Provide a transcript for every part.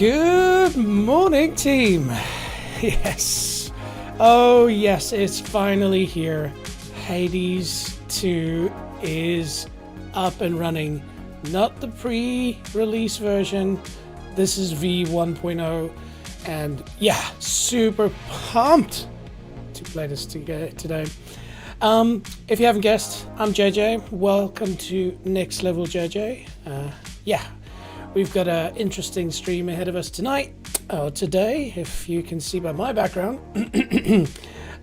Good morning, team. Yes. Oh, yes, it's finally here. Hades 2 is up and running. Not the pre-release version. This is V1.0. And yeah, super pumped to play this today. If you haven't guessed, I'm JJ. Welcome to Next Level JJ. Yeah. We've got an interesting stream ahead of us tonight, today, if you can see by my background.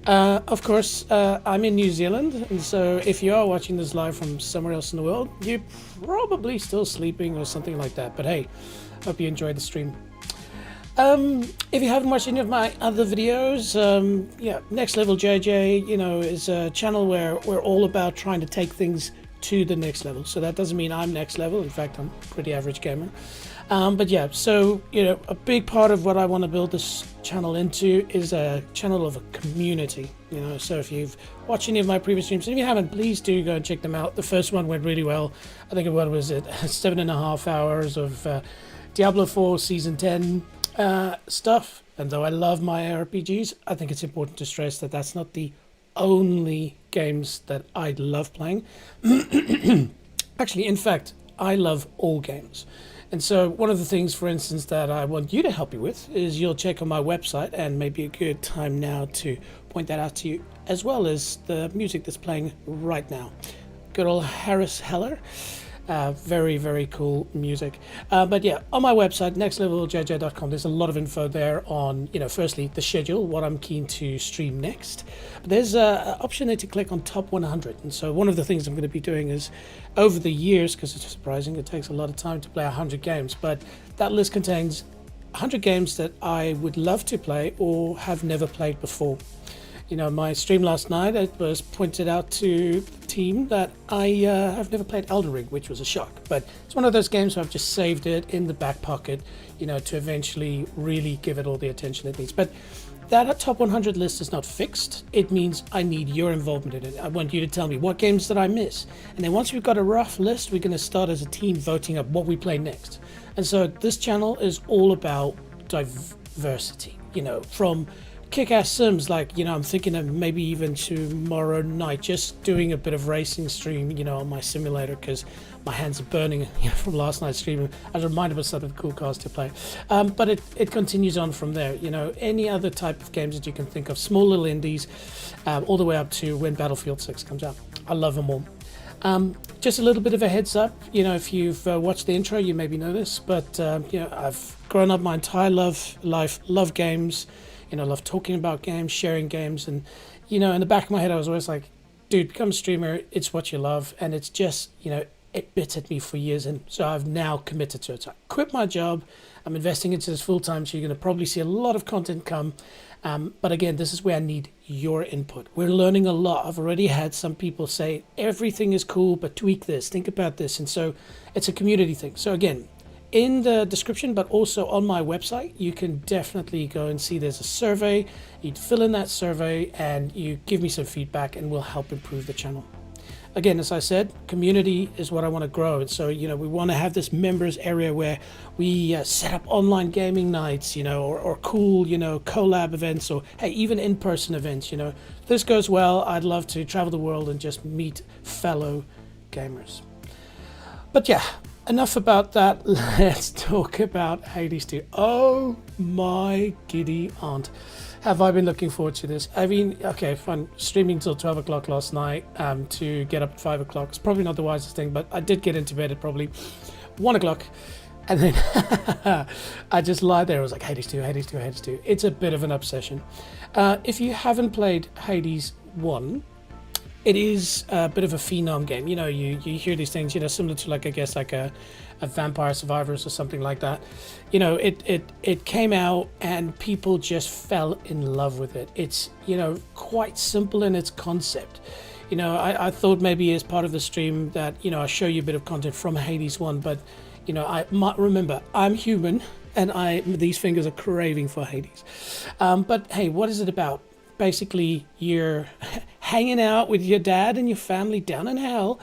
Of course, I'm in New Zealand, and so if you are watching this live from somewhere else in the world, you're probably still sleeping or something like that. But hey, hope you enjoyed the stream. If you haven't watched any of my other videos, yeah, Next Level JJ, is a channel where we're all about trying to take things to the next level. So that doesn't mean I'm next level. In fact, I'm a pretty average gamer. But yeah, so, a big part of what I want to build this channel into is a channel of a community, so if you've watched any of my previous streams, and if you haven't, please do go and check them out. The first one went really well. I think what was it, 7.5 hours of Diablo 4 Season 10 stuff. And though I love my RPGs, I think it's important to stress that that's not the only games that I love playing. Actually, in fact, I love all games. And so one of the things, for instance, that I want you to help me with is you'll check on my website, and maybe a good time now to point that out to you, as well as the music that's playing right now. Good old Harris Heller. Very, very cool music. But yeah, on my website, nextleveljj.com, there's a lot of info there on, firstly, the schedule, what I'm keen to stream next. But there's an option there to click on Top 100. And so one of the things I'm going to be doing is, over the years, because it's surprising, it takes a lot of time to play 100 games, but that list contains 100 games that I would love to play or have never played before. My stream last night, it was pointed out to the team that I have never played Elden Ring, which was a shock. But it's one of those games where I've just saved it in the back pocket, to eventually really give it all the attention it needs. But that top 100 list is not fixed. It means I need your involvement in it. I want you to tell me what games did I miss. And then once we've got a rough list, we're going to start as a team voting up what we play next. And so this channel is all about diversity, from kick-ass sims like, I'm thinking of maybe even tomorrow night just doing a bit of racing stream, on my simulator, because my hands are burning from last night's stream. I was reminded myself of cool cars to play. But it continues on from there, any other type of games that you can think of, small little indies, all the way up to when Battlefield 6 comes out. I love them all. Just a little bit of a heads up, if you've watched the intro, you maybe know this, but I've grown up my entire life, love games. Love talking about games, sharing games, and, in the back of my head, I was always like, dude, become a streamer. It's what you love. And it's just, it bit at me for years. And so I've now committed to it. So I quit my job. I'm investing into this full time. So you're going to probably see a lot of content come. But again, this is where I need your input. We're learning a lot. I've already had some people say, everything is cool, but tweak this, think about this. And so it's a community thing. So again, in the description, but also on my website, you can definitely go and see there's a survey. You'd fill in that survey and you give me some feedback, and we'll help improve the channel. Again, as I said, community is what I want to grow. And so, we want to have this members area where we set up online gaming nights, or cool, collab events, or hey, even in-person events. If this goes well, I'd love to travel the world and just meet fellow gamers. But yeah, enough about that. Let's talk about Hades 2. Oh my giddy aunt. Have I been looking forward to this? I mean, okay, fun. Streaming till 12 o'clock last night to get up at 5 o'clock. It's probably not the wisest thing, but I did get into bed at probably 1 o'clock. And then I just lied there. I was like, Hades 2, Hades 2, Hades 2. It's a bit of an obsession. If you haven't played Hades 1, it is a bit of a phenom game. You hear these things, similar to like a Vampire Survivors or something like that. It came out and people just fell in love with it. It's, quite simple in its concept. I thought maybe as part of the stream that, I show you a bit of content from Hades 1, but, I might remember I'm human and these fingers are craving for Hades. But hey, what is it about? Basically, you're hanging out with your dad and your family down in hell,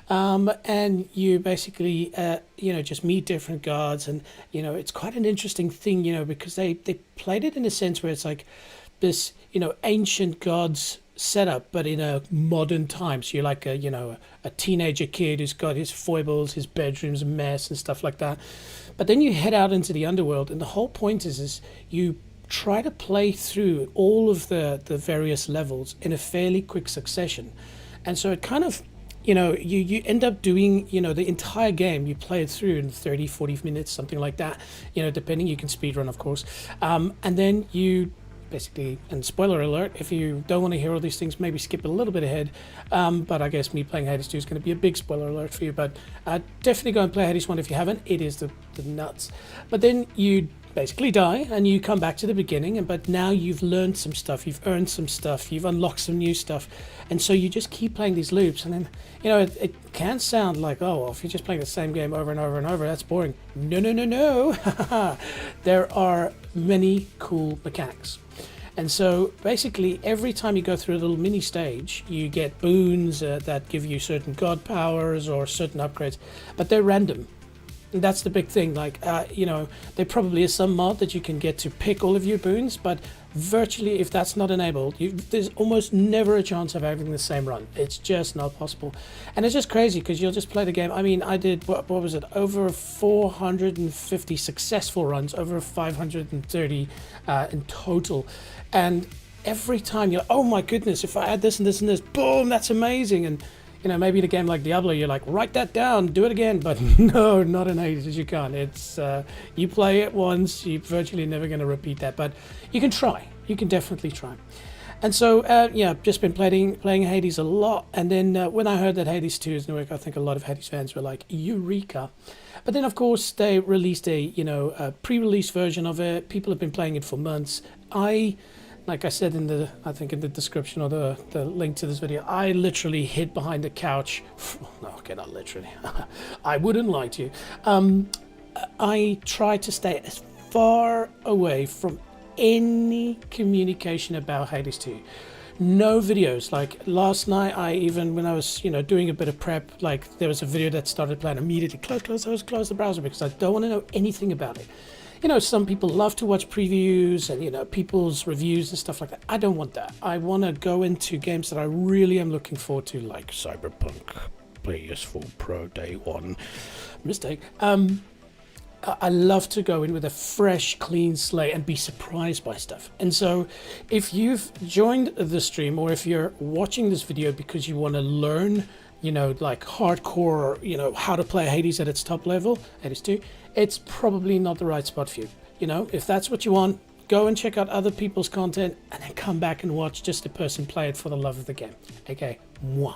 and you basically, just meet different gods, and it's quite an interesting thing, because they played it in a sense where it's like this, ancient gods setup, but in a modern time. So you're like a teenager kid who's got his foibles, his bedroom's a mess and stuff like that. But then you head out into the underworld, and the whole point is you try to play through all of the various levels in a fairly quick succession. And so it kind of, you end up doing, the entire game, you play it through in 30, 40 minutes, something like that, depending, you can speed run, of course. And then you basically, and spoiler alert, if you don't want to hear all these things, maybe skip a little bit ahead. But I guess me playing Hades 2 is going to be a big spoiler alert for you. But definitely go and play Hades 1 if you haven't. It is the nuts. But then you basically die and you come back to the beginning, but now you've learned some stuff, you've earned some stuff, you've unlocked some new stuff, and so you just keep playing these loops. And then it can sound like, oh well, if you're just playing the same game over and over and over, that's boring. No. There are many cool mechanics. And so basically every time you go through a little mini stage, you get boons that give you certain god powers or certain upgrades, but they're random. And that's the big thing. Like, there probably is some mod that you can get to pick all of your boons, but virtually, if that's not enabled, there's almost never a chance of having the same run. It's just not possible. And it's just crazy because you'll just play the game. I mean, I did, what was it, over 450 successful runs, over 530 in total. And every time you're like, oh my goodness, if I add this and this and this, boom, that's amazing. And maybe in a game like Diablo, you're like, write that down, do it again. But no, not in Hades, you can't. It's you play it once, you're virtually never going to repeat that. But you can try. You can definitely try. And so, just been playing Hades a lot. And then when I heard that Hades 2 is going to work, I think a lot of Hades fans were like, eureka. But then, of course, they released a pre-release version of it. People have been playing it for months. Like I said in the description or the link to this video, I literally hid behind the couch. No, okay, not literally. I wouldn't lie to you. I tried to stay as far away from any communication about Hades 2. No videos. Like last night, when I was doing a bit of prep, like there was a video that started playing, immediately close the browser because I don't want to know anything about it. Some people love to watch previews and, people's reviews and stuff like that. I don't want that. I want to go into games that I really am looking forward to, like Cyberpunk, PS4 Pro Day 1. Mistake. I love to go in with a fresh, clean slate and be surprised by stuff. And so if you've joined the stream or if you're watching this video because you want to learn, like hardcore, how to play Hades at its top level, Hades 2, it's probably not the right spot for you. If that's what you want, go and check out other people's content and then come back and watch just a person play it for the love of the game. Okay, moi.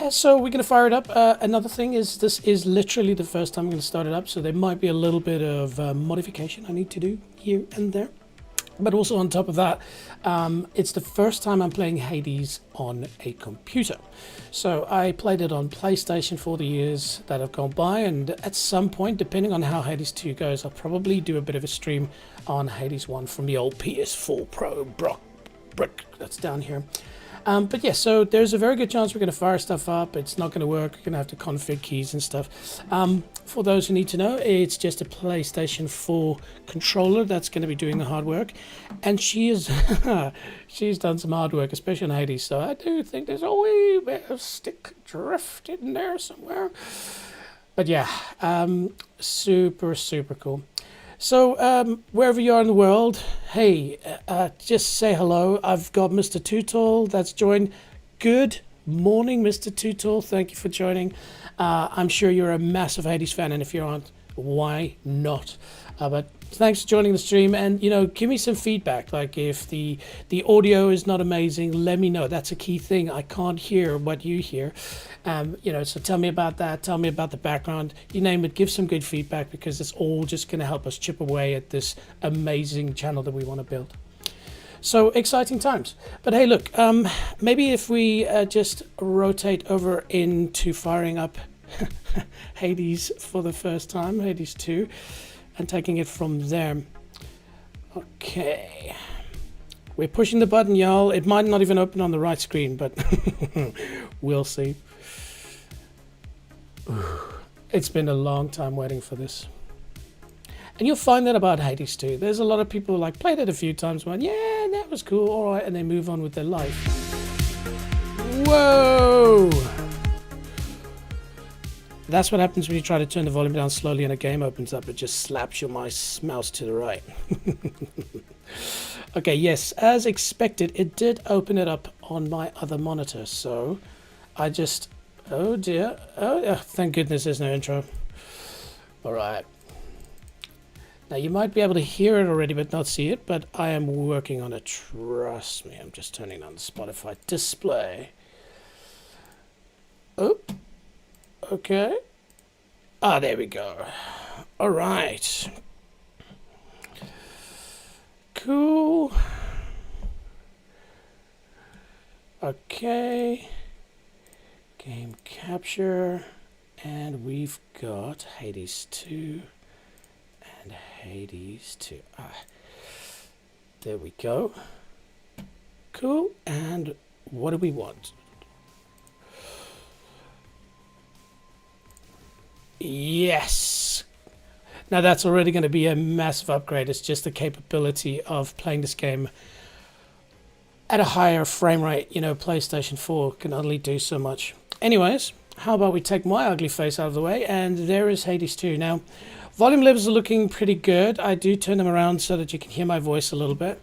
So we're going to fire it up. Another thing is this is literally the first time I'm going to start it up, so there might be a little bit of modification I need to do here and there. But also on top of that, it's the first time I'm playing Hades on a computer. So I played it on PlayStation for the years that have gone by, and at some point, depending on how Hades 2 goes, I'll probably do a bit of a stream on Hades 1 from the old PS4 Pro brick that's down here. But yeah, so there's a very good chance we're going to fire stuff up. It's not going to work. We're going to have to config keys and stuff. For those who need to know, it's just a PlayStation 4 controller that's going to be doing the hard work. And she's done some hard work, especially on Hades. So I do think there's a wee bit of stick drift in there somewhere. But yeah, super, super cool. So wherever you are in the world, hey, just say hello. I've got Mr. Tootle that's joined. Good morning, Mr. Tootle. Thank you for joining. I'm sure you're a massive Hades fan, and if you aren't, why not? But thanks for joining the stream, and give me some feedback. Like if the audio is not amazing, let me know. That's a key thing. I can't hear what you hear. So tell me about that. Tell me about the background. You name it. Give some good feedback because it's all just going to help us chip away at this amazing channel that we want to build. So exciting times. But hey, look, maybe if we just rotate over into firing up Hades for the first time, Hades 2, and taking it from there. Okay. We're pushing the button, y'all. It might not even open on the right screen, but we'll see. It's been a long time waiting for this. And you'll find that about Hades too. There's a lot of people who like played it a few times, went, yeah, that was cool, all right, and they move on with their life. Whoa! That's what happens when you try to turn the volume down slowly and a game opens up. It just slaps your mouse to the right. Okay, yes, as expected, it did open it up on my other monitor. So I just, oh dear. Oh, thank goodness there's no intro. All right. Now you might be able to hear it already but not see it, but I am working on it. Trust me. I'm just turning on the Spotify display. Oh. Okay. Ah, there we go. All right. Cool. Okay. Game capture. And we've got Hades 2 and Hades 2. There we go. Cool. And what do we want? Yes. Now that's already going to be a massive upgrade. It's just the capability of playing this game at a higher frame rate. You know, PlayStation 4 can only do so much. Anyways, how about we take my ugly face out of the way, and there is Hades 2. Now, volume levels are looking pretty good. I do turn them around so that you can hear my voice a little bit.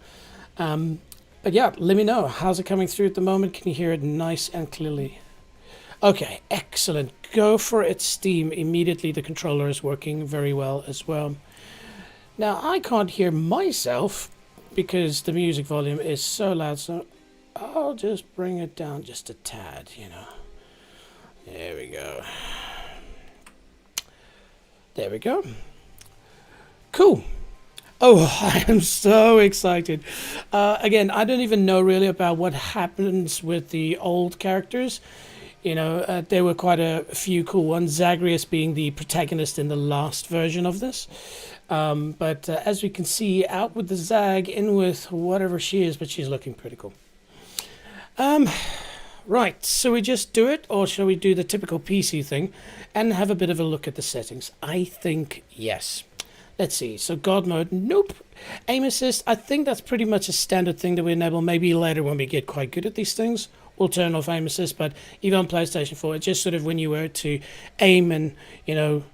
But yeah, let me know. How's it coming through at the moment? Can you hear it nice and clearly? Okay, excellent. Go for it, Steam. Immediately the controller is working very well as well. Now, I can't hear myself because the music volume is so loud, so I'll just bring it down just a tad, you know. There we go. There we go. Cool. Oh, I am so excited. Again, I don't even know really about what happens with the old characters. You know, there were quite a few cool ones, Zagreus being the protagonist in the last version of this. But as we can see, out with the Zag, in with whatever she is, but she's looking pretty cool. Right, so we just do it, or shall we do the typical PC thing and have a bit of a look at the settings? I think yes. Let's see, so God mode, nope. Aim assist, I think that's pretty much a standard thing that we enable. Maybe later when we get quite good at these things, we'll turn off aim assist, but even on PlayStation 4, it's just sort of when you were to aim and, you know,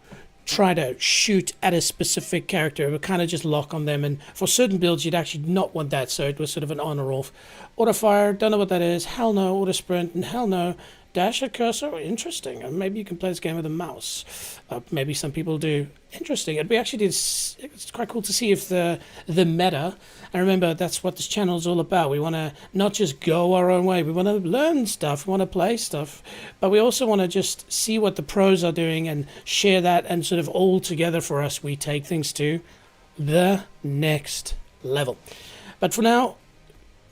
try to shoot at a specific character, it would kind of just lock on them, and for certain builds you'd actually not want that, so it was sort of an on or off. Auto fire, don't know what that is, hell no. Auto sprint, and hell no. Dash at cursor, interesting. Maybe you can play this game with a mouse. Maybe some people do. Interesting. And we actually did. It's quite cool to see if the meta. And remember, that's what this channel is all about. We want to not just go our own way. We want to learn stuff. We want to play stuff, but we also want to just see what the pros are doing and share that. And sort of all together for us, we take things to the next level. But for now,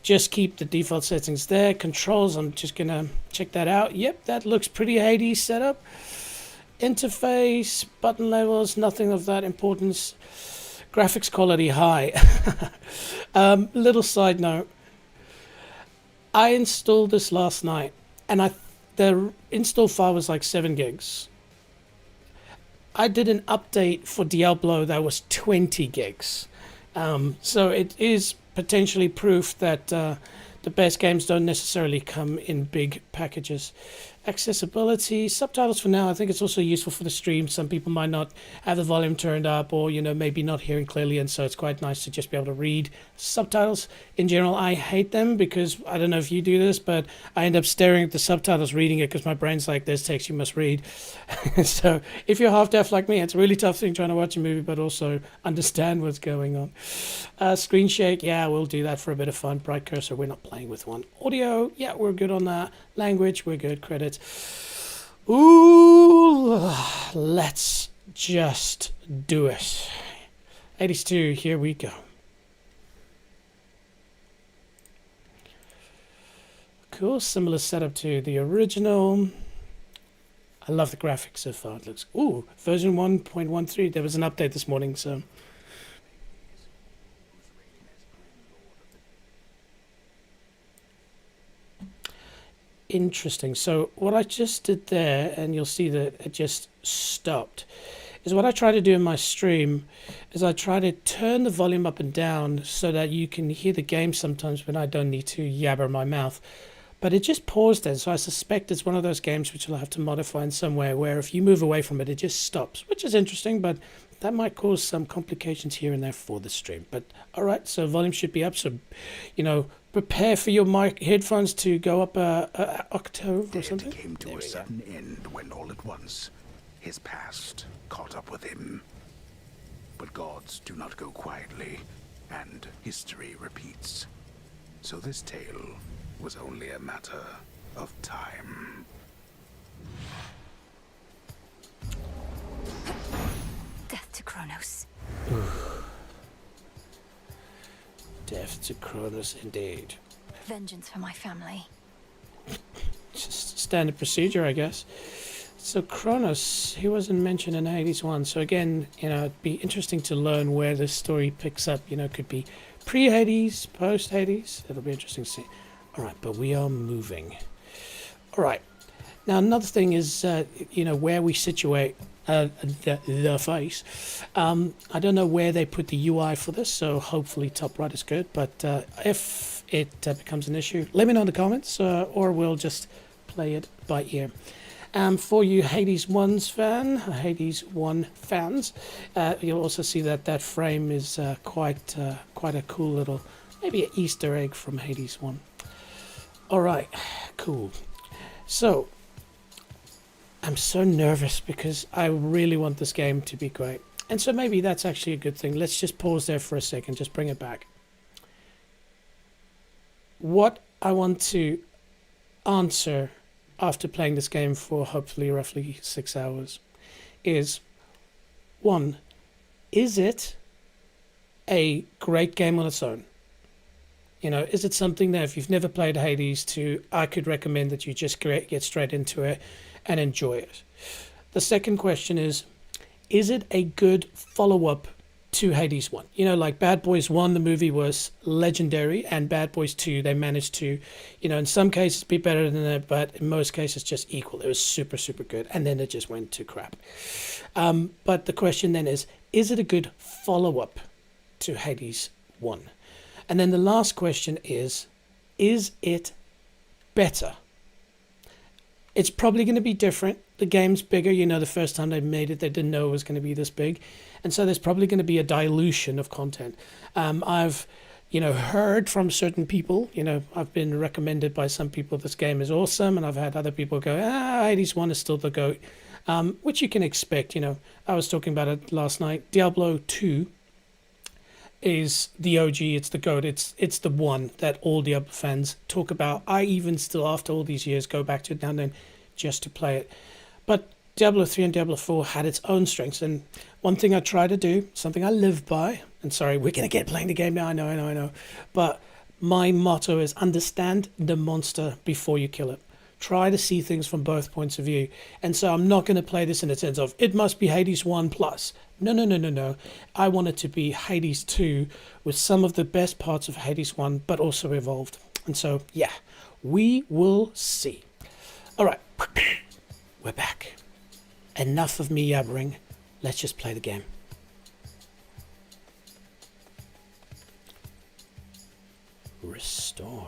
just keep the default settings there. Controls, I'm just going to check that out. Yep, that looks pretty Hades setup. Interface, button levels, nothing of that importance. Graphics quality high. Little side note. I installed this last night, and the install file was like 7 gigs. I did an update for Diablo that was 20 gigs. So it is potentially proof that the best games don't necessarily come in big packages. Accessibility, subtitles for now. I think it's also useful for the stream. Some people might not have the volume turned up, or, you know, maybe not hearing clearly, and so it's quite nice to just be able to read subtitles. In general, I hate them because, I don't know if you do this, but I end up staring at the subtitles reading it because my brain's like, there's text you must read. So if you're half deaf like me, it's a really tough thing trying to watch a movie but also understand what's going on. Screen shake, yeah, we'll do that for a bit of fun. Bright cursor, we're not playing with one. Audio, yeah, we're good on that. Language, we're good. Credits. Ooh, let's just do it. 82, here we go. Cool, similar setup to the original. I love the graphics so far. It looks, ooh, version 1.13. There was an update this morning, so. interesting. So what I just did there, and you'll see that it just stopped, is what I try to do in my stream is I try to turn the volume up and down so that you can hear the game sometimes when I don't need to yabber my mouth. But it just paused then, so I suspect it's one of those games which you'll have to modify in some way, where if you move away from it, it just stops, which is interesting, but that might cause some complications here and there for the stream. But all right, so volume should be up, so, you know, prepare for your mic headphones to go up a octave or something. It came to a sudden end when all at once his past caught up with him. But gods do not go quietly, and history repeats. So this tale was only a matter of time. Death to Kronos. Death to Kronos, indeed. Vengeance for my family. Just standard procedure, I guess. So Kronos, he wasn't mentioned in Hades 1. So again, you know, it'd be interesting to learn where this story picks up. You know, it could be pre-Hades, post-Hades. It'll be interesting to see. All right, but we are moving. All right. Now, another thing is, you know, where we situate the face. I don't know where they put the UI for this, so hopefully top right is good. But if it becomes an issue, let me know in the comments, or we'll just play it by ear. For you Hades 1 fans, you'll also see that that frame is quite a cool little, maybe an Easter egg from Hades 1. All right, cool. So I'm so nervous because I really want this game to be great. And so maybe that's actually a good thing. Let's just pause there for a second, just bring it back. What I want to answer after playing this game for hopefully roughly 6 hours is, one, is it a great game on its own? You know, is it something that if you've never played Hades 2, I could recommend that you just get straight into it and enjoy it? The second question is it a good follow-up to Hades 1? You know, like Bad Boys 1, the movie was legendary, and Bad Boys 2, they managed to, you know, in some cases be better than it, but in most cases just equal. It was super, super good, and then it just went to crap. But the question then is it a good follow-up to Hades 1? And then the last question is it better? It's probably going to be different. The game's bigger. You know, the first time they made it, they didn't know it was going to be this big. And so there's probably going to be a dilution of content. I've, you know, heard from certain people, you know, I've been recommended by some people this game is awesome. And I've had other people go, Hades 1 is still the GOAT, which you can expect. You know, I was talking about it last night. Diablo 2 is the OG, it's the GOAT, it's the one that all Diablo fans talk about. I even still, after all these years, go back to it now and then just to play it. But Diablo 3 and Diablo 4 had its own strengths, and one thing I try to do, something I live by, and sorry, we're going to get playing the game now, I know, but my motto is understand the monster before you kill it. Try to see things from both points of view. And so I'm not going to play this in the sense of it must be Hades 1 plus. No. I want it to be Hades 2 with some of the best parts of Hades 1, but also evolved. And so, yeah, we will see. All right, we're back. Enough of me yabbering. Let's just play the game. Restore.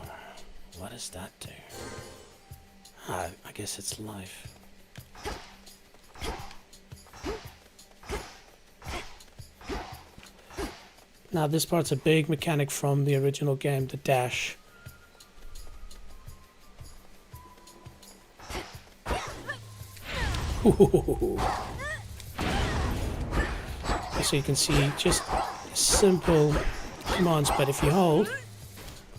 What does that do? I guess it's life. Now this part's a big mechanic from the original game, the dash. Ooh. So you can see just simple commands, but if you hold...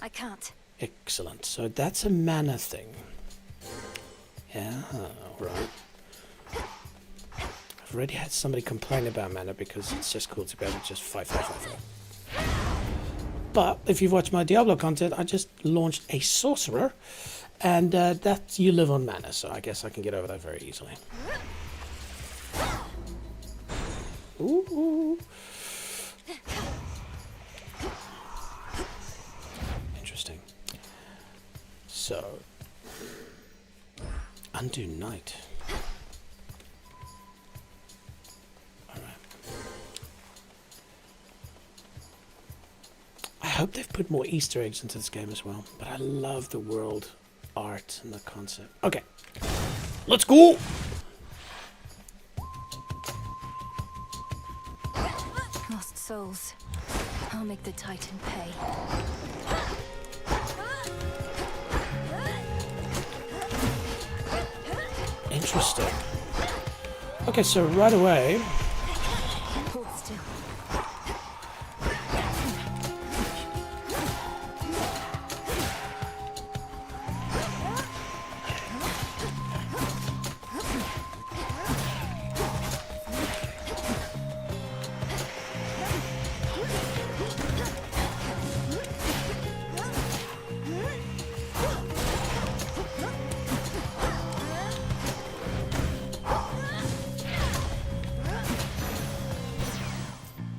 I can't. Excellent. So that's a mana thing. Yeah, right. I've already had somebody complain about mana because it's just cool to be able to just fight. But if you've watched my Diablo content, I just launched a sorcerer, and that you live on mana, so I guess I can get over that very easily. Ooh. Interesting. So, Undo night. Alright. I hope they've put more Easter eggs into this game as well. But I love the world art and the concept. Okay. Let's go! Lost souls. I'll make the Titan pay. Interesting. Okay, so right away... Hold still.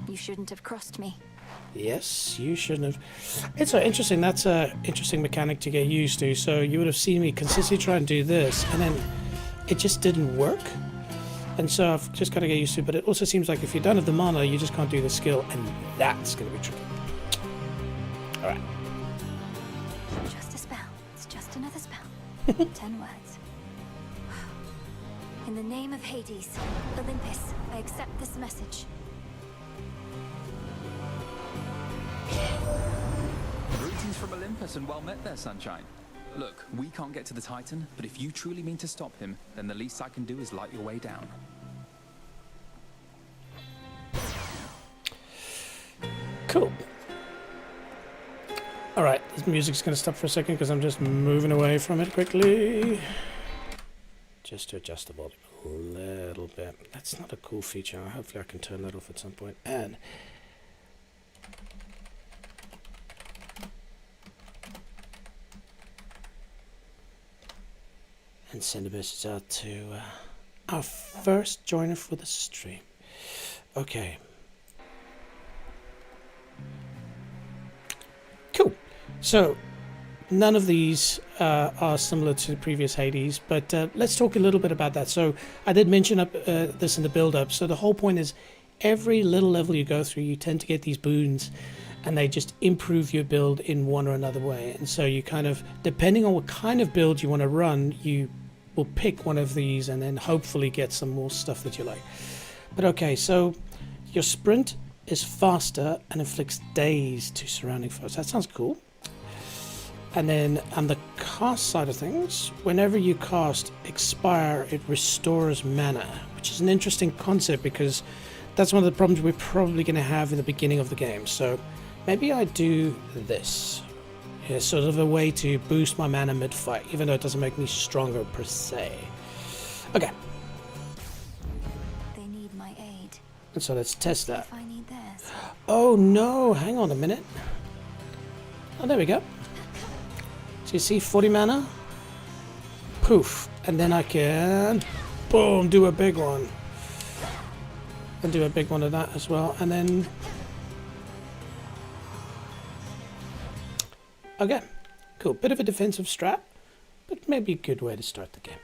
You shouldn't have crossed me. Yes, you shouldn't have. It's so interesting. That's a interesting mechanic to get used to. So you would have seen me consistently try and do this, and then it just didn't work. And so I've just got to get used to it. But it also seems like if you don't have the mana, you just can't do the skill, and that's going to be tricky. All right. Just a spell. It's just another spell. 10 words. In the name of Hades, Olympus, I accept this message. Greetings from Olympus and well met there, Sunshine. Look, we can't get to the Titan, but if you truly mean to stop him, then the least I can do is light your way down. Cool. Alright, this music's going to stop for a second because I'm just moving away from it quickly. Just to adjust the volume a little bit. That's not a cool feature. Hopefully I can turn that off at some point. And send a message out to our first joiner for the stream. Okay. Cool. So, none of these are similar to the previous Hades, but let's talk a little bit about that. So, I did mention this in the build-up. So, the whole point is every little level you go through, you tend to get these boons, and they just improve your build in one or another way. And so, you kind of, depending on what kind of build you want to run, you will pick one of these and then hopefully get some more stuff that you like. But okay, so your sprint is faster and inflicts daze to surrounding foes. That sounds cool. And then on the cast side of things, whenever you cast Expire, it restores mana, which is an interesting concept because that's one of the problems we're probably going to have in the beginning of the game. So maybe I do this. Yeah, sort of a way to boost my mana mid-fight, even though it doesn't make me stronger per se. Okay. They need my aid. And so let's test that. If I need theirs. Oh no, hang on a minute. Oh, there we go. So you see 40 mana? Poof. And then I can, boom, do a big one. And do a big one of that as well. And then... Okay, cool. Bit of a defensive strat, but maybe a good way to start the game.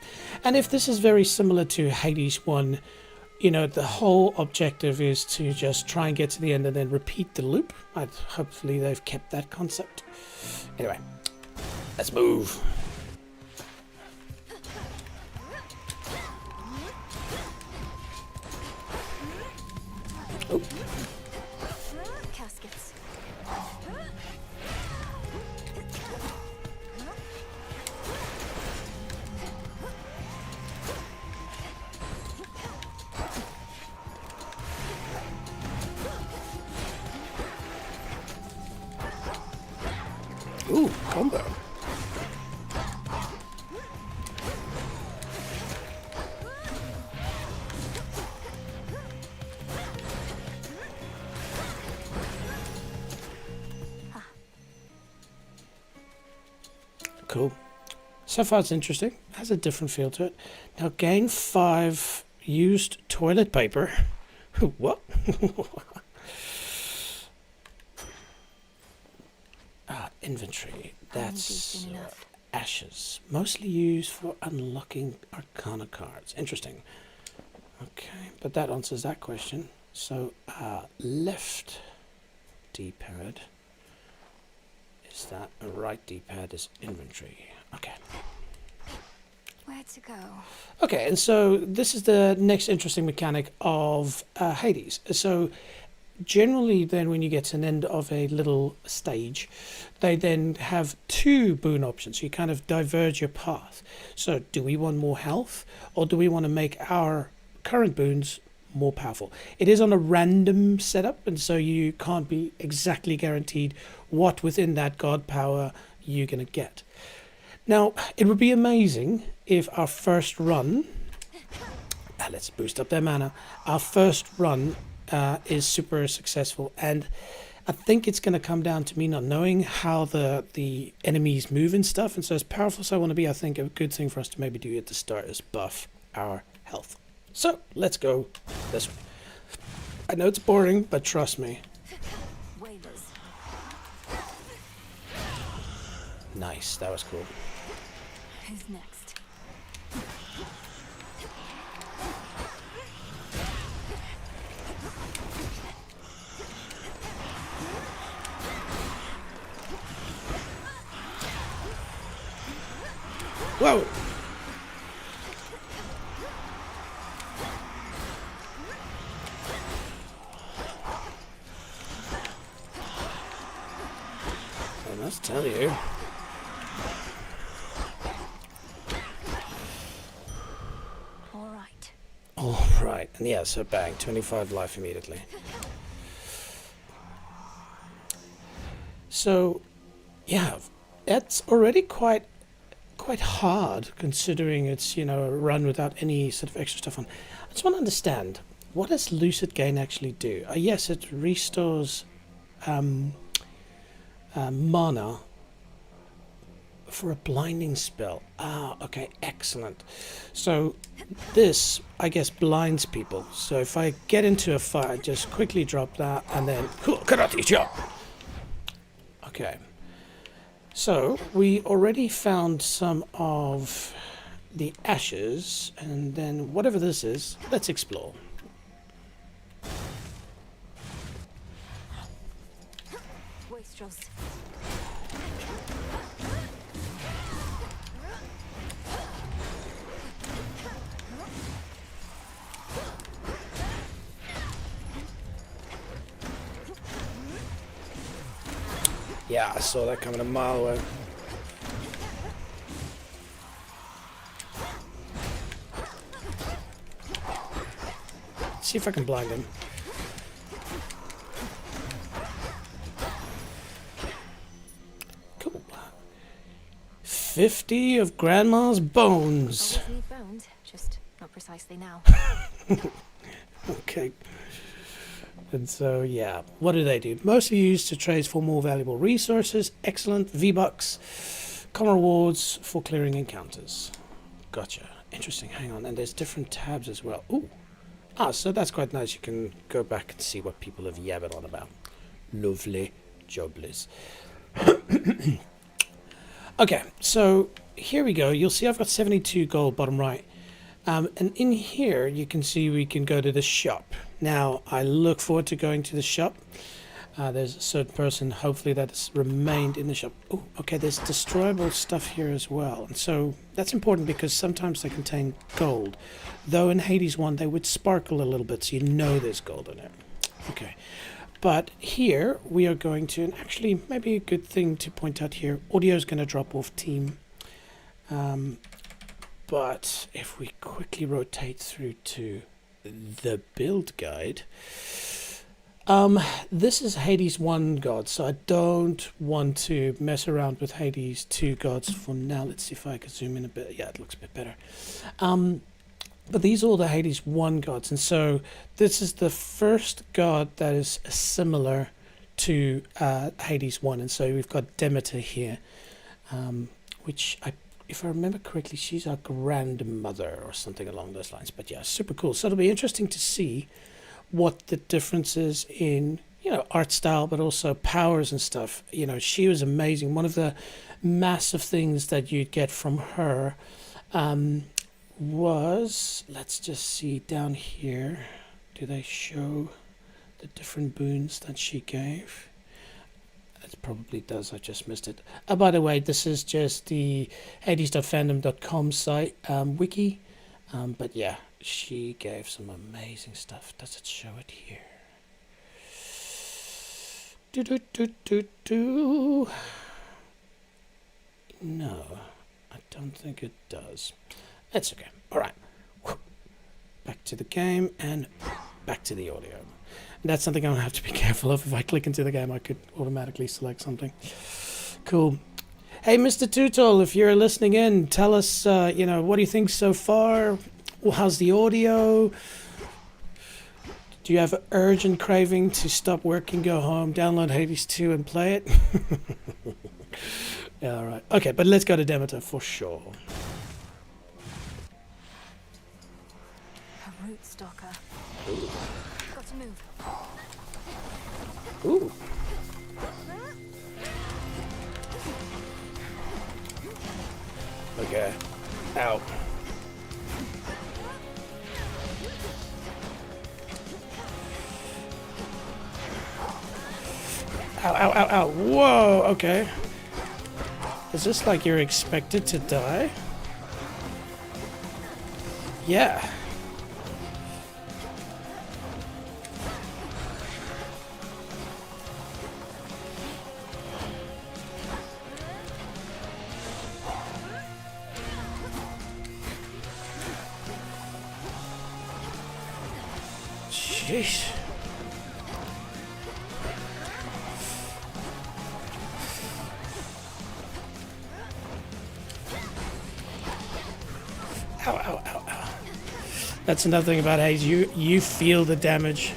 And if this is very similar to Hades 1, you know, the whole objective is to just try and get to the end and then repeat the loop. Hopefully they've kept that concept. Anyway, let's move. Oh. Caskets. Ooh, combo. Cool. So far it's interesting. Has a different feel to it. Now gain 5 used toilet paper. What? Inventory. That's Soon enough. ashes, mostly used for unlocking Arcana cards. Interesting. Okay, but that answers that question. So, left D-pad is that, a right D-pad is inventory. Okay. Where to go? Okay, and so this is the next interesting mechanic of Hades. So generally then when you get to an end of a little stage, they then have two boon options. You kind of diverge your path. So do we want more health, or do we want to make our current boons more powerful? It is on a random setup, and so you can't be exactly guaranteed what within that god power you're going to get. Now, it would be amazing if our first run, let's boost up their mana, our first run is super successful, and I think it's going to come down to me not knowing how the enemies move and stuff, and so as powerful as I want to be, I think a good thing for us to maybe do at the start is buff our health. So, let's go this way. I know it's boring, but trust me. Wailers. Nice, that was cool. Who's next? Whoa! I must tell you. All right, and yeah, so bang, 25 life immediately. So, yeah, that's already quite hard considering it's, you know, a run without any sort of extra stuff on. I just want to understand, what does Lucid Gain actually do? Yes, it restores mana for a blinding spell. Ah, okay, excellent. So this, I guess, blinds people. So if I get into a fight, just quickly drop that and then karate chop. Okay. So we already found some of the ashes, and then whatever this is, let's explore. Wastrels. Yeah, I saw that coming a mile away. See if I can blind him. Cool. 50 of Grandma's bones. Always need bones, just not precisely now. Okay. And so, yeah, what do they do? Mostly used to trade for more valuable resources. Excellent. V-Bucks. Common rewards for clearing encounters. Gotcha. Interesting. Hang on. And there's different tabs as well. Ooh. Ah, so that's quite nice. You can go back and see what people have yabbed on about. Lovely. Joblies. Okay, so here we go. You'll see I've got 72 gold bottom right. And in here, you can see we can go to the shop. Now, I look forward to going to the shop. There's a certain person, hopefully, that has remained in the shop. Oh, okay, there's destroyable stuff here as well. And so that's important because sometimes they contain gold. Though in Hades 1, they would sparkle a little bit, so you know there's gold in it. Okay. But here, we are going to, and actually, maybe a good thing to point out here, audio is going to drop off team. But if we quickly rotate through to the build guide, this is Hades 1 gods, so I don't want to mess around with Hades 2 gods for now. Let's see if I can zoom in a bit. Yeah, it looks a bit better. But these are all the Hades 1 gods, and so this is the first god that is similar to Hades 1, and so we've got Demeter here, which if I remember correctly, she's our grandmother or something along those lines. But yeah, super cool. So it'll be interesting to see what the difference is in, you know, art style, but also powers and stuff. You know, she was amazing. One of the massive things that you'd get from her was, let's just see down here, do they show the different boons that she gave? It probably does, I just missed it. By the way, this is just the hades.fandom.com site wiki, but yeah, she gave some amazing stuff. Does it show it here? No, I don't think it does. It's okay. All right. Back to the game and back to the audio. And that's something I'll have to be careful of. If I click into the game, I could automatically select something. Cool. Hey, Mr. Tootle, if you're listening in, tell us, what do you think so far? Well, how's the audio? Do you have an urgent craving to stop working, go home, download Hades 2 and play it? Yeah, all right. Okay, but let's go to Demeter for sure. A root stalker. Ooh. Got to move. Ooh. Okay. Ow. Ow, ow, ow, ow. Whoa, okay. Is this like you're expected to die? Yeah. Jeez. Ow, ow, ow, ow. That's another thing about Hades. You feel the damage.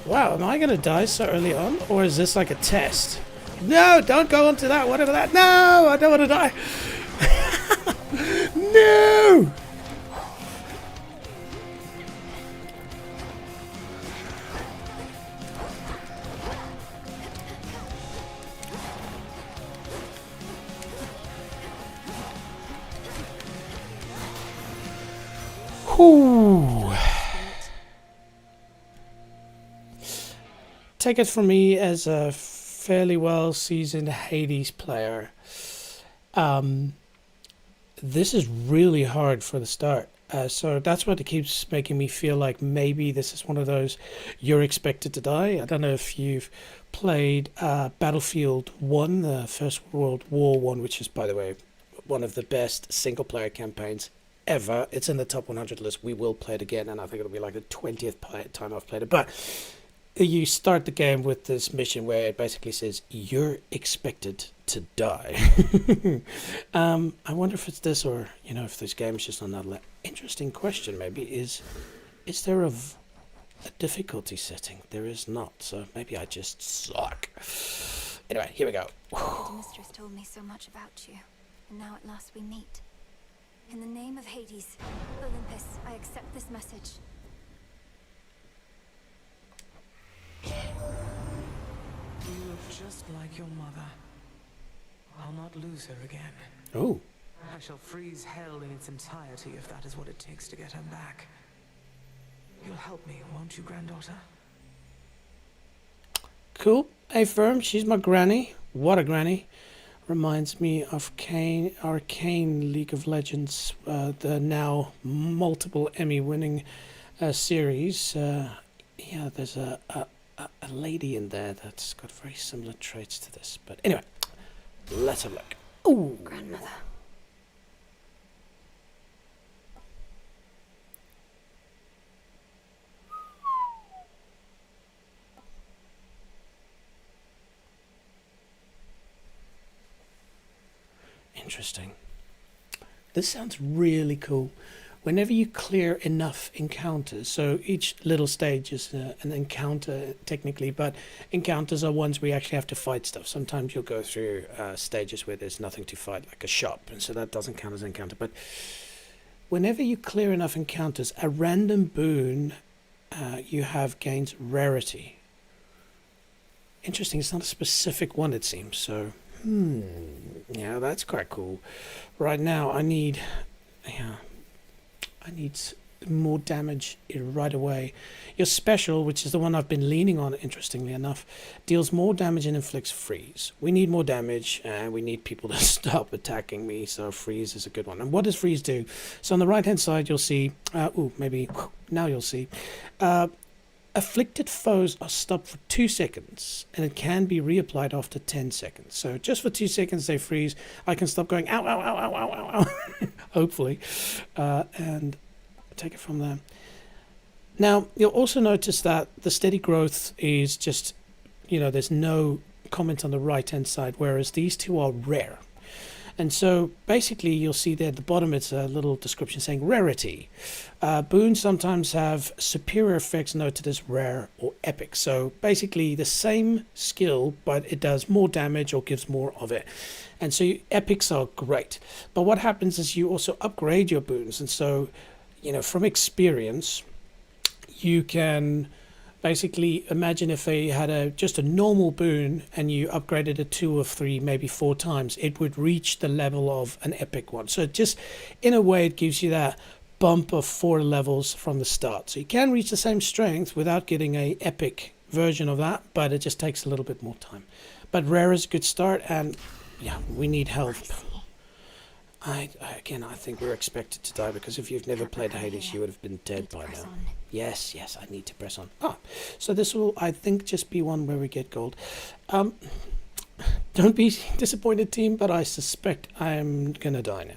Wow, am I going to die so early on? Or is this like a test? No, don't go onto that, whatever that. No, I don't want to die. No! Whew. Take it from me as a fairly well seasoned Hades player. This is really hard for the start. So that's what it keeps making me feel like maybe this is one of those you're expected to die. I don't know if you've played Battlefield 1, the First World War 1, which is, by the way, one of the best single-player campaigns ever. It's in the top 100 list. We will play it again, and I think it'll be like the 20th time I've played it. But you start the game with this mission where it basically says you're expected to die. I wonder if it's this, or if this game is just another interesting question. Maybe is there a difficulty setting? There is not, so maybe I just suck. Anyway, here we go. The mistress told me so much about you, and now at last we meet. In the name of Hades, Olympus, I accept this message. You look just like your mother. I'll not lose her again. Oh, I shall freeze hell in its entirety if that is what it takes to get her back. You'll help me, won't you, granddaughter? cool. Hey, Firm, she's my granny. What a granny. Reminds me of Arcane League of Legends, the now multiple Emmy-winning series. Yeah, there's a lady in there that's got very similar traits to this. But anyway, let's have a look. Ooh. Grandmother. Interesting. This sounds really cool. Whenever you clear enough encounters, so each little stage is an encounter technically, but encounters are ones where you actually have to fight stuff. Sometimes you'll go through stages where there's nothing to fight, like a shop, and so that doesn't count as an encounter. But whenever you clear enough encounters, a random boon you have gained rarity. Interesting, it's not a specific one it seems, so yeah, that's quite cool. Right now I need more damage right away. Your special, which is the one I've been leaning on, interestingly enough, deals more damage and inflicts freeze. We need more damage, and we need people to stop attacking me, so freeze is a good one. And what does freeze do? So on the right hand side you'll see, now you'll see, afflicted foes are stopped for 2 seconds, and it can be reapplied after 10 seconds. So just for 2 seconds they freeze. I can stop going ow, ow, ow, ow, ow, ow, ow. Hopefully. And take it from there. Now, you'll also notice that the steady growth is just, there's no comment on the right-hand side, whereas these two are rare. And so basically you'll see there at the bottom it's a little description saying rarity. Boons sometimes have superior effects noted as rare or epic. So basically the same skill, but it does more damage or gives more of it. And so epics are great. But what happens is you also upgrade your boons. And so, from experience, you can basically imagine if they had just a normal boon and you upgraded it 2 or 3, maybe 4 times, it would reach the level of an epic one. So it just, in a way, it gives you that bump of 4 levels from the start. So you can reach the same strength without getting a epic version of that, but it just takes a little bit more time. But rare is a good start, and yeah, we need help. I think we're expected to die, because if you've never played Hades, you would have been dead by now. Yes, I need to press on. So this will, I think, just be one where we get gold. Don't be disappointed, team, but I suspect I'm going to die now.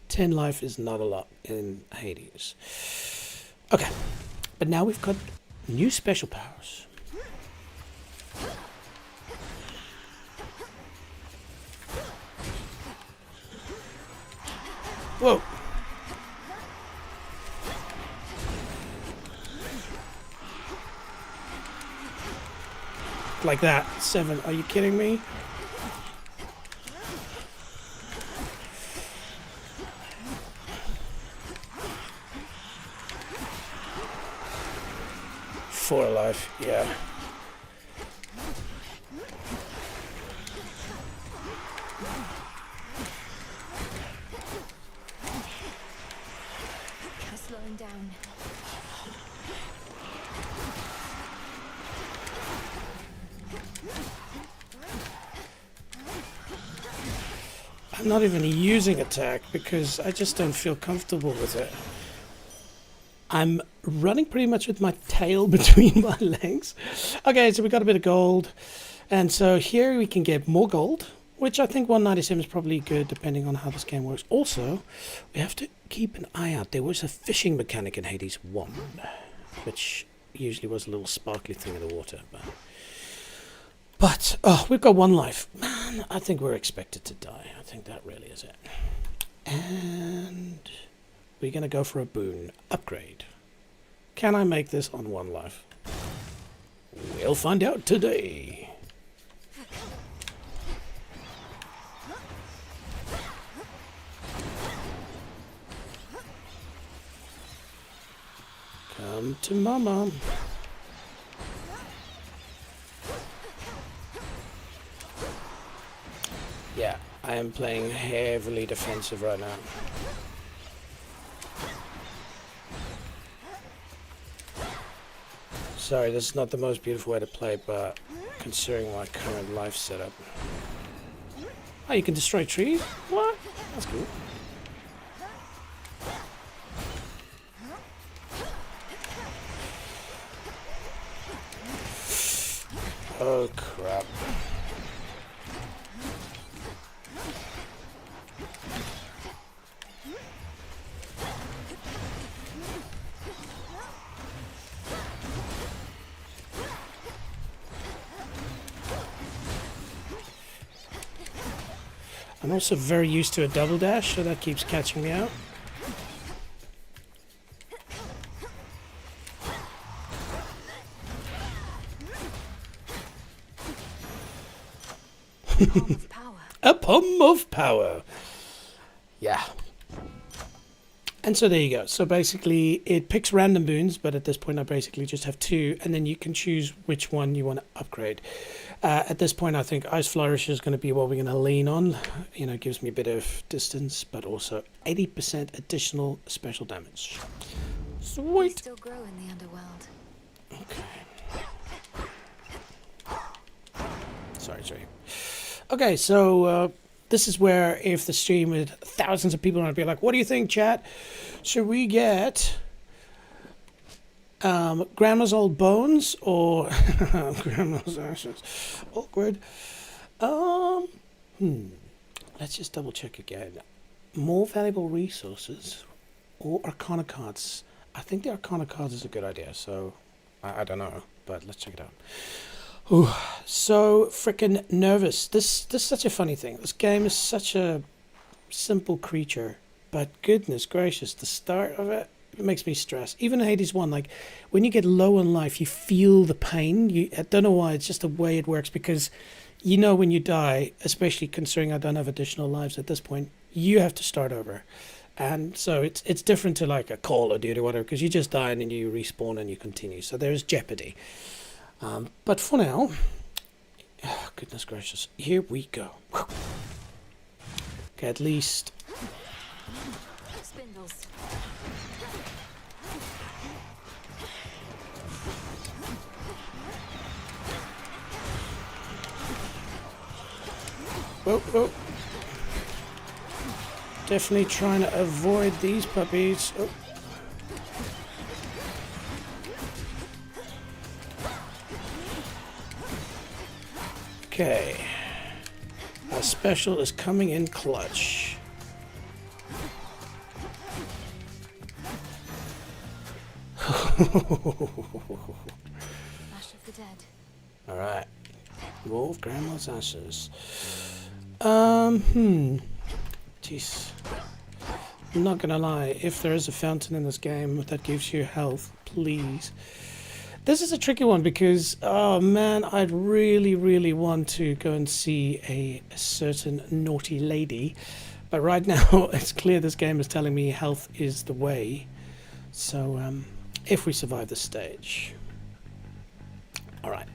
10 life is not a lot in Hades. Okay, but now we've got new special powers. Whoa. Like that. 7. Are you kidding me? Four life, yeah. Slowing down. I'm not even using attack because I just don't feel comfortable with it. I'm running pretty much with my tail between my legs. Okay, so we got a bit of gold. And so here we can get more gold, which I think 197 is probably good depending on how this game works. Also, we have to keep an eye out. There was a fishing mechanic in Hades 1, which usually was a little sparkly thing in the water. But we've got 1 life. Man, I think we're expected to die. I think that really is it. And we're going to go for a boon. Upgrade. Can I make this on 1 life? We'll find out today. Come to mama. Yeah, I am playing heavily defensive right now. Sorry, this is not the most beautiful way to play, but considering my current life setup. Oh, you can destroy trees? What? That's cool. Oh, crap. I'm also very used to a double dash, so that keeps catching me out. Palm of power. A palm of power. Yeah. And so there you go. So basically it picks random boons, but at this point I basically just have 2, and then you can choose which one you want to upgrade. At this point I think Ice Flourish is going to be what we're going to lean on. You know, it gives me a bit of distance, but also 80% additional special damage. We Sweet. still grow in the underworld. Sorry. Okay, so this is where if the stream with thousands of people, I'd be like, what do you think, chat? Should we get Grandma's Old Bones or Grandma's Ashes? Awkward. Let's just double check again. More valuable resources or Arcana cards? I think the Arcana cards is a good idea, so I don't know, but let's check it out. Ooh, so freaking nervous. This is such a funny thing. This game is such a simple creature, but goodness gracious, the start of it makes me stress. Even in Hades 1, like when you get low on life, you feel the pain. I don't know why, it's just the way it works, because you know when you die, especially considering I don't have additional lives at this point, you have to start over. And so it's different to like a Call of Duty or whatever, because you just die and then you respawn and you continue. So there's jeopardy. But for now, oh, goodness gracious, here we go. Okay, at least. Spindles. Oh. Definitely trying to avoid these puppies. Oh. Okay. Our special is coming in clutch. Ash of the dead. Alright. More of Grandma's ashes. Jeez. I'm not gonna lie, if there is a fountain in this game that gives you health, please. This is a tricky one because, oh man, I'd really want to go and see a certain naughty lady. But right now, it's clear this game is telling me health is the way. So, if we survive this stage. Alright.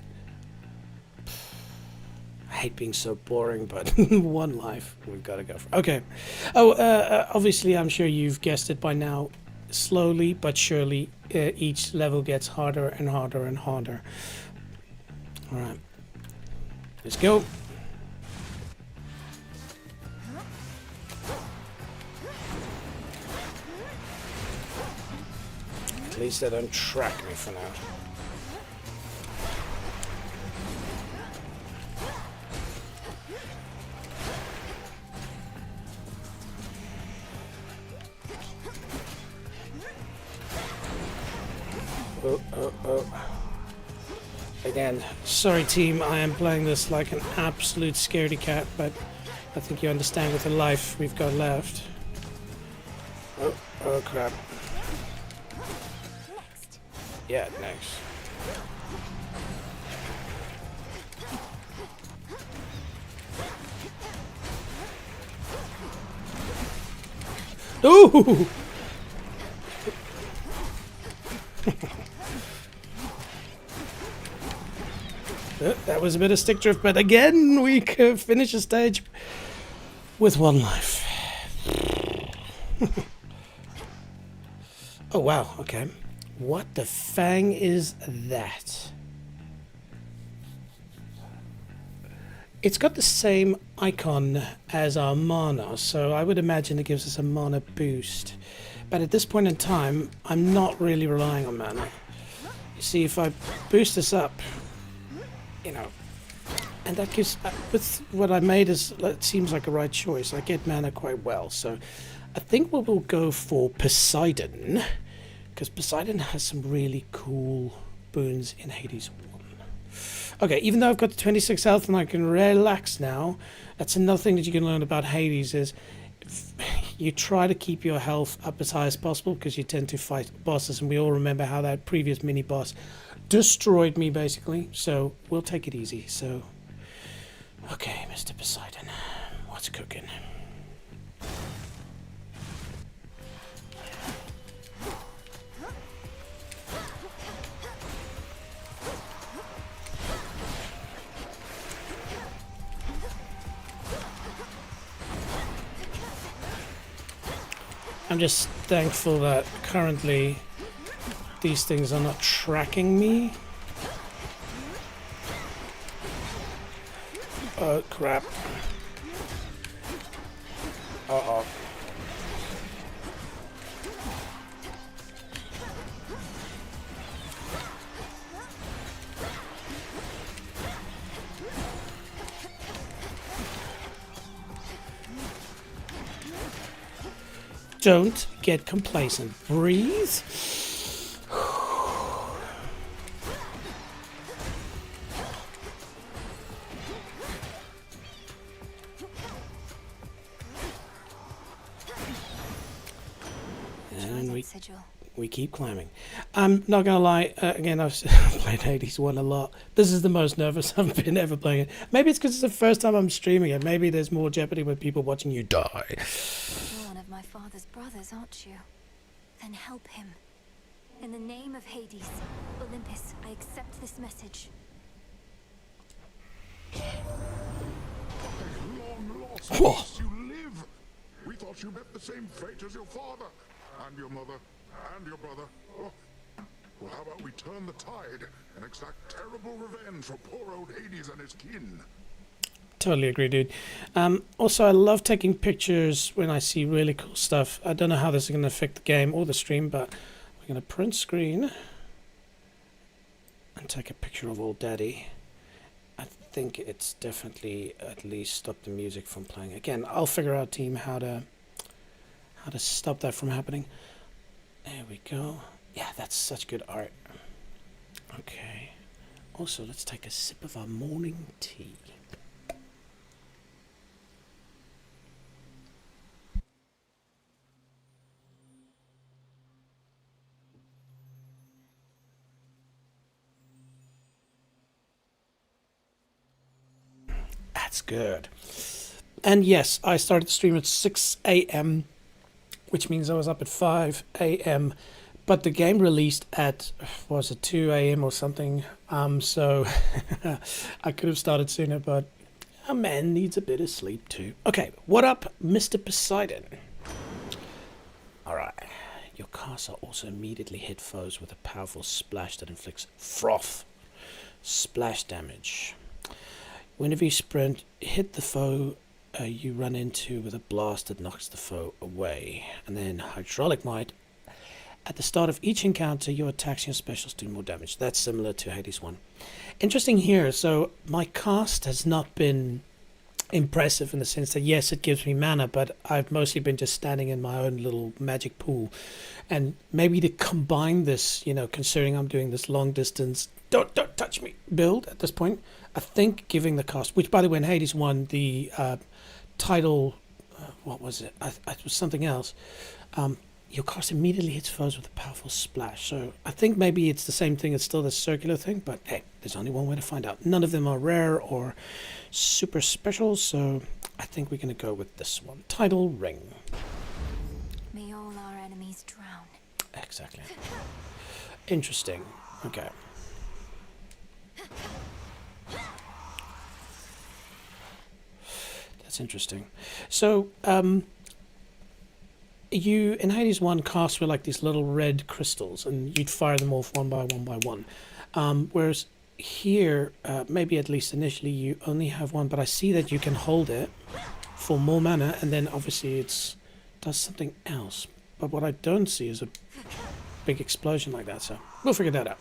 I hate being so boring, but one life we've got to go for. Okay. Obviously, I'm sure you've guessed it by now. Slowly but surely, each level gets harder and harder and harder. All right. Let's go. At least they don't track me for now. Oh. Again, sorry team, I am playing this like an absolute scaredy cat, but I think you understand with the life we've got left. Oh crap. Next. Yeah, next. Ooh! That was a bit of stick drift, but again, we could finish a stage with one life. Oh, wow, okay. What the fang is that? It's got the same icon as our mana, so I would imagine it gives us a mana boost. But at this point in time, I'm not really relying on mana. You see, if I boost this up, you know, and that gives, with what I made, it seems like a right choice. I get mana quite well, so I think we will go for Poseidon, because Poseidon has some really cool boons in Hades 1. Okay, even though I've got 26 health and I can relax now, that's another thing that you can learn about Hades is you try to keep your health up as high as possible because you tend to fight bosses, and we all remember how that previous mini boss destroyed me basically, so we'll take it easy. So okay, Mr. Poseidon, what's cooking? I'm just thankful that currently these things are not tracking me. Oh crap. Uh-oh. Don't get complacent. Breathe. And we keep climbing. I'm not gonna lie, again, I've played Hades 1 a lot. This is the most nervous I've been ever playing it. Maybe it's because it's the first time I'm streaming it. Maybe there's more jeopardy with people watching you die. You're one of my father's brothers, aren't you? Then help him. In the name of Hades, Olympus, I accept this message. Long lost, Oh. you live. We thought you met the same fate as your father, and your mother, and your brother. Oh. Well, how about we turn the tide and exact terrible revenge for poor old Hades and his kin? Totally agree, dude. Also, I love taking pictures when I see really cool stuff. I don't know how this is going to affect the game or the stream, but we're going to print screen and take a picture of old daddy. I think it's definitely at least stopped the music from playing. Again, I'll figure out, team, how to stop that from happening. There we go. Yeah, that's such good art. Okay. Also, let's take a sip of our morning tea. That's good. And yes, I started the stream at 6 a.m., which means I was up at 5 a.m., but the game released at, was it 2 a.m. or something? So I could have started sooner, but a man needs a bit of sleep too. Okay, what up, Mr. Poseidon? Alright. Your castle also immediately hit foes with a powerful splash that inflicts froth splash damage. Whenever you sprint, hit the foe you run into with a blast that knocks the foe away. And then Hydraulic Might. At the start of each encounter, your attacks and your specials do more damage. That's similar to Hades 1. Interesting here, so my cast has not been impressive in the sense that, yes, it gives me mana, but I've mostly been just standing in my own little magic pool. And maybe to combine this, you know, considering I'm doing this long distance, don't touch me build at this point, I think giving the cost, which by the way in Hades 1, the title, what was it? It was something else. Your cost immediately hits foes with a powerful splash. So I think maybe it's the same thing. It's still the circular thing, but hey, there's only one way to find out. None of them are rare or super special, so I think we're going to go with this one. Title Ring. May all our enemies drown. Exactly. Interesting. Okay. That's interesting. So, you in Hades 1 casts were like these little red crystals, and you'd fire them off one by one. Whereas here, maybe at least initially, you only have one, but I see that you can hold it for more mana, and then obviously it does something else. But what I don't see is a big explosion like that, so we'll figure that out.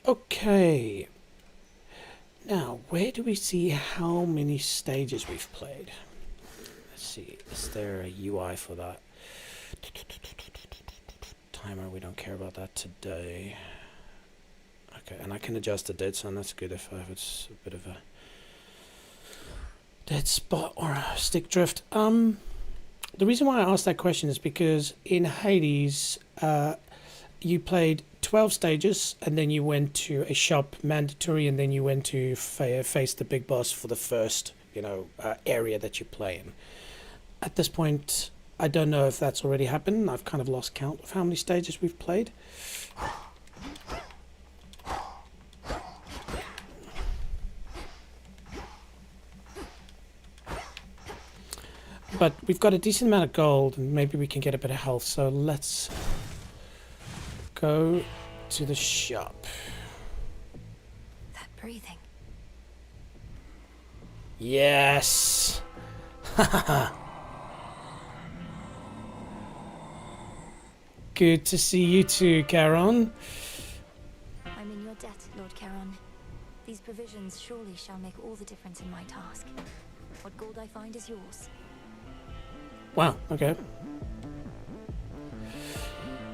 Okay. Now, where do we see how many stages we've played? Let's see, is there a UI for that? Timer, we don't care about that today. Okay, and I can adjust the dead zone, that's good if it's a bit of a dead spot or a stick drift. The reason why I asked that question is because in Hades, you played 12 stages, and then you went to a shop mandatory, and then you went to face the big boss for the first, area that you play in. At this point, I don't know if that's already happened. I've kind of lost count of how many stages we've played. But we've got a decent amount of gold, and maybe we can get a bit of health. So let's go to the shop. That breathing. Yes! Good to see you too, Charon. I'm in your debt, Lord Charon. These provisions surely shall make all the difference in my task. What gold I find is yours. Wow, okay.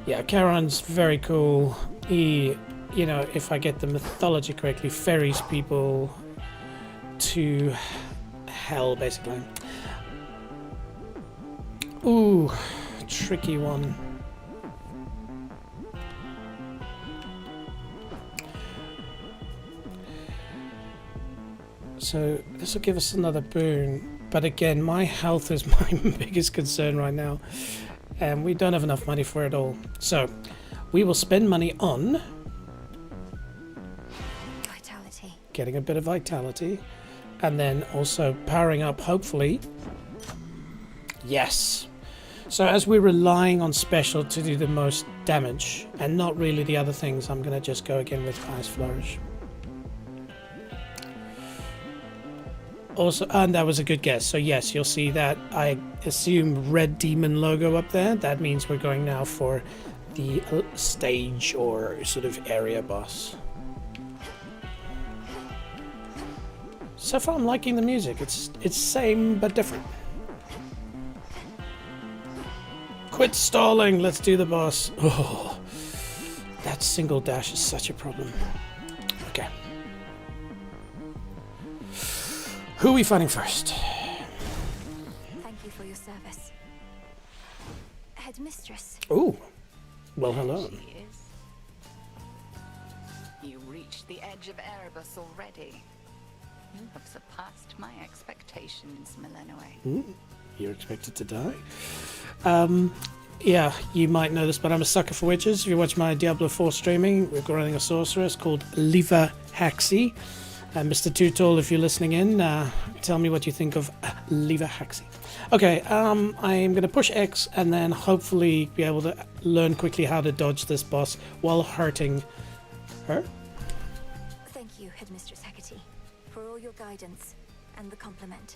Yeah, Charon's very cool. He, you know, if I get the mythology correctly, ferries people to hell, basically. Ooh, tricky one. So this will give us another boon, but again, my health is my biggest concern right now, and we don't have enough money for it all. So we will spend money on Vitality. getting a bit of vitality, and then also powering up, hopefully. Yes. So as we're relying on special to do the most damage, and not really the other things, I'm going to just go again with Ice Flourish. Also, and that was a good guess. So yes, you'll see that, I assume, red demon logo up there. That means we're going now for the stage or sort of area boss. So far I'm liking the music. It's same but different. Quit stalling, let's do the boss. Oh, that single dash is such a problem. Okay. Who are we fighting first? Thank you for your service. Headmistress. Ooh. Well, hello. She is. You reached the edge of Erebus already. You have surpassed my expectations, Millenway. You're expected to die. Yeah, you might know this, but I'm a sucker for witches. If you watch my Diablo 4 streaming, we're running a sorceress called Faaaaanks. Mr. Too Tall, if you're listening in, tell me what you think of Faaaaanks. Okay, I'm going to push X and then hopefully be able to learn quickly how to dodge this boss while hurting her. Thank you, Headmistress Hecate, for all your guidance and the compliment.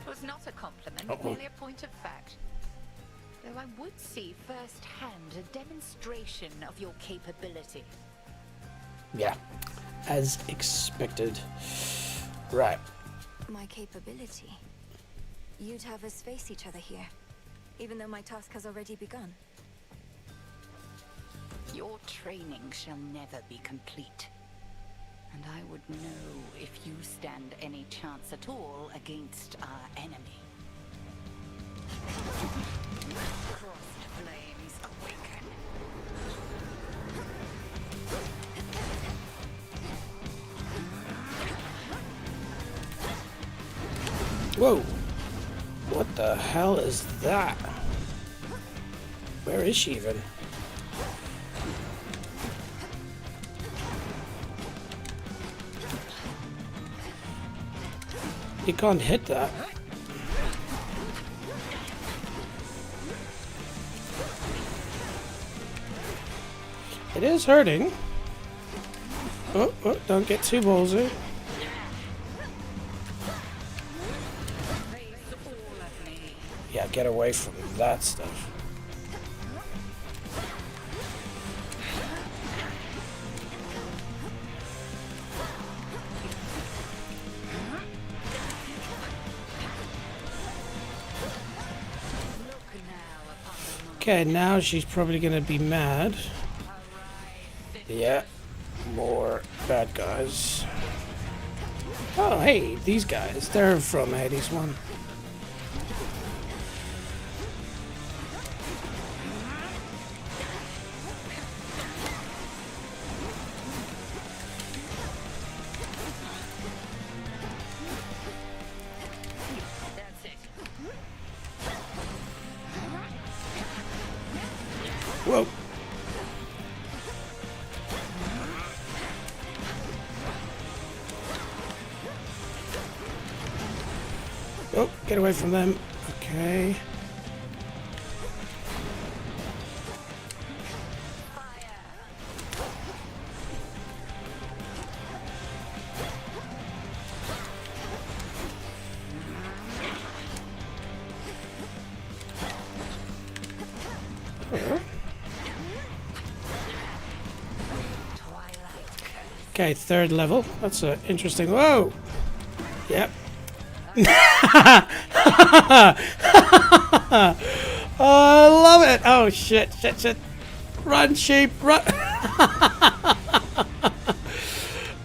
It was not a compliment, merely a point of fact. Though I would see firsthand a demonstration of your capability. Yeah, as expected. Right. My capability? You'd have us face each other here, even though my task has already begun. Your training shall never be complete. And I would know if you stand any chance at all against our enemy. Crossed flames awaken. Whoa. What the hell is that? Where is she even? You can't hit that. It is hurting. Oh, don't get too ballsy. Yeah, get away from that stuff. Okay, now she's probably gonna be mad. Yeah, more bad guys. Oh, hey, these guys, they're from Hades 1. Whoa. Oh, get away from them. Okay. Okay, third level. That's interesting. Whoa! Yep. Oh, I love it! Oh, shit, shit, shit. Run, sheep, run!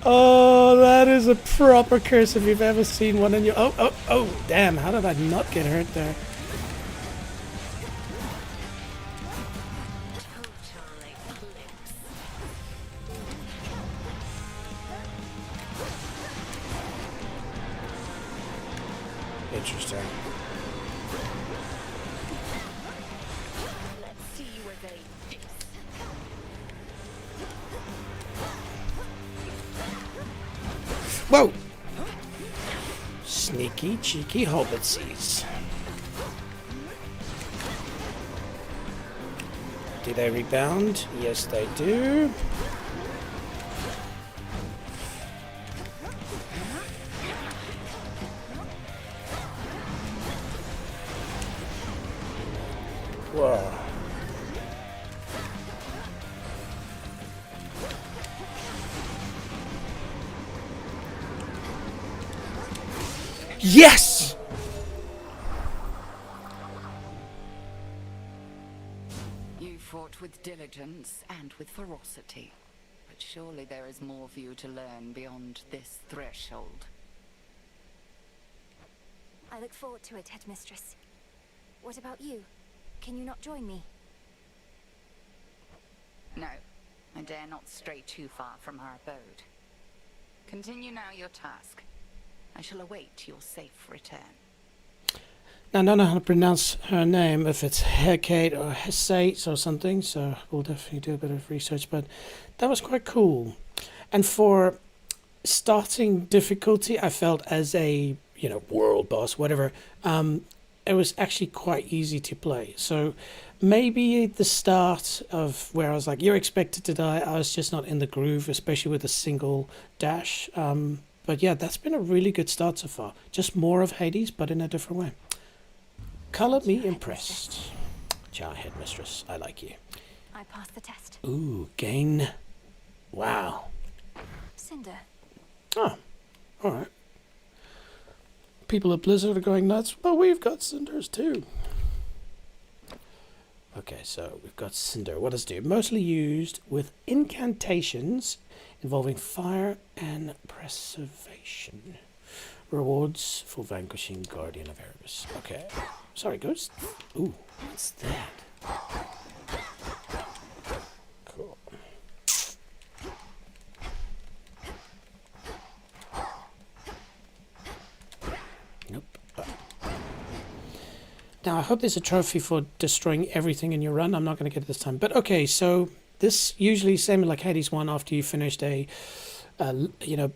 Oh, that is a proper curse if you've ever seen one in your... Oh, oh, oh, damn. How did I not get hurt there? Interesting. Let's see where they fix. Whoa! Sneaky, cheeky hobbitsies. Do they rebound? Yes, they do. Whoa. Yes! You fought with diligence and with ferocity. But surely there is more for you to learn beyond this threshold. I look forward to it, Headmistress. What about you? Can you not join me? No, I dare not stray too far from our abode. Continue now your task. I shall await your safe return. Now, I don't know how to pronounce her name, if it's Hecate or Hesate or something, so we'll definitely do a bit of research, but that was quite cool. And for starting difficulty, I felt as a, you know, world boss, whatever, it was actually quite easy to play. So maybe at the start of where I was like, you're expected to die, I was just not in the groove, especially with a single dash. But yeah, that's been a really good start so far. Just more of Hades, but in a different way. Color me impressed. Ciao, Headmistress. I like you. I passed the test. Ooh, gain. Wow. Cinder. Oh, alright. People at Blizzard are going nuts, but we've got cinders too. Okay, so we've got cinder. What does it do? Mostly used with incantations involving fire and preservation. Rewards for vanquishing Guardian of Erebus. Okay. Sorry, Ghost. Ooh, what's that? Cool. Nope. Now, I hope there's a trophy for destroying everything in your run. I'm not going to get it this time. But okay, so this usually, same like Hades 1, after you finished a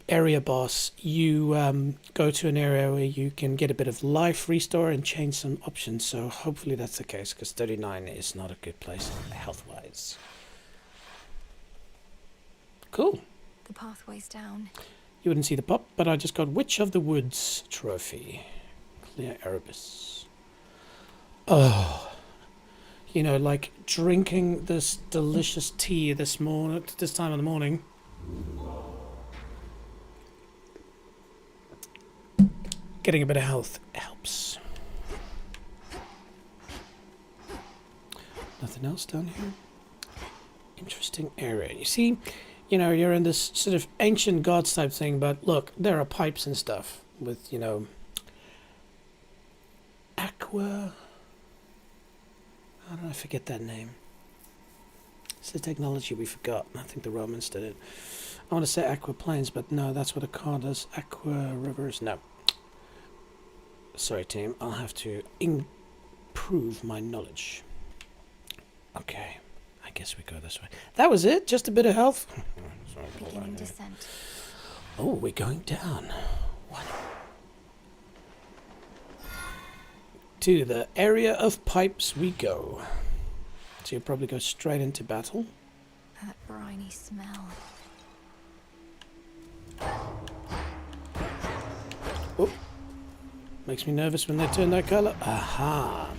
area boss, you go to an area where you can get a bit of life restore and change some options. So hopefully that's the case, because 39 is not a good place health-wise. Cool. The pathway's down. You wouldn't see the pop, but I just got Witch of the Woods trophy. Clear Erebus. Oh, you know, like drinking this delicious tea this time of the morning. Getting a bit of health helps. Nothing else down here? Interesting area. You see, you know, you're in this sort of ancient gods type thing, but look, there are pipes and stuff with, you know, aqua. How did I forget that name? It's the technology we forgot. I think the Romans did it. I want to say aqua plains, but no, that's what a car does. Aqua rivers, no. Sorry, team. I'll have to improve my knowledge. Okay. I guess we go this way. That was it? Just a bit of health? Beginning descent. Oh, we're going down. What? To the area of pipes we go. So you'll probably go straight into battle. That briny smell. Oh, makes me nervous when they turn that color. Aha.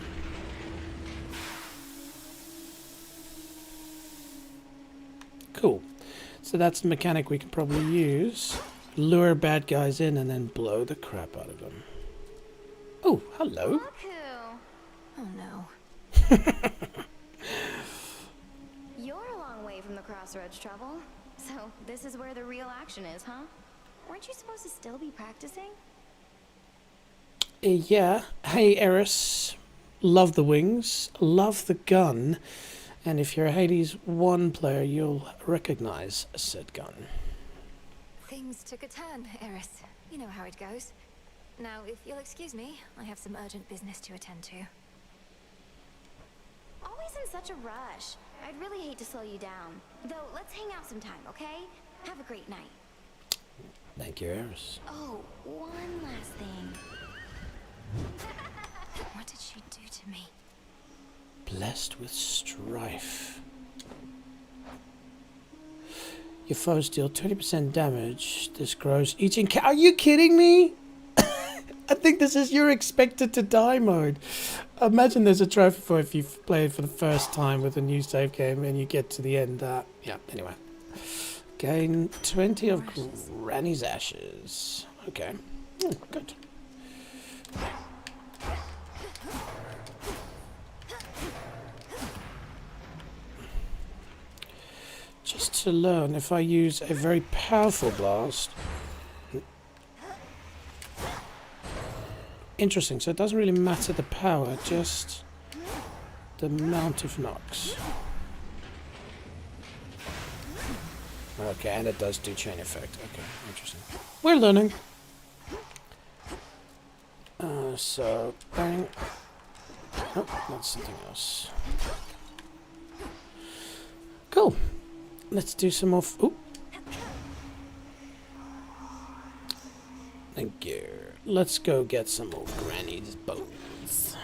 Cool. So that's the mechanic we can probably use. Lure bad guys in and then blow the crap out of them. Oh, hello. Look who. Oh no. You're a long way from the crossroads, Trouble. So this is where the real action is, huh? Weren't you supposed to still be practicing? Yeah. Hey, Eris. Love the wings. Love the gun. And if you're a Hades 1 player, you'll recognize said gun. Things took a turn, Eris. You know how it goes. Now, if you'll excuse me, I have some urgent business to attend to. Always in such a rush. I'd really hate to slow you down. Though, let's hang out sometime, okay? Have a great night. Thank you, Eris. Oh, one last thing. What did she do to me? Blessed with strife. Your foes deal 20% damage. This grows each encounter. Are you kidding me? I think this is your expected to die mode. Imagine there's a trophy for if you've played for the first time with a new save game and you get to the end. Yeah, anyway. Gain 20 of Granny's ashes. Okay. Good. Just to learn, if I use a very powerful blast. Interesting, so it doesn't really matter the power, just the amount of knocks. Okay, and it does do chain effect. Okay, interesting. We're learning. So, bang. Oh, that's something else. Cool. Let's do some more. Ooh. Thank you. Let's go get some more Granny's bones.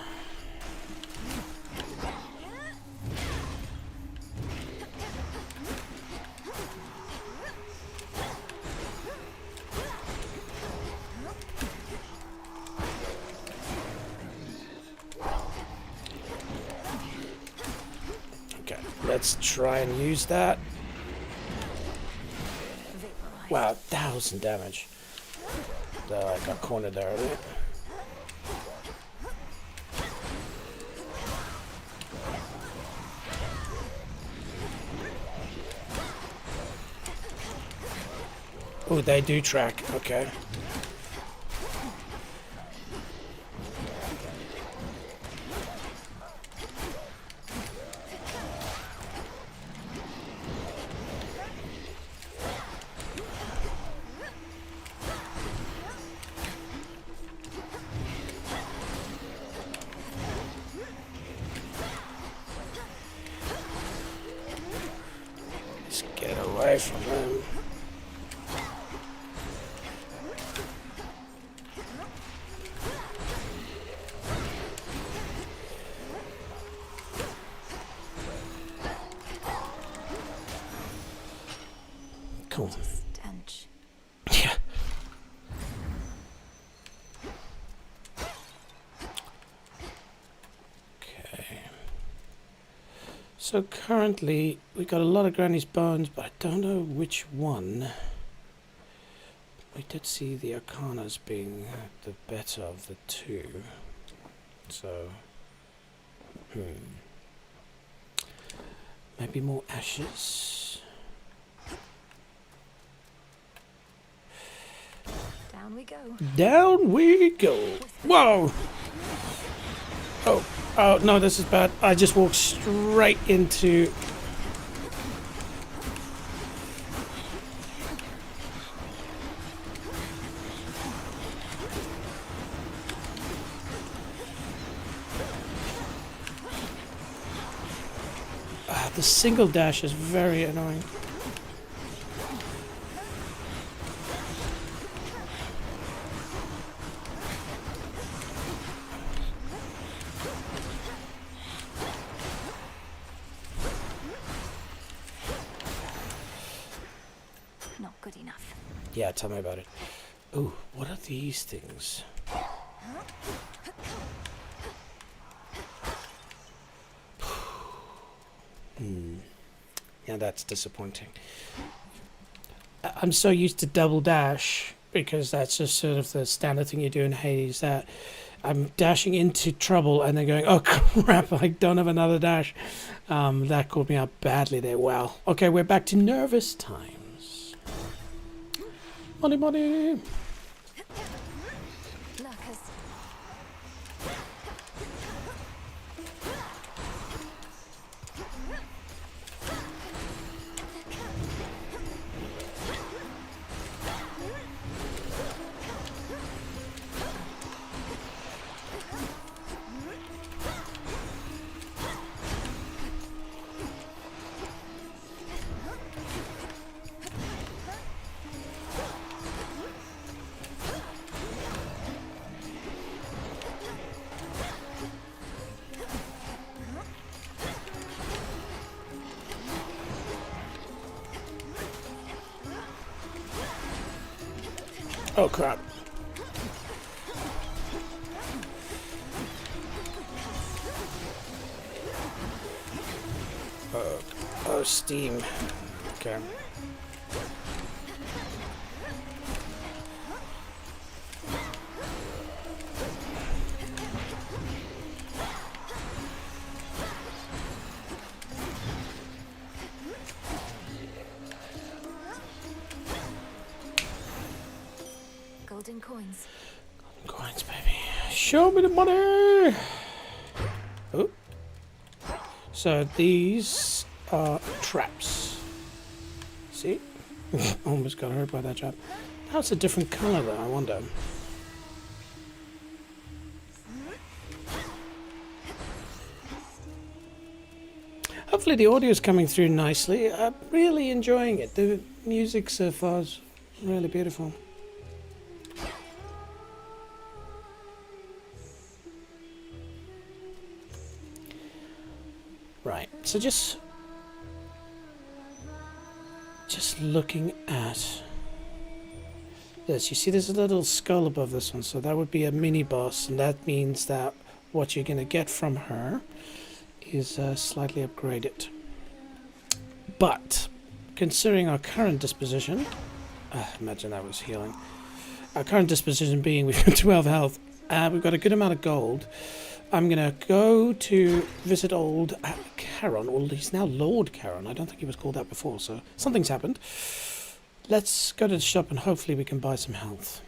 Okay, let's try and use that. Wow, 1,000 damage. I got cornered there earlier. Oh, they do track. Okay. From them. Cool. Stench. Yeah. Okay. So currently, we got a lot of Granny's bones, but I don't know which one. We did see the Arcanas being the better of the two. So, maybe more ashes. Down we go. Down we go. Whoa! Oh, no, this is bad. I just walked straight into... the single dash is very annoying. Yeah, tell me about it. Ooh, what are these things? Yeah, that's disappointing. I'm so used to double dash because that's just sort of the standard thing you do in Hades, that I'm dashing into trouble and then going, oh crap, I don't have another dash. That caught me out badly there. Wow. Okay, we're back to nervous times. Money, money. Lurkers. Oh crap. Oh, steam. Okay. Golden coins. Coins, baby. Show me the money. Oh. So these are traps. See? Almost got hurt by that trap. Now it's a different color though, I wonder. Hopefully the audio is coming through nicely. I'm really enjoying it. The music so far is really beautiful. Right, so just looking at this, you see there's a little skull above this one, so that would be a mini boss, and that means that what you're going to get from her is slightly upgraded. But considering our current disposition, imagine that was healing. Our current disposition being we've got 12 health, we've got a good amount of gold. I'm going to go to visit old Charon. Well, he's now Lord Charon. I don't think he was called that before, so something's happened. Let's go to the shop and hopefully we can buy some health.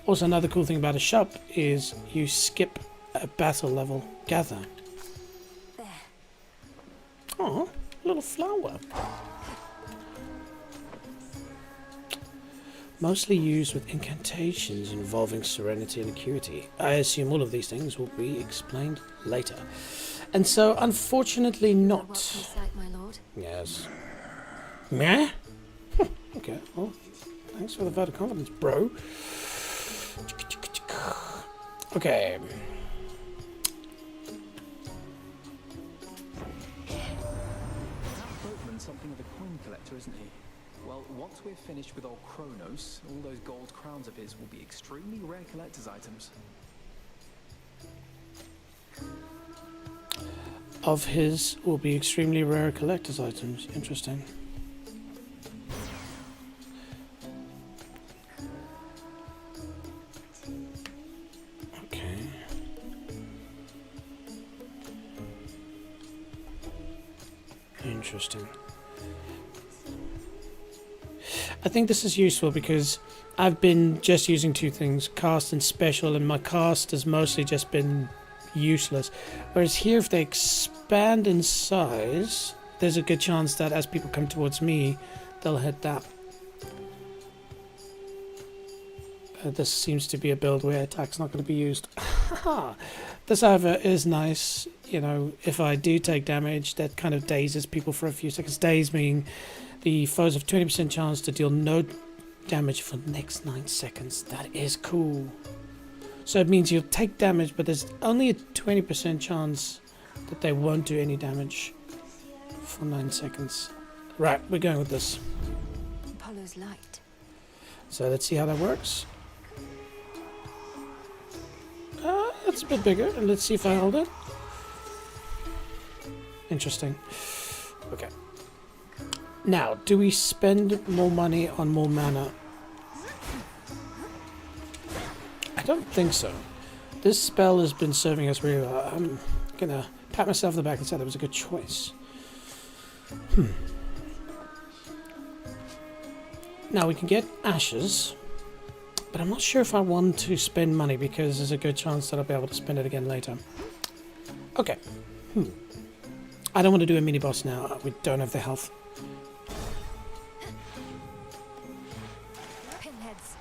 Also, another cool thing about a shop is you skip a battle level. Gather. There. Oh, a little flower. Mostly used with incantations involving serenity and acuity. I assume all of these things will be explained later. And so, unfortunately not. Welcome sight, my lord. Yes. Meh? Okay, well, thanks for the vote of confidence, bro. Okay. That boatman's something of a coin collector, isn't he? Well, once we're finished with old Kronos, all those gold crowns of his will be extremely rare collector's items. Of his will be extremely rare collector's items. Interesting. Okay. Interesting. I think this is useful because I've been just using two things, cast and special, and my cast has mostly just been useless. Whereas here, if they expand in size, there's a good chance that as people come towards me, they'll hit that. This seems to be a build where attack's not going to be used. This, however, is nice. You know, if I do take damage, that kind of dazes people for a few seconds. Daze meaning the foes have 20% chance to deal no damage for the next 9 seconds. That is cool. So it means you'll take damage, but there's only a 20% chance that they won't do any damage for 9 seconds. Right, we're going with this. Apollo's light. So let's see how that works. That's a bit bigger, and let's see if I hold it. Interesting. Okay. Now, do we spend more money on more mana? I don't think so. This spell has been serving us really well. I'm gonna pat myself on the back and say that was a good choice. Now we can get ashes, but I'm not sure if I want to spend money because there's a good chance that I'll be able to spend it again later. Okay. I don't want to do a mini boss now. We don't have the health. Pinheads.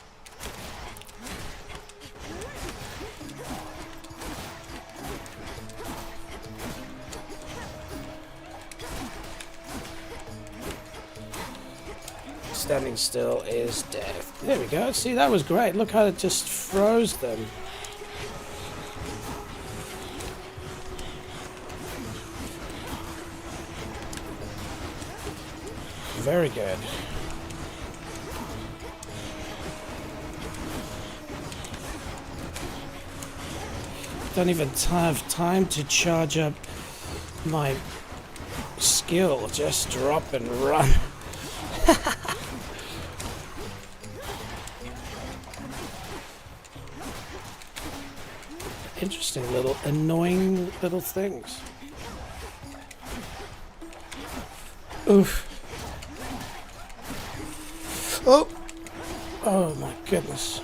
Standing still is death. There we go. See, that was great. Look how it just froze them. Very good. Don't even have time to charge up my skill. Just drop and run. Interesting little annoying little things. Oof. Oh! Oh my goodness.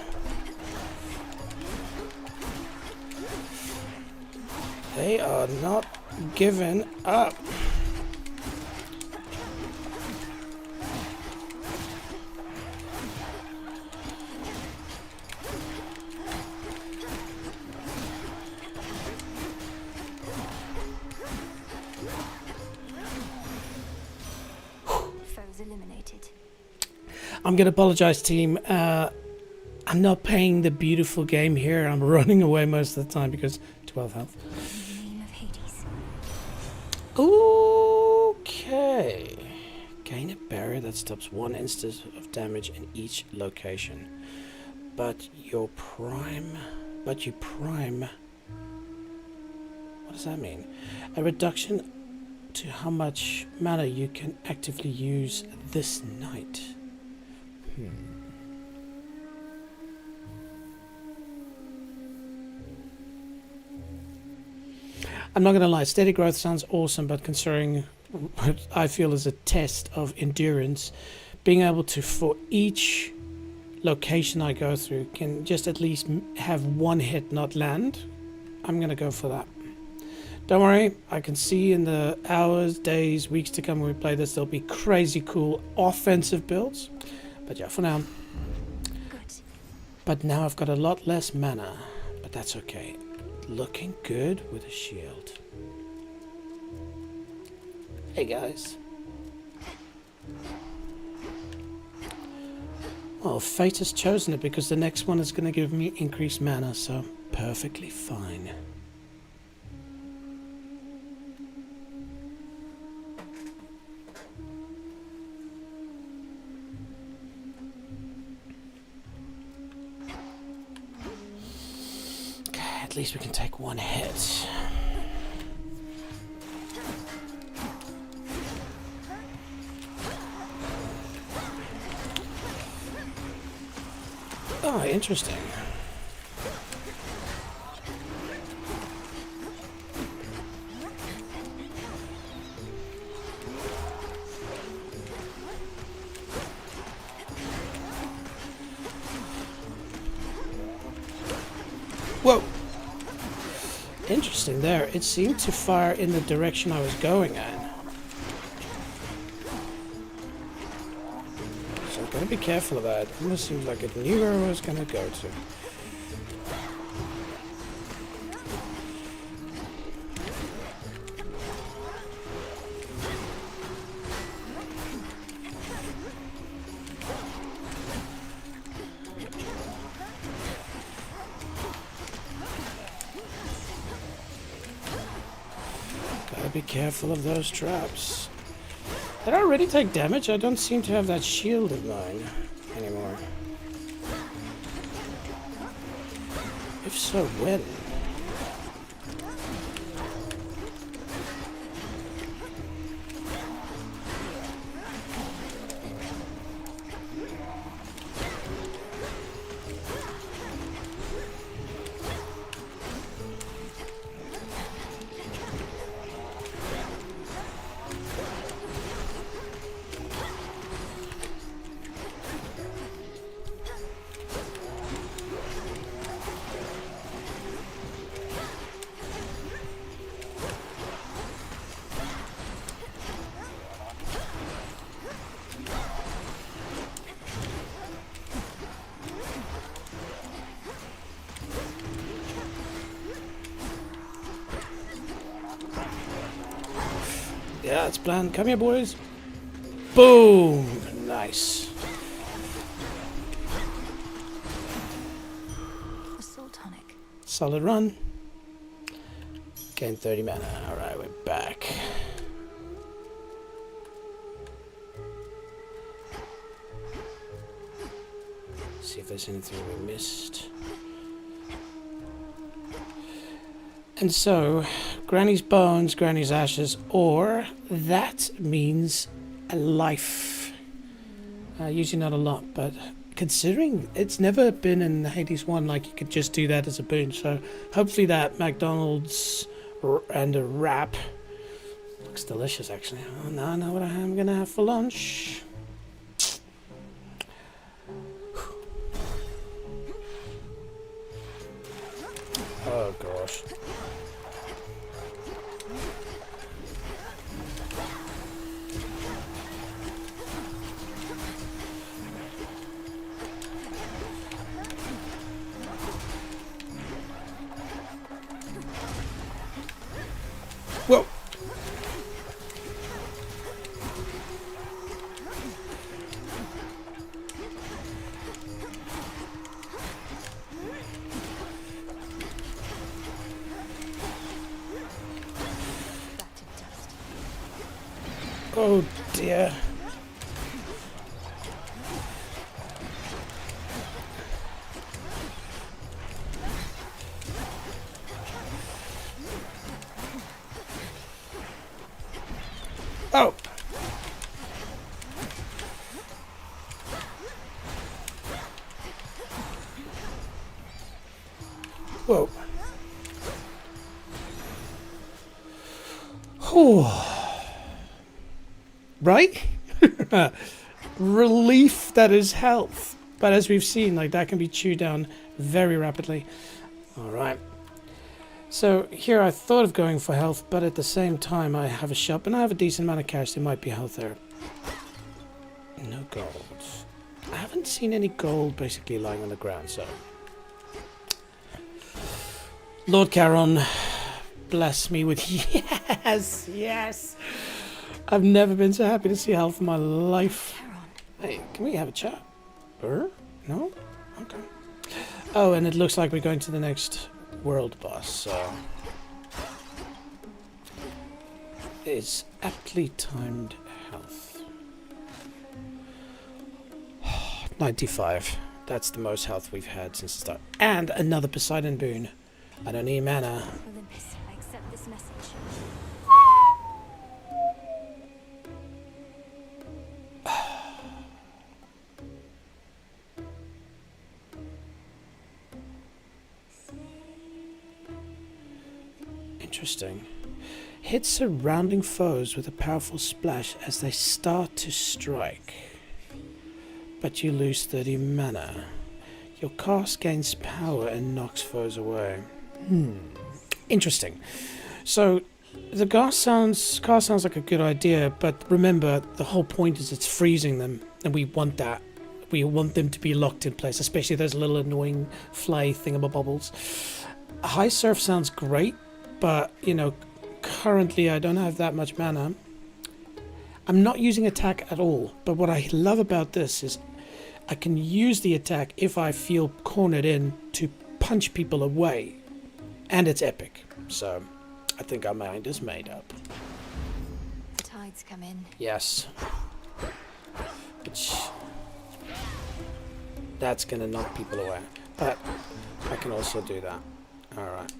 They are not giving up. Foes eliminated. I'm gonna apologize, team. I'm not playing the beautiful game here. I'm running away most of the time because 12 health. In the name of Hades. Okay. Gain a barrier that stops one instance of damage in each location. But you prime. What does that mean? A reduction to how much mana you can actively use this night. I'm not gonna lie, steady growth sounds awesome, but considering what I feel is a test of endurance, being able to, for each location I go through, can just at least have one hit not land, I'm gonna go for that. Don't worry, I can see in the hours, days, weeks to come when we play this, there'll be crazy cool offensive builds. But yeah, for now. Good. But now I've got a lot less mana, but that's okay. Looking good with a shield. Hey guys. Well, fate has chosen it because the next one is going to give me increased mana, so perfectly fine. Okay, at least we can take one hit. Oh, interesting. Whoa! Interesting there. It seemed to fire in the direction I was going at. So I'm gonna be careful of that. It almost seems like it knew where I was gonna go to. Gotta be careful of those traps. Did I already take damage? I don't seem to have that shield of mine anymore. If so, when? Yeah, it's planned. Come here, boys. Boom! Nice. A soul tonic. Solid run. Gain 30 mana. Alright, we're back. See if there's anything we missed. And so, Granny's bones, Granny's ashes, or that means a life. Usually not a lot, but considering it's never been in Hades 1, like you could just do that as a boon. So hopefully that McDonald's and a wrap looks delicious, actually. Oh, now I know what I'm gonna have for lunch. Oh gosh. Whoa. Oh dear. Oh. Whoa. Oh. Right? Relief that is health. But as we've seen, like that can be chewed down very rapidly. Alright. So here I thought of going for health, but at the same time I have a shop and I have a decent amount of cash. There might be health there. No gold. I haven't seen any gold basically lying on the ground, so. Lord Charon, bless me with yes, yes. I've never been so happy to see health in my life. Hey, can we have a chat? No? Okay. Oh, and it looks like we're going to the next world boss, so it's aptly timed health. 95. That's the most health we've had since the start. And another Poseidon boon. I don't need mana. Olympus, I accept this message. Interesting. Hit surrounding foes with a powerful splash as they start to strike. But you lose 30 mana. Your cast gains power and knocks foes away. Interesting. So the cast sounds like a good idea, but remember the whole point is it's freezing them, and we want that. We want them to be locked in place, especially those little annoying fly thingamabobbles. High Surf sounds great, but you know, currently I don't have that much mana. I'm not using attack at all, but what I love about this is I can use the attack if I feel cornered in to punch people away, and it's epic. So I think our mind is made up. The tides tides come in. Yes. Which... that's gonna knock people away. But I can also do that. Alright.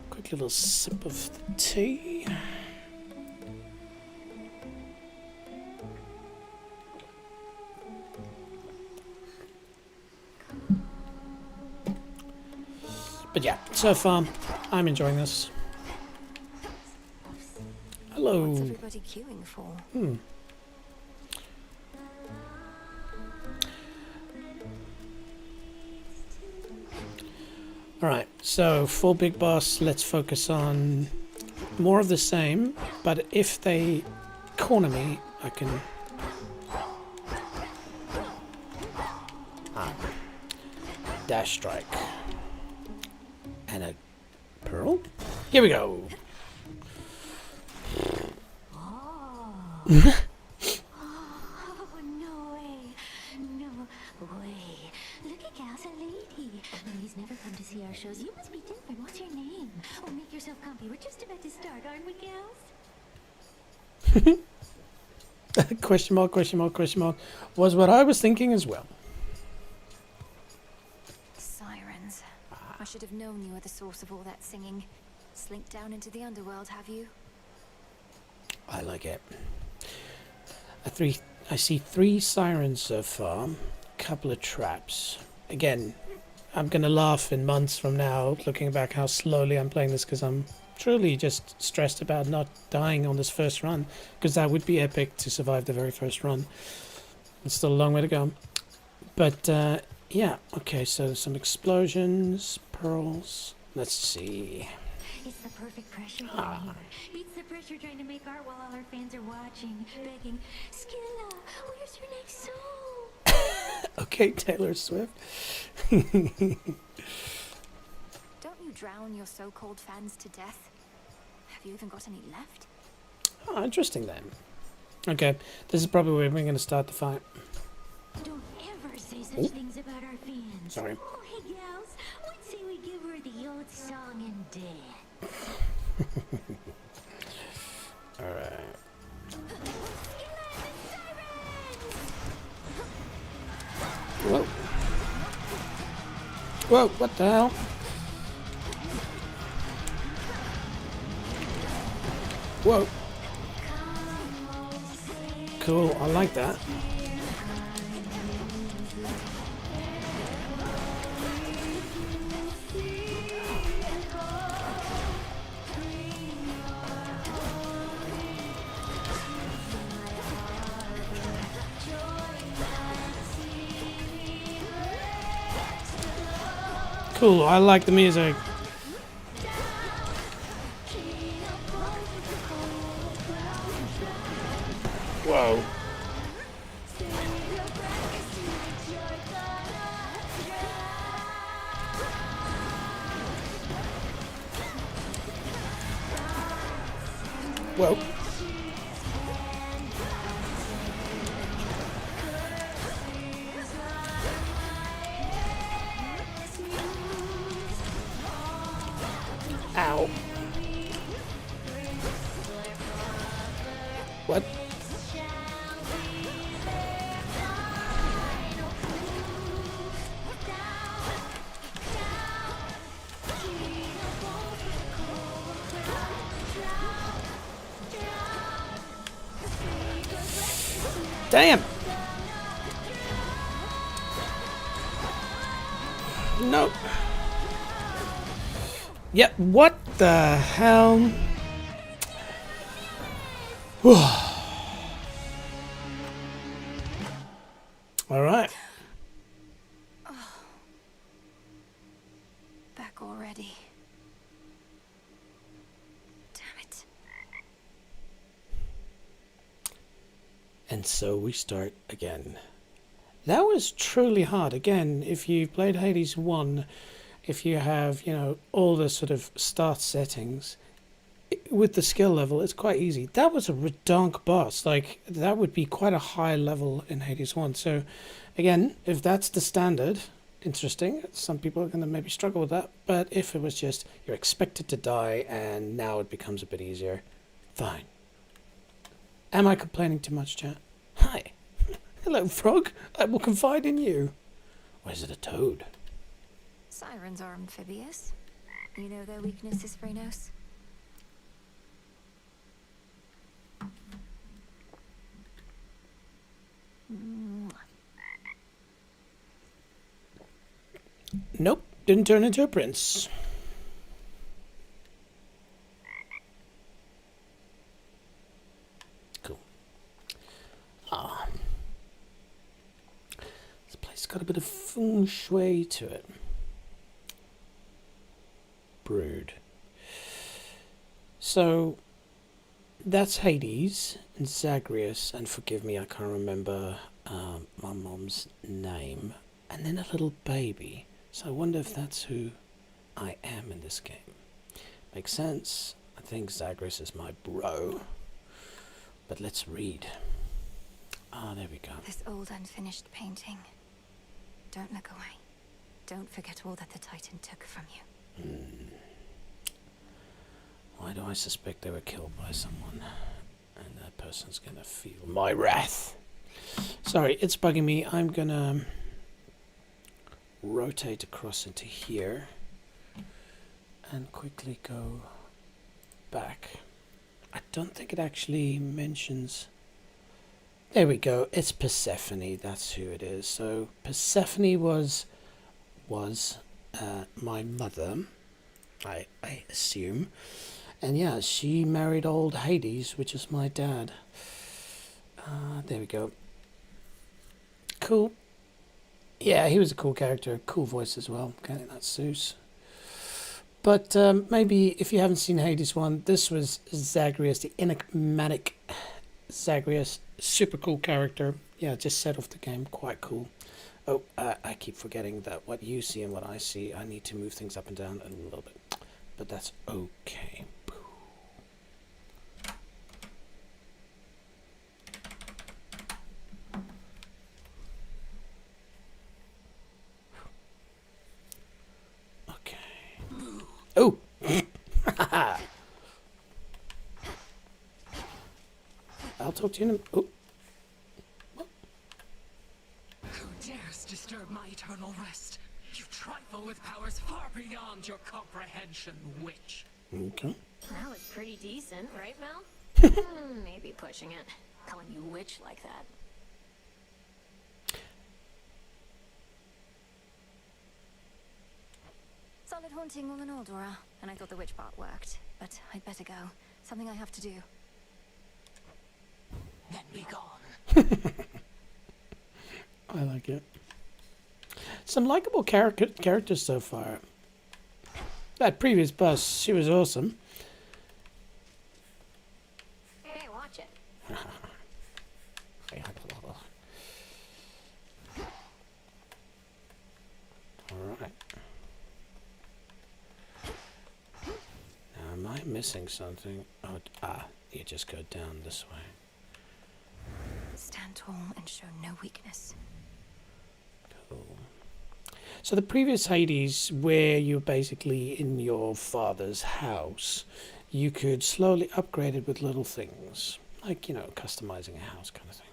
Quick little sip of the tea. But yeah, so far, I'm enjoying this. Hello. What's everybody queuing for? Alright, so for Big Boss, let's focus on more of the same, but if they corner me, I can... dash strike. And a pearl? Here we go! Oh, no way. No way. Look at Gal's a lady. Ladies never come to see our shows. You must be different. What's your name? Oh, make yourself comfy. We're just about to start, aren't we, Gals? Question mark, question mark, question mark. Was what I was thinking as well. Sirens. I should have known you were the source of all that singing. Slinked down into the underworld, have you? I like it. I see 3 sirens so far. Couple of traps. Again, I'm gonna laugh in months from now, looking back how slowly I'm playing this, because I'm truly just stressed about not dying on this first run, because that would be epic to survive the very first run. It's still a long way to go. But yeah, okay, so some explosions, pearls. Let's see. It's the perfect pressure down here. Beats the pressure trying to make art while all our fans are watching, begging, Skilla, where's your next song? Okay, Taylor Swift. Don't you drown your so-called fans to death? Have you even got any left? Oh, interesting then. Okay, this is probably where we're going to start the fight. Don't ever say such things about our fans. Sorry. Oh, hey, gals, what say we give her the old song and dance? Alright. Whoa. Whoa, what the hell? Whoa. Cool, I like that. Cool, I like the music. Whoa. Whoa. Ow. What? Damn. Nope. Yep, what the hell? All right. Back already. Damn it. And so we start again. That was truly hard. Again, if you've played Hades 1, if you have, you know, all the sort of start settings, with the skill level, it's quite easy. That was a redonk boss. Like, that would be quite a high level in Hades 1. So, again, if that's the standard, interesting. Some people are going to maybe struggle with that. But if it was just you're expected to die and now it becomes a bit easier, fine. Am I complaining too much, chat? Hi. Hello, frog. I will confide in you. Or is it a toad? Sirens are amphibious. You know their weaknesses, Phranos? Nope, didn't turn into a prince. Cool. Ah. This place got a bit of feng shui to it. Brood. So, that's Hades and Zagreus, and forgive me, I can't remember my mom's name. And then a little baby. So I wonder if that's who I am in this game. Makes sense. I think Zagreus is my bro. But let's read. Ah, there we go. This old unfinished painting. Don't look away. Don't forget all that the Titan took from you. Why do I suspect they were killed by someone? And that person's gonna feel my wrath. Sorry, it's bugging me. I'm gonna rotate across into here and quickly go back. I don't think it actually mentions. There we go. It's Persephone. That's who it is. So Persephone was my mother, I assume. And yeah, she married old Hades, which is my dad. There we go. Cool. Yeah, he was a cool character. Cool voice as well. Okay, that's Zeus. But maybe if you haven't seen Hades 1, this was Zagreus, the enigmatic Zagreus. Super cool character. Yeah, just set off the game. Quite cool. Oh, I keep forgetting that what you see and what I see, I need to move things up and down a little bit. But that's okay. Oh! I'll talk to you in a... Oh. Who dares disturb my eternal rest? You trifle with powers far beyond your comprehension, witch. Okay. That was pretty decent, right, Mel? Maybe pushing it. Calling you witch like that. Solid haunting all in all, Dora. And I thought the witch part worked. But I'd better go. Something I have to do. Then be gone. I like it. Some likable characters so far. That previous boss, she was awesome. Hey, watch it. Alright. Now, am I missing something? Oh, you just go down this way. Stand tall and show no weakness. Cool. So the previous Hades, where you're basically in your father's house, you could slowly upgrade it with little things. Like, you know, customizing a house kind of thing.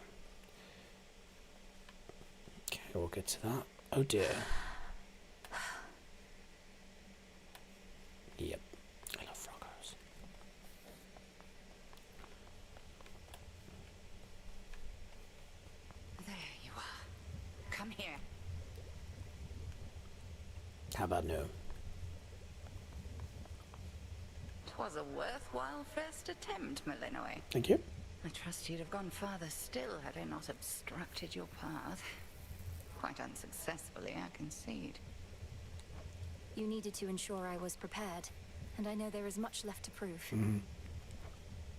Okay, we'll get to that. Oh dear. Yep. I love froggos. There you are. Come here. How about no? 'Twas a worthwhile first attempt, Malinois. Thank you. I trust you'd have gone farther still had I not obstructed your path. Quite unsuccessfully, I concede. You needed to ensure I was prepared. And I know there is much left to prove.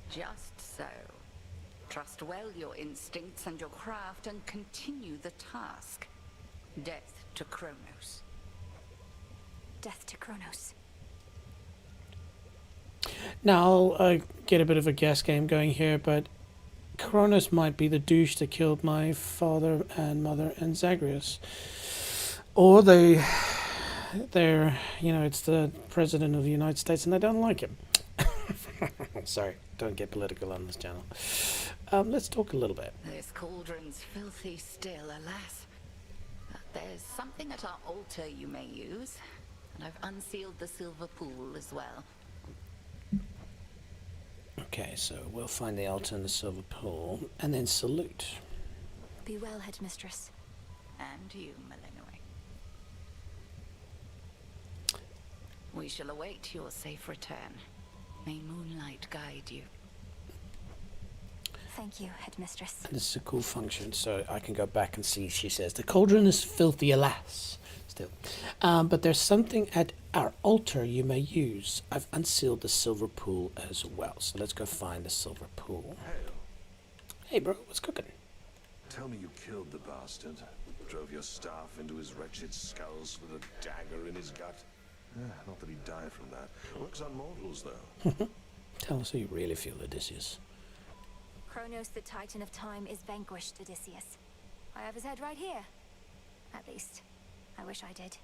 Just so. Trust well your instincts and your craft and continue the task. Death to Kronos. Death to Kronos. Now I'll get a bit of a guess game going here, but Kronos might be the douche that killed my father and mother and Zagreus. Or they're, you know, it's the president of the United States and they don't like him. Sorry, don't get political on this channel. Let's talk a little bit. This cauldron's filthy still, alas. But there's something at our altar you may use, and I've unsealed the silver pool as well. Okay, so we'll find the altar and the silver pool, and then salute. Be well, headmistress. And you, Malinois. We shall await your safe return. May moonlight guide you. Thank you, headmistress. And this is a cool function, so I can go back and see. She says, the cauldron is filthy, alas. Still. But there's something at our altar you may use. I've unsealed the silver pool as well. So let's go find the silver pool. Hey, bro, what's cooking? Tell me you killed the bastard. Drove your staff into his wretched skulls with a dagger in his gut. Not that he died from that. Works on mortals, though. Tell us how you really feel, Odysseus. Kronos, the Titan of Time, is vanquished, Odysseus. I have his head right here. At least, I wish I did.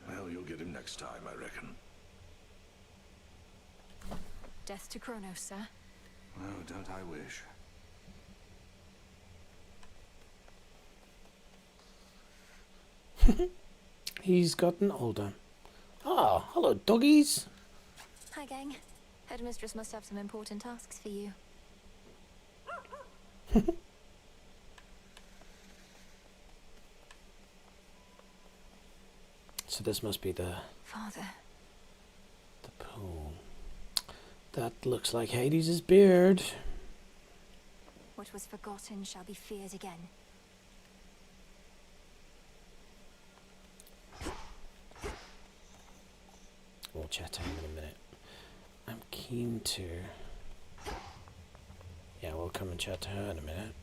Well, you'll get him next time, I reckon. Death to Kronos, sir. Oh, don't I wish. He's gotten older. Ah, hello, doggies. Hi, gang. Headmistress must have some important tasks for you. So this must be the Father. pool. That looks like Hades' beard. What was forgotten shall be feared again. We'll chat to him in a minute. I'm keen to... Yeah, we'll come and chat to her in a minute.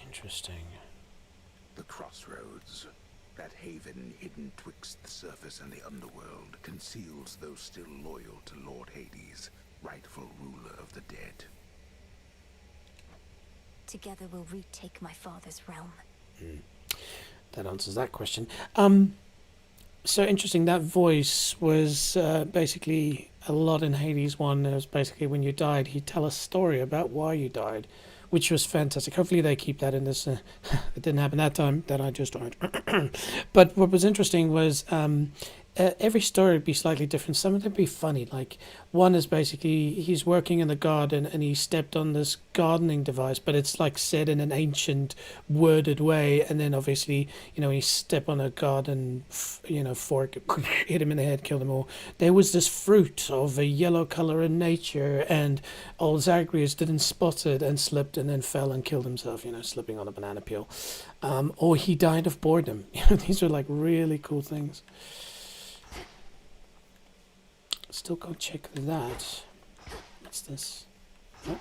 Interesting. The crossroads, that haven hidden twixt the surface and the underworld, conceals those still loyal to Lord Hades, rightful ruler of the dead. Together we'll retake my father's realm. That answers that question. So interesting, that voice was basically a lot in Hades 1. It was basically when you died, he'd tell a story about why you died, which was fantastic. Hopefully they keep that in this. It didn't happen that time that I just died. But what was interesting was every story would be slightly different. Some of them would be funny. Like one is basically he's working in the garden and he stepped on this gardening device, but it's like said in an ancient worded way. And then obviously, you know, he stepped on a garden, fork, hit him in the head, killed him all. There was this fruit of a yellow color in nature, and old Zagreus didn't spot it and slipped and then fell and killed himself, slipping on a banana peel. Or he died of boredom. These are like really cool things. Still go check that. What's this? Oh.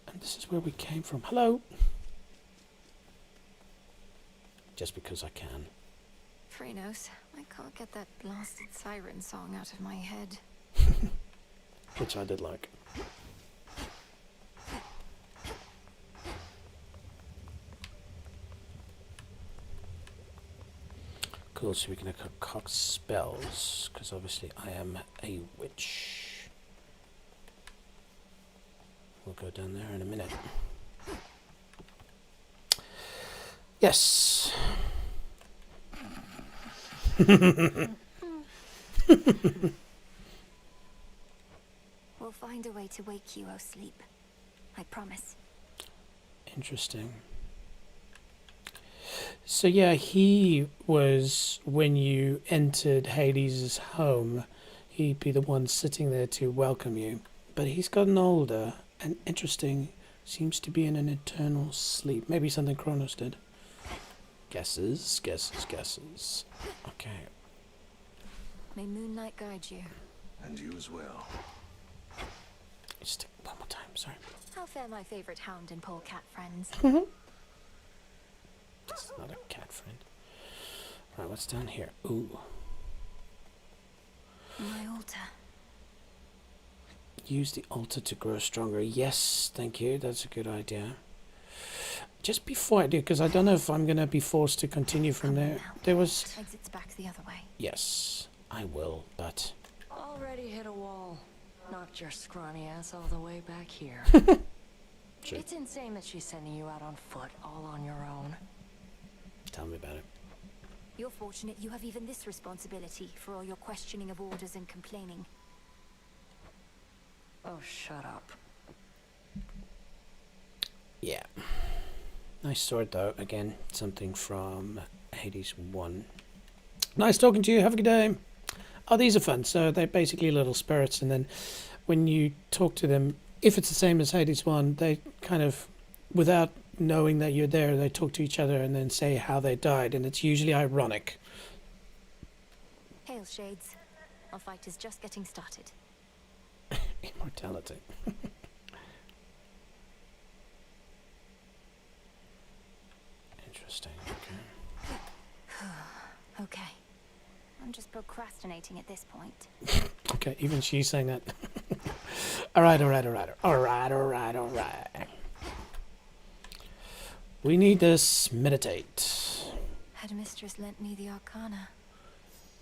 And this is where we came from. Hello. Just because I can. Phrynos, I can't get that blasted siren song out of my head. Which I did like. Cool, so we can concoct spells, because obviously I am a witch. We'll go down there in a minute. Yes. We'll find a way to wake you, O sleep. I promise. Interesting. So yeah, he was, when you entered Hades' home, he'd be the one sitting there to welcome you. But he's gotten older, and interesting, seems to be in an eternal sleep. Maybe something Kronos did. Guesses. Okay. May moonlight guide you. And you as well. Just one more time, sorry. How fare my favorite hound and polecat friends? It's not a cat friend. Right, what's down here? Ooh. My altar. Use the altar to grow stronger. Yes, thank you. That's a good idea. just before I do, because I don't know if I'm going to be forced to continue from there. There was... Exits back the other way. Yes, I will, but... Already hit a wall. Knocked your scrawny ass all the way back here. True. It's insane that she's sending you out on foot, all on your own. Tell me about it. You're fortunate you have even this responsibility for all your questioning of orders and complaining. Oh, shut up. Yeah. Nice sword, though. Again, something from Hades 1. Nice talking to you. Have a good day. Oh, these are fun. So they're basically little spirits, and then when you talk to them, if it's the same as Hades 1, they kind of, without knowing that you're there, they talk to each other and then say how they died, and it's usually ironic. Hail, Shades. Our fight is just getting started. Immortality. Interesting. Okay. Okay. I'm just procrastinating at this point. Okay, even she's saying that. Alright. We need this meditate. Headmistress lent me the Arcana.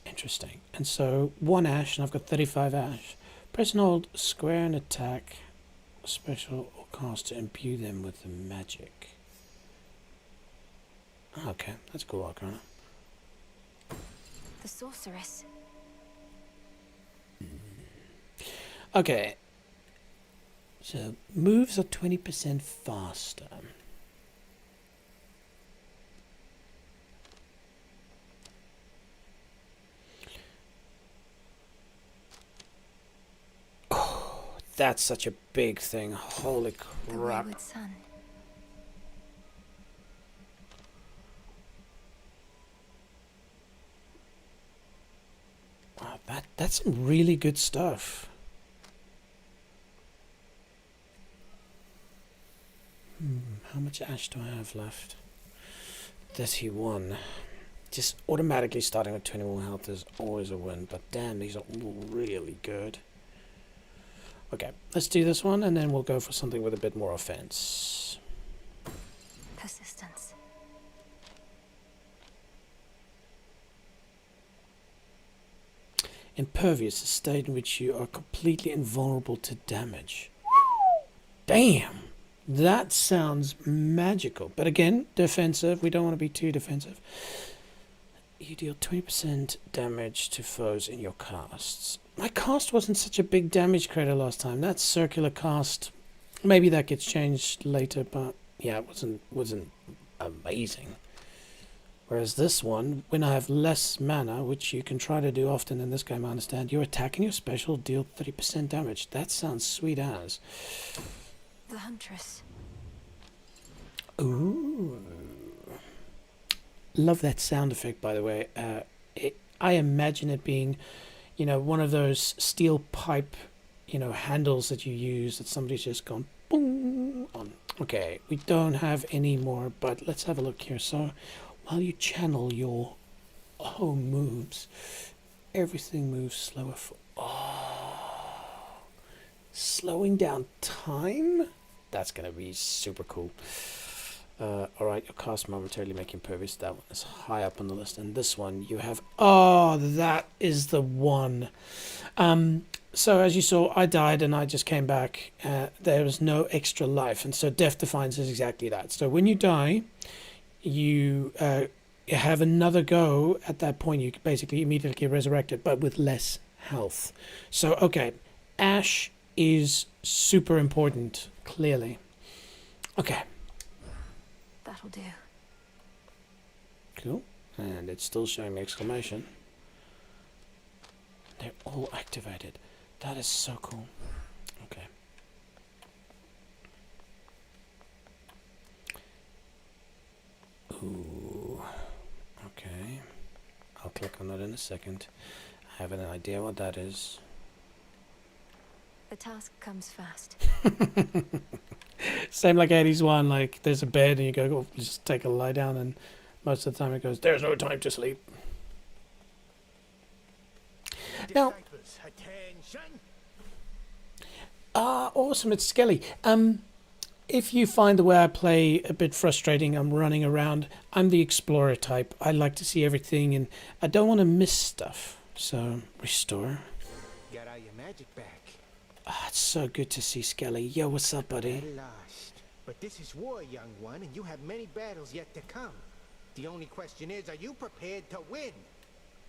Interesting. And so, 1 ash, and I've got 35 ash. Press and hold square and attack special or cast to imbue them with the magic. Okay, that's cool, Arcana. The sorceress. Okay. So, moves are 20% faster. Oh, that's such a big thing. Holy crap. The wayward son. Wow, that's some really good stuff. How much ash do I have left? 31. Just automatically starting with 21 health is always a win, but damn, these are all really good. Okay, let's do this one, and then we'll go for something with a bit more offense. Persistence. Impervious, a state in which you are completely invulnerable to damage. Damn! That sounds magical. But again, defensive. We don't want to be too defensive. You deal 20% damage to foes in your casts. My cast wasn't such a big damage creator last time. That circular cast, maybe that gets changed later, but yeah, it wasn't amazing. Whereas this one, when I have less mana, which you can try to do often in this game, I understand, your attack and your special deal 30% damage. That sounds sweet as. The Huntress. Ooh. Love that sound effect, by the way. I imagine it being, one of those steel pipe, handles that you use that somebody's just gone boom on. Okay, we don't have any more, but let's have a look here. So, while you channel your home moves, everything moves slower. Slowing down time? That's going to be super cool. Alright, your cast momentarily make impervious. That one is high up on the list. And this one you have... Oh, that is the one. So as you saw, I died and I just came back. There was no extra life. And so Death Defiance is exactly that. So when you die, you have another go. At that point, you basically immediately get resurrected, but with less health. So, okay. Ash is super important, clearly. Okay. That'll do. Cool. And it's still showing the exclamation. They're all activated. That is so cool. Okay. Ooh. Okay. I'll click on that in a second. I have an idea what that is. The task comes fast. Same like Hades 1, like there's a bed and you go, just take a lie down, and most of the time it goes, there's no time to sleep. Now, awesome, it's Skelly. if you find the way I play a bit frustrating, I'm running around. I'm the explorer type. I like to see everything, and I don't want to miss stuff. So, restore. Got all your magic back. Ah, it's so good to see Skelly. Yo, what's up, buddy? Lost. But this is war, young one, and you have many battles yet to come. The only question is, are you prepared to win?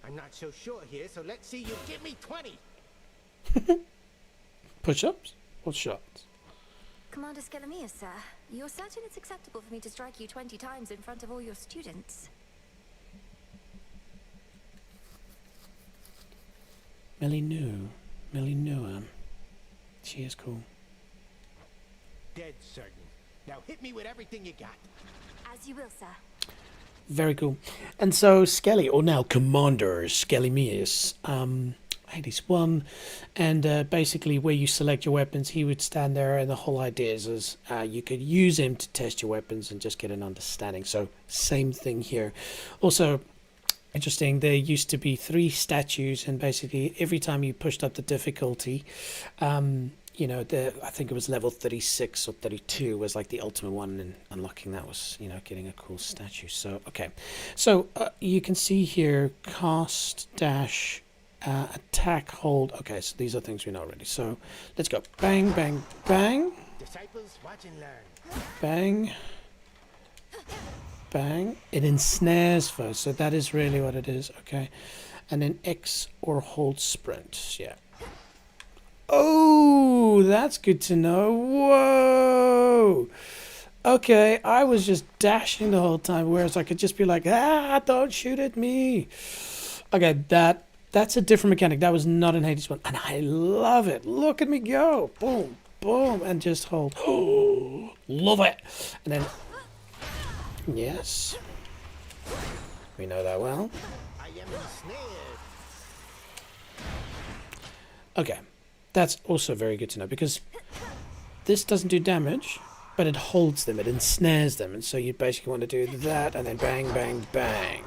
I'm not so sure here, so let's see you give me 20. Push-ups or shots? Commander Skelemius, sir, you're certain it's acceptable for me to strike you 20 times in front of all your students? Melinua. She is cool. Dead certain. Now hit me with everything you got. As you will, sir. Very cool. And so Skelly, or now Commander Skelemius, Hades 1, and basically where you select your weapons, he would stand there, and the whole idea is you could use him to test your weapons and just get an understanding. So same thing here. Also interesting, there used to be 3 statues, and basically every time you pushed up the difficulty, you know, I think it was level 36 or 32 was like the ultimate one, and unlocking that was, you know, getting a cool statue. So, okay. So, you can see here, cast, dash, attack, hold. Okay, so these are things we know already. So, let's go. Bang, bang, bang. Disciples, watch and learn. Bang. Bang. It ensnares first, so that is really what it is. Okay. And then X or hold sprint. Yeah. Oh, that's good to know. Whoa. Okay, I was just dashing the whole time, whereas I could just be like, don't shoot at me. Okay, that's a different mechanic. That was not in Hades 1, and I love it. Look at me go. Boom, boom, and just hold. Oh, love it. And then, yes. We know that well. I am ensnared. Okay. That's also very good to know, because this doesn't do damage, but it holds them, it ensnares them, and so you basically want to do that, and then bang, bang, bang.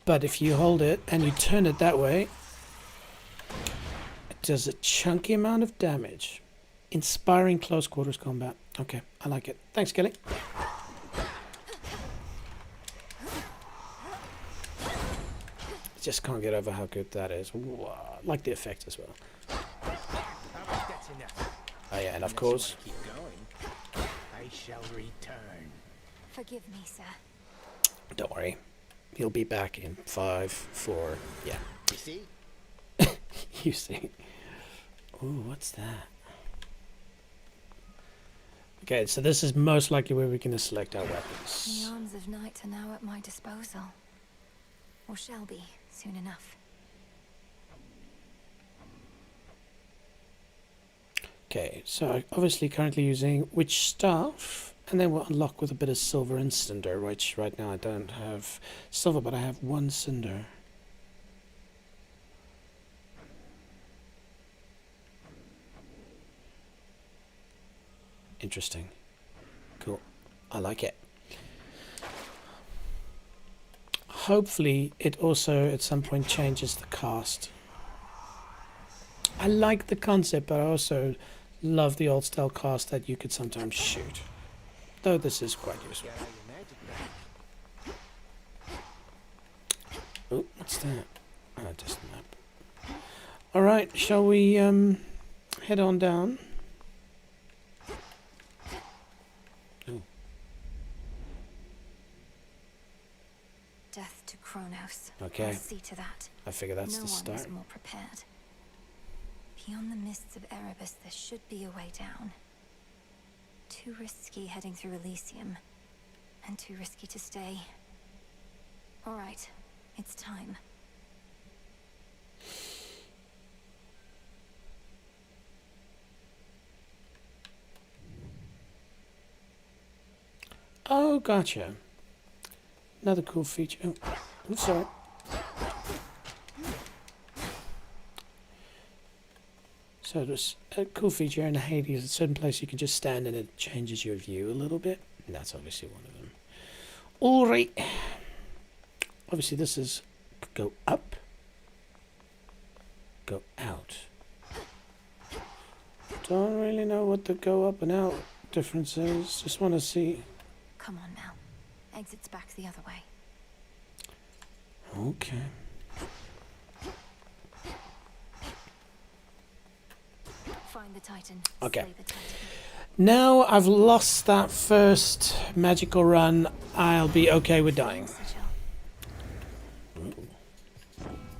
But if you hold it, and you turn it that way, it does a chunky amount of damage. Inspiring close quarters combat. Okay, I like it. Thanks, Kelly. Just can't get over how good that is. Ooh, like the effect as well. That's enough. Oh yeah, and of course. Keep going. I shall return. Forgive me, sir. Don't worry. He'll be back in 5, 4, yeah. You see? You see. Ooh, what's that? Okay, so this is most likely where we're going to select our weapons. The arms of night are now at my disposal. Or shall be, soon enough. Okay, so I'm obviously currently using Witch Staff, and then we'll unlock with a bit of Silver and Cinder, which right now I don't have Silver, but I have 1 Cinder. Interesting. Cool. I like it. Hopefully it also at some point changes the cast. I like the concept, but I also love the old style cast that you could sometimes shoot. Though this is quite useful. Oh, what's that? Oh, just a map. Alright, shall we head on down? Oh. Death to Kronos. Okay. I'll see to that. I figure that's no the start. one is more prepared. Beyond the mists of Erebus, there should be a way down. Too risky heading through Elysium, and too risky to stay. All right, it's time. Oh, gotcha. Another cool feature. Oh, oops, sorry. So there's a cool feature in Hades. At a certain place you can just stand and it changes your view a little bit. And that's obviously one of them. Alright. Obviously this is go up. Go out. Don't really know what the go up and out difference is. Just want to see. Come on, Mel. Exit's back the other way. Okay. Find the Titan. Okay. Slay the Titan. Now I've lost that first magical run, I'll be okay with dying.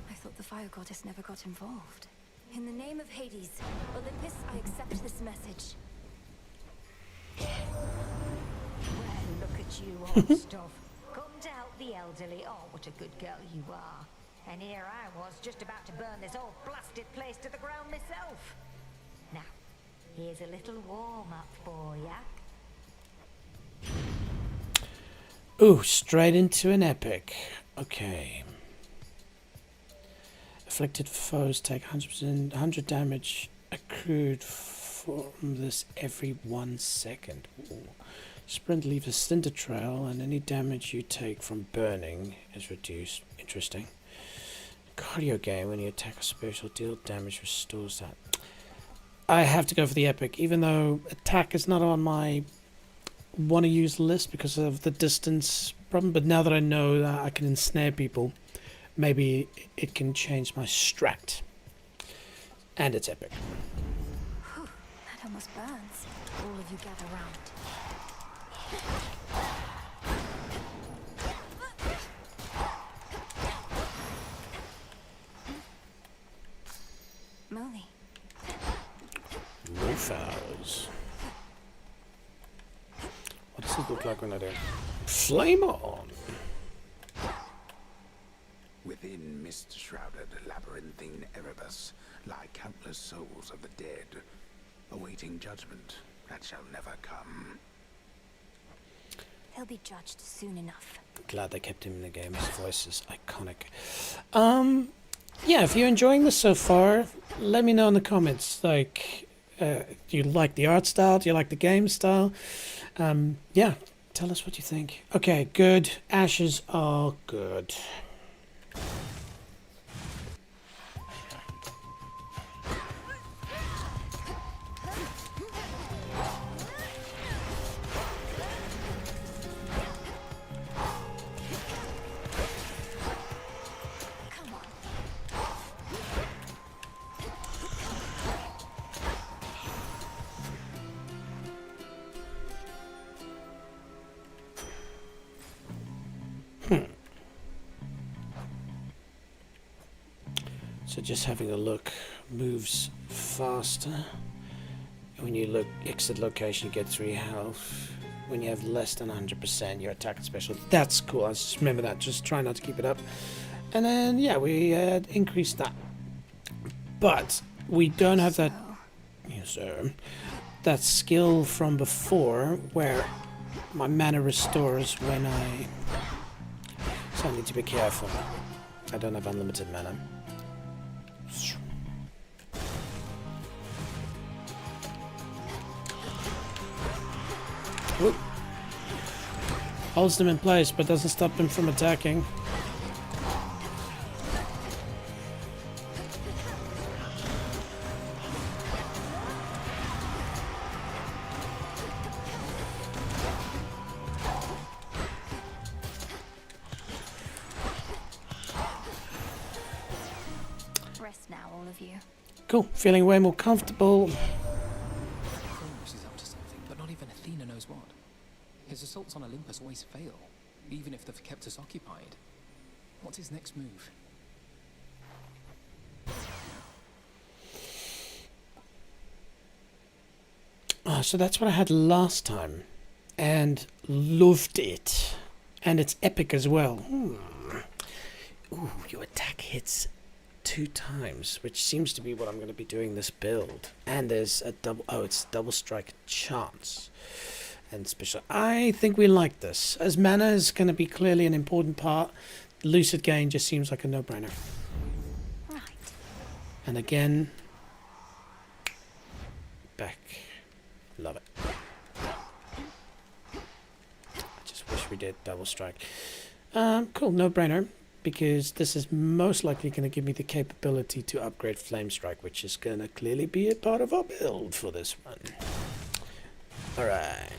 I thought the fire goddess never got involved. In the name of Hades, Olympus, I accept this message. Well, look at you, old stuff. Come to help the elderly. Oh, what a good girl you are. And here I was, just about to burn this whole blasted place to the ground myself. Now, here's a little warm-up for ya. Ooh, straight into an epic. Okay. Afflicted foes take 100 damage accrued from this every 1 second. Ooh. Sprint leaves a cinder trail, and any damage you take from burning is reduced. Interesting. Cardio game, when you attack a special deal damage, restores that. I have to go for the epic, even though attack is not on my want to use list because of the distance problem. But now that I know that I can ensnare people, maybe it can change my strat. And it's epic. Whew, that almost burns. All of you gather round. Molly. Wolfhouse. What does it look like when I do? Flame on! Within mist-shrouded labyrinthine Erebus lie countless souls of the dead, awaiting judgment that shall never come. They'll be judged soon enough. Glad they kept him in the game. His voice is iconic. Yeah, if you're enjoying this so far, let me know in the comments. Like, do you like the art style? Do you like the game style? Yeah, tell us what you think. Okay, good. Ashes are good. So just having a look, moves faster. When you look exit location, you get 3 health. When you have less than 100%, your attack and special. That's cool. I just remember that. Just try not to keep it up. And then yeah, we increased that. But we don't have that. Yes, sir. That skill from before, where my mana restores when I. So I need to be careful. I don't have unlimited mana. Whoop. Holds them in place, but doesn't stop them from attacking. Rest now, all of you. Cool. Feeling way more comfortable. Kronos is up to something, but not even Athena knows what. His assaults on Olympus always fail, even if they've kept us occupied. What's his next move? So that's what I had last time. And loved it. And it's epic as well. Ooh, your attack hits 2 times, which seems to be what I'm going to be doing this build. And there's a double, it's double strike chance. And special. I think we like this. As mana is going to be clearly an important part, Lucid Gain just seems like a no-brainer. Right. And again, back. Love it. I just wish we did double strike. Cool, no-brainer. because this is most likely going to give me the capability to upgrade Flame Strike, which is going to clearly be a part of our build for this one. Alright.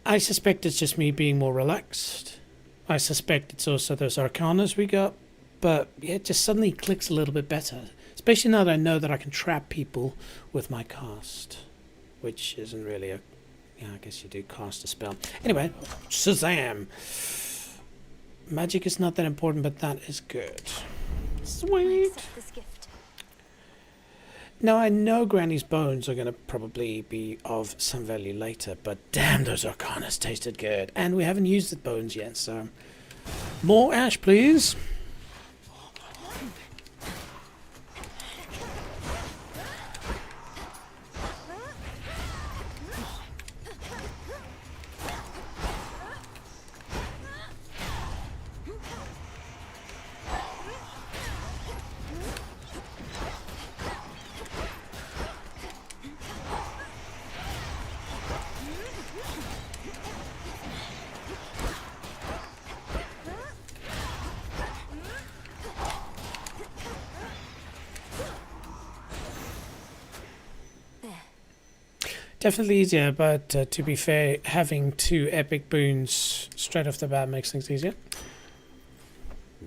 I suspect it's just me being more relaxed. I suspect it's also those arcanas we got. But yeah, it just suddenly clicks a little bit better. Especially now that I know that I can trap people with my cast. Which isn't really a... Yeah, I guess you do cast a spell. Anyway, Shazam! Magic is not that important, but that is good. Sweet! Now, I know Granny's bones are going to probably be of some value later, but damn, those arcanas tasted good. And we haven't used the bones yet, so... More ash, please! Definitely easier, but to be fair, having 2 epic boons straight off the bat makes things easier.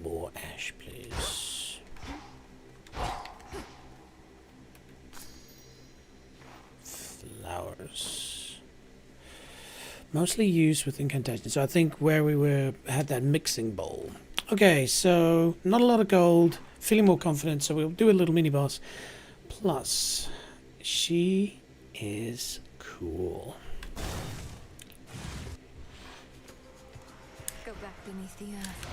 More ash, please. Flowers. Mostly used with incantations. So I think where we had that mixing bowl. Okay, so not a lot of gold. Feeling more confident, so we'll do a little mini boss. Plus, she is cool. Go back beneath the earth.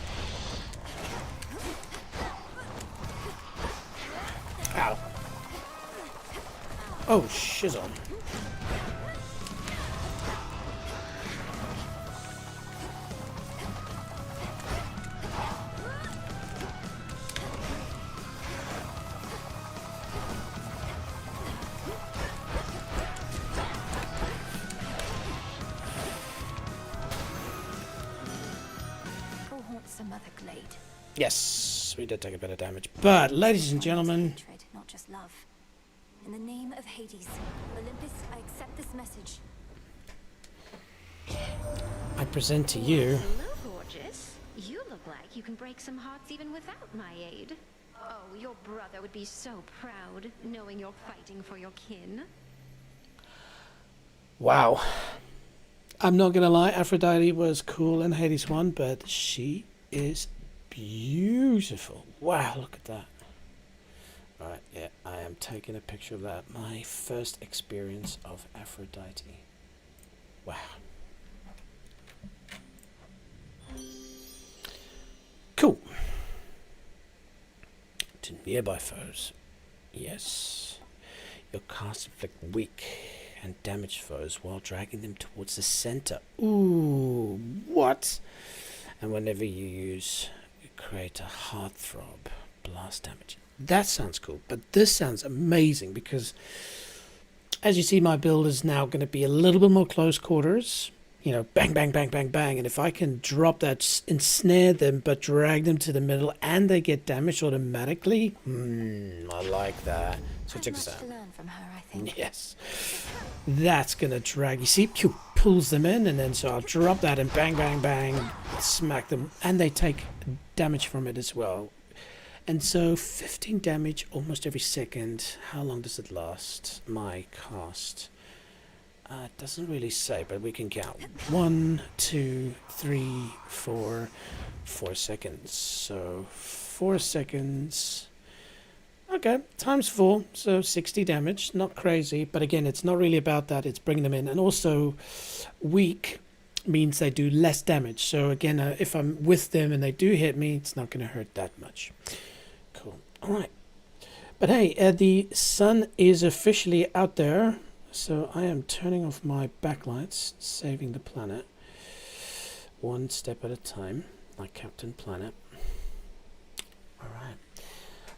Ow. Oh, shizzle. Some other glade. Yes, we did take a bit of damage. But, ladies and gentlemen... Hatred, not just love. In the name of Hades, Olympus, I accept this message. I present to you... Hello, gorgeous. You look like you can break some hearts even without my aid. Oh, your brother would be so proud, knowing you're fighting for your kin. Wow. I'm not gonna lie, Aphrodite was cool in Hades 1, but she is beautiful. Wow, look at that. Alright, yeah, I am taking a picture of that. My first experience of Aphrodite. Wow. Cool. To nearby foes. Yes. Your cast inflict weak and damaged foes while dragging them towards the center. Ooh, what? And whenever you use, you create a heartthrob blast damage. That sounds cool, but this sounds amazing because, as you see, my build is now going to be a little bit more close quarters. You know, bang, bang, bang, bang, bang. And if I can drop that, ensnare them, but drag them to the middle and they get damaged automatically, I like that. So check this out. Yes. That's going to drag. You see, pew, pulls them in, and then so I'll drop that and bang, bang, bang, smack them. And they take damage from it as well. And so 15 damage almost every second. How long does it last? My cast. It doesn't really say, but we can count. 1, 2, 3, 4, 4 seconds. So 4 seconds. Okay, times 4, so 60 damage. Not crazy, but again, it's not really about that. It's bringing them in. And also, weak means they do less damage. So again, if I'm with them and they do hit me, it's not going to hurt that much. Cool. All right. But hey, the sun is officially out there. So I am turning off my backlights, saving the planet. One step at a time, like Captain Planet. All right.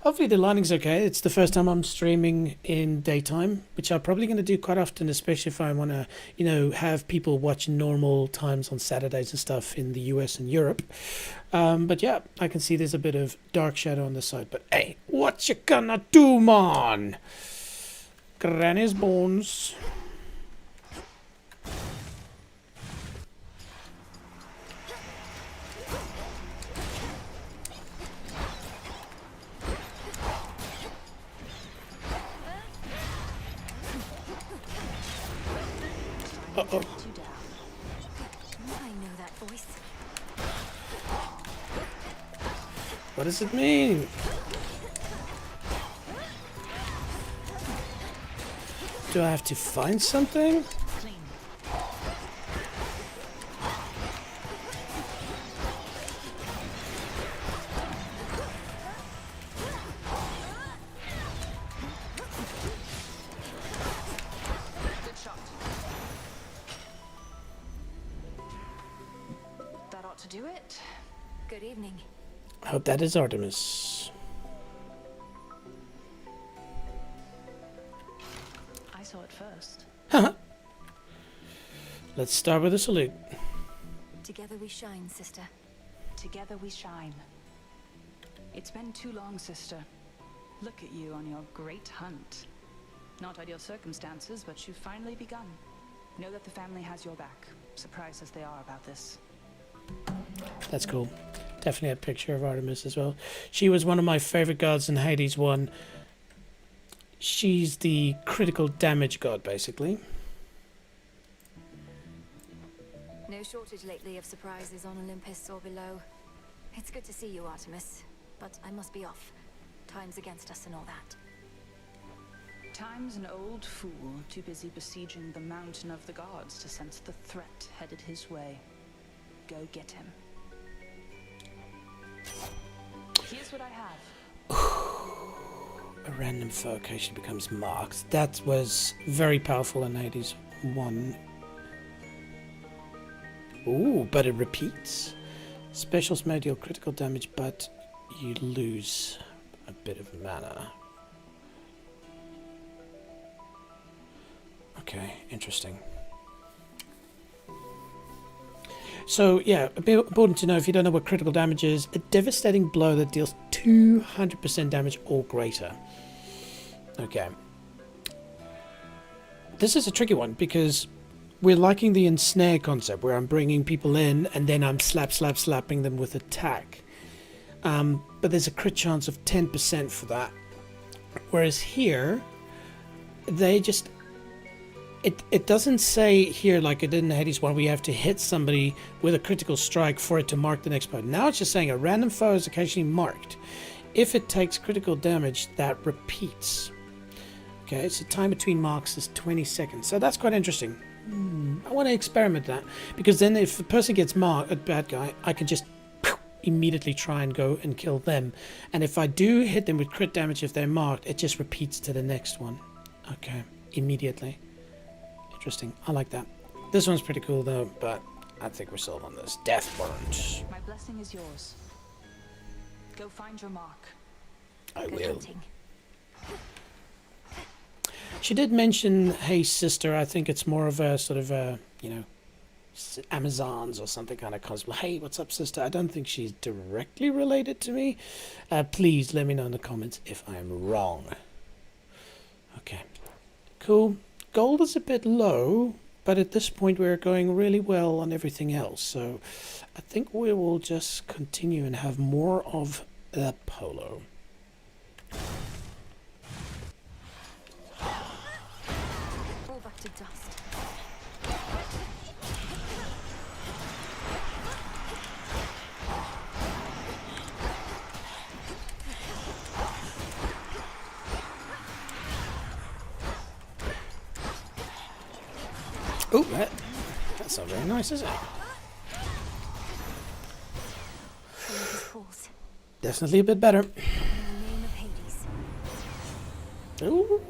Hopefully the lighting's okay. It's the first time I'm streaming in daytime, which I'm probably going to do quite often, especially if I want to, you know, have people watch normal times on Saturdays and stuff in the US and Europe. But yeah, I can see there's a bit of dark shadow on the side. But hey, what you gonna do, man? Granny's bones. Uh-oh. I know that voice. What does it mean? Do I have to find something? That ought to do it. Good evening. I hope that is Artemis. I saw it first. Haha. Let's start with a salute. Together we shine, sister. Together we shine. It's been too long, sister. Look at you on your great hunt. Not ideal circumstances, but you've finally begun. Know that the family has your back, surprised as they are about this. That's cool. Definitely a picture of Artemis as well. She was one of my favorite gods in Hades 1. She's the critical damage god, basically. No shortage lately of surprises on Olympus or below. It's good to see you, Artemis, but I must be off. Time's against us and all that. Time's an old fool, too busy besieging the mountain of the gods to sense the threat headed his way. Go get him. Here's what I have. A random foe occasionally becomes marked. That was very powerful in Hades 1. Ooh, but it repeats. Specials may deal critical damage, but you lose a bit of mana. Okay, interesting. So, yeah, a bit important to know if you don't know what critical damage is. A devastating blow that deals 200% damage or greater. Okay. This is a tricky one because we're liking the ensnare concept where I'm bringing people in and then I'm slapping them with attack. But there's a crit chance of 10% for that. Whereas here, they just... It doesn't say here, like it did in Hades 1, where you have to hit somebody with a critical strike for it to mark the next point. Now it's just saying a random foe is occasionally marked. If it takes critical damage, that repeats. Okay, so time between marks is 20 seconds. So that's quite interesting. I want to experiment that. Because then if the person gets marked, a bad guy, I can just immediately try and go and kill them. And if I do hit them with crit damage if they're marked, it just repeats to the next one. Okay, immediately. Interesting. I like that. This one's pretty cool though, but I think we're sold on this. Death Burnt. My blessing is yours. Go find your mark. I will. She did mention, hey sister, I think it's more of a sort of a, you know, Amazons or something kind of cosplay. Hey, what's up, sister? I don't think she's directly related to me. Please let me know in the comments if I'm wrong. Okay. Cool. Gold is a bit low, but at this point we're going really well on everything else. So I think we will just continue and have more of the polo. Fall back to dust. Oh, that's not very nice, is it? Definitely a bit better. Ooh.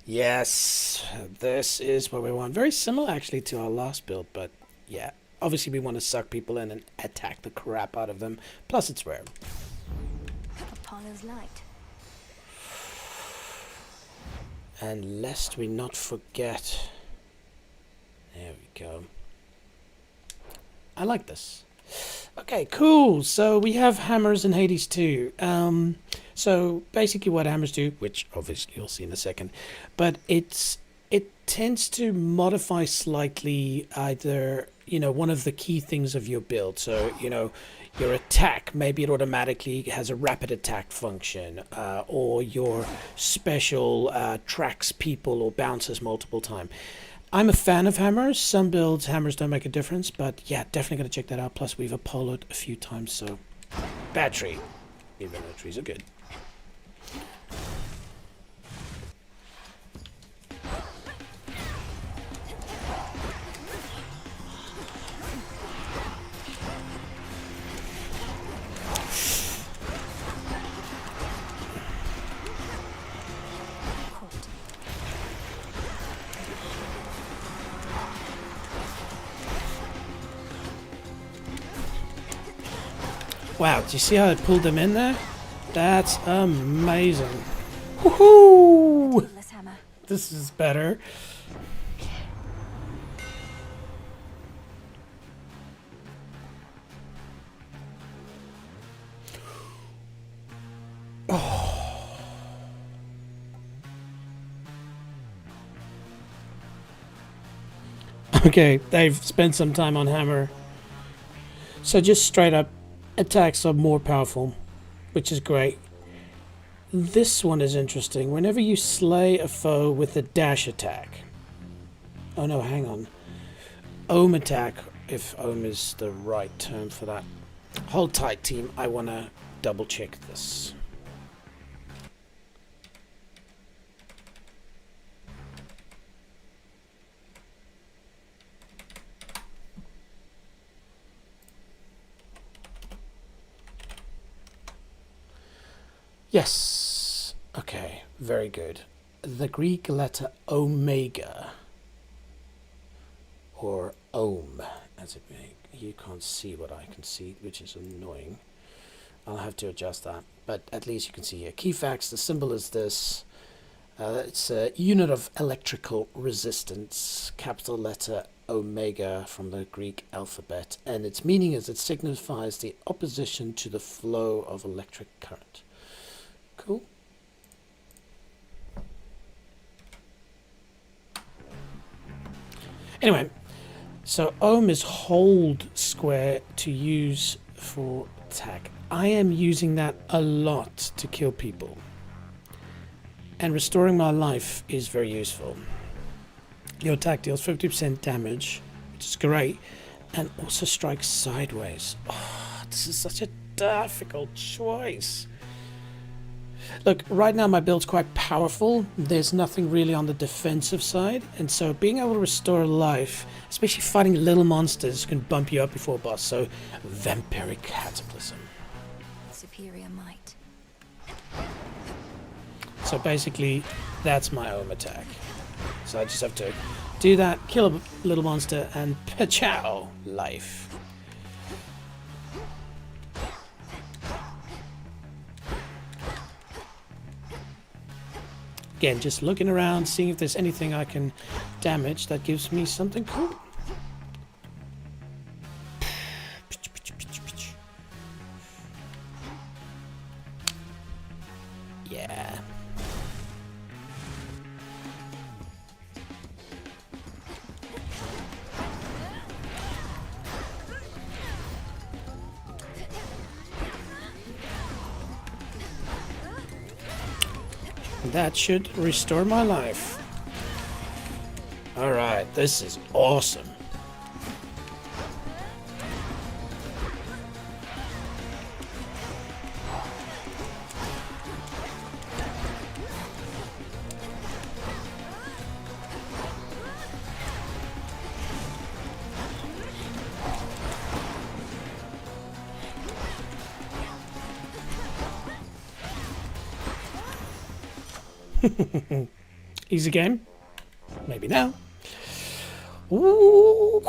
Yes, this is what we want. Very similar actually to our last build, but yeah. Obviously we want to suck people in and attack the crap out of them. Plus it's rare. Apollo's light. And lest we not forget. There we go. I like this. Okay, cool. So we have hammers in Hades too. So basically what hammers do, which obviously you'll see in a second, but it tends to modify slightly either, you know, one of the key things of your build. So, you know, your attack, maybe it automatically has a rapid attack function, or your special tracks people or bounces multiple times. I'm a fan of hammers. Some builds, hammers don't make a difference, but yeah, definitely going to check that out. Plus, we've Apollo'd a few times, so battery. Even though trees are good. Wow, do you see how I pulled them in there? That's amazing. Woohoo! This is better. Oh. Okay, they've spent some time on hammer. So just straight up attacks are more powerful, which is great. This one is interesting. Whenever you slay a foe with a dash attack. Oh no, hang on. Ohm attack, if ohm is the right term for that. Hold tight, team. I want to double check this. Yes. Okay, very good. The Greek letter omega, or ohm, as it may. You can't see what I can see, which is annoying. I'll have to adjust that, but at least you can see here. Key facts, the symbol is this. It's a unit of electrical resistance, capital letter omega from the Greek alphabet, and its meaning is it signifies the opposition to the flow of electric current. Cool. Anyway, so ohm is hold square to use for attack. I am using that a lot to kill people. And restoring my life is very useful. Your attack deals 50% damage, which is great, and also strikes sideways. Oh, this is such a difficult choice. Look, right now my build's quite powerful. There's nothing really on the defensive side, and so being able to restore life, especially fighting little monsters, can bump you up before a boss. So, vampiric cataclysm. Superior might. So basically, that's my own attack. So I just have to do that, kill a little monster, and pachow, life. Again, just looking around, seeing if there's anything I can damage that gives me something cool. Yeah. That should restore my life. Alright, this is awesome. Easy game? Maybe now. Ooh.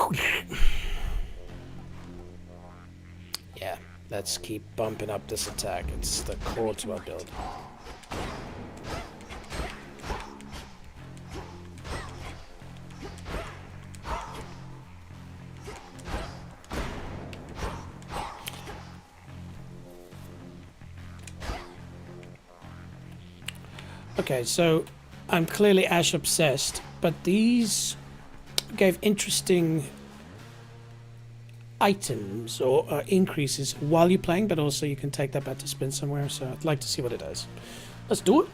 Yeah, let's keep bumping up this attack. It's the core to our build. Okay, so I'm clearly Ash obsessed, but these gave interesting items or increases while you're playing, but also you can take that back to spin somewhere, so I'd like to see what it does. Let's do it.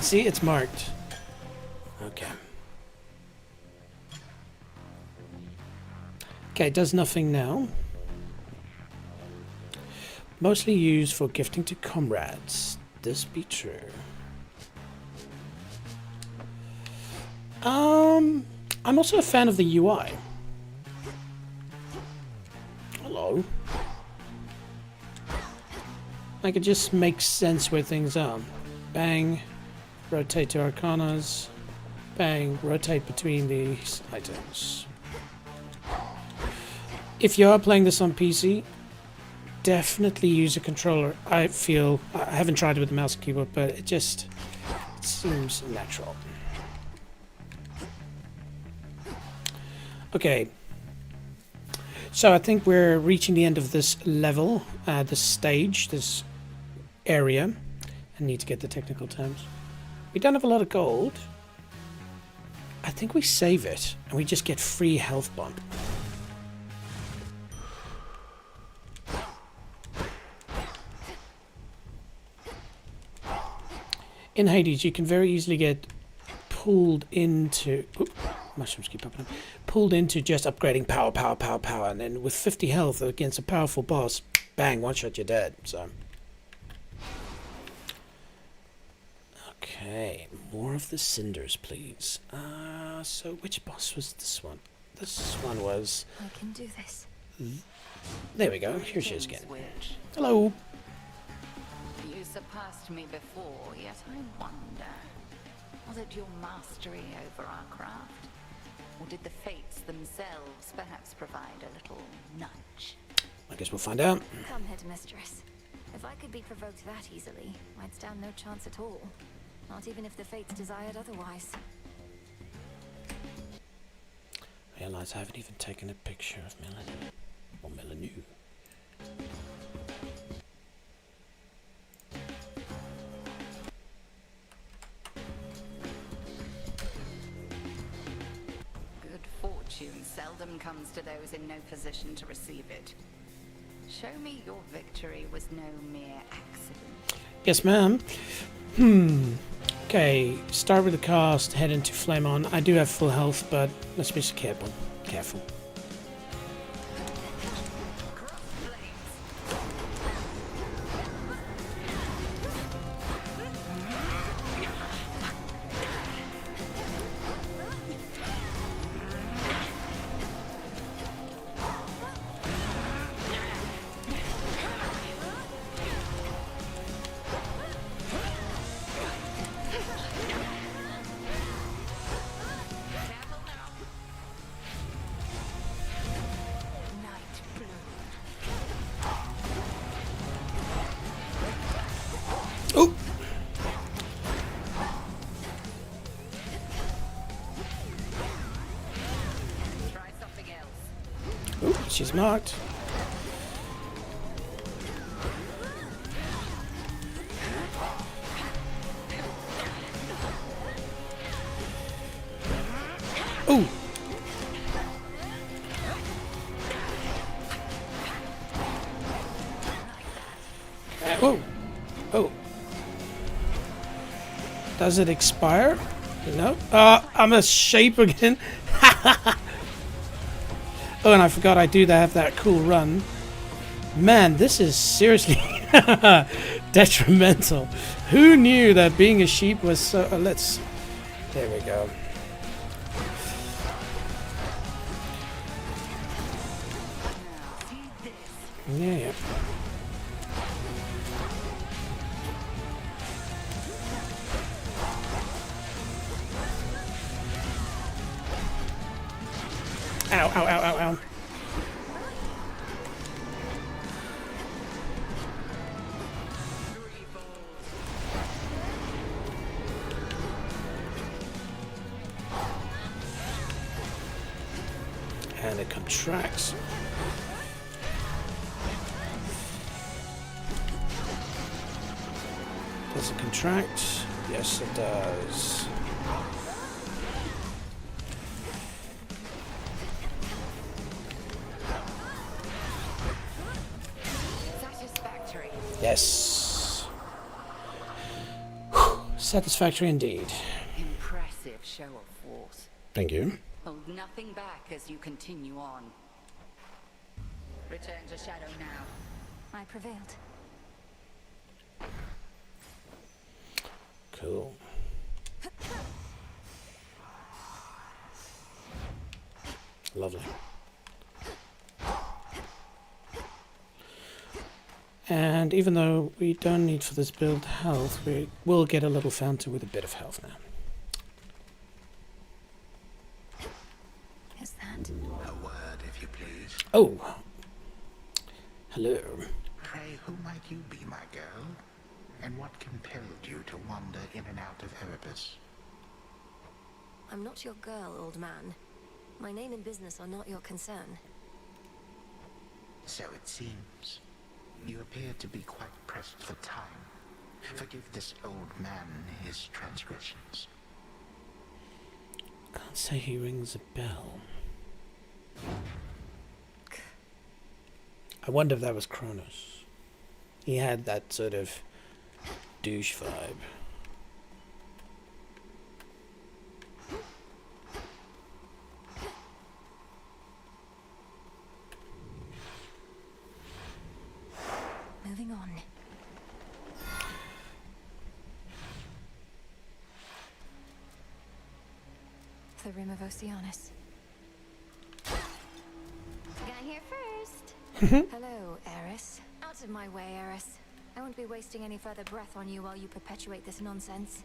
See, it's marked. Okay. Okay, it does nothing now. Mostly used for gifting to comrades. This be true. I'm also a fan of the UI. Hello. Like, it just makes sense where things are. Bang. Rotate to Arcanas. Bang. Rotate between these items. If you are playing this on PC, definitely use a controller. I feel... I haven't tried it with the mouse and keyboard, but it just seems natural. Okay. So I think we're reaching the end of this level, this stage, this area. I need to get the technical terms. We don't have a lot of gold. I think we save it and we just get free health bump. In Hades, you can very easily get pulled into... Oop, mushrooms keep popping up. Pulled into just upgrading power, power, power, power. And then with 50 health against a powerful boss, bang, one shot, you're dead. So... Okay, more of the cinders, please. So which boss was this one? This one was... I can do this. There we go. Here she is again. Hello. You surpassed me before, yet I wonder, was it your mastery over our craft? Or did the fates themselves perhaps provide a little nudge? I guess we'll find out. Come, headmistress. If I could be provoked that easily, I'd stand no chance at all. Not even if the fates desired otherwise. I realize I haven't even taken a picture of Melanie. Or Melanie. Good fortune seldom comes to those in no position to receive it. Show me your victory was no mere accident. Yes, ma'am. Okay, start with the cast, head into Flame On. I do have full health, but let's be careful. Careful. She's marked. Ooh. Oh. Oh. Does it expire? No. I'm a shape again. Oh, and I forgot I do have that cool run. Man, this is seriously detrimental. Who knew that being a sheep was so... let's... There we go. Yeah. Ow, ow, ow, ow, ow. And it contracts. Does it contract? Yes, it does. Satisfactory. Yes. Whew. Satisfactory indeed. Impressive show of force. Thank you. Hold nothing back as you continue on. Return to Shadow now. I prevailed. Cool. Lovely. And even though we don't need for this build health, we will get a little fountain with a bit of health now. Is that? A word, if you please. Oh. Hello. Pray, who might you be, my girl? And what compelled you to wander in and out of Erebus? I'm not your girl, old man. My name and business are not your concern. So it seems. You appear to be quite pressed for time. Forgive this old man his transgressions. Can't say he rings a bell. I wonder if that was Kronos. He had that sort of douche vibe. Moving on. The Rim of Oceanus. Got here first. Hello, Eris. Out of my way, Eris. I won't be wasting any further breath on you while you perpetuate this nonsense.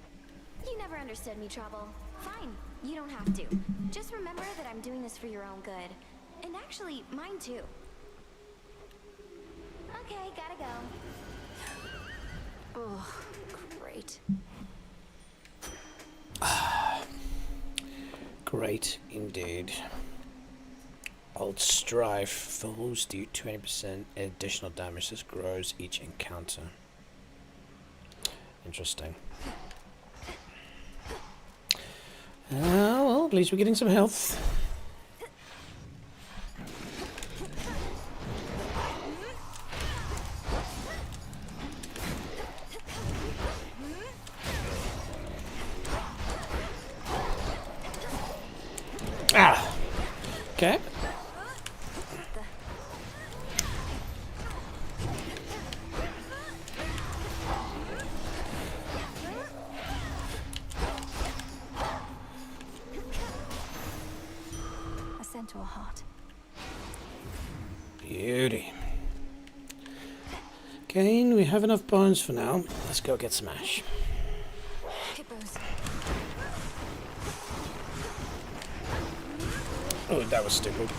You never understood me, Trouble. Fine, you don't have to. Just remember that I'm doing this for your own good. And actually, mine too. Okay, gotta go. Oh, great. Great indeed. Old Strife falls do 20% additional damage. This grows each encounter. Interesting. Well, at least we're getting some health. Ah! Okay. A centaur heart. Beauty. Again, we have enough bones for now. Let's go get some ash. Hippos. Oh, that was stupid.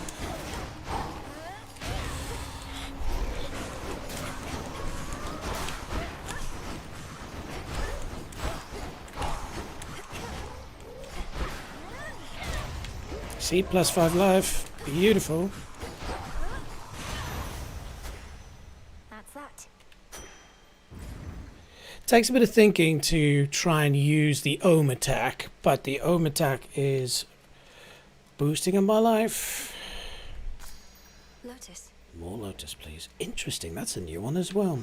See, +5 life. Beautiful. That's that. Takes a bit of thinking to try and use the Ohm attack, but the Ohm attack is boosting in my life. Lotus. More Lotus, please. Interesting, that's a new one as well.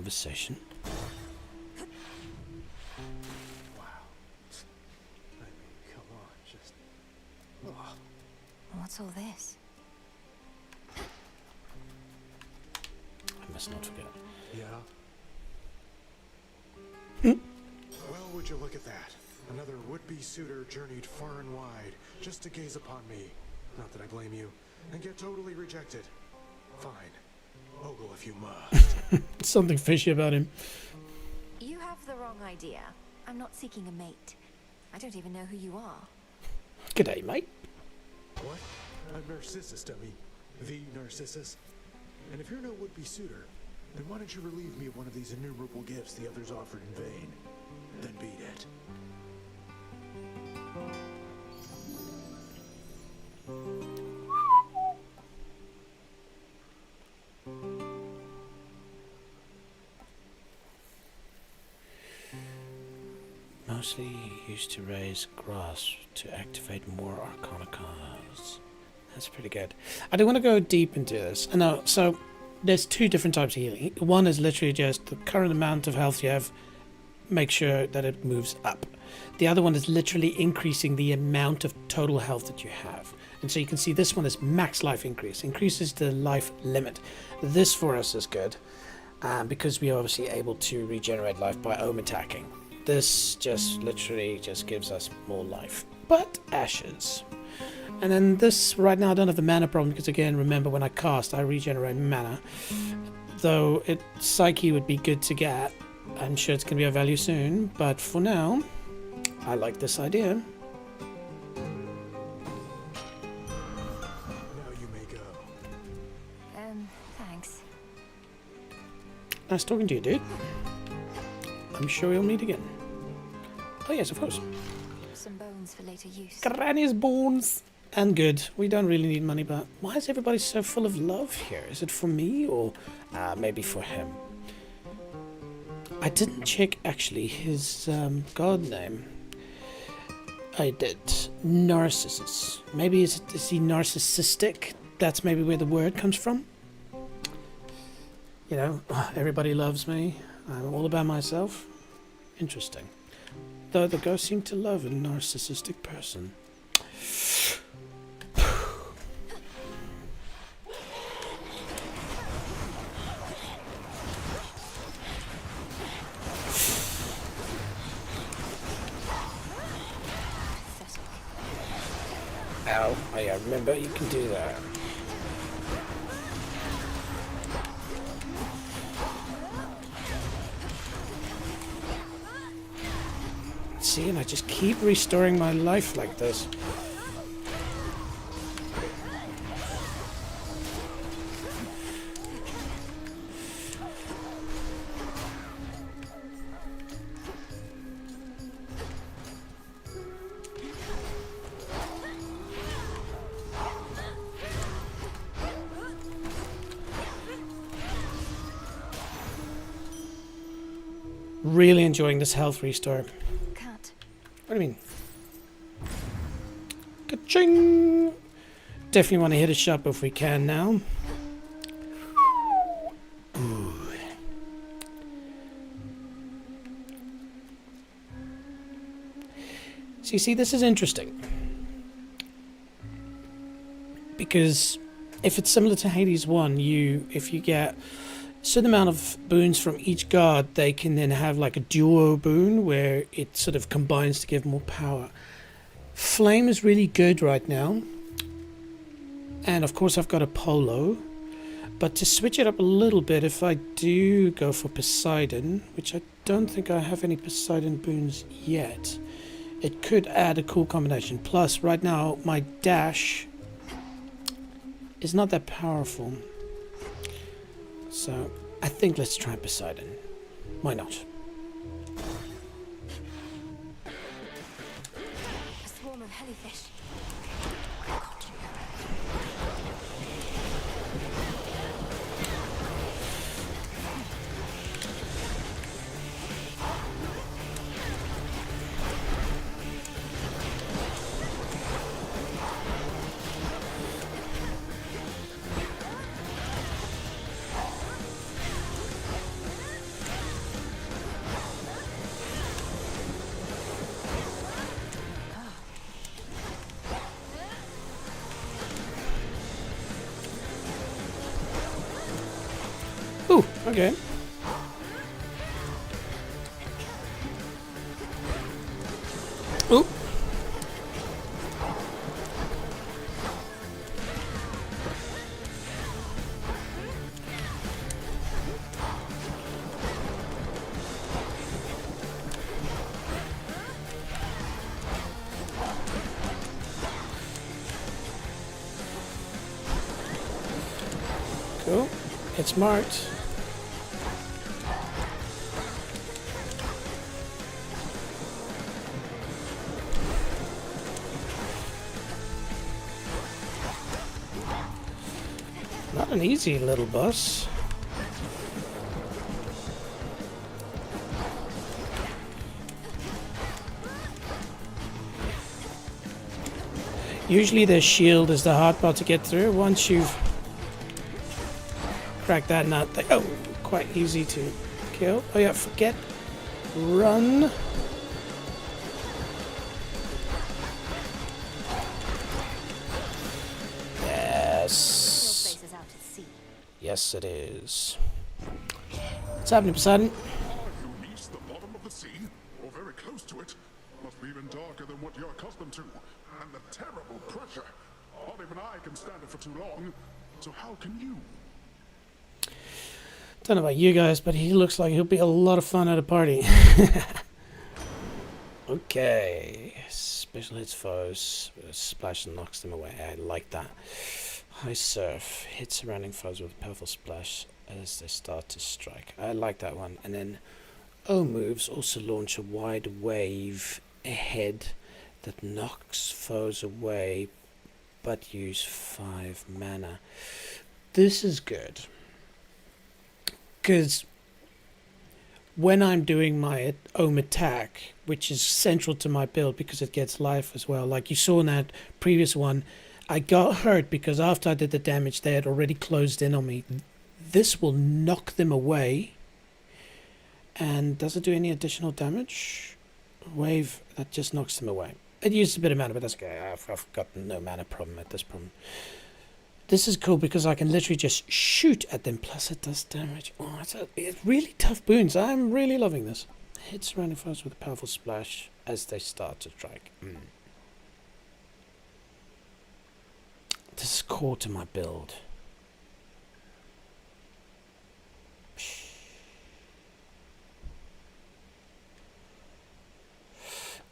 conversation. Wow. I mean, come on, just... Oh. What's all this? I must not forget. Yeah? Well, would you look at that? Another would-be suitor journeyed far and wide just to gaze upon me. Not that I blame you. And get totally rejected. Fine. Ogle if you must. Something fishy about him. You have the wrong idea. I'm not seeking a mate. I don't even know who you are. G'day, mate. What? I'm Narcissus, dummy. The Narcissus. And if you're no would-be suitor, then why don't you relieve me of one of these innumerable gifts the others offered in vain? Then beat it. Mostly used to raise grass to activate more Arcana cards. That's pretty good. I don't want to go deep into this. So there's two different types of healing. One is literally just the current amount of health you have, make sure that it moves up. The other one is literally increasing the amount of total health that you have. And so you can see this one is max life increase, increases the life limit. This for us is good because we are obviously able to regenerate life by ohm attacking. This just literally just gives us more life, but ashes. And then this, right now I don't have the mana problem because again, remember when I cast, I regenerate mana. Though Psyche would be good to get. I'm sure it's going to be of value soon, but for now, I like this idea. Now you may go. Thanks. Nice talking to you, dude. I'm sure we'll meet again. Oh yes, of course. Some bones for later use. Granny's bones. And good. We don't really need money, but why is everybody so full of love here? Is it for me or maybe for him? I didn't check actually his god name. I did. Narcissus. Maybe is he narcissistic? That's maybe where the word comes from. You know, everybody loves me. I'm all about myself. Interesting. Though the ghosts seem to love a narcissistic person. Ow, oh yeah, remember you can do that. See, and I just keep restoring my life like this. Really enjoying this health restore. Cut. What do you mean? Ka-ching! Definitely want to hit a shop if we can now. Ooh. So you see, this is interesting. Because if it's similar to Hades 1, if you get a certain amount of boons from each guard, they can then have like a duo boon where it sort of combines to give more power. Flame is really good right now. And of course I've got a polo. But to switch it up a little bit, if I do go for Poseidon, which I don't think I have any Poseidon boons yet, it could add a cool combination. Plus, right now, my dash is not that powerful. So, I think let's try Poseidon. Why not? A swarm of jellyfish. Okay. Oop. Cool. It's marked. Not an easy little boss. Usually the shield is the hard part to get through. Once you've cracked that nut, oh, quite easy to kill. Oh yeah, forget run. Yes. Yes, it is. What's happening, Poseidon? You reached the bottom of the sea, or very close to it. Must be even darker than what you're accustomed to. And the terrible pressure. Not even I can stand it for too long. So how can you? Don't know about you guys, but he looks like he'll be a lot of fun at a party. Okay. Special hits foes. Splash and knocks them away. I like that. High surf. Hit surrounding foes with a powerful splash as they start to strike. I like that one. And then O moves also launch a wide wave ahead that knocks foes away but use 5 mana. This is good. Because when I'm doing my Ohm attack, which is central to my build because it gets life as well, like you saw in that previous one, I got hurt because after I did the damage, they had already closed in on me. This will knock them away. And does it do any additional damage? Wave that just knocks them away. It uses a bit of mana, but that's okay. I've got no mana problem at this problem. This is cool because I can literally just shoot at them, plus it does damage. Oh, it's really tough boons. I'm really loving this. Hit surrounding foes with a powerful splash as they start to strike. This is core to my build.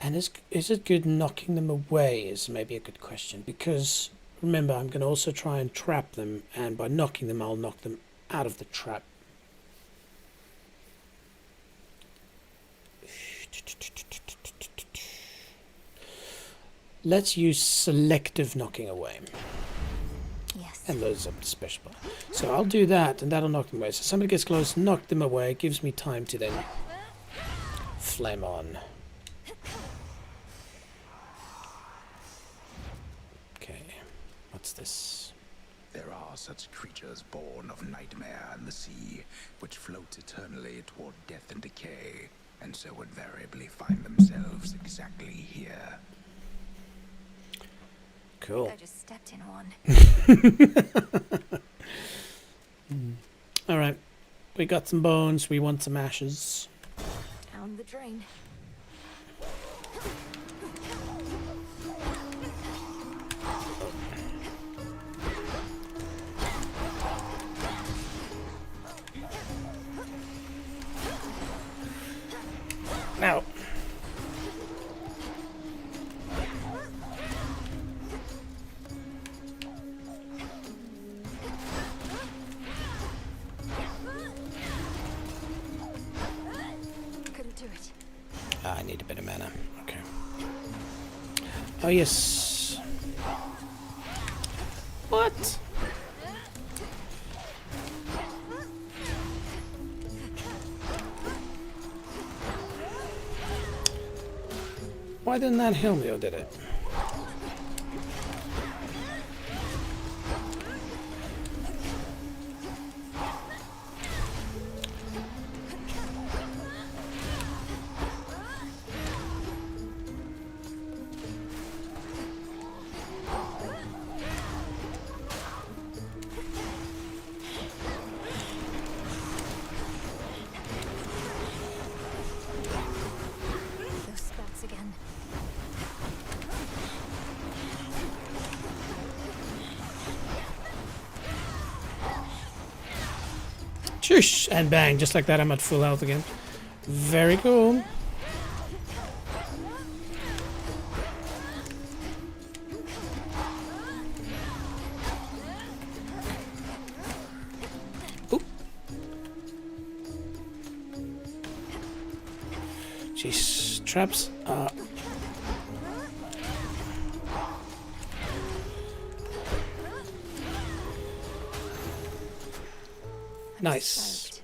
And is it good knocking them away is maybe a good question, because remember I'm going to also try and trap them, and by knocking them I'll knock them out of the trap. Let's use selective knocking away. Yes. And loads up the special bar. So I'll do that and that'll knock them away. So somebody gets close, knock them away, it gives me time to then flame on. What's this? There are such creatures born of nightmare and the sea, which float eternally toward death and decay, and so invariably find themselves exactly here. Cool. I just stepped in one. Alright. We got some bones, we want some ashes. Down the drain. Now. Couldn't do it. I need a bit of mana. Okay. Oh yes. What? Why didn't that heal me, or did it? Shush! And bang, just like that, I'm at full health again. Very cool. Oop. Jeez, traps are... Nice.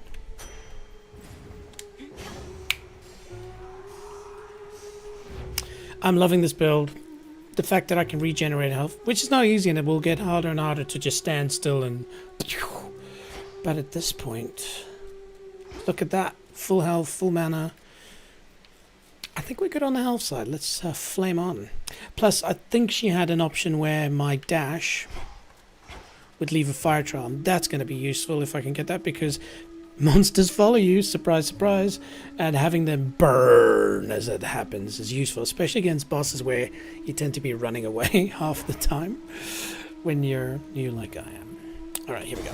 I'm loving this build. The fact that I can regenerate health, which is not easy, and it will get harder and harder to just stand still and... But at this point, look at that. Full health, full mana. I think we're good on the health side. Let's flame on. Plus, I think she had an option where my dash would leave a fire trail. And that's going to be useful if I can get that, because monsters follow you, surprise, surprise, and having them burn as it happens is useful, especially against bosses where you tend to be running away half the time when you're new like I am. Alright, here we go.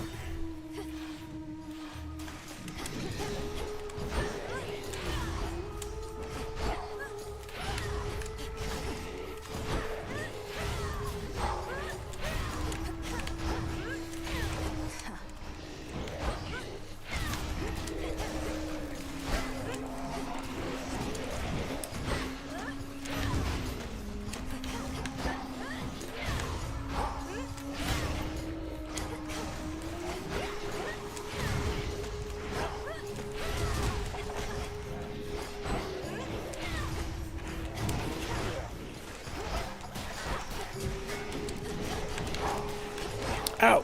Ow.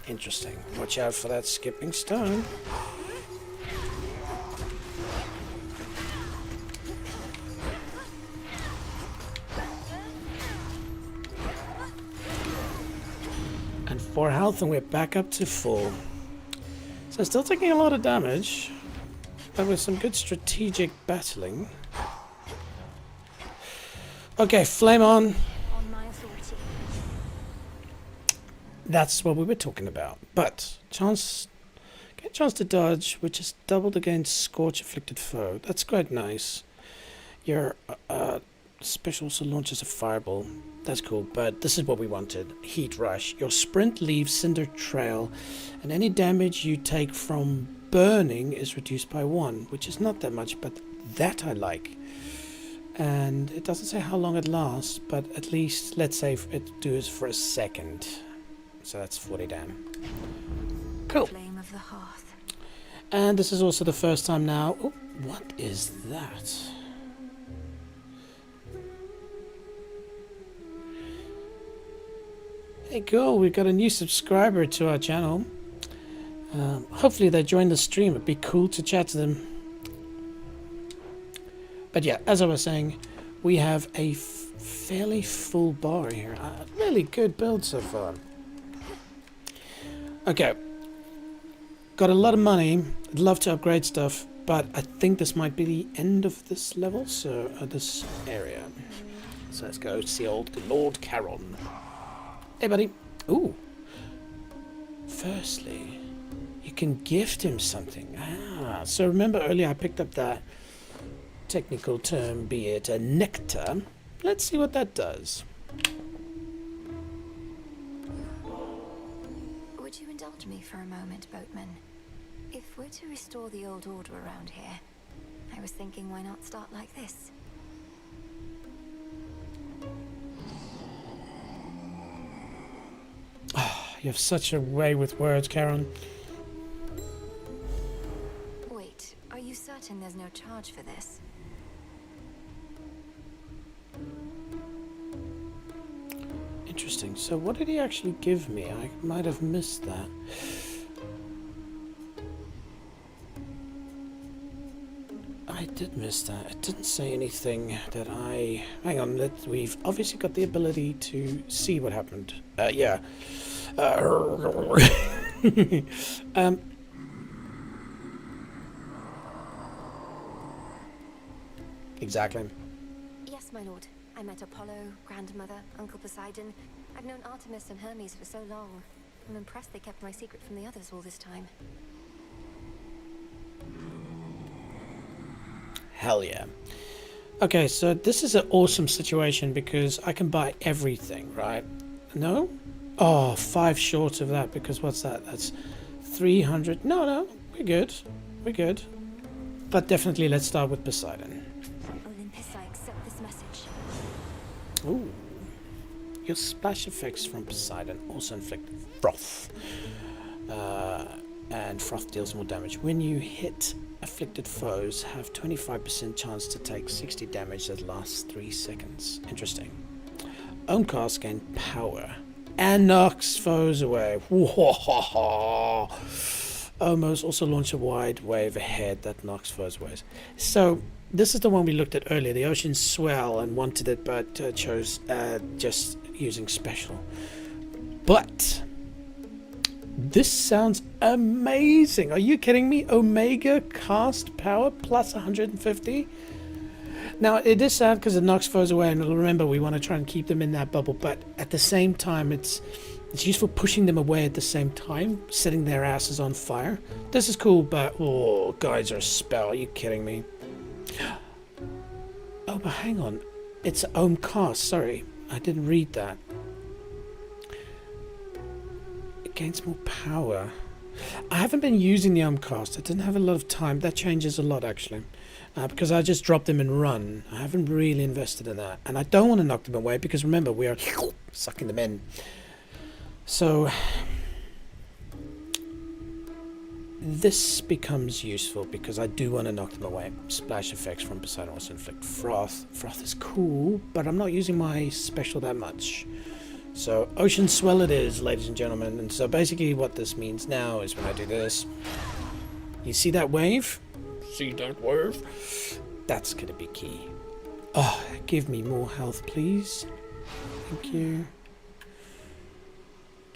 Interesting. Watch out for that skipping stone. And 4 health, and we're back up to full. So still taking a lot of damage, but with some good strategic battling. Okay, flame on. That's what we were talking about. But get a chance to dodge, which is doubled against Scorch afflicted foe. That's quite nice. Your special also launches a fireball. That's cool, but this is what we wanted. Heat rush. Your sprint leaves cinder trail, and any damage you take from burning is reduced by 1, which is not that much, but that I like. And it doesn't say how long it lasts, but at least let's say it does for a second. So that's 40 dam. Cool. Flame of the hearth. And this is also the first time now. Oh, what is that? Hey, cool. We've got a new subscriber to our channel. Hopefully they join the stream. It'd be cool to chat to them. But yeah, as I was saying, we have a fairly full bar here. A really good build so far. Okay, got a lot of money. I'd love to upgrade stuff, but I think this might be the end of this level, so this area. So let's go see old Lord Charon. Hey, buddy. Ooh. Firstly, you can gift him something. Ah, so remember earlier I picked up that technical term, be it a nectar. Let's see what that does. Would you indulge me for a moment, boatman? If we're to restore the old order around here, I was thinking why not start like this? You have such a way with words, Karen. Wait, are you certain there's no charge for this? Interesting. So what did he actually give me? I might have missed that. I did miss that. It didn't say anything that I... Hang on, we've obviously got the ability to see what happened. Yeah. Exactly. Yes, my lord. I met Apollo, Grandmother, Uncle Poseidon. I've known Artemis and Hermes for so long. I'm impressed they kept my secret from the others all this time. Hell yeah. Okay, so this is an awesome situation because I can buy everything, right? No? Oh, 5 short of that because what's that? That's 300. No, we're good. We're good. But definitely let's start with Poseidon. Olympus, I accept this message. Ooh. Your splash effects from Poseidon also inflict froth. And froth deals more damage. When you hit afflicted foes, have 25% chance to take 60 damage that lasts 3 seconds. Interesting. Oamcast gain power and knocks foes away. Omos also launch a wide wave ahead that knocks foes away. So this is the one we looked at earlier. The ocean swell and wanted it, but chose just using special. But this sounds amazing. Are you kidding me? Omega cast power plus 150. Now it is sad because it knocks foes away, and remember we want to try and keep them in that bubble. But at the same time, it's useful pushing them away at the same time, setting their asses on fire. This is cool, but oh, guys are a spell. Are you kidding me? Oh, but hang on, it's Ohm cast. Sorry, I didn't read that. It gains more power. I haven't been using the Oamcast. I didn't have a lot of time. That changes a lot, actually. Because I just drop them and run. I haven't really invested in that. And I don't want to knock them away because, remember, we are sucking them in. So, this becomes useful because I do want to knock them away. Splash effects from Poseidon also inflict froth. Froth is cool, but I'm not using my special that much. So, ocean swell it is, ladies and gentlemen. And so basically what this means now is when I do this, you see that wave? See that wave? That's going to be key. Oh, give me more health, please. Thank you.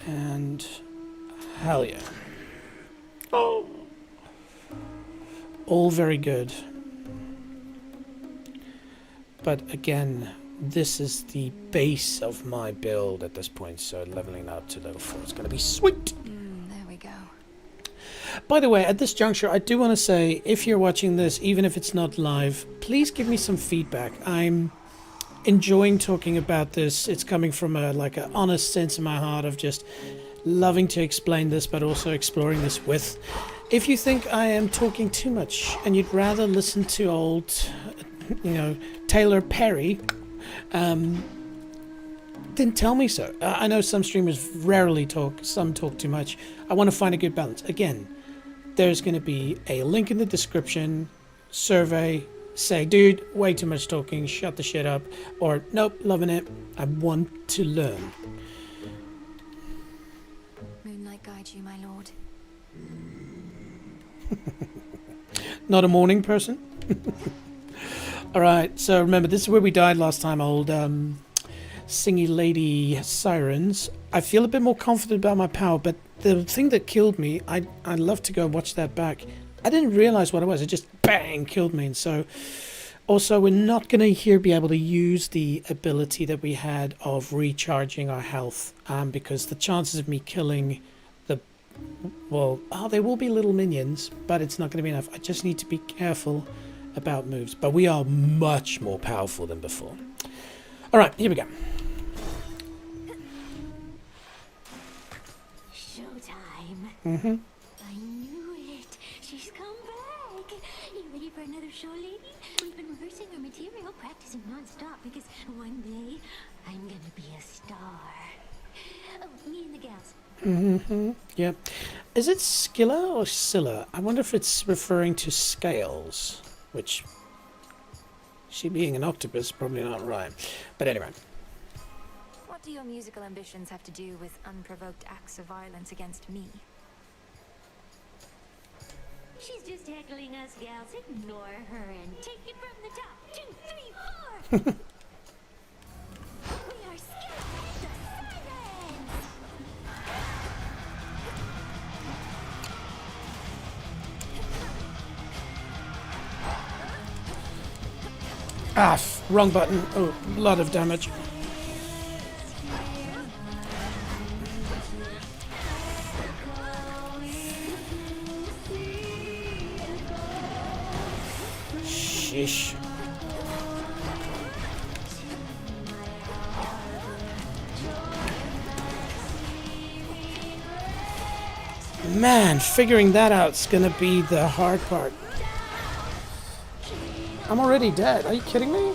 And hell yeah. Oh. All very good. But again, this is the base of my build at this point, so leveling up to level 4 is going to be sweet. There we go. By the way, at this juncture, I do want to say, if you're watching this, even if it's not live, please give me some feedback. I'm enjoying talking about this. It's coming from a like an honest sense in my heart of just loving to explain this, but also exploring this with. If you think I am talking too much and you'd rather listen to old, Taylor Perry, then tell me so. I know some streamers rarely talk, some talk too much. I want to find a good balance. Again, there's going to be a link in the description, survey, say, dude, way too much talking, shut the shit up, or nope, loving it, I want to learn. Moonlight guide you, my lord. Not a morning person? Alright, so remember, this is where we died last time, old singy lady sirens. I feel a bit more confident about my power, but the thing that killed me, I'd love to go watch that back. I didn't realize what it was. It just bang killed me. And so also we're not going to here be able to use the ability that we had of recharging our health because the chances of me killing there will be little minions, but it's not going to be enough. I just need to be careful about moves. But we are much more powerful than before. All right, here we go. Showtime. Mm-hmm. I knew it. She's come back. You ready for another show, lady? We've been rehearsing our material, practicing non-stop because one day I'm gonna be a star. Oh, me and the gals. Mm-hmm. Yeah. Is it Scylla or Scylla? I wonder if it's referring to scales, which she being an octopus probably not right. But anyway. What do your musical ambitions have to do with unprovoked acts of violence against me? She's just heckling us gals. Ignore her and take it from the top. 2, 3, 4. We are Skeletons, the Sirens! Ah, wrong button. Oh, a lot of damage. Shish. Man, figuring that out's gonna be the hard part. I'm already dead. Are you kidding me?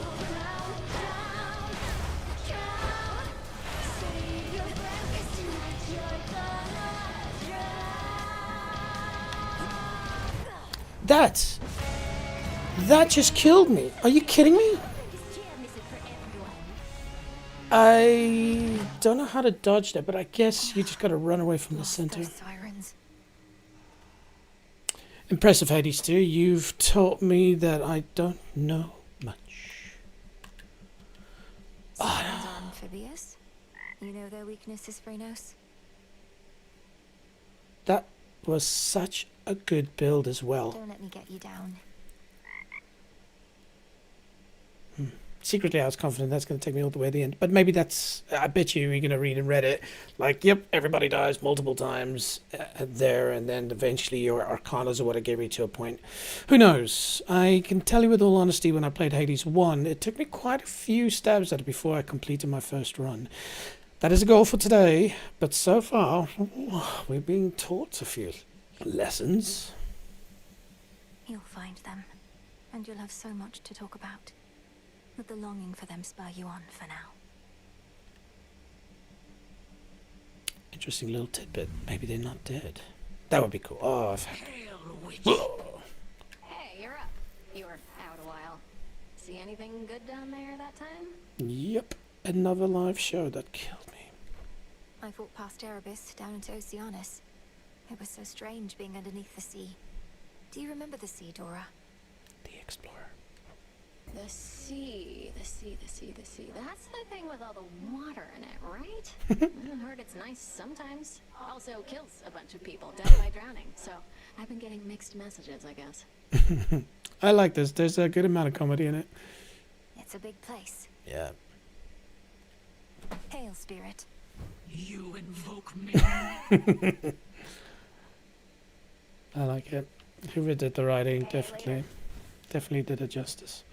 That just killed me. Are you kidding me? I don't know how to dodge that, but I guess you just gotta run away from the center. Sirens. Impressive, Hades 2. You've taught me that I don't know much. Sirens are amphibious. You know their weakness is Phrenos. That was such a good build as well. Don't let me get you down. Secretly, I was confident that's going to take me all the way to the end. But maybe that's... I bet you're going to read in Reddit, like, yep, everybody dies multiple times there, and then eventually your Arcanas or whatever gave me to a point. Who knows? I can tell you with all honesty, when I played Hades 1, it took me quite a few stabs at it before I completed my first run. That is a goal for today, but so far, we're being taught a few lessons. You'll find them, and you'll have so much to talk about. Let the longing for them spur you on for now. Interesting little tidbit. Maybe they're not dead. That would be cool. Oh, I've... Hey, you're up. You were out a while. See anything good down there that time? Yep. Another live show that killed me. I fought past Erebus down into Oceanus. It was so strange being underneath the sea. Do you remember the sea, Dora? The Explorer. The sea. That's the thing with all the water in it, right? I've heard it's nice sometimes. Also kills a bunch of people dead by drowning. So I've been getting mixed messages, I guess. I like this. There's a good amount of comedy in it. It's a big place. Yeah. Hail, spirit. You invoke me. I like it. Whoever did the writing definitely did it justice.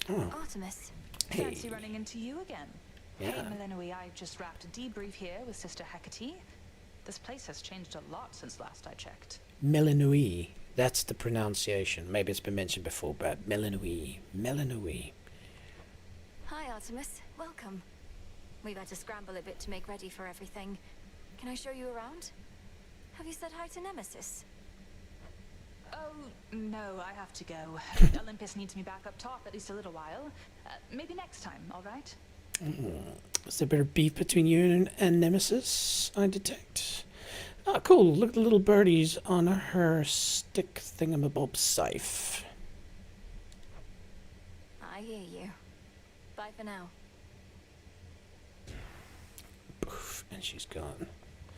Oh. Artemis. Hey. Fancy running into you again. Yeah. Hey, Melenoi, I've just wrapped a debrief here with Sister Hecate. This place has changed a lot since last I checked. Melenoi. That's the pronunciation. Maybe it's been mentioned before, but Melenoi. Melenoi. Hi, Artemis. Welcome. We've had to scramble a bit to make ready for everything. Can I show you around? Have you said hi to Nemesis? Oh, no, I have to go. Olympus needs me back up top at least a little while. Maybe next time, all right? Is there a bit of beef between you and Nemesis, I detect? Ah, cool. Look at the little birdies on her stick thingamabob scythe. I hear you. Bye for now. Poof, and she's gone.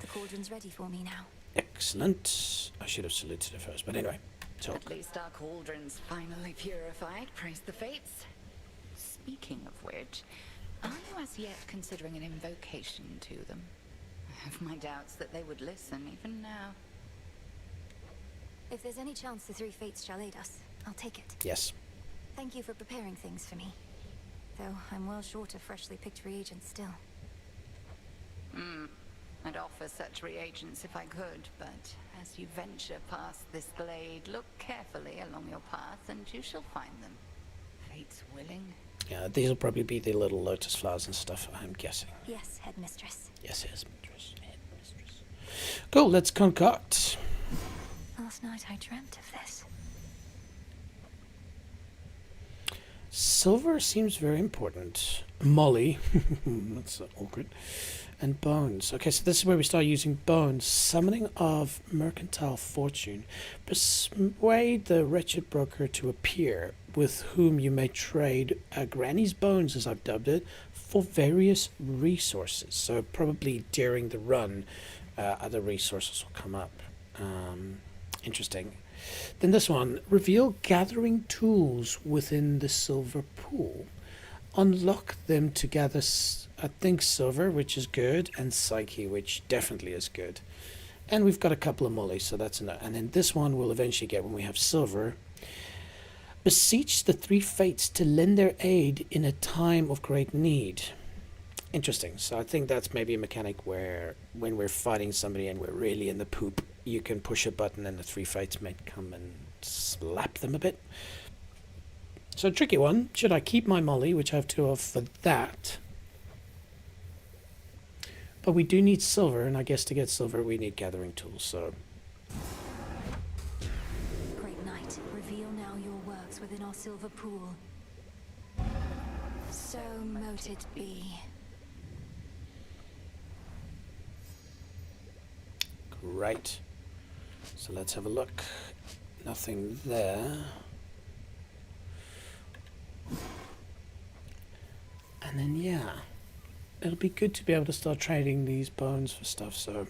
The cauldron's ready for me now. Excellent. I should have saluted her first, but anyway. Talk. At least our cauldron's finally purified, praise the fates. Speaking of which, are you as yet considering an invocation to them? I have my doubts that they would listen even now. If there's any chance the three fates shall aid us, I'll take it. Yes. Thank you for preparing things for me. Though I'm well short of freshly picked reagents still. I'd offer such reagents if I could, but as you venture past this glade, look carefully along your path and you shall find them. Fate's willing. Yeah, these will probably be the little lotus flowers and stuff, I'm guessing. Yes, headmistress. Yes, headmistress. Headmistress. Cool, let's concoct. Last night I dreamt of this. Silver seems very important. Molly, that's awkward. And bones. Okay, so this is where we start using bones. Summoning of mercantile fortune. Persuade the wretched broker to appear, with whom you may trade Granny's bones, as I've dubbed it, for various resources. So probably during the run, other resources will come up. Interesting. Then this one, reveal gathering tools within the silver pool. Unlock them to gather, I think, silver, which is good, and psyche, which definitely is good. And we've got a couple of mollies, so that's enough. And then this one we'll eventually get when we have silver. Beseech the three fates to lend their aid in a time of great need. Interesting. So I think that's maybe a mechanic where when we're fighting somebody and we're really in the poop, you can push a button and the three fates may come and slap them a bit. So tricky one. Should I keep my molly, which I have 2 of for that? But we do need silver, and I guess to get silver we need gathering tools, so... Great Knight, reveal now your works within our silver pool. So mote it be. Great. So let's have a look. Nothing there. And then, yeah, it'll be good to be able to start trading these bones for stuff, so...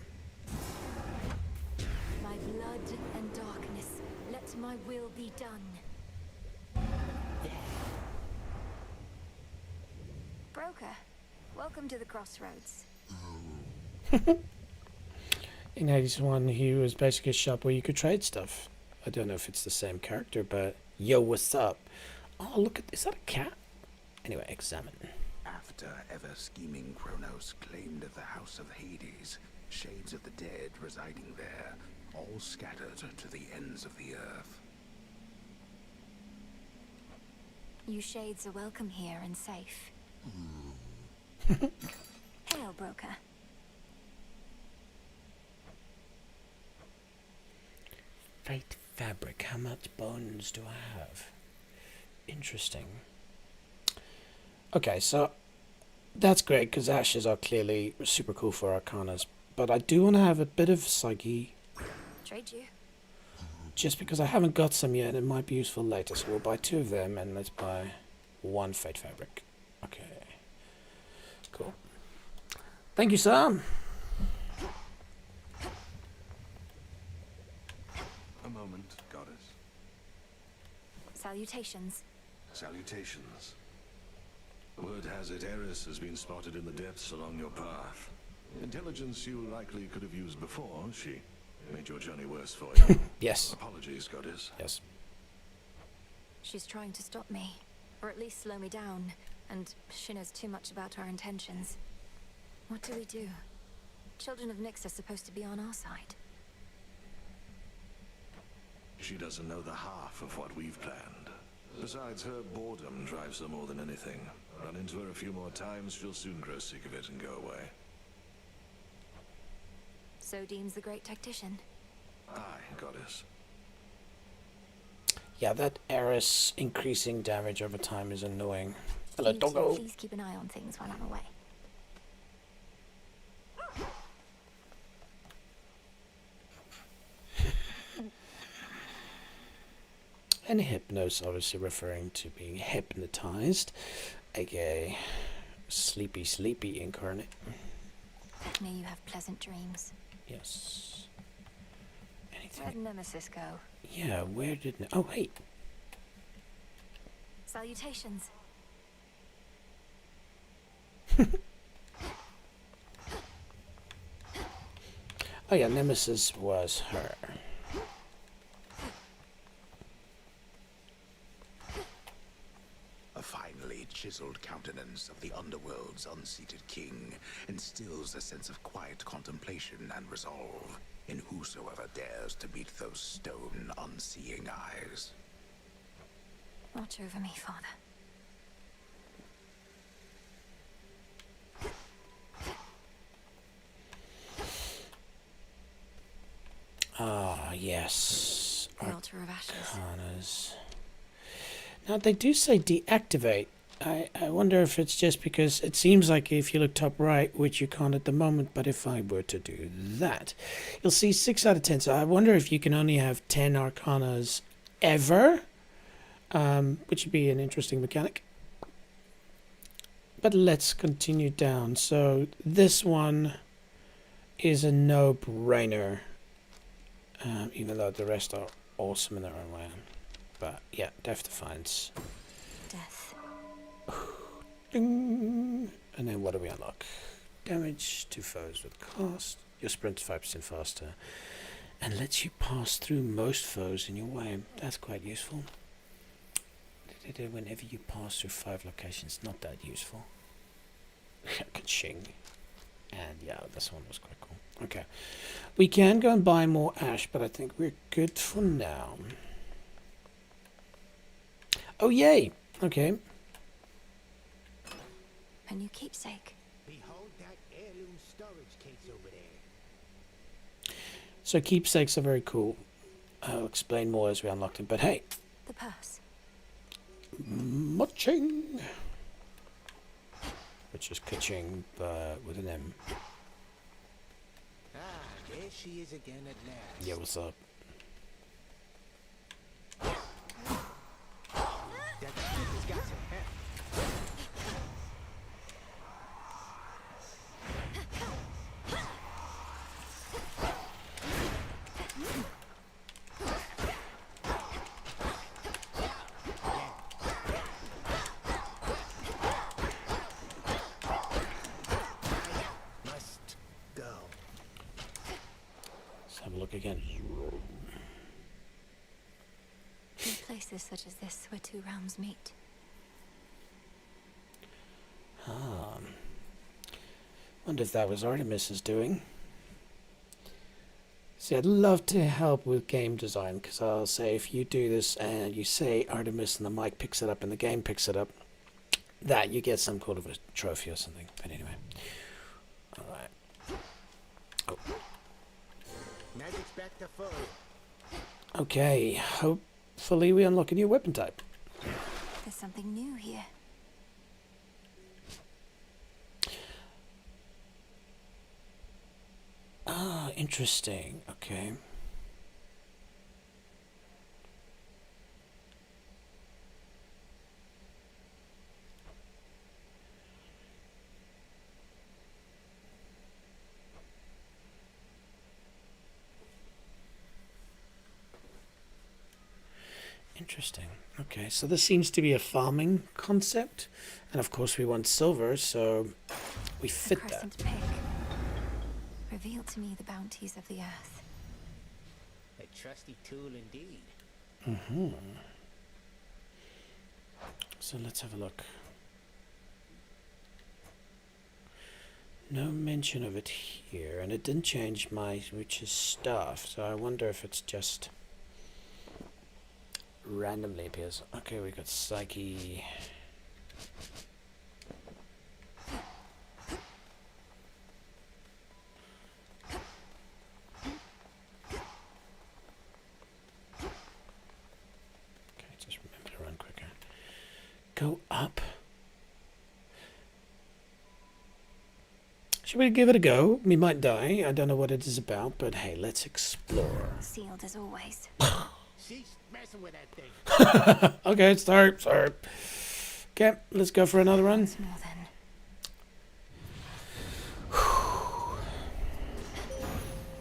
My blood and darkness, let my will be done. Broker, welcome to the crossroads. In 81, he was basically a shop where you could trade stuff. I don't know if it's the same character, but... Yo, what's up? Oh, look at... Is that a cat? Anyway, examine. After ever-scheming Kronos claimed the House of Hades, shades of the dead residing there, all scattered to the ends of the earth. You shades are welcome here and safe. Hail, broker. Fate fabric. How much bones do I have? Interesting. Okay, so that's great because ashes are clearly super cool for arcanas, but I do want to have a bit of psyche. Trade you. Just because I haven't got some yet, it might be useful later. So we'll buy 2 of them and let's buy 1 fate fabric. Okay. Cool. Thank you, Sam. A moment, goddess. Salutations. Salutations. Word has it Eris has been spotted in the depths along your path. Intelligence you likely could have used before. She made your journey worse for you. Yes. Apologies, goddess. Yes. She's trying to stop me, or at least slow me down, and she knows too much about our intentions. What do we do? Children of Nyx are supposed to be on our side. She doesn't know the half of what we've planned. Besides, her boredom drives her more than anything. Run into her a few more times, she'll soon grow sick of it and go away. So deems the great tactician. Aye, goddess. Yeah, that Eris increasing damage over time is annoying. Hello, You two doggo. please keep an eye on things while I'm away. And hypnos, obviously referring to being hypnotized, aka sleepy incarnate. May you have pleasant dreams. Yes. Where'd Nemesis go? Yeah, where did... Oh, wait. Salutations. Oh yeah, Nemesis was her. A finely chiseled countenance of the underworld's unseated king instills a sense of quiet contemplation and resolve in whosoever dares to meet those stone, unseeing eyes. Watch over me, Father. Ah, yes. The altar of ashes. Arcanas. Now, they do say deactivate I wonder if it's just because it seems like if you look top right, which you can't at the moment, but if I were to do that, you'll see 6 out of 10. So I wonder if you can only have 10 Arcanas ever, which would be an interesting mechanic. But let's continue down. So this one is a no-brainer, even though the rest are awesome in their own way. But yeah, Death Defiance. Death. Ding. And then what do we unlock? Damage to foes with cost. Your sprint is 5% faster. And lets you pass through most foes in your way. That's quite useful. Whenever you pass through 5 locations, not that useful. Ka-ching. And yeah, this one was quite cool. Okay. We can go and buy more ash, but I think we're good for now. Oh, yay! Okay. A new keepsake. Behold that heirloom storage case over there. So keepsakes are very cool. I'll explain more as we unlock them. But hey. The purse. Muching. Which is ka-ching, but with an M. Ah, there she is again at last. Yeah, what's up? That has got some heft. Must go. Let's have a look again. In places such as this where 2 realms meet. Wonder if that was Artemis's doing. See, I'd love to help with game design, because I'll say if you do this and you say Artemis and the mic picks it up and the game picks it up, that you get some kind of a trophy or something. But anyway. Alright. Oh. Magic's back to full. Okay, hopefully we unlock a new weapon type. There's something new here. Ah, interesting. Okay. Interesting. Okay, so this seems to be a farming concept, and of course we want silver, so we fit that. Crescent pig. Reveal to me the bounties of the earth. A trusty tool indeed. Mm-hmm. So let's have a look. No mention of it here, and it didn't change my witch's staff, so I wonder if it's just randomly appears. Okay, we got Psyche. Okay, just remember to run quicker. Go up. Should we give it a go? We might die. I don't know what it is about, but hey, let's explore. Sealed as always. She's messing with that thing. Okay, start. Okay, let's go for another run. More then.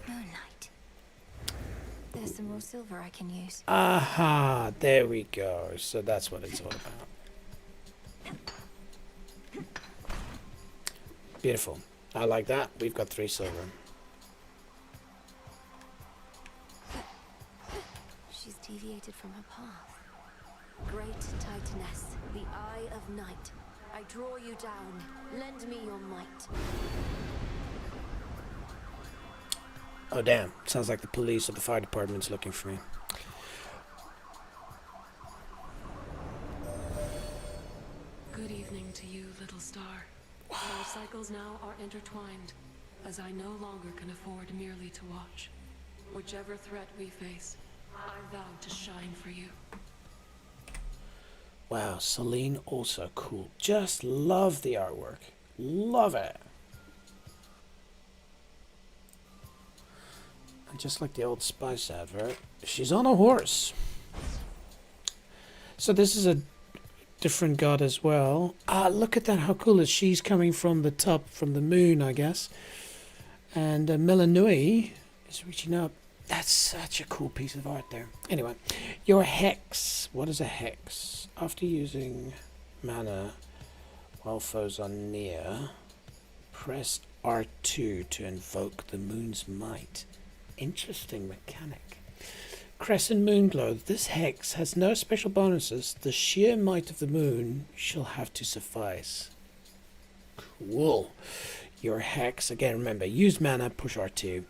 Moonlight. There's some raw silver I can use. Aha, there we go. So that's what it's all about. Beautiful. I like that. We've got 3 silver. She's deviated from her path. Great Titaness, the Eye of Night. I draw you down. Lend me your might. Oh, damn. Sounds like the police or the fire department's looking for me. Good evening to you, little star. Our cycles now are intertwined, as I no longer can afford merely to watch. Whichever threat we face, I vow to shine for you. Wow, Celine also cool. Just love the artwork. Love it. And just like the Old Spice advert, she's on a horse. So this is a different god as well. Ah, look at that. How cool is she's coming from the top, from the moon, I guess. And Melanui is reaching up. That's such a cool piece of art there. Anyway, your hex. What is a hex? After using mana while foes are near, press R2 to invoke the moon's might. Interesting mechanic. Crescent Moonglow. This hex has no special bonuses. The sheer might of the moon shall have to suffice. Cool. Your hex, again remember, use mana, push R2.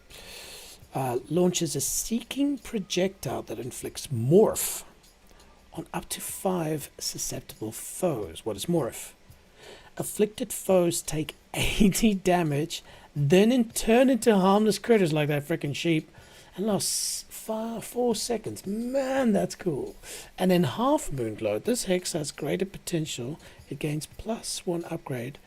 Launches a seeking projectile that inflicts morph on up to 5 susceptible foes. What is morph? Afflicted foes take 80 damage, then turn into harmless critters like that freaking sheep, and last 4 seconds. Man, that's cool. And then half Moonglow. This hex has greater potential. It gains +1 upgrade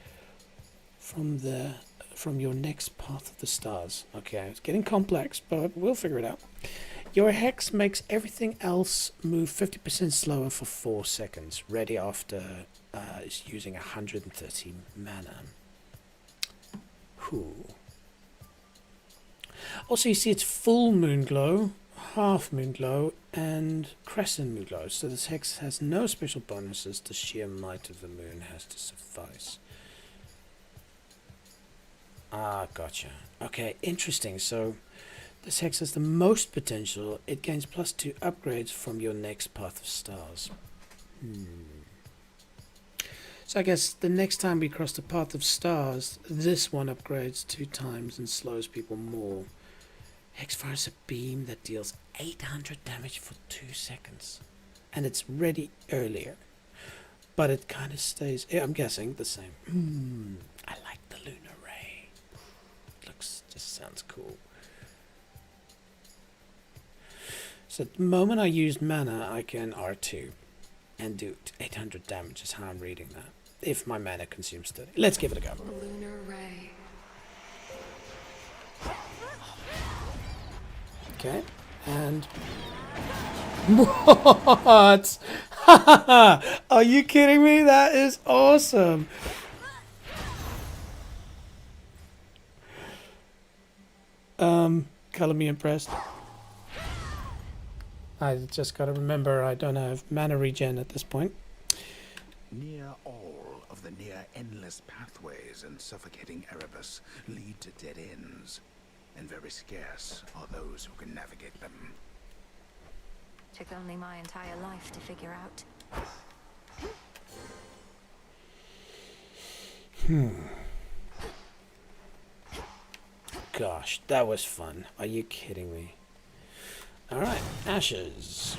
from your next path of the stars. Okay, it's getting complex, but we'll figure it out. Your hex makes everything else move 50% slower for 4 seconds. Ready after using 130 mana. Whew. Also, you see it's full Moonglow, half Moonglow, and crescent Moonglow. So this hex has no special bonuses. The sheer might of the moon has to suffice. Ah, gotcha. Okay, interesting. So this hex has the most potential. It gains +2 upgrades from your next path of stars. So I guess the next time we cross the path of stars, this one upgrades 2 times and slows people more. Hex fires a beam that deals 800 damage for 2 seconds. And it's ready earlier. But it kind of stays, I'm guessing, the same. I like the lunar ray. Just sounds cool. So at the moment I use mana, I can R2 and do 800 damage is how I'm reading that. If my mana consumes 30. Let's give it a go. Lunar ray. Okay, and what? Are you kidding me? That is awesome. Color me impressed. I just gotta remember I don't have mana regen at this point. Near all of the near endless pathways in suffocating Erebus lead to dead ends, and very scarce are those who can navigate them. Took only my entire life to figure out. Gosh, that was fun. Are you kidding me? Alright, ashes.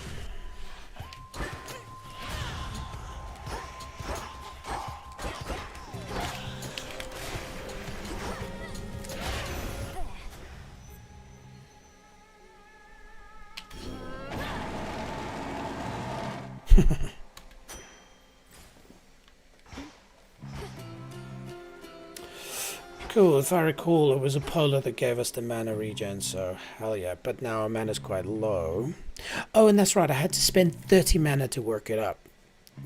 Cool, if I recall, it was a polar that gave us the mana regen, so hell yeah. But now our mana's quite low. Oh, and that's right, I had to spend 30 mana to work it up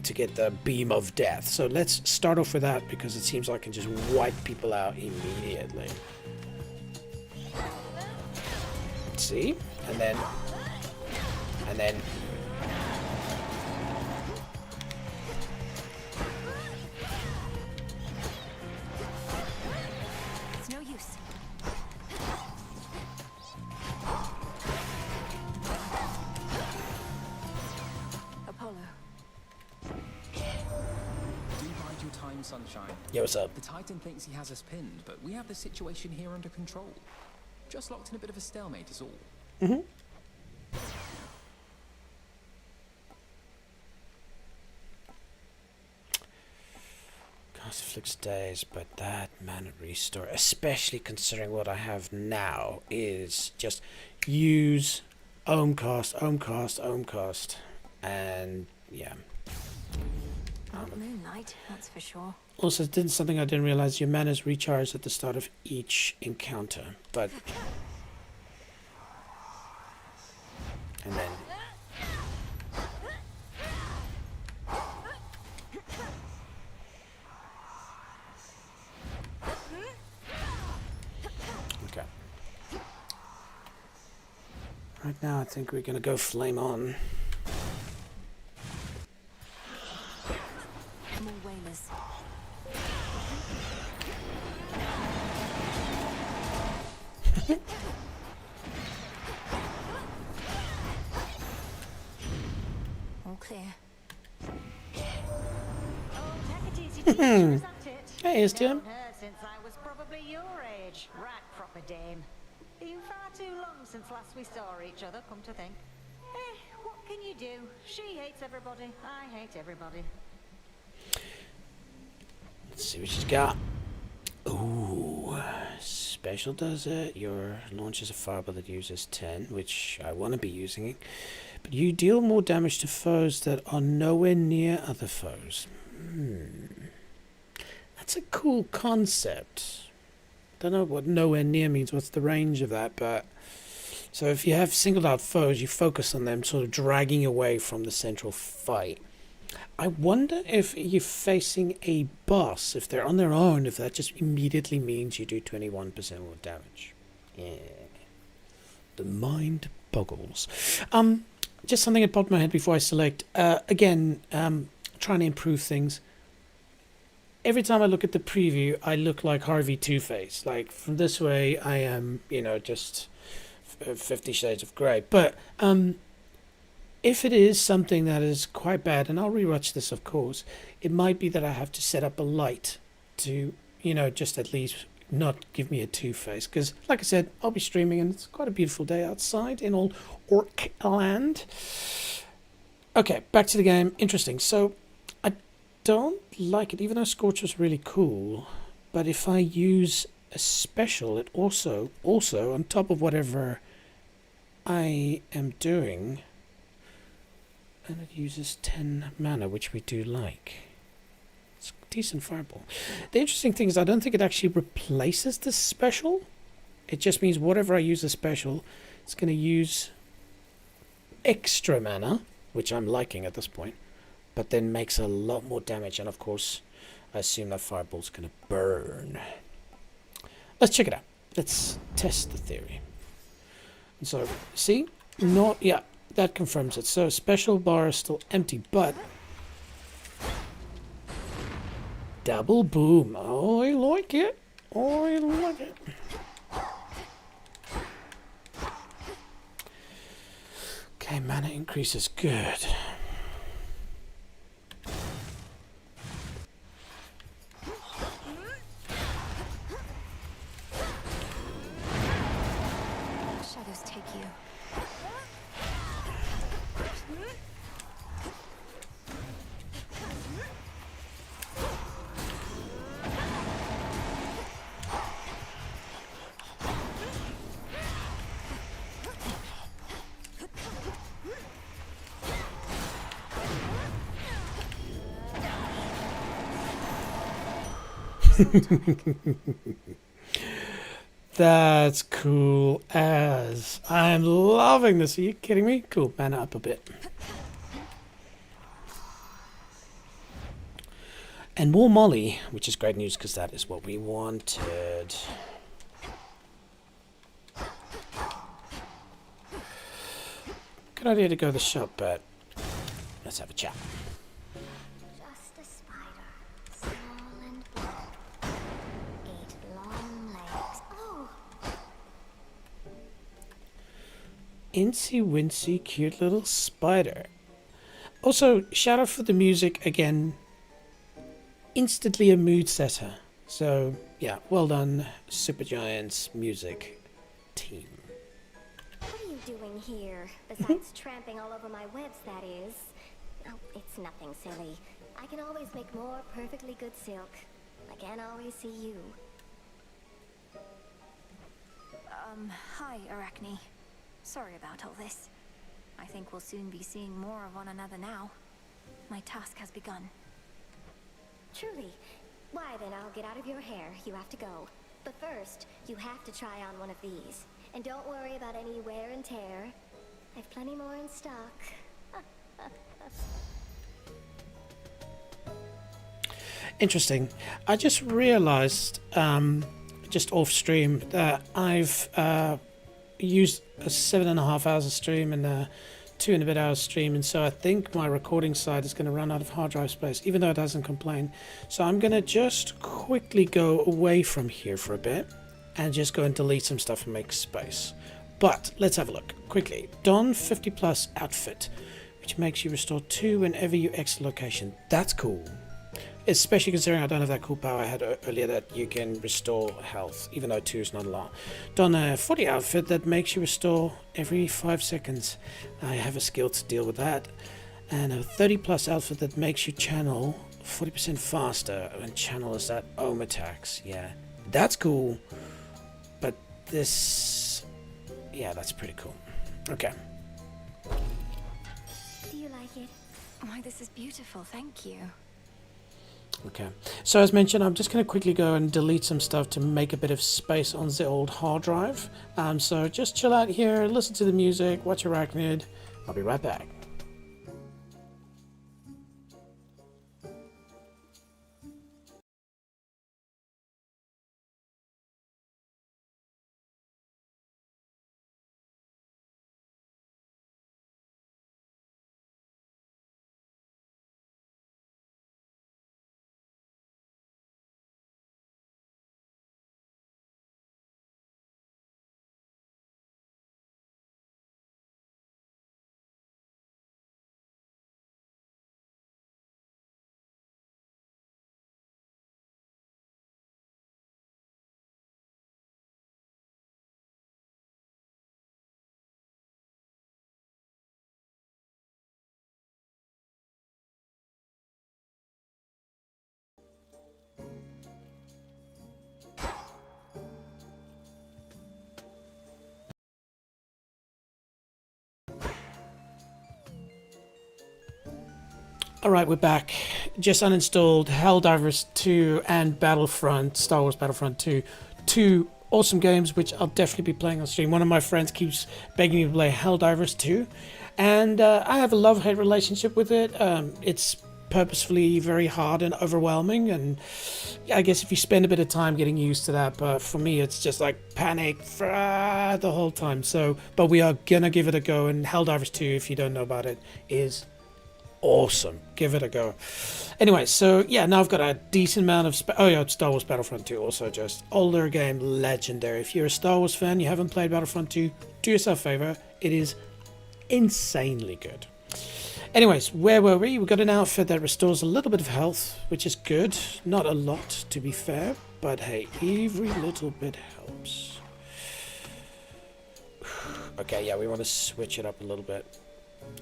to get the Beam of Death. So let's start off with that because it seems like I can just wipe people out immediately. See? And then... It's no use. Apollo. Do bide your time, Sunshine. Yo, what's up? The Titan thinks he has us pinned, but we have the situation here under control. Just locked in a bit of a stalemate is all. Mm-hmm. Cast afflicts days, but that mana restore, especially considering what I have now, is just use Omcast, and yeah. tonight, that's for sure. Also, something I didn't realize, your mana's recharge at the start of each encounter, but... And then... Okay. Right now, I think we're gonna go flame on. More whalers. All clear. Hey, it's Tim. Since I was probably your age. Right, proper dame. Been far too long since last we saw each other, come to think. Eh, what can you do? She hates everybody. I hate everybody. Let's see what she's got. Ooh, special does it. Your launches a fireball that uses 10, which I want to be using. But you deal more damage to foes that are nowhere near other foes. That's a cool concept. Don't know what nowhere near means. What's the range of that? But so if you have singled out foes, you focus on them, sort of dragging away from the central fight. I wonder if you're facing a boss, if they're on their own, if that just immediately means you do 21% more damage. Yeah. The mind boggles. Just something that popped in my head before I select. Again, trying to improve things. Every time I look at the preview, I look like Harvey Two-Face. Like, from this way, I am, you know, just 50 Shades of Grey. But, if it is something that is quite bad, and I'll rewatch this, of course, it might be that I have to set up a light to, you know, just at least not give me a Two-Face. Because, like I said, I'll be streaming, and it's quite a beautiful day outside in all Orc land. Okay, back to the game. Interesting. So, I don't like it, even though Scorch was really cool. But if I use a special, it also, on top of whatever I am doing... And it uses 10 mana, which we do like. It's a decent fireball. The interesting thing is I don't think it actually replaces the special. It just means whatever I use a special, it's going to use extra mana, which I'm liking at this point, but then makes a lot more damage. And of course, I assume that fireball's going to burn. Let's check it out. Let's test the theory. And so, see? Not, yeah. That confirms it. So special bar is still empty, but double boom. Oh, I like it. Oh, I like it. Okay, mana increase is good. Shadows take you. That's cool as. I'm loving this. Are you kidding me? Cool. Mana up a bit. And more Molly, which is great news because that is what we wanted. Good idea to go to the shop, but let's have a chat. Just a spider, small and black. 8 long legs. Oh! Incy wincy cute little spider. Also, shout out for the music again. Instantly a mood setter. So yeah, well done, Supergiant's music team. What are you doing here? Besides tramping all over my webs, that is. Oh, it's nothing silly. I can always make more perfectly good silk. I can't always see you. Hi, Arachne. Sorry about all this. I think we'll soon be seeing more of one another now. My task has begun. Truly. Why then, I'll get out of your hair. You have to go. But first, you have to try on one of these. And don't worry about any wear and tear. I've plenty more in stock. Interesting. I just realized, just off stream, that I've used a 7.5 hours of stream and 2 and a bit hours stream, and so I think my recording side is going to run out of hard drive space, even though it doesn't complain. So I'm going to just quickly go away from here for a bit and just go and delete some stuff and make space. But let's have a look quickly. Don 50 plus outfit, which makes you restore 2 whenever you exit location. That's cool. Especially considering I don't have that cool power I had earlier that you can restore health, even though 2 is not a lot. Don a 40 outfit that makes you restore every 5 seconds. I have a skill to deal with that. And a 30 plus outfit that makes you channel 40% faster. And channel is that ohm attacks. Yeah, that's cool. But this, yeah, that's pretty cool. Okay. Do you like it? Why, this is beautiful. Thank you. Okay, so as mentioned, I'm just going to quickly go and delete some stuff to make a bit of space on the old hard drive. So just chill out here, listen to the music, watch Arachnid. I'll be right back. Alright, we're back. Just uninstalled Helldivers 2 and Battlefront, Star Wars Battlefront 2. 2 awesome games which I'll definitely be playing on stream. One of my friends keeps begging me to play Helldivers 2. And I have a love-hate relationship with it. It's purposefully very hard and overwhelming. And I guess if you spend a bit of time getting used to that. But for me, it's just like panic the whole time. So, but we are going to give it a go. And Helldivers 2, if you don't know about it, is awesome. Give it a go. Anyway, so yeah, now I've got a decent amount of oh yeah, Star Wars Battlefront 2 also, just older game, legendary. If you're a Star Wars fan, you haven't played Battlefront 2, do yourself a favor. It is insanely good. Anyways, where were we? We've got an outfit that restores a little bit of health, which is good. Not a lot, to be fair, but hey, every little bit helps. Okay, yeah, we want to switch it up a little bit.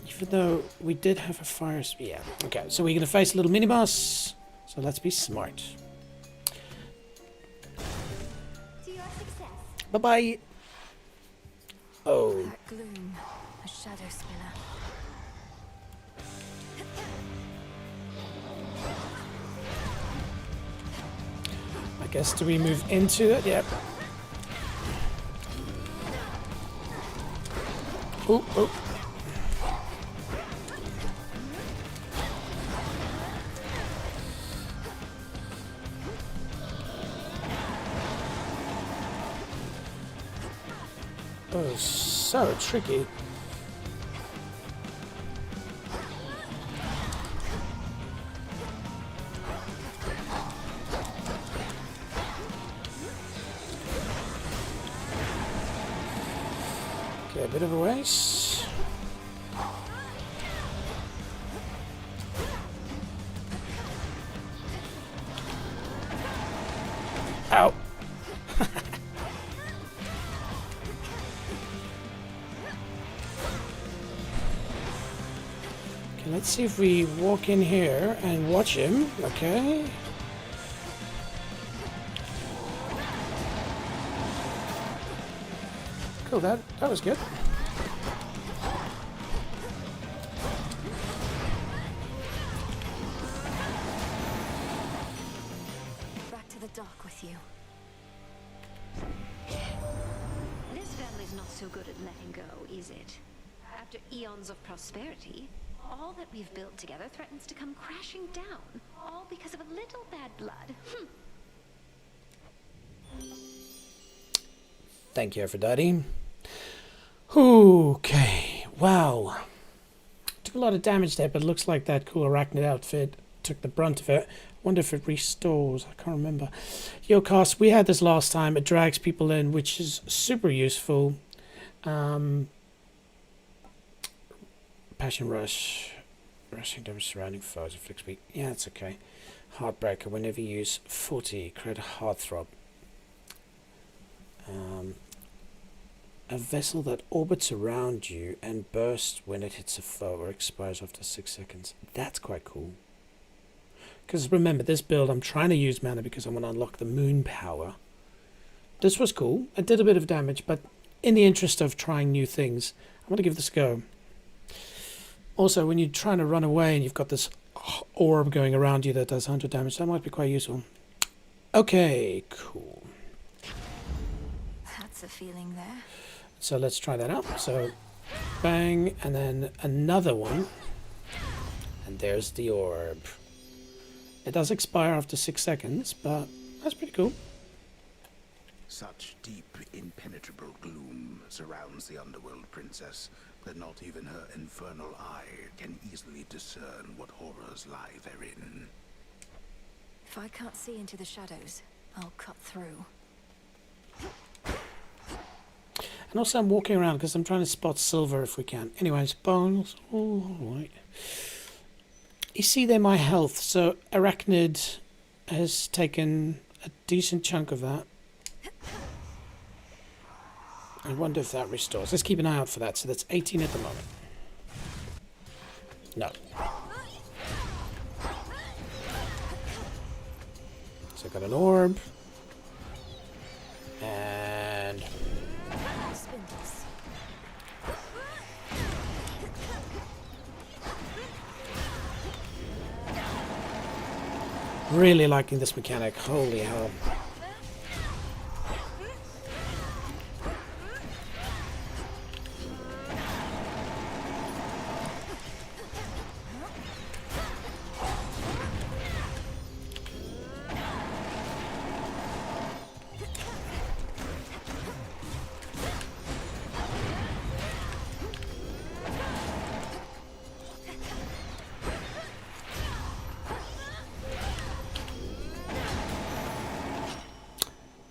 Even though we did have a fire... Yeah, okay, so we're going to face a little mini-boss. So let's be smart. To your success. Bye-bye. Oh. That gloom, a shadow spiller. I guess, do we move into it? Yep. Oh, oh. Oh, so tricky. Okay, a bit of a race. Ow. Okay, let's see if we walk in here and watch him. Okay. Cool, that was good. dock with you. This family's not so good at letting go, is it? After eons of prosperity, all that we've built together threatens to come crashing down, all because of a little bad blood. Thank you, Aphrodite. Okay, wow. Took a lot of damage there, but it looks like that cool arachnid outfit took the brunt of it. Wonder if it restores. I can't remember. Yo, Cos, we had this last time. It drags people in, which is super useful. Passion Rush. Rushing damage surrounding foes. Inflicts weak. Yeah, it's okay. Heartbreaker. Whenever you use 40, create a heartthrob. A vessel that orbits around you and bursts when it hits a foe or expires after 6 seconds. That's quite cool. Because remember, this build, I'm trying to use mana because I want to unlock the moon power. This was cool. It did a bit of damage, but in the interest of trying new things, I want to give this a go. Also, when you're trying to run away and you've got this orb going around you that does 100 damage, that might be quite useful. Okay, cool. That's a feeling there. So let's try that out. So, bang, and then another one. And there's the orb. It does expire after 6 seconds, but that's pretty cool. Such deep, impenetrable gloom surrounds the underworld princess that not even her infernal eye can easily discern what horrors lie therein. If I can't see into the shadows, I'll cut through. And also I'm walking around because I'm trying to spot silver if we can. Anyways, bones. Alright. You see there my health. So Arachnid has taken a decent chunk of that. I wonder if that restores. Let's keep an eye out for that. So that's 18 at the moment. No. So I've got an orb. And... Spindles. really liking this mechanic. Holy hell.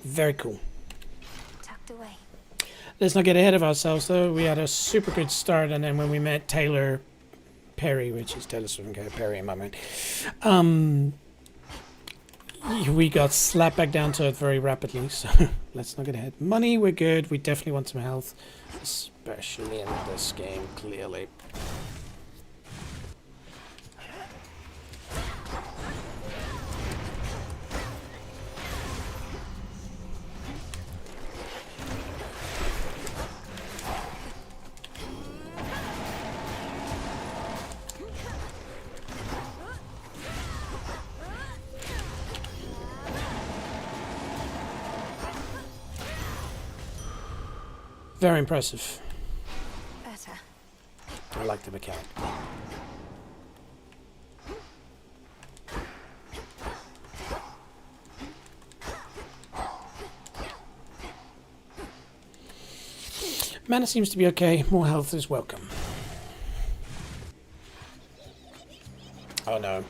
Very cool. Tucked away. Let's not get ahead of ourselves, though. We had a super good start, and then when we met Taylor Perry, which is Taylor Swift and Perry in my mind, we got slapped back down to it very rapidly. So let's not get ahead. Money, we're good. We definitely want some health, especially in this game, clearly. Very impressive. Better. I like the mechanic. Mana seems to be okay. More health is welcome. Oh no.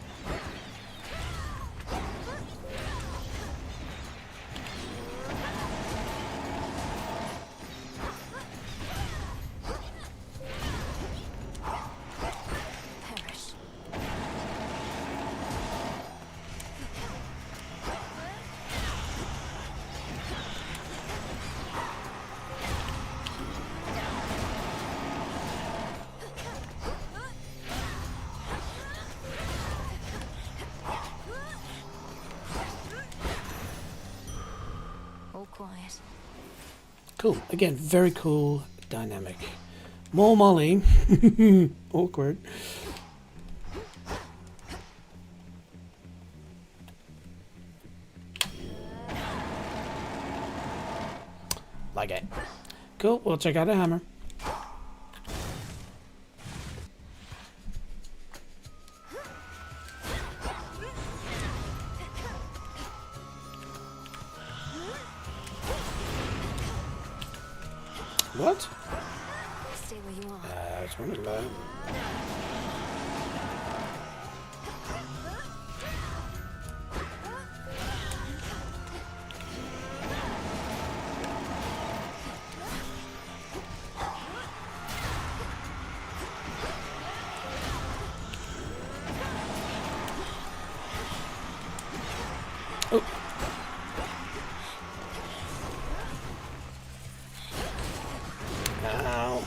Quiet. Cool. Again, very cool dynamic. More Molly. Awkward. like it. Cool, we'll check out a hammer. What? Stay where you are. It's one of them. Oh. Ow.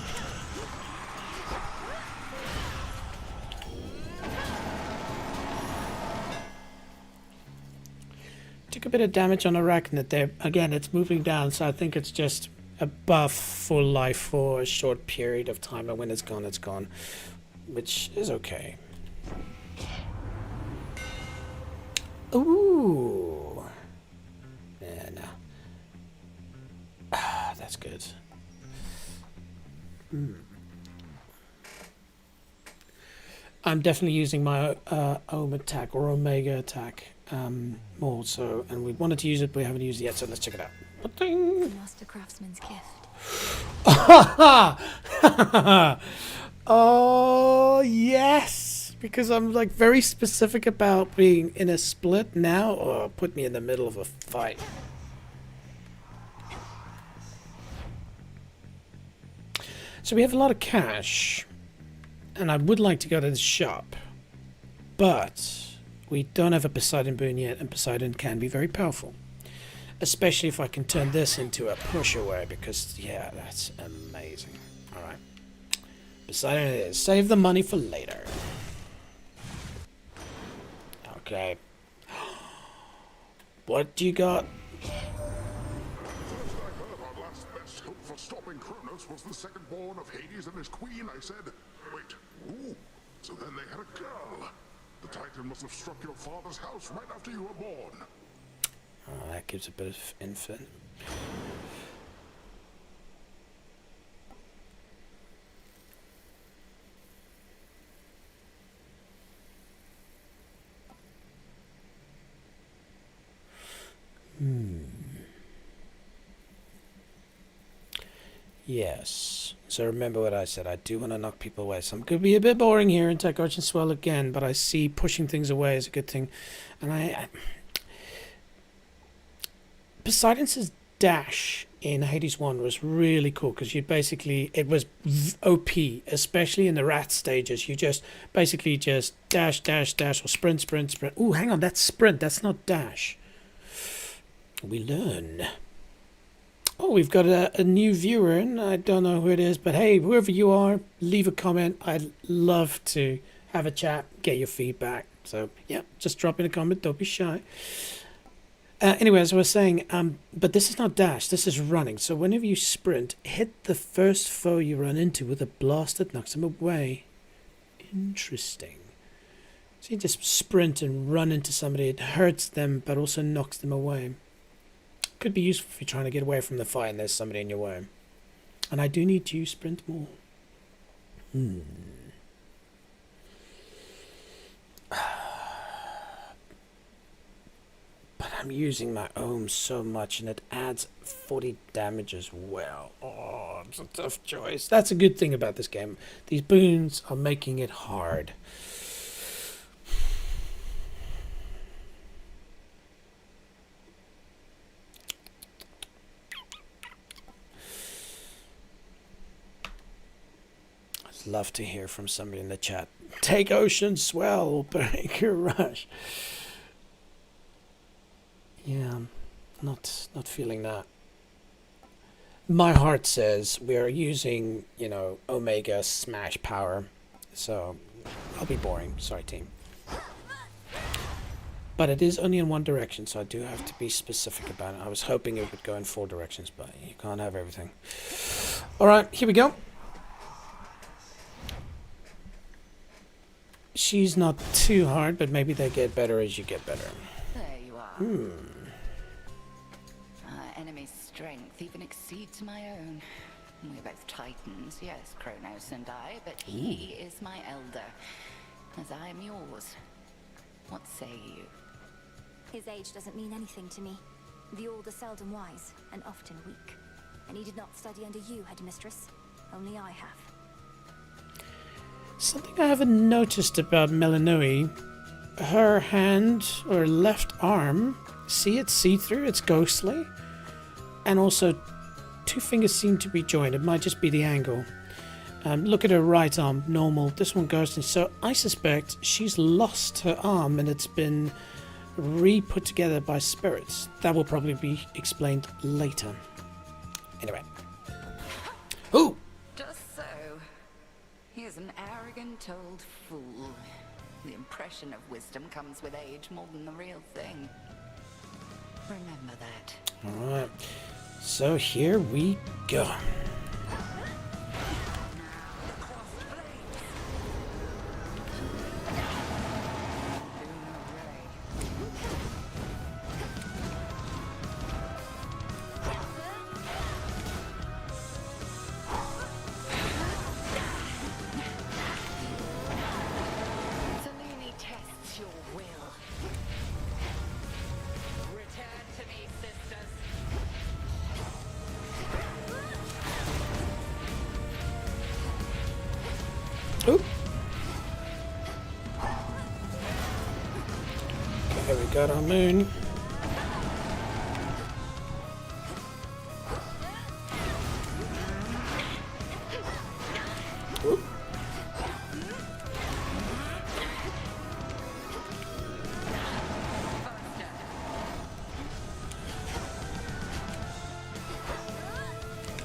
Took a bit of damage on Arachnid there. Again, it's moving down, so I think it's just a buff for life for a short period of time, and when it's gone, which is okay. Ooh. Yeah, no. Ah, that's good. I'm definitely using my Ohm attack or Omega attack more so, and we wanted to use it, but we haven't used it yet, so let's check it out. The Master Craftsman's gift. Oh, yes! Because I'm like very specific about being in a split now, or put me in the middle of a fight. So we have a lot of cash, and I would like to go to the shop, but we don't have a Poseidon boon yet, and Poseidon can be very powerful. Especially if I can turn this into a push away, because, yeah, that's amazing. Alright. Poseidon it is. Save the money for later. Okay. What do you got? For stopping Kronos was the second born of Hades and his queen. I said, wait, ooh, so then they had a girl. The Titan must have struck your father's house right after you were born. Oh, that gives a bit of info. Yes. So remember what I said. I do want to knock people away. So I'm going to be a bit boring here and take Arch and Swell again, but I see pushing things away is a good thing. And I Poseidon's dash in Hades 1 was really cool, because you basically, it was OP, especially in the rat stages. You just basically just dash, dash, dash, or sprint, sprint, sprint. Ooh, hang on, that's sprint, that's not dash. We learn. Oh, we've got a new viewer, and I don't know who it is, but hey, whoever you are, leave a comment. I'd love to have a chat, get your feedback. So, yeah, just drop in a comment, don't be shy. Anyway, as I was saying, but this is not dash, this is running. So whenever you sprint, hit the first foe you run into with a blast that knocks them away. Interesting. So you just sprint and run into somebody. It hurts them, but also knocks them away. Could be useful if you're trying to get away from the fight and there's somebody in your way. And I do need to sprint more. But I'm using my Ohm so much, and it adds 40 damage as well. Oh, it's a tough choice. That's a good thing about this game. These boons are making it hard. I'd love to hear from somebody in the chat. Take Ocean Swell, break your rush. Yeah, not feeling that. My heart says we are using, you know, Omega Smash power, so I'll be boring. Sorry, team. But it is only in one direction, so I do have to be specific about it. I was hoping it would go in 4 directions, but you can't have everything. All right, here we go. She's not too hard, but maybe they get better as you get better. There you are. enemy's strength even exceeds my own. We're both titans, yes, Kronos and I, but he is my elder, as I am yours. What say you? His age doesn't mean anything to me. The old are seldom wise, and often weak. And he did not study under you, headmistress. Only I have. Something I haven't noticed about Melinoe, her hand, or left arm, see it's see-through, it's ghostly, and also 2 fingers seem to be joined. It might just be the angle. Look at her right arm, normal. This one ghostly. So I suspect she's lost her arm and it's been re-put together by spirits. That will probably be explained later. Anyway. Ooh! Just so. He is an arrogant old fool. The impression of wisdom comes with age more than the real thing. Remember that. Alright. So here we go. Selene tests your will. Return to me, sisters. Oop. Okay, we got our moon. Oop.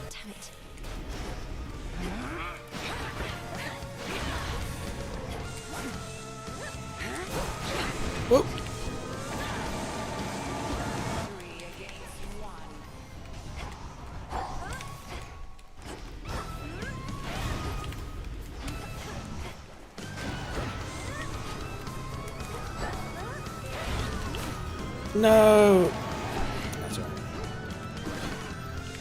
Damn it. Whoop. No. That's all right.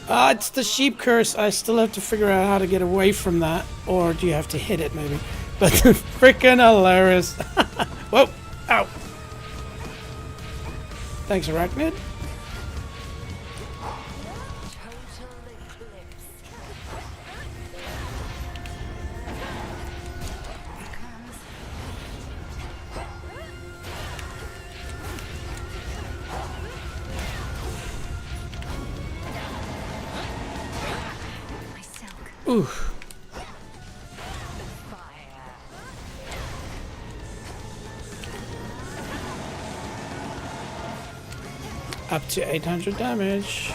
Ah, it's the sheep curse. I still have to figure out how to get away from that. Or do you have to hit it, maybe? But freaking hilarious. Whoa. Ow. Thanks, Arachnid. Ooh. Up to 800 damage.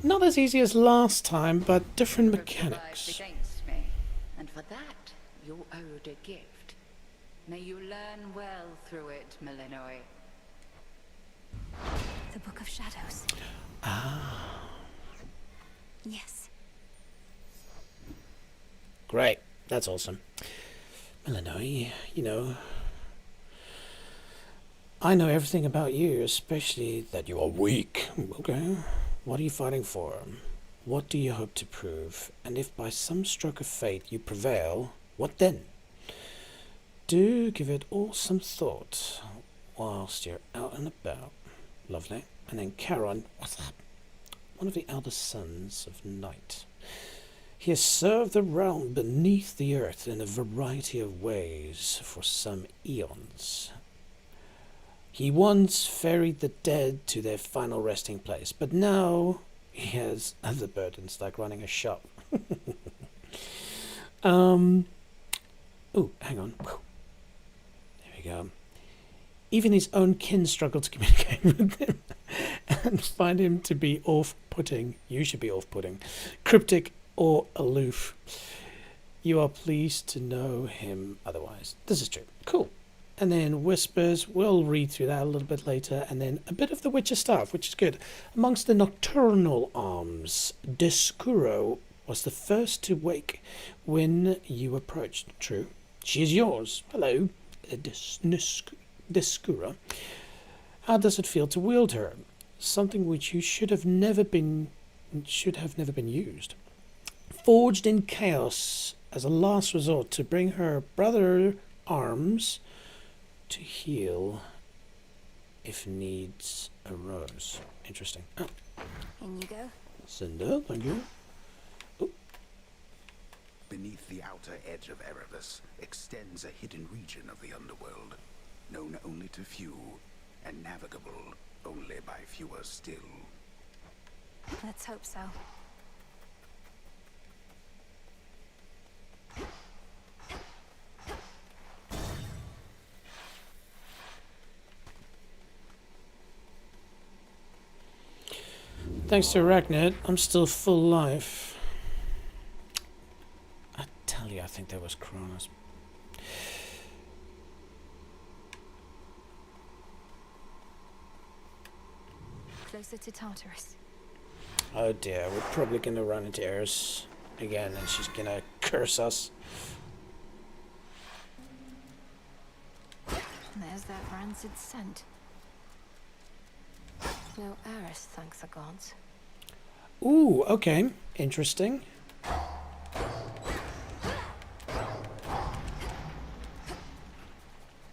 Not as easy as last time, but different mechanics. Against me, and for that you're owed a gift. May you learn well through it, Melinoe. The Book of Shadows. Ah. Yes. Great. That's awesome. Melinoe, you know, I know everything about you, especially that you are weak. Okay. What are you fighting for? What do you hope to prove? And if by some stroke of fate you prevail, what then? Do give it all some thought whilst you're out and about. Lovely. And then Charon, what's up? One of the eldest sons of Night. He has served the realm beneath the earth in a variety of ways for some eons. He once ferried the dead to their final resting place, but now he has other burdens like running a shop. Oh, hang on. There we go. Even his own kin struggle to communicate with him and find him to be off-putting. You should be off-putting. Cryptic or aloof. You are pleased to know him otherwise. This is true. Cool. and then Whispers. We'll read through that a little bit later, and then a bit of the Witcher stuff, which is good. Amongst the nocturnal arms, Descuro was the first to wake when you approached. True. She is yours. Hello, Descuro. How does it feel to wield her? Something which you should have never been used. Forged in chaos as a last resort to bring her brother arms to heal if needs arose. Interesting. Oh. In you go. Cinder, thank you. Oh. Beneath the outer edge of Erebus extends a hidden region of the underworld, known only to few, and navigable only by fewer still. Let's hope so. Thanks to Arachnid, I'm still full life. I tell you, I think that was Kronos. Closer to Tartarus. Oh dear, we're probably gonna run into Eris again, and she's gonna curse us. There's that rancid scent. No Eris, thanks the gods. Ooh, okay, interesting.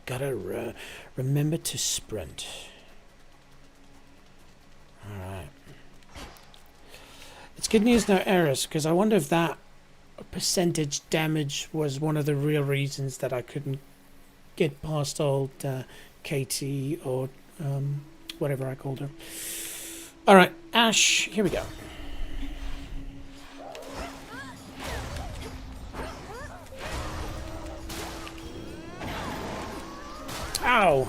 Gotta remember to sprint. Alright. It's good news now, Eris, because I wonder if that percentage damage was one of the real reasons that I couldn't get past old Katie or whatever I called her. Alright, Ash, here we go. Ow!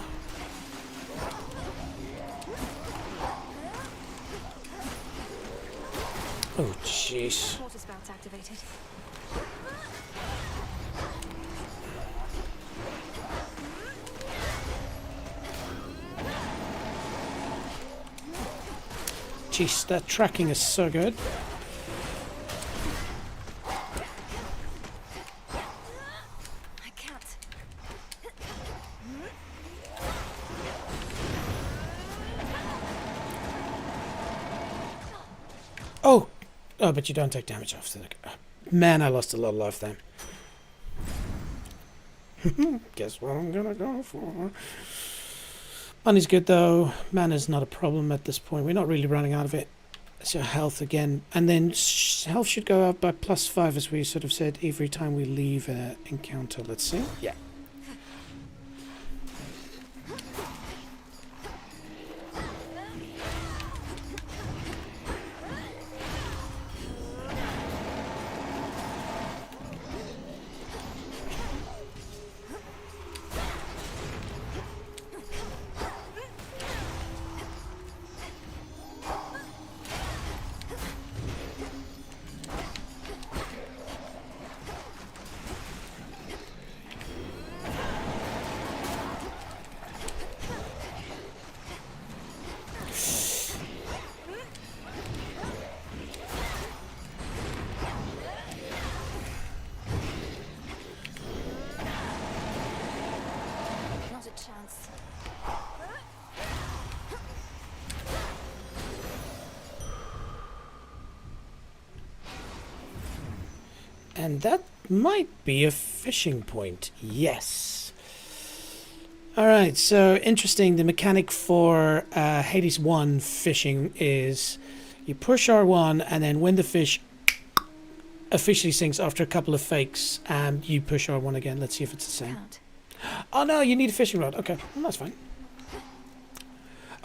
Oh, jeez. Water spouts activated. Jeez, that tracking is so good. I can't. Oh! Oh, but you don't take damage after that. Man, I lost a lot of life then. Guess what I'm gonna go for. Money's good though. Mana's not a problem at this point. We're not really running out of it. It's your health again. And then health should go up by +5 as we sort of said every time we leave an encounter. Let's see. Yeah. Not a chance. And that might be a fishing point. Yes. Alright, so interesting. The mechanic for Hades 1 fishing is you push R1 and then when the fish officially sinks after a couple of fakes, you push R1 again. Let's see if it's the same. Oh no, you need a fishing rod. Okay, well, that's fine.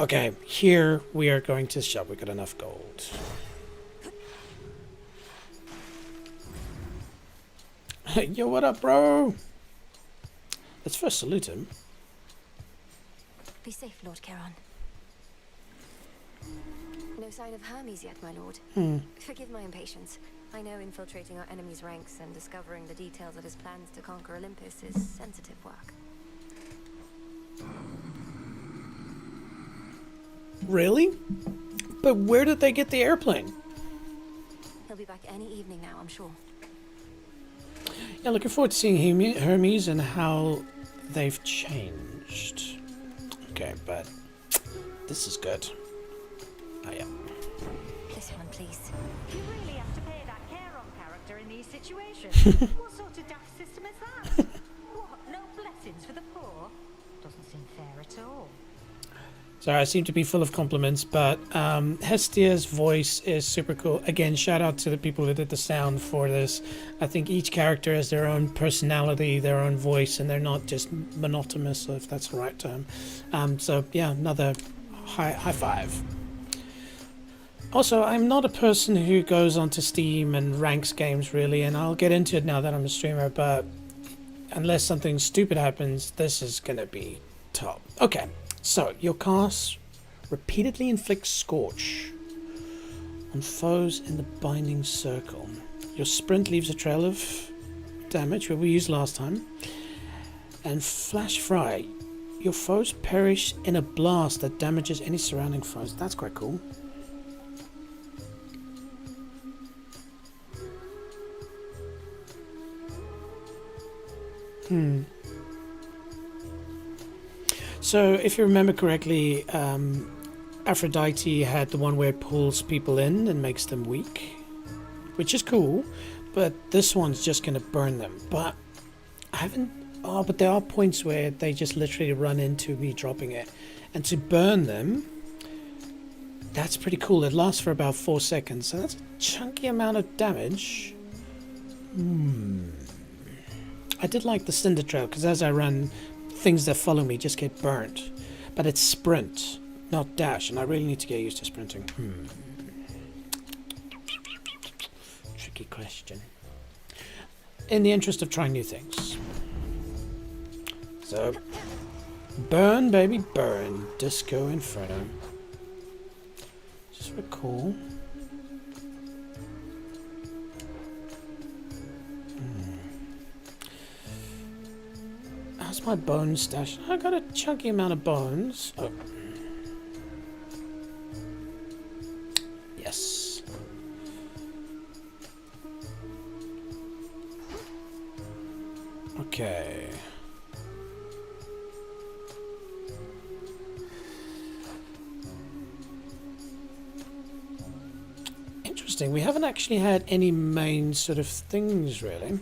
Okay, here we are going to shop. We got enough gold. Yo, what up, bro? Let's first salute him. Be safe, Lord Charon. No sign of Hermes yet, my lord. Forgive my impatience. I know infiltrating our enemy's ranks and discovering the details of his plans to conquer Olympus is sensitive work. Really? But where did they get the airplane? He'll be back any evening now, I'm sure. Yeah, looking forward to seeing Hermes and how they've changed. Okay, but this is good. Oh, yeah. This one, please. You really have to pay that care-on character in these situations. What sort of daft system is that? What, no blessings for the poor? Doesn't seem fair at all. Sorry, I seem to be full of compliments, but Hestia's voice is super cool. Again, shout out to the people who did the sound for this. I think each character has their own personality, their own voice, and they're not just monotonous, if that's the right term. So yeah, another high five. Also, I'm not a person who goes onto Steam and ranks games really, and I'll get into it now that I'm a streamer, but unless something stupid happens, this is gonna be top. Okay. So, your cast repeatedly inflicts Scorch on foes in the binding circle. Your sprint leaves a trail of damage, which we used last time. And Flash Fry. Your foes perish in a blast that damages any surrounding foes. That's quite cool. So, if you remember correctly, Aphrodite had the one where it pulls people in and makes them weak, which is cool, but this one's just going to burn them. But I haven't... Oh, but there are points where they just literally run into me dropping it. And to burn them, that's pretty cool. It lasts for about 4 seconds, so that's a chunky amount of damage. I did like the Cinder Trail, because as I run, things that follow me just get burnt. But it's sprint, not dash, and I really need to get used to sprinting. Tricky question. In the interest of trying new things. So, burn, baby, burn. Disco Inferno. Just recall. How's my bone stash? I got a chunky amount of bones. Oh. Yes. Okay. Interesting. We haven't actually had any main sort of things, really.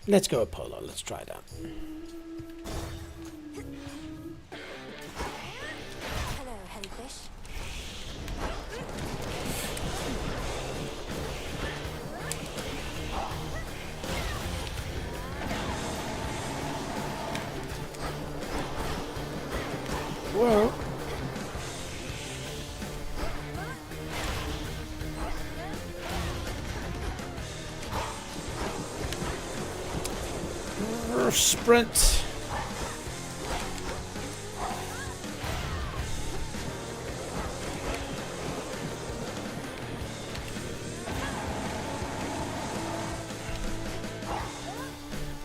Let's go Apollo. Let's try that. Hello, Hellyfish. Whoa. Sprint.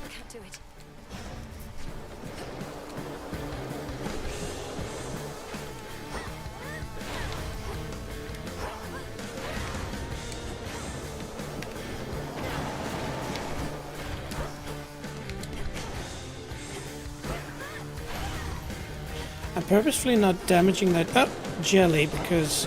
Can't do it. I'm purposefully not damaging that jelly because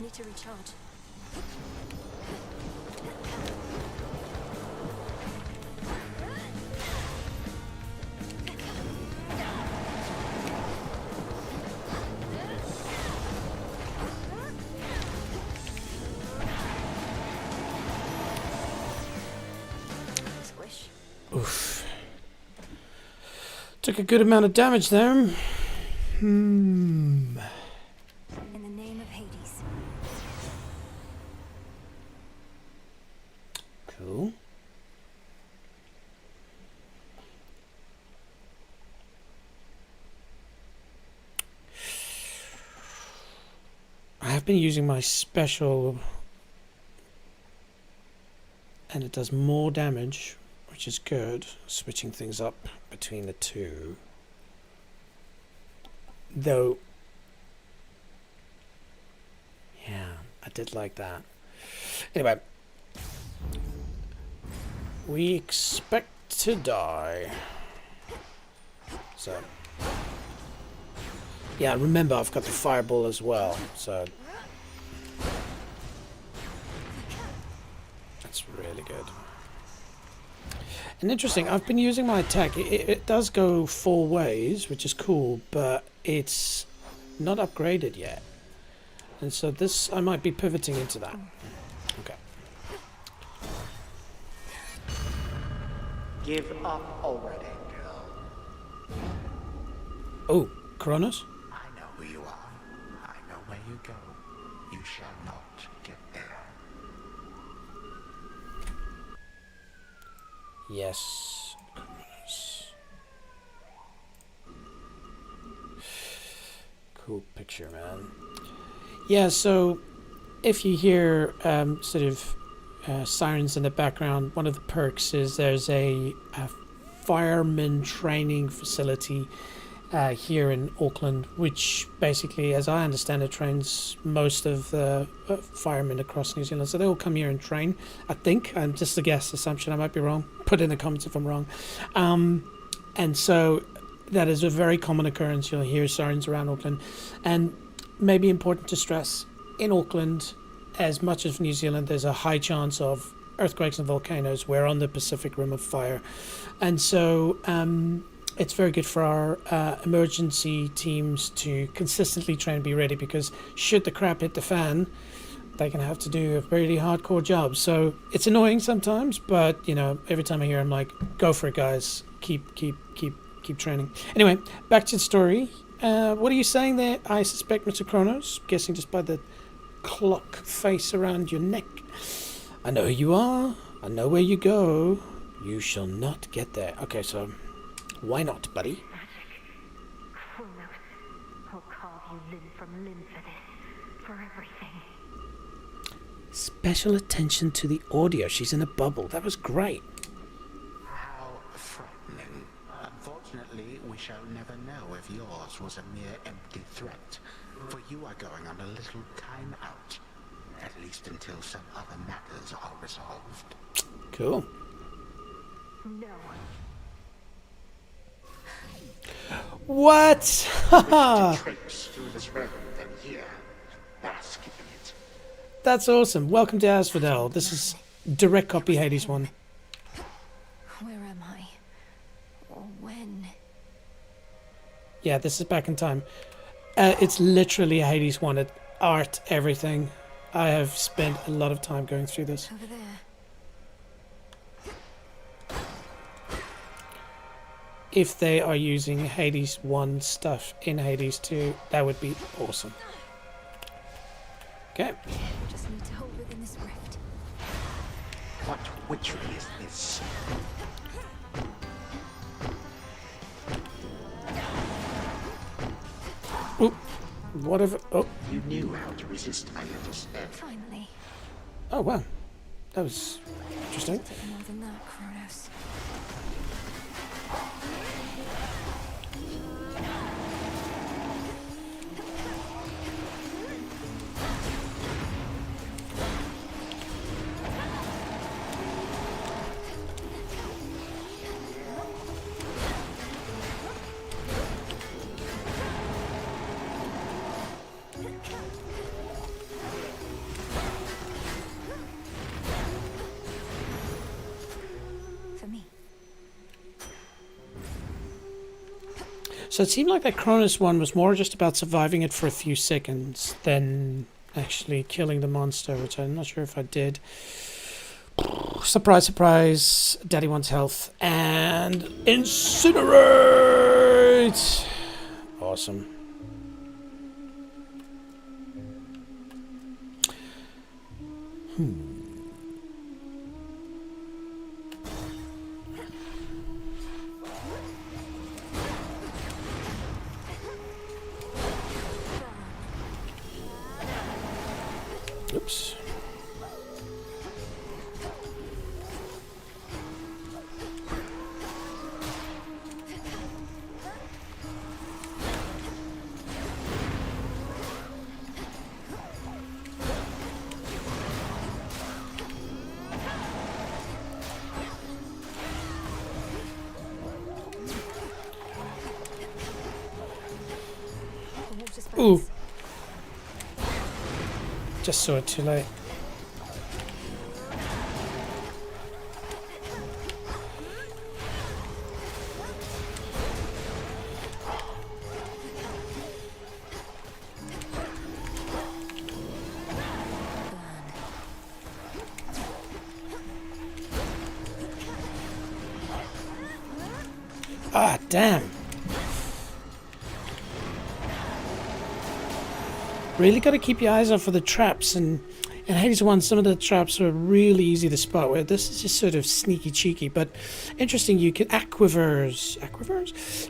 Need to recharge. Squish. oof. Took a good amount of damage there. In the name of Hades. Cool. been using my special, and it does more damage, which is good. Switching things up between the two. Though, yeah, I did like that. Anyway, we expect to die. So, yeah, remember I've got the fireball as well, so that's really good. And interesting, I've been using my attack. It does go 4 ways, which is cool, but it's not upgraded yet. And so this, I might be pivoting into that. Okay. Give up already, girl. Oh, Kronos? I know who you are. I know where you go. You shall not get there. Yes. Cool picture, man. Yeah, so if you hear sort of sirens in the background, one of the perks is there's a fireman training facility here in Auckland, which basically, as I understand it, trains most of the firemen across New Zealand. So they all come here and train, I think. Just a guess, assumption, I might be wrong. Put in the comments if I'm wrong. And so that is a very common occurrence. You'll hear sirens around Auckland. And maybe important to stress, in Auckland, as much as New Zealand, there's a high chance of earthquakes and volcanoes. We're on the Pacific Rim of Fire. And so it's very good for our emergency teams to consistently try and be ready, because should the crap hit the fan, they're going to have to do a really hardcore job. So it's annoying sometimes, but, you know, every time I hear, I'm like, go for it, guys. Keep training. Anyway, back to the story. What are you saying there? I suspect, Mr. Kronos, guessing just by the clock face around your neck. I know who you are. I know where you go. You shall not get there. Okay, so why not, buddy? Kronos, I'll carve you limb from limb for this. For everything. Special attention to the audio. She's in a bubble. That was great. How frightening. Unfortunately, we shall never know if yours was a mere empty threat. For you are going on a little time out. At least until some other matters are resolved. Cool. No. What? Traipse through this realm and here, bask in it. That's awesome. Welcome to Asphodel. This is direct copy Hades 1. Where am I? Or when? Yeah, this is back in time. It's literally Hades 1. Art, everything. I have spent a lot of time going through this. Over there. If they are using Hades 1 stuff in Hades 2, that would be awesome. Okay. Just need to hold within this rift. What witchery is this? Oop. Whatever. Oh. You knew how to resist my little step. Finally. Oh, wow. That was interesting. More than that, Kronos. So it seemed like that Cronus one was more just about surviving it for a few seconds than actually killing the monster, which I'm not sure if I did. Surprise, surprise. Daddy wants health. And incinerate! Awesome. traps. Ooh. Just saw it too late. Ah, damn. Really got to keep your eyes out for the traps, and in Hades 1 some of the traps are really easy to spot, where this is just sort of sneaky cheeky, but interesting. You can aquifers,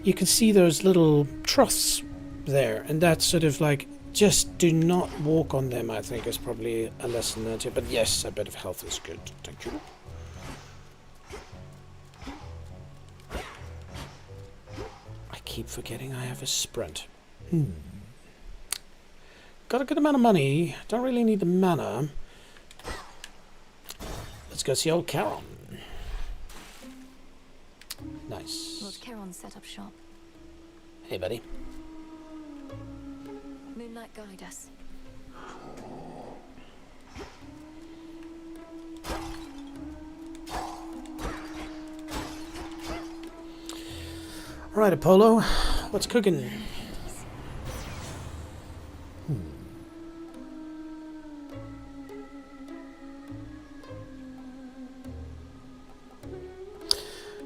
you can see those little troughs there, and that's sort of like, just do not walk on them, I think is probably a lesson learned here. But yes, a bit of health is good, thank you. I keep forgetting I have a sprint. Got a good amount of money. Don't really need the mana. Let's go see old Charon. Nice. Lord Charon set up shop. Hey, buddy. Moonlight guide us. All right, Apollo. What's cooking?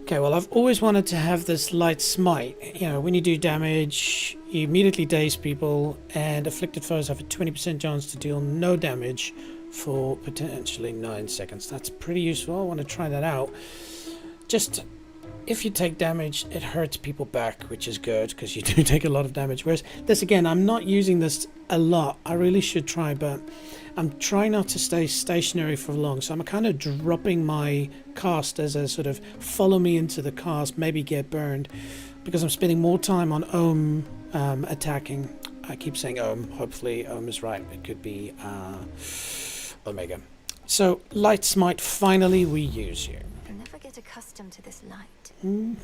Okay, well, I've always wanted to have this light smite. You know, when you do damage, you immediately daze people, and afflicted foes have a 20% chance to deal no damage for potentially 9 seconds. That's pretty useful. I want to try that out. Just, if you take damage, it hurts people back, which is good, because you do take a lot of damage. Whereas this, again, I'm not using this a lot. I really should try, but I'm trying not to stay stationary for long, so I'm kind of dropping my cast as a sort of follow me into the cast, maybe get burned, because I'm spending more time on Ohm attacking. I keep saying Ohm, hopefully Ohm is right. It could be Omega. So, Light Smite, finally we use you. I'll never get accustomed to this light. And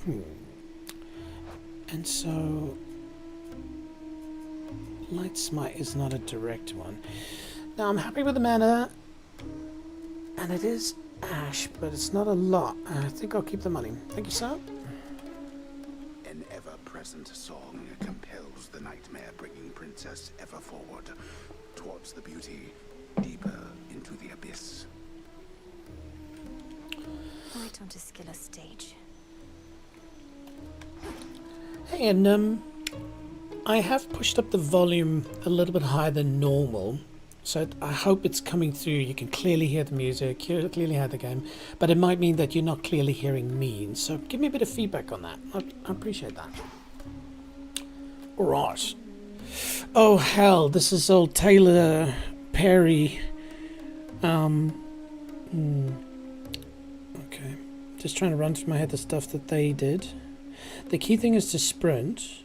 so, Light Smite is not a direct one. Now, I'm happy with the mana, and it is ash, but it's not a lot. I think I'll keep the money. Thank you, sir. An ever-present song compels the nightmare, bringing Princess ever forward, towards the beauty, deeper into the abyss. Right onto Skiller's stage. Hey, and I have pushed up the volume a little bit higher than normal. So I hope it's coming through. You can clearly hear the music, clearly hear the game, but it might mean that you're not clearly hearing me. So give me a bit of feedback on that. I appreciate that. All right. Oh hell, this is old Taylor Perry. Okay, just trying to run through my head the stuff that they did. The key thing is to sprint.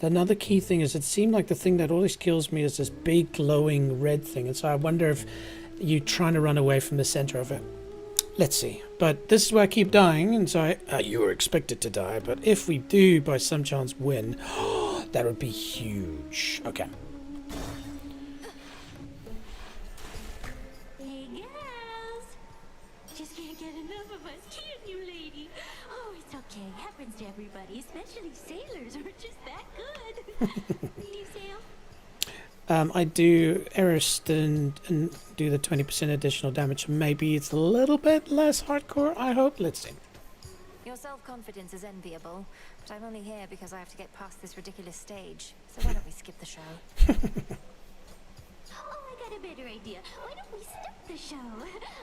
Another key thing is, it seemed like the thing that always kills me is this big glowing red thing, and so I wonder if you're trying to run away from the center of it. Let's see. But this is where I keep dying, and so you were expected to die, but if we do by some chance win, that would be huge. Okay. Hey girls! Just can't get enough of us, can you, lady? Oh, it's okay. Happens to everybody, especially sailors who are just that good. Do you sail? I do Erist and do the 20% additional damage. Maybe it's a little bit less hardcore, I hope. Let's see. Your self-confidence is enviable, but I'm only here because I have to get past this ridiculous stage. So why don't we skip the show? Oh, I got a better idea. Why don't we stop the show?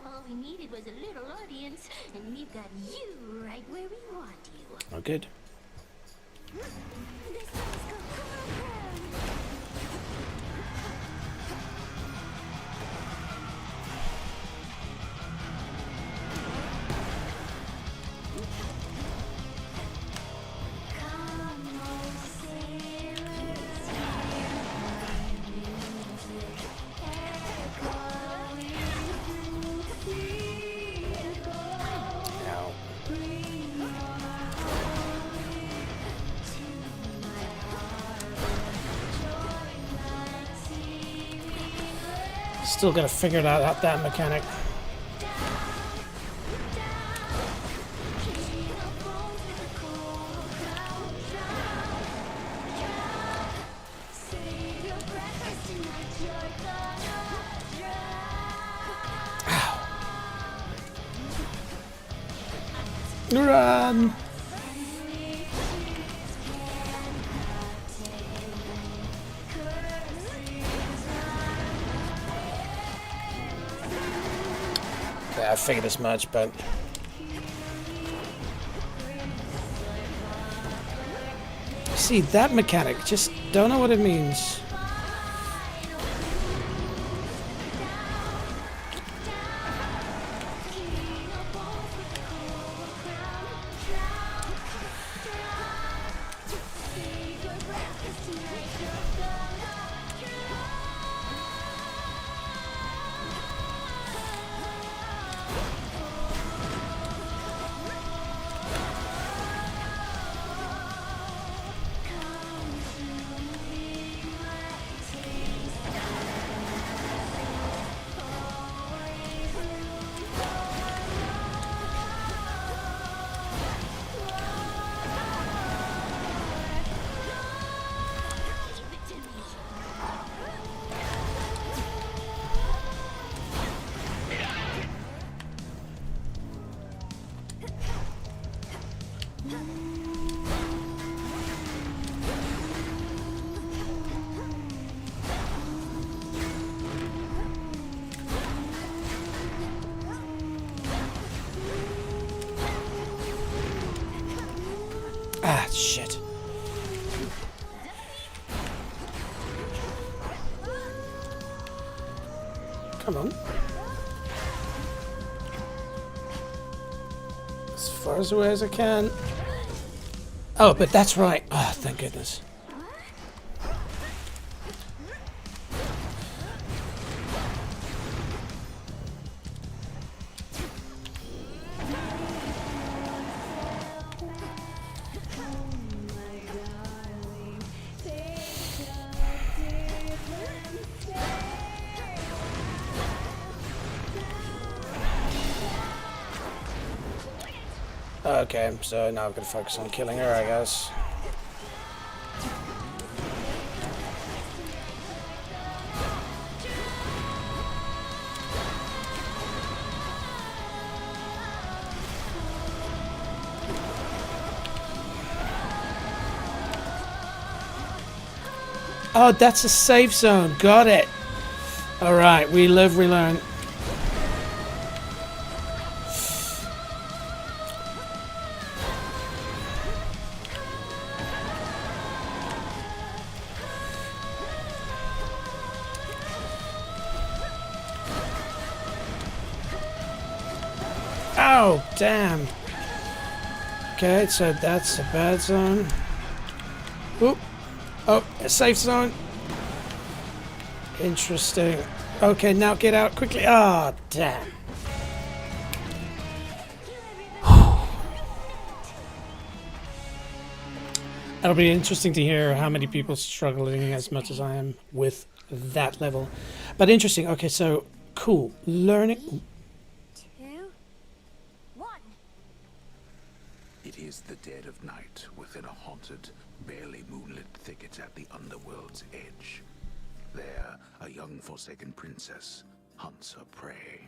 All we needed was a little audience, and we've got you right where we want you. Oh, good. This one's called Coral Crown. Still gotta figure out that mechanic. Run! Yeah, I figured as much, but see that mechanic, just don't know what it means. Ah, shit. Come on. As far as away as I can. Oh, but that's right. Oh, thank goodness. Okay, so now I've got to focus on killing her, I guess. Oh, that's a safe zone. Got it. All right, we live, we learn. Oh, damn. Okay, so that's a bad zone. Oop. Oh, a safe zone. Interesting. Okay, now get out quickly. Ah, oh, damn. It'll be interesting to hear how many people struggling as much as I am with that level. But interesting. Okay, so cool. Learning. 2, 1. It is the dead of night within a haunted, barely moonlit thicket at the underworld's edge. There, a young forsaken princess hunts her prey.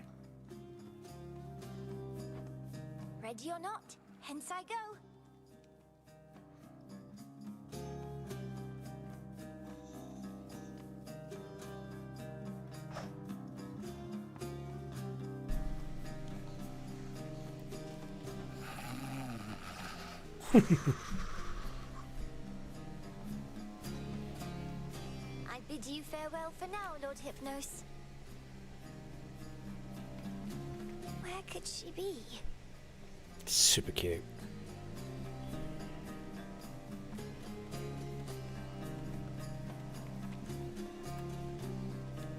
Ready or not, hence I go. I bid you farewell for now, Lord Hypnos. Where could she be? Super cute.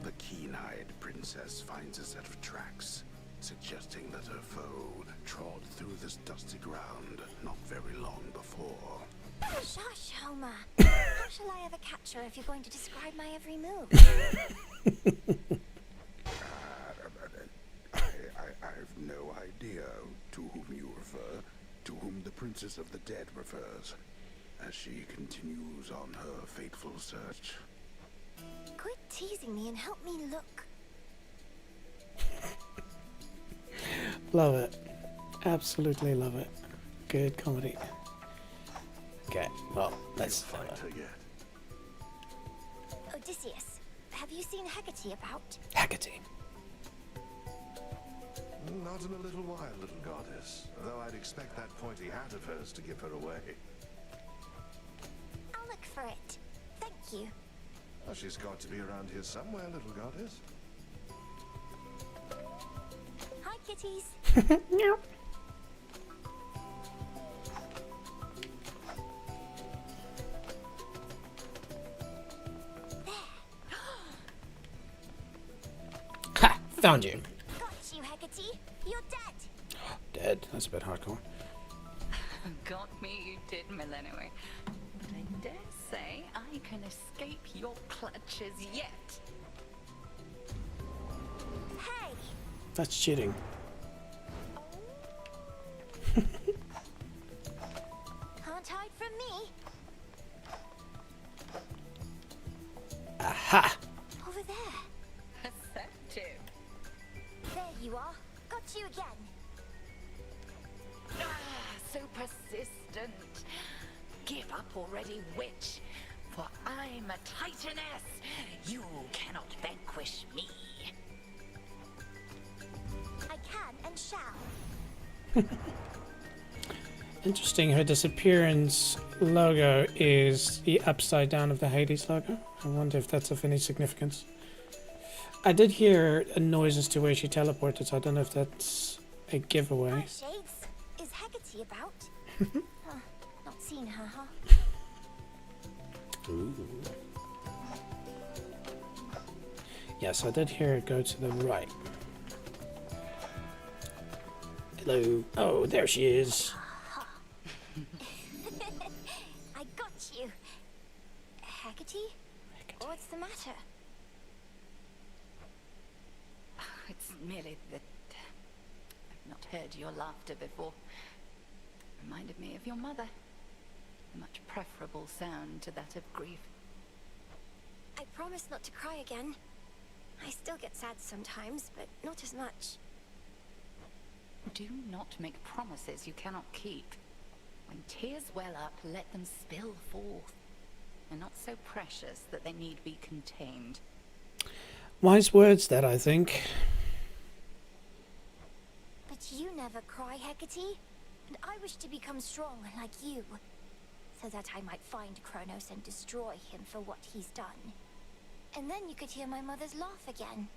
The keen-eyed princess finds a set of tracks, suggesting that her foe trod through this dusty ground not very long before. Shush, Homer. How shall I ever catch her if you're going to describe my every move? Princess of the Dead refers, as she continues on her fateful search. Quit teasing me and help me look. Love it. Absolutely love it. Good comedy. Okay, well, let's find her yet. Odysseus, have you seen Hecate about? Hecate. Not in a little while, little goddess. Though I'd expect that pointy hat of hers to give her away. I'll look for it. Thank you. Well, she's got to be around here somewhere, little goddess. Hi, kitties. Meow. Ha! Found you. Got you, Hecate. You're dead. Dead. That's a bit hardcore. Got me, you did, Millennium. But I dare say I can escape your clutches yet. Hey! That's cheating. Can't hide from me. Aha! Over there. Perceptive. There you are. Got you again. So persistent. Give up already, witch. For I'm a titaness. You cannot vanquish me. I can and shall. Interesting, her disappearance logo is the upside down of the Hades logo. I wonder if that's of any significance. I did hear a noise as to where she teleported, so I don't know if that's a giveaway. Hi, Shades. Is Hecate about? Not seen her, huh? Ooh. Yes, I did hear it go to the right. Hello. Oh, there she is. I got you. Hecate? What's the matter? It's merely that I've not heard your laughter before. Reminded me of your mother. A much preferable sound to that of grief. I promise not to cry again. I still get sad sometimes, but not as much. Do not make promises you cannot keep. When tears well up, let them spill forth. They're not so precious that they need be contained. Wise words, that, I think. But you never cry, Hecate. And I wish to become strong like you. So that I might find Kronos and destroy him for what he's done. And then you could hear my mother's laugh again.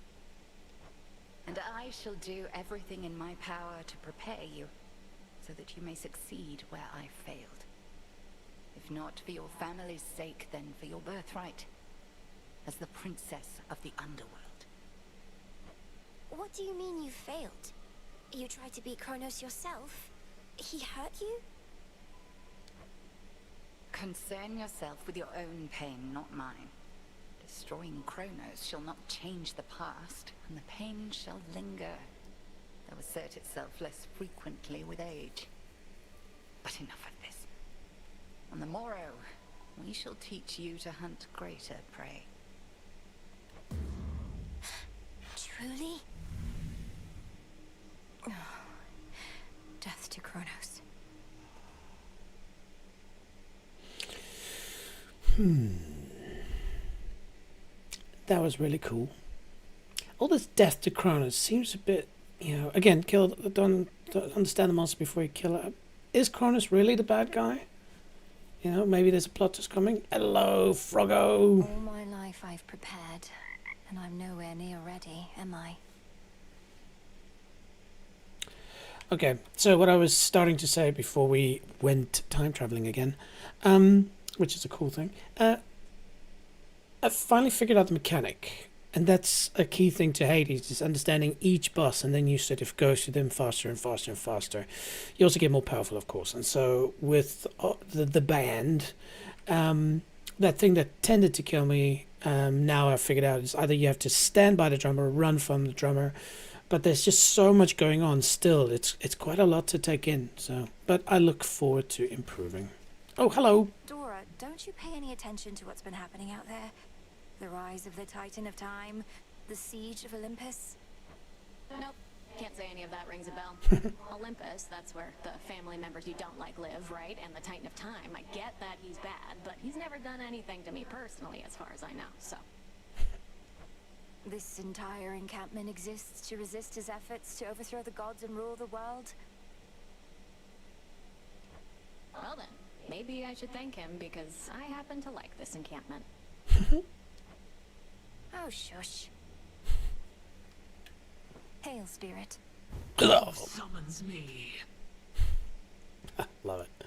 And I shall do everything in my power to prepare you, so that you may succeed where I failed. If not for your family's sake, then for your birthright, as the princess of the underworld. What do you mean you failed? You tried to beat Kronos yourself? He hurt you? Concern yourself with your own pain, not mine. Destroying Kronos shall not change the past, and the pain shall linger, though assert itself less frequently with age. But enough of this. On the morrow, we shall teach you to hunt greater prey. Truly? Oh. Death to Kronos. That was really cool. All this death to Kronos seems a bit, again, don't understand the monster before you kill it. Is Kronos really the bad guy? Maybe there's a plot twist coming. Hello, Froggo. All my life I've prepared, and I'm nowhere near ready, am I? Okay, so what I was starting to say before we went time traveling again, which is a cool thing, I finally figured out the mechanic, and that's a key thing to Hades, is understanding each boss, and then you sort of go through them faster and faster and faster. You also get more powerful, of course, and so with the band, that thing that tended to kill me, now I've figured out, is either you have to stand by the drummer, run from the drummer, but there's just so much going on still. It's quite a lot to take in. So, but I look forward to improving. Oh, hello. Dora, don't you pay any attention to what's been happening out there? The rise of the Titan of Time, the siege of Olympus? Nope. Can't say any of that rings a bell. Olympus, that's where the family members you don't like live, right? And the Titan of Time, I get that he's bad, but he's never done anything to me personally as far as I know, so. This entire encampment exists to resist his efforts to overthrow the gods and rule the world? Well then, maybe I should thank him because I happen to like this encampment. Oh, shush. Hail, spirit. Hello. Summons me. Love it.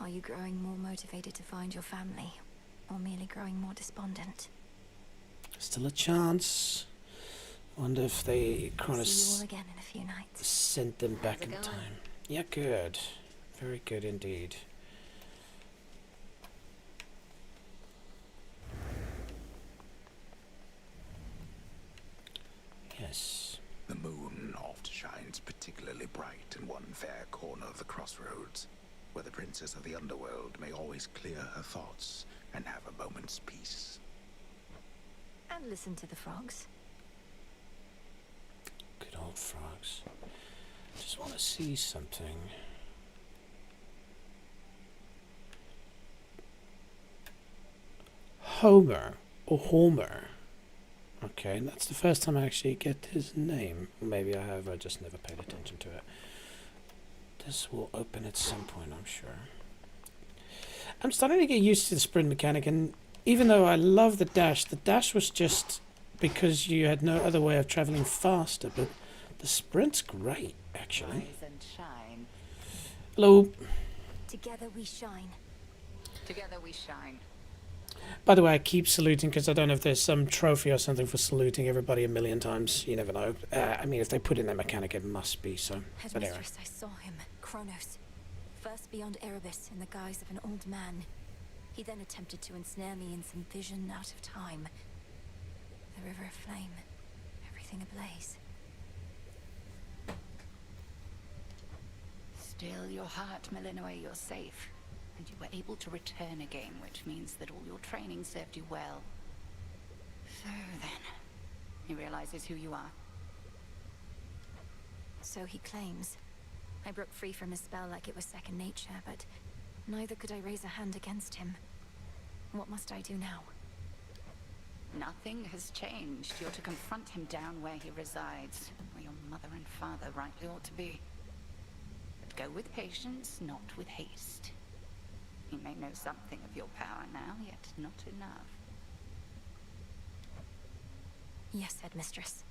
Are you growing more motivated to find your family, or merely growing more despondent? Still a chance. Wonder if they kind of See you all again in a few nights. sent them back in time. Yeah, good. Very good indeed. Yes. The moon oft shines particularly bright in one fair corner of the crossroads, where the princess of the underworld may always clear her thoughts and have a moment's peace. And listen to the frogs. Good old frogs. Just want to see something. Homer, or Homer. Okay, and that's the first time I actually get his name. Or maybe I have, I just never paid attention to it. This will open at some point, I'm sure. I'm starting to get used to the sprint mechanic, and even though I love the dash was just because you had no other way of traveling faster, but the sprint's great, actually. Rise and shine. Hello. Together we shine. Together we shine. By the way, I keep saluting because I don't know if there's some trophy or something for saluting everybody a million times. You never know. I mean, if they put in their mechanic, it must be so. But anyway. Headmistress, I saw him, Kronos. First beyond Erebus in the guise of an old man. He then attempted to ensnare me in some vision out of time. The river aflame, everything ablaze. Still your heart, Melinoe, you're safe. And you were able to return again, which means that all your training served you well. So then, he realizes who you are. So he claims. I broke free from his spell like it was second nature, but neither could I raise a hand against him. What must I do now? Nothing has changed. You're to confront him down where he resides, where your mother and father rightly ought to be. But go with patience, not with haste. You may know something of your power now, yet not enough. Yes, Headmistress.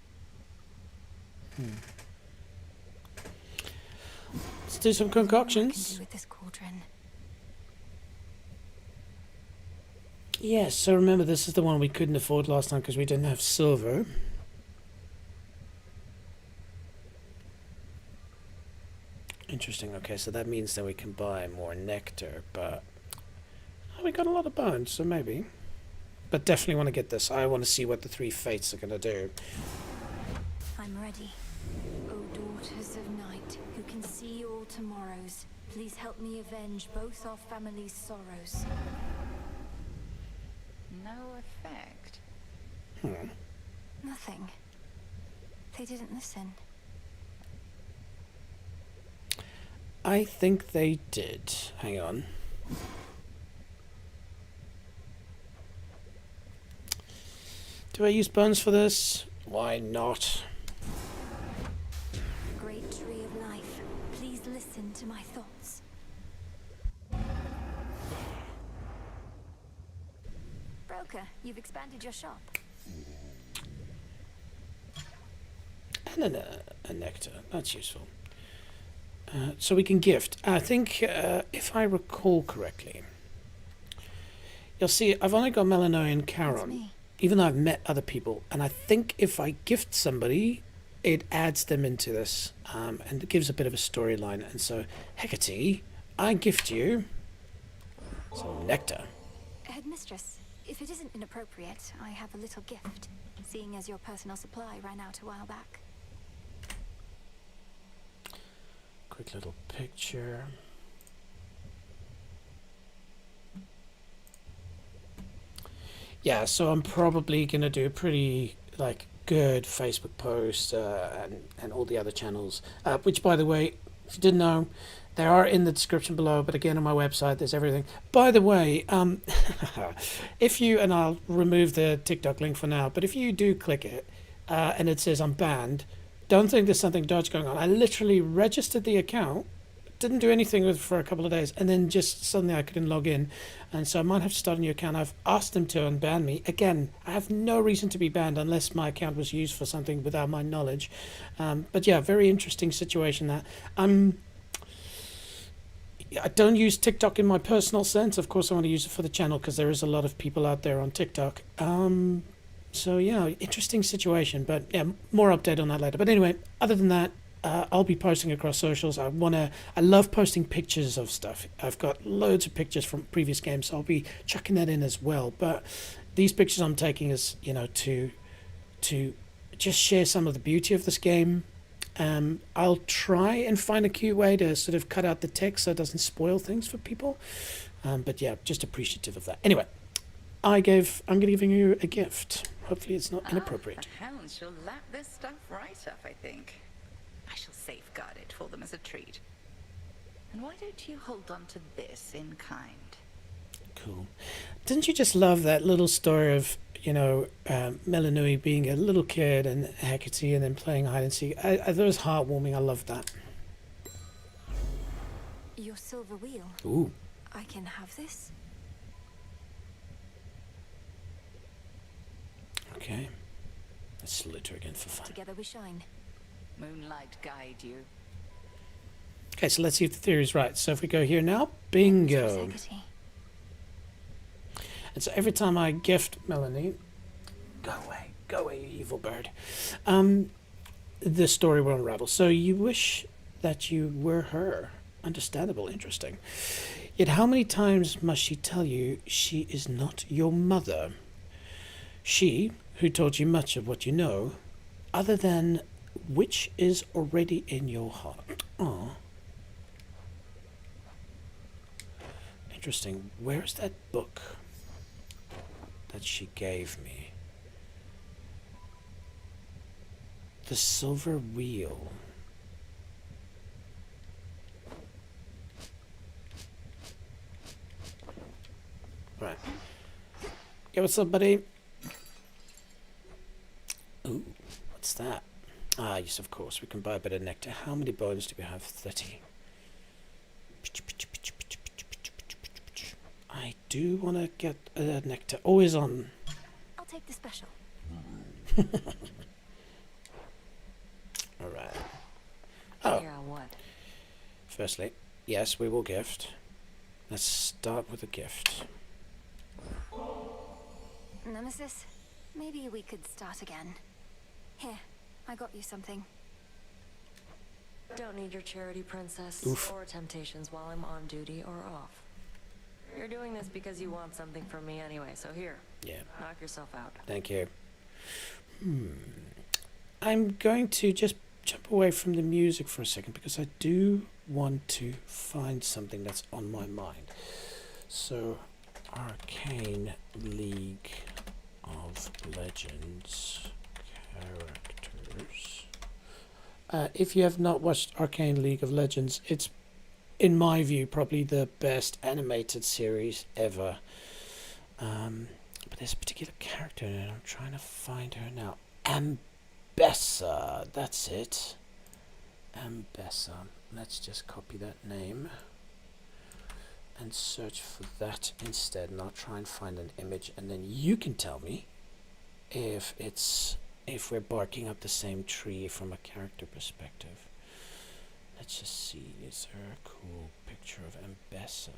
Let's do some concoctions. What can do with this cauldron? Yes, so remember this is the one we couldn't afford last time because we didn't have silver. Interesting, okay, so that means that we can buy more nectar, but we got a lot of bones, so maybe. But definitely want to get this. I want to see what the three fates are going to do. I'm ready. O daughters of night, who can see all tomorrows, please help me avenge both our families' sorrows. No effect. Nothing. They didn't listen. I think they did. Hang on. Do I use bones for this? Why not? Great tree of life, please listen to my thoughts. Broker, you've expanded your shop. And a nectar. That's useful. So we can gift. I think, if I recall correctly, you'll see I've only got Melinoe and Charon, even though I've met other people. And I think if I gift somebody, it adds them into this, and it gives a bit of a storyline. And so, Hecate, I gift you some nectar. Headmistress, If it isn't inappropriate, I have a little gift, seeing as your personal supply ran out a while back. Quick little picture. Yeah, so I'm probably gonna do a pretty like good Facebook post and all the other channels, which by the way, if you didn't know, they are in the description below, but again on my website there's everything. By the way, if you, and I'll remove the TikTok link for now, but if you do click it and it says I'm banned, don't think there's something dodgy going on. I literally registered the account, didn't do anything with it for a couple of days, and then just suddenly I couldn't log in, and so I might have to start a new account. I've asked them to unban me. Again, I have no reason to be banned unless my account was used for something without my knowledge. But yeah, very interesting situation that. I don't use TikTok in my personal sense. Of course, I want to use it for the channel because there is a lot of people out there on TikTok. So yeah, interesting situation. But yeah, more update on that later. But anyway, other than that, I'll be posting across socials. I love posting pictures of stuff. I've got loads of pictures from previous games, so I'll be chucking that in as well. But these pictures I'm taking is, you know, to just share some of the beauty of this game. I'll try and find a cute way to sort of cut out the text so it doesn't spoil things for people. But yeah, just appreciative of that. Anyway, I'm giving you a gift. Hopefully it's not inappropriate. The hounds shall lap this stuff right up, I think. I shall safeguard it for them as a treat. And why don't you hold on to this in kind? Cool. Didn't you just love that little story of, you know, Melanui being a little kid and Hecate and then playing hide and seek? I thought it was heartwarming. I love that. Your silver wheel. Ooh. I can have this? Okay. Let's salute her again for fun. Together we shine. Moonlight guide you. Okay, so let's see if the theory is right. So if we go here now, bingo. And so every time I gift Melanie, go away, you evil bird, the story will unravel. So you wish that you were her. Understandable, interesting. Yet how many times must she tell you she is not your mother? She, who taught you much of what you know, other than which is already in your heart. Aww. Interesting. Where's that book that she gave me? The Silver Wheel. Right. Yeah, what's up, buddy? Ooh, what's that? Ah, yes, of course. We can buy a bit of nectar. How many bones do we have? 30. I do want to get nectar. Always on. I'll take the special. Alright. Oh. Yeah, what? Firstly, yes, we will gift. Let's start with a gift. Nemesis, maybe we could start again. Here, I got you something. Don't need your charity, princess, Oof. or temptations while I'm on duty or off. You're doing this because you want something from me anyway, so here. Yeah. Knock yourself out. Thank you. I'm going to just jump away from the music for a second because I do want to find something that's on my mind. So, Arcane League of Legends characters. If you have not watched Arcane League of Legends, it's, in my view, probably the best animated series ever. But there's a particular character in it. I'm trying to find her now. Ambessa. That's it. Ambessa. Let's just copy that name and search for that instead. And I'll try and find an image, and then you can tell me if we're barking up the same tree from a character perspective. Let's just see. Is there a cool picture of Ambessa?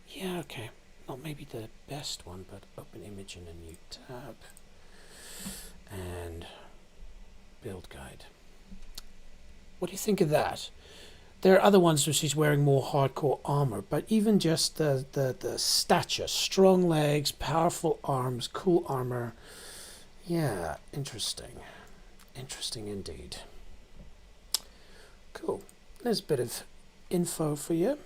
Yeah, okay. Not maybe the best one, but open image in a new tab. And build guide. What do you think of that? There are other ones where she's wearing more hardcore armor, but even just the stature, strong legs, powerful arms, cool armor. Yeah, interesting. Interesting indeed. Cool. There's a bit of info for you.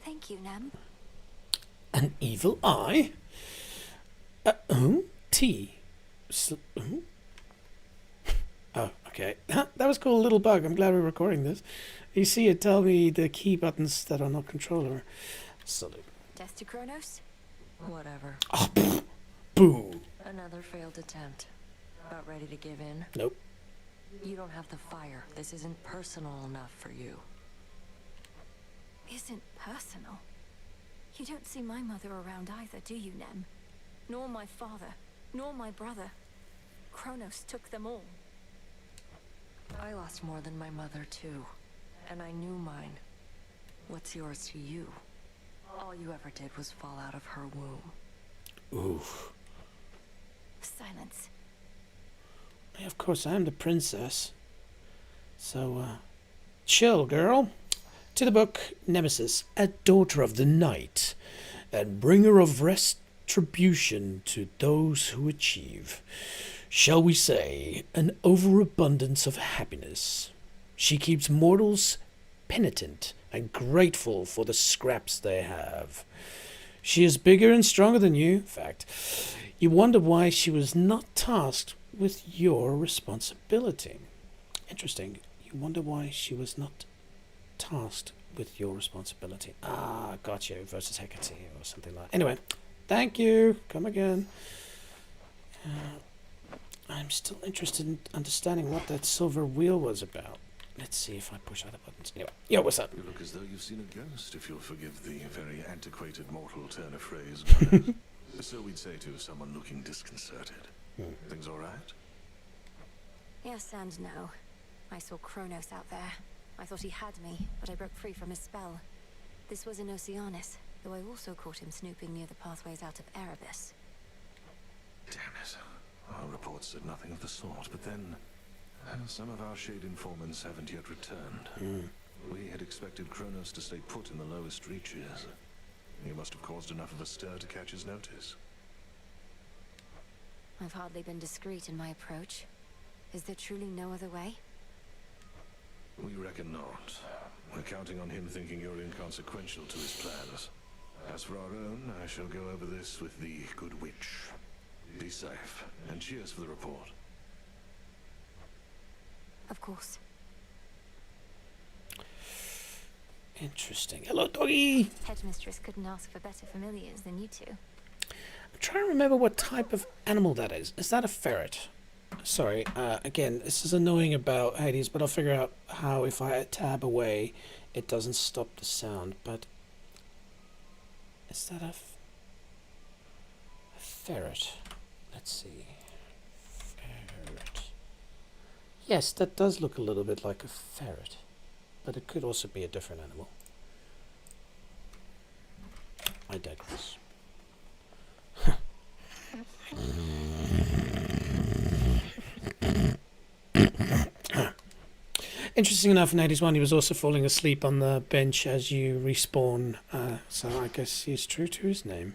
Thank you, Nem. An evil eye? Tea. Oh, okay. That was cool, little bug. I'm glad we're recording this. You see it tell me the key buttons that are not controller. Salute. Death to Kronos? Whatever. Oh, boo. Another failed attempt. About ready to give in? Nope. You don't have the fire. This isn't personal enough for you. Isn't personal? You don't see my mother around either, do you, Nem? Nor my father, nor my brother. Kronos took them all. I lost more than my mother, too. And I knew mine. What's yours to you? All you ever did was fall out of her womb. Oof. Silence. Yeah, of course, I am the princess. So, chill, girl. To the book, Nemesis, a daughter of the night, and bringer of retribution to those who achieve, shall we say, an overabundance of happiness. She keeps mortals penitent and grateful for the scraps they have. She is bigger and stronger than you, in fact. You wonder why she was not tasked with your responsibility. Interesting. You wonder why she was not tasked with your responsibility. Ah, gotcha. Versus Hecate or something like that. Anyway, thank you. Come again. I'm still interested in understanding what that silver wheel was about. Let's see if I push other buttons. Anyway, yo, what's up? You look as though you've seen a ghost, if you'll forgive the very antiquated mortal turn of phrase. So we'd say to someone looking disconcerted. Things all right? Yes and no. I saw Kronos out there. I thought he had me, but I broke free from his spell. This was in Oceanus, though I also caught him snooping near the pathways out of Erebus. Damn it. Our reports said nothing of the sort, but then some of our shade informants haven't yet returned. We had expected Kronos to stay put in the lowest reaches. He must have caused enough of a stir to catch his notice. I've hardly been discreet in my approach. Is there truly no other way? We reckon not. We're counting on him thinking you're inconsequential to his plans. As for our own, I shall go over this with the good witch. Be safe, and cheers for the report. Of course. Interesting. Hello, doggy. Headmistress couldn't ask for better familiars than you two. I'm trying to remember what type of animal that is. Is that a ferret? Sorry, again, this is annoying about Hades, but I'll figure out how, if I tab away, it doesn't stop the sound. But is that a ferret? Let's see. Ferret. Yes, that does look a little bit like a ferret, but it could also be a different animal. I digress. Interesting enough, in 81 he was also falling asleep on the bench as you respawn, so I guess he's true to his name.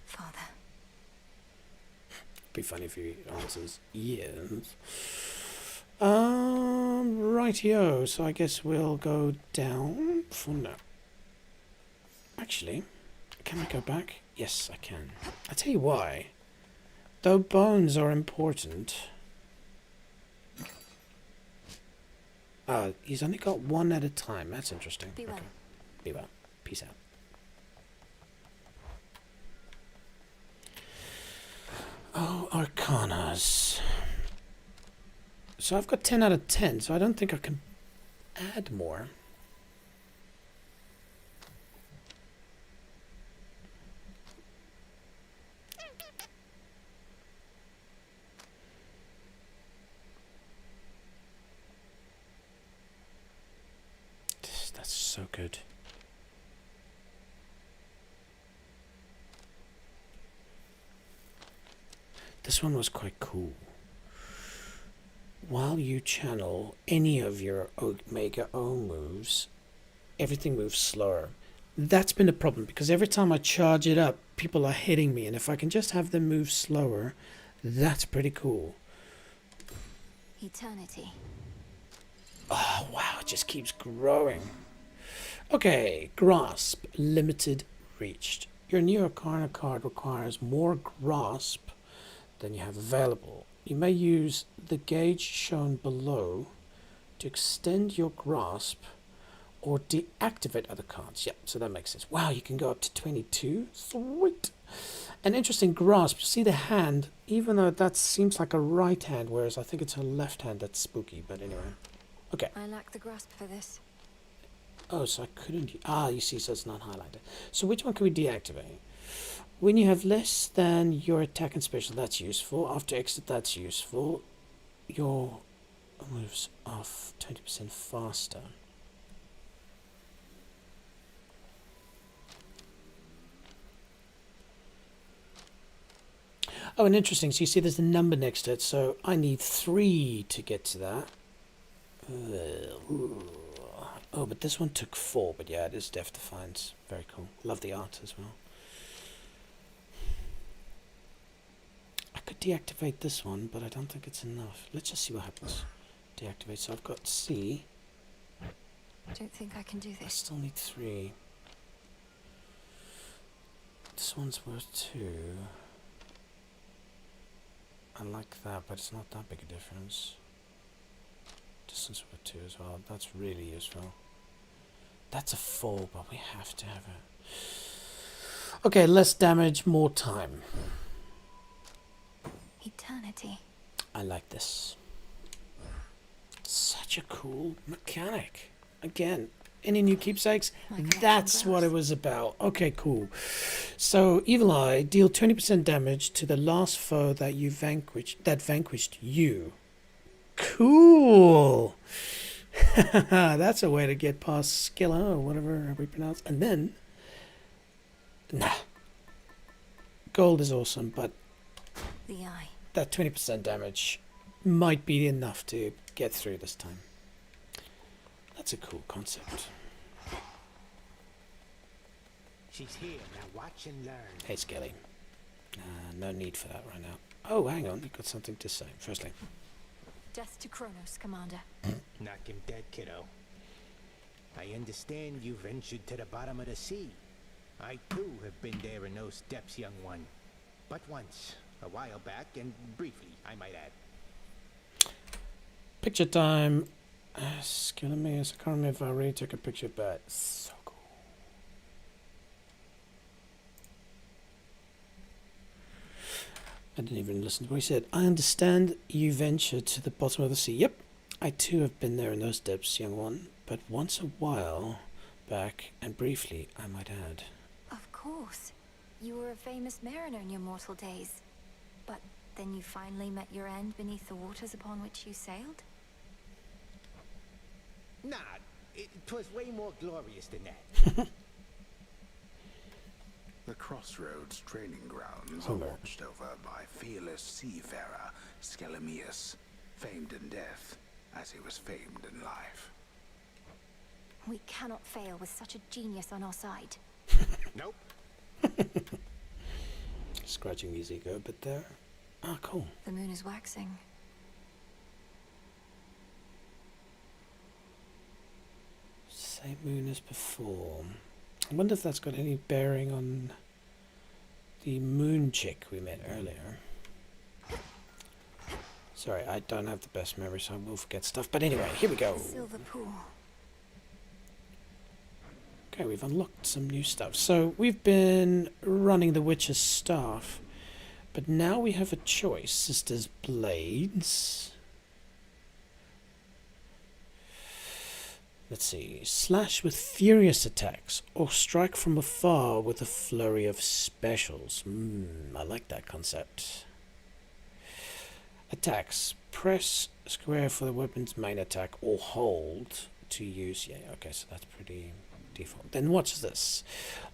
Father. Be funny if he answers yes. Rightio, so I guess we'll go down for now. Actually, can I go back? Yes, I can. I'll tell you why. Though bones are important. He's only got one at a time. That's interesting. Be well. Okay. Be well. Peace out. Oh, Arcanas. So I've got 10 out of 10, so I don't think I can add more. That's so good. This one was quite cool. While you channel any of your Omega O moves, everything moves slower. That's been a problem because every time I charge it up, people are hitting me, and if I can just have them move slower, that's pretty cool. Eternity. Oh wow, it just keeps growing. Okay, grasp, limited reached. Your new Arcana card requires more grasp than you have available. You may use the gauge shown below to extend your grasp or deactivate other cards. Yep, so that makes sense. Wow, you can go up to 22. Sweet. An interesting grasp. See the hand, even though that seems like a right hand, whereas I think it's a left hand that's spooky. But anyway. Okay. I lack the grasp for this. Oh, so I couldn't... you see, so it's not highlighted. So which one can we deactivate? When you have less than your attack and special, that's useful. After exit, that's useful. Your moves off 20% faster. Oh, and interesting. So you see there's a number next to it. So I need 3 to get to that. Oh, but this one took 4. But yeah, it is Death Defiance. Very cool. Love the art as well. I could deactivate this one, but I don't think it's enough. Let's just see what happens. Deactivate. So I've got C. Don't think I can do this. I still need 3. This one's worth 2. I like that, but it's not that big a difference. Distance worth 2 as well. That's really useful. That's a 4, but we have to have it. Okay, less damage, more time. Eternity. I like this. Such a cool mechanic. Again, any new keepsakes? That's what it was about. Okay, cool. So, Evil Eye, deal 20% damage to the last foe that you vanquished you. Cool. That's a way to get past Skilla or whatever we pronounce. And then, gold is awesome, but the eye. That 20% damage might be enough to get through this time. That's a cool concept. She's here, now watch and learn. Hey, Skelly. No need for that right now. Oh, hang on, you've got something to say. Firstly. Death to Kronos, Commander. Knock him dead, kiddo. I understand you ventured to the bottom of the sea. I too have been there in those depths, young one. But once, a while back, and briefly, I might add. Picture time. Killing me. I can't remember if I already took a picture, but so cool. I didn't even listen to what he said. I understand you ventured to the bottom of the sea. Yep, I too have been there in those depths, young one. But once a while back, and briefly, I might add. Of course. You were a famous mariner in your mortal days. But then you finally met your end beneath the waters upon which you sailed? Nah, it was way more glorious than that. The Crossroads training grounds Homer. are watched over by fearless seafarer Skelemius, famed in death as he was famed in life. We cannot fail with such a genius on our side. Nope. Scratching his ego a bit there. Ah, cool. The moon is waxing. Same moon as before. I wonder if that's got any bearing on the moon chick we met earlier. Sorry, I don't have the best memory, so I will forget stuff. But anyway, here we go. Silver pool. Okay, we've unlocked some new stuff. So we've been running the Witch's Staff, but now we have a choice. Sister's Blades. Let's see. Slash with furious attacks, or strike from afar with a flurry of specials. I like that concept. Attacks. Press square for the weapon's main attack, or hold to use. Yeah, okay, so that's pretty default. Then what's this?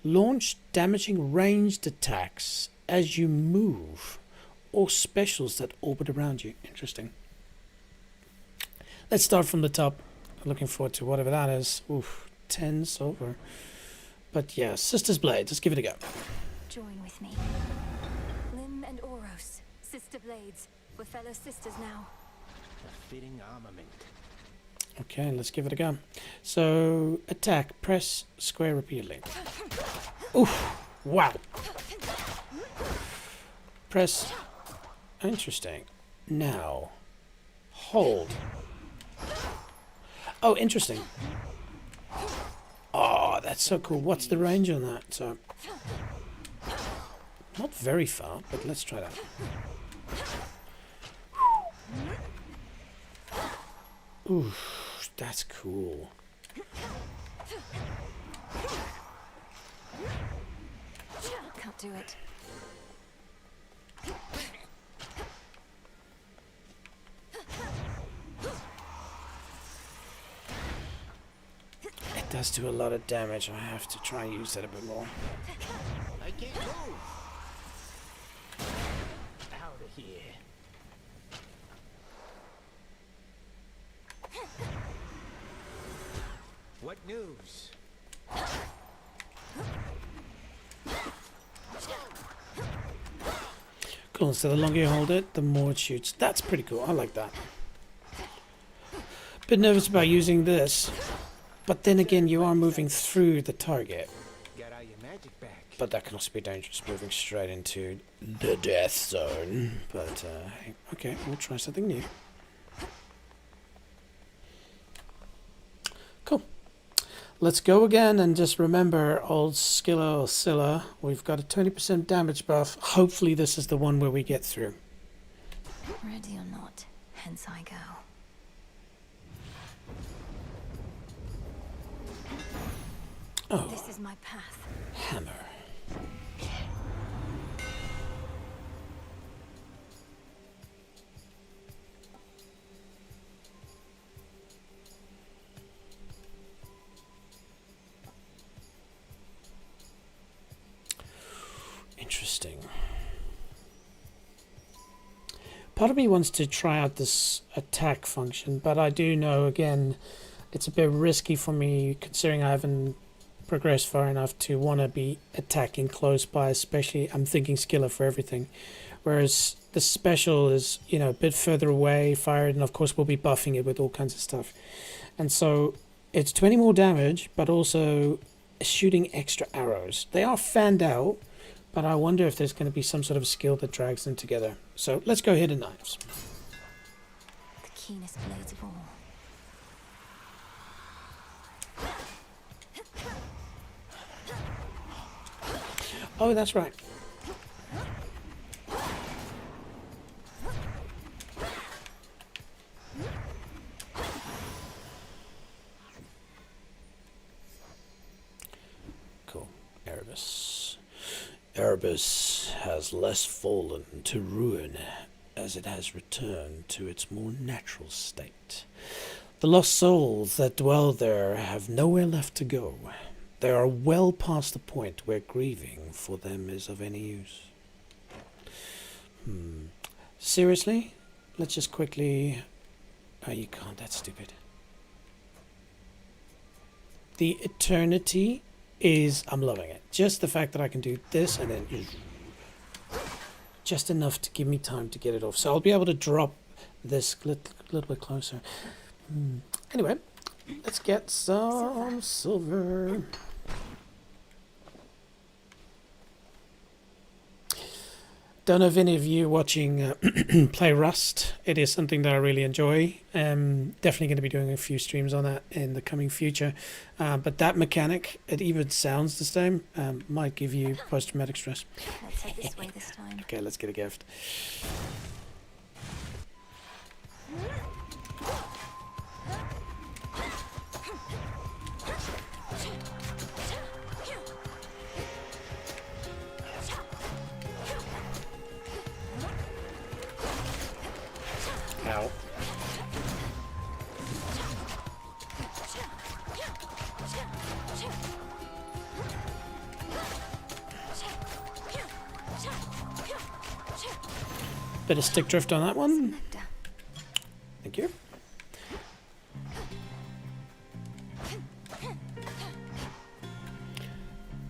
Launch damaging ranged attacks as you move, or specials that orbit around you. Interesting. Let's start from the top. Looking forward to whatever that is. Oof, 10 silver. But yeah, Sister's Blade. Let's give it a go. Join with me. Lim and Oros, sister blades. We're fellow sisters now. A fitting armament. Okay, let's give it a go. So, attack. Press square repeatedly. Oof. Wow. Press. Interesting. Now. Hold. Oh, interesting. Oh, that's so cool. What's the range on that? So, not very far, but let's try that. Ooh, that's cool. Can't do it. It does do a lot of damage. I have to try and use that a bit more. I can't move. Out of here. What news? Cool, so the longer you hold it, the more it shoots. That's pretty cool. I like that. Bit nervous about using this, but then again, you are moving through the target. Got all your magic back. But that can also be dangerous, moving straight into the death zone. But, hey, okay, we'll try something new. Cool. Let's go again, and just remember, old Skilla or Scylla, we've got a 20% damage buff. Hopefully this is the one where we get through. Ready or not, hence I go. Oh. This is my path. Hammer. Interesting. Part of me wants to try out this attack function, but I do know, again, it's a bit risky for me considering I haven't progressed far enough to want to be attacking close by, especially I'm thinking Skilla for everything. Whereas the special is, you know, a bit further away, fired, and of course we'll be buffing it with all kinds of stuff. And so it's 20 more damage, but also shooting extra arrows. They are fanned out, but I wonder if there's going to be some sort of skill that drags them together. So let's go hit the knives. The keenest blades of all. Oh, that's right. Cool. Erebus. Erebus has less fallen to ruin as it has returned to its more natural state. The lost souls that dwell there have nowhere left to go. They are well past the point where grieving for them is of any use. Seriously? Let's just quickly... Oh, you can't. That's stupid. The eternity is... I'm loving it. Just the fact that I can do this and then... Just enough to give me time to get it off. So I'll be able to drop this a little bit closer. Anyway, let's get some silver. Don't know if any of you watching play Rust. It is something that I really enjoy. Definitely going to be doing a few streams on that in the coming future. But that mechanic, it even sounds the same, might give you post-traumatic stress. Let's head this way this time. Okay, let's get a gift. Ow. Bit of stick drift on that one. Thank you.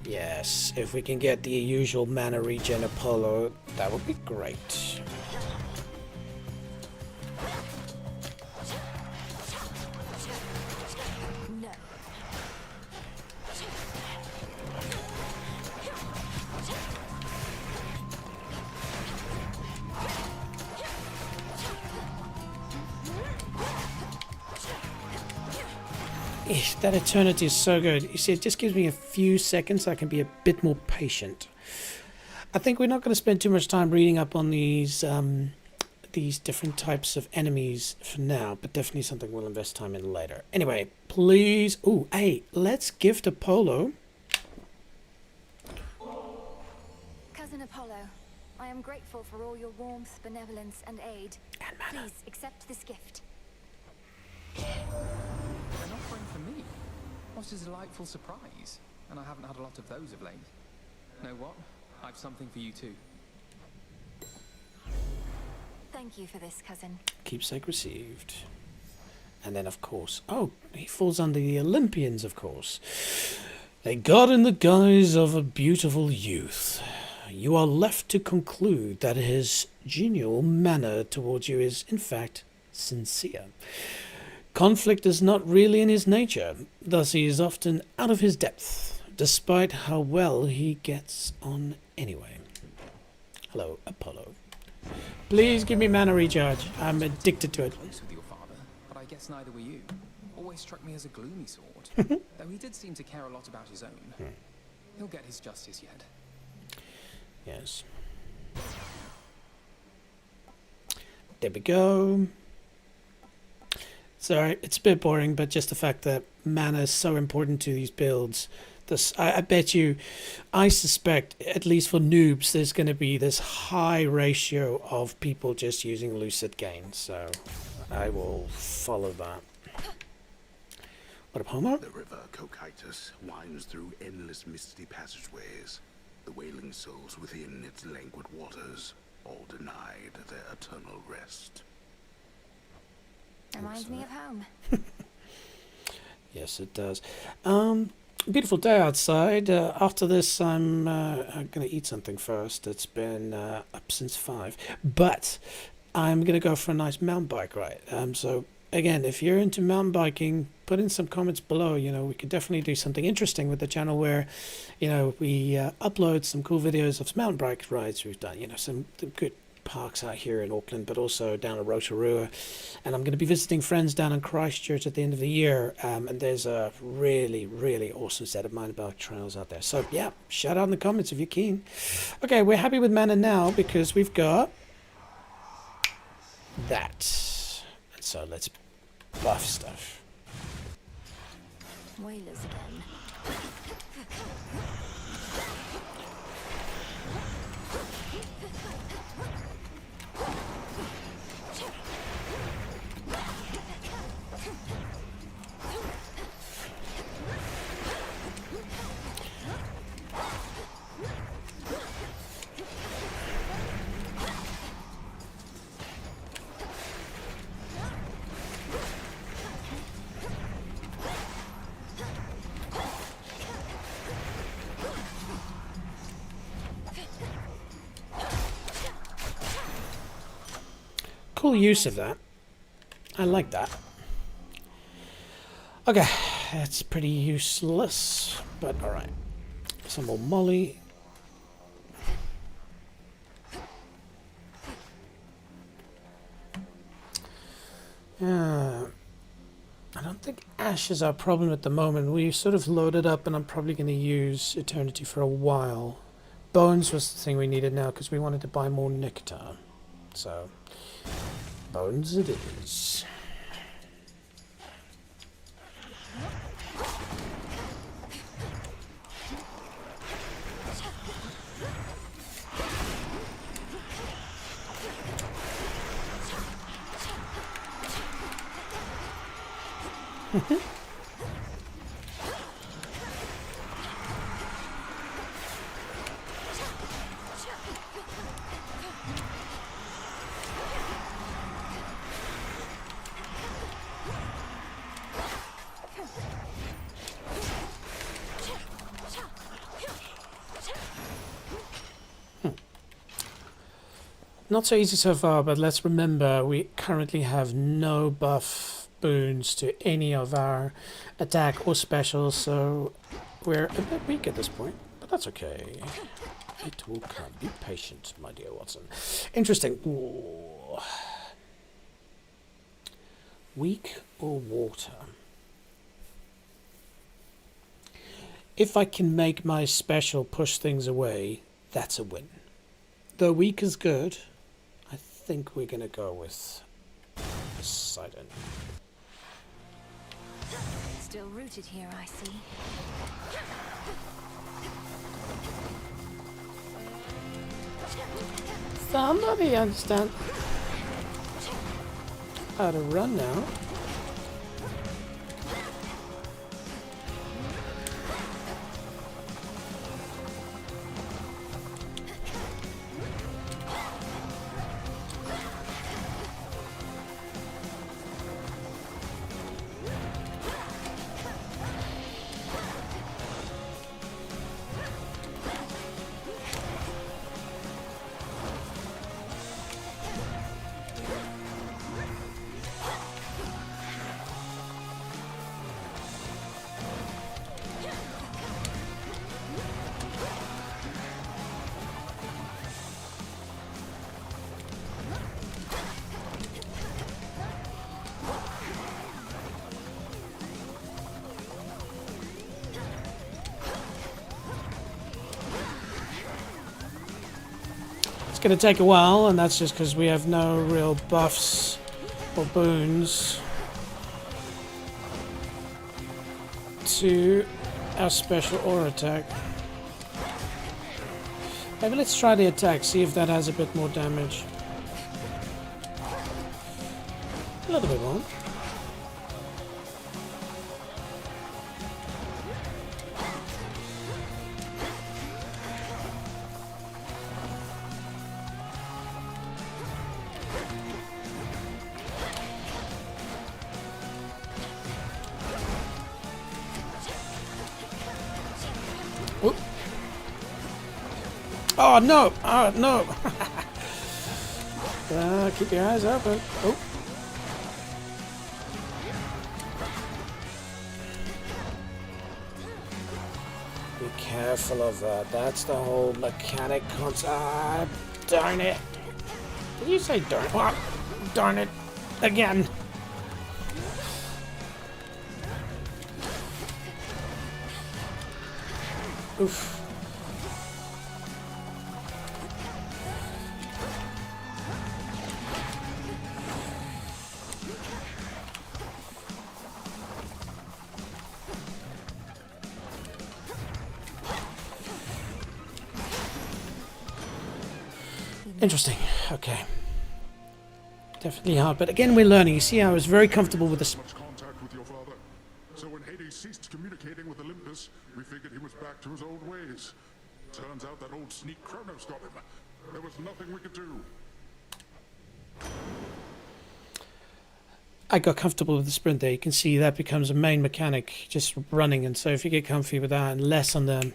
Yes, if we can get the usual mana regen Apollo, that would be great. That eternity is so good. You see, it just gives me a few seconds so I can be a bit more patient. I think we're not going to spend too much time reading up on these different types of enemies for now, but definitely something we'll invest time in later. Anyway, please... Ooh, hey, let's gift Apollo. Cousin Apollo, I am grateful for all your warmth, benevolence, and aid. Please accept this gift. An offering for me? What a delightful surprise. And I haven't had a lot of those of late. Know what? I've something for you too. Thank you for this, cousin. Keepsake received. And then, of course... Oh, he falls under the Olympians, of course. A god in the guise of a beautiful youth. You are left to conclude that his genial manner towards you is, in fact, sincere. Conflict is not really in his nature, thus he is often out of his depth, despite how well he gets on anyway. Hello, Apollo. Please give me mana recharge. I'm addicted to it. Close with your father, but I guess neither were you. Always struck me as a gloomy sort, though he did seem to care a lot about his own. He'll get his justice yet. Yes. There we go. Sorry, it's a bit boring, but just the fact that mana is so important to these builds. I bet you, I suspect, at least for noobs, there's going to be this high ratio of people just using Lucid Gain. So I will follow that. What up, Homo? The river Cocytus winds through endless misty passageways. The wailing souls within its languid waters, all denied their eternal rest. Reminds me of home. Yes, it does. Beautiful day outside. After this, I'm going to eat something first. It's been up since 5. But I'm going to go for a nice mountain bike ride. So, again, if you're into mountain biking, put in some comments below. You know, we could definitely do something interesting with the channel where, you know, we upload some cool videos of some mountain bike rides we've done. You know, some good parks out here in Auckland, but also down at Rotorua, and I'm going to be visiting friends down in Christchurch at the end of the year, and there's a really awesome set of mountain bike trails out there. So yeah, shout out in the comments if you're keen. Okay, we're happy with mana now because we've got that, and so let's buff stuff. Whalers again. Cool use of that. I like that. Okay, that's pretty useless, but alright. Some more molly. Yeah. I don't think Ash is our problem at the moment. We sort of loaded up and I'm probably going to use Eternity for a while. Bones was the thing we needed now because we wanted to buy more nectar. So, bones it is. not so easy so far, but let's remember we currently have no buff boons to any of our attack or specials, so we're a bit weak at this point, but that's okay. It will come. Be patient, my dear Watson. Interesting. Ooh. Weak or water? If I can make my special push things away, that's a win. Though weak is good, I think we're going to go with Poseidon. Still rooted here, I see. Somebody understand how to run now. Going to take a while, and that's just because we have no real buffs or boons to our special or attack. Maybe let's try the attack, see if that has a bit more damage. A little bit more. Oh no! Oh no! Keep your eyes open. Oh. Be careful of that. That's the whole mechanic concept. Ah, darn it! Did you say darn? Oh, darn it! Again! Oof. Interesting. Okay. Definitely hard, but again, we're learning. You see, I was very comfortable with this. Much contact with your father. So when Hades ceased communicating with Olympus, we figured he was back to his old ways. Turns out that old sneak Kronos got him. There was nothing we could do. I got comfortable with the sprint there. You can see that becomes a main mechanic, just running. And so if you get comfy with that and less on the...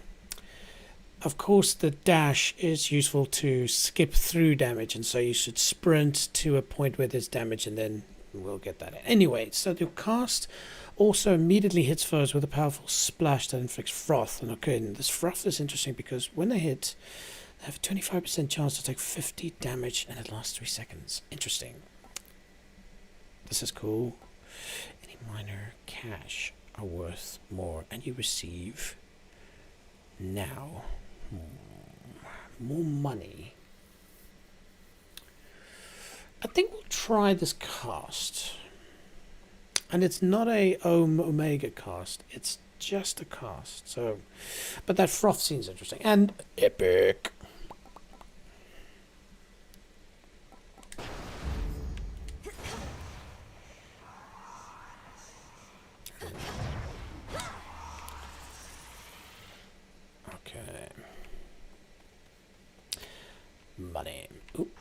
Of course, the dash is useful to skip through damage. And so you should sprint to a point where there's damage and then we'll get that in. Anyway, so your cast also immediately hits foes with a powerful splash that inflicts froth. And okay, and this froth is interesting because when they hit, they have a 25% chance to take 50 damage and it lasts 3 seconds. Interesting. This is cool. Any minor cash are worth more, and you receive now more money. I think we'll try this cast, and it's not a Omega cast. It's just a cast. So, but that froth seems interesting and epic. Money. Oop.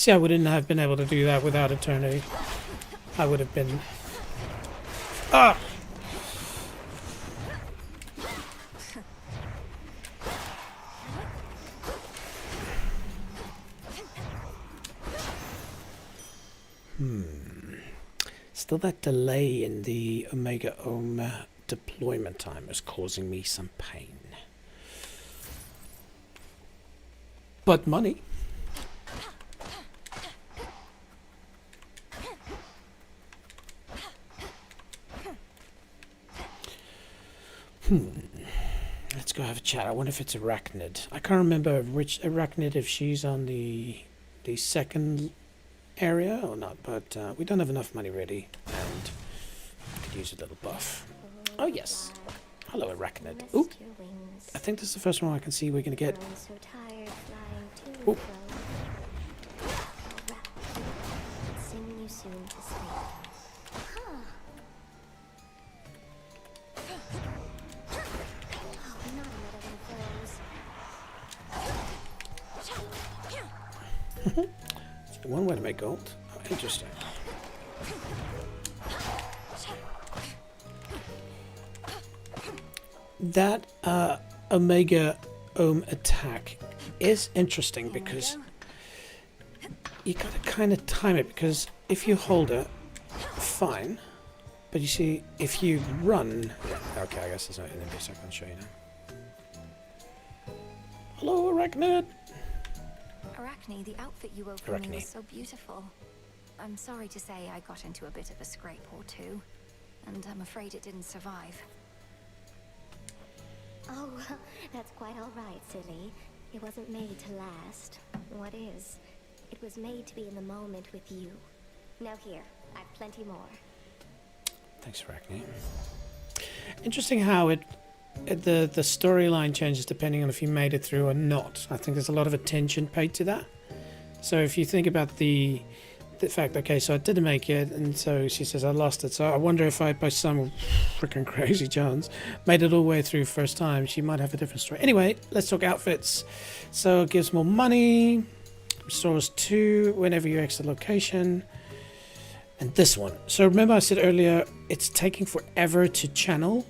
See, I wouldn't have been able to do that without Eternity. I would have been... Ah! Still that delay in the Omega Ohm deployment time is causing me some pain. But money. Let's go have a chat. I wonder if it's Arachnid. I can't remember which Arachnid, if she's on the second area or not, but we don't have enough money really, and I could use a little buff. Oh yes. Hello, Arachnid. Ooh. I think this is the first one I can see we're going to get. Ooh. One way to make gold. Oh, interesting. That Omega Ohm attack is interesting because you gotta kind of time it, because if you hold it, fine. But you see, if you run... Yeah, okay, I guess there's no enemy, so I can show you now. Hello, Arachnid! Arachne, the outfit you wove for me was so beautiful. I'm sorry to say I got into a bit of a scrape or two, and I'm afraid it didn't survive. Oh, that's quite all right, silly. It wasn't made to last. What is? It was made to be in the moment with you. Now here, I've plenty more. Thanks, Arachne. Interesting how the storyline changes depending on if you made it through or not. I think there's a lot of attention paid to that. So if you think about the fact, okay, so I didn't make it, and so she says I lost it. So I wonder if I, by some freaking crazy chance, made it all the way through first time, she might have a different story. Anyway, let's talk outfits. So it gives more money, restores 2 whenever you exit location. And this one. So remember I said earlier, it's taking forever to channel.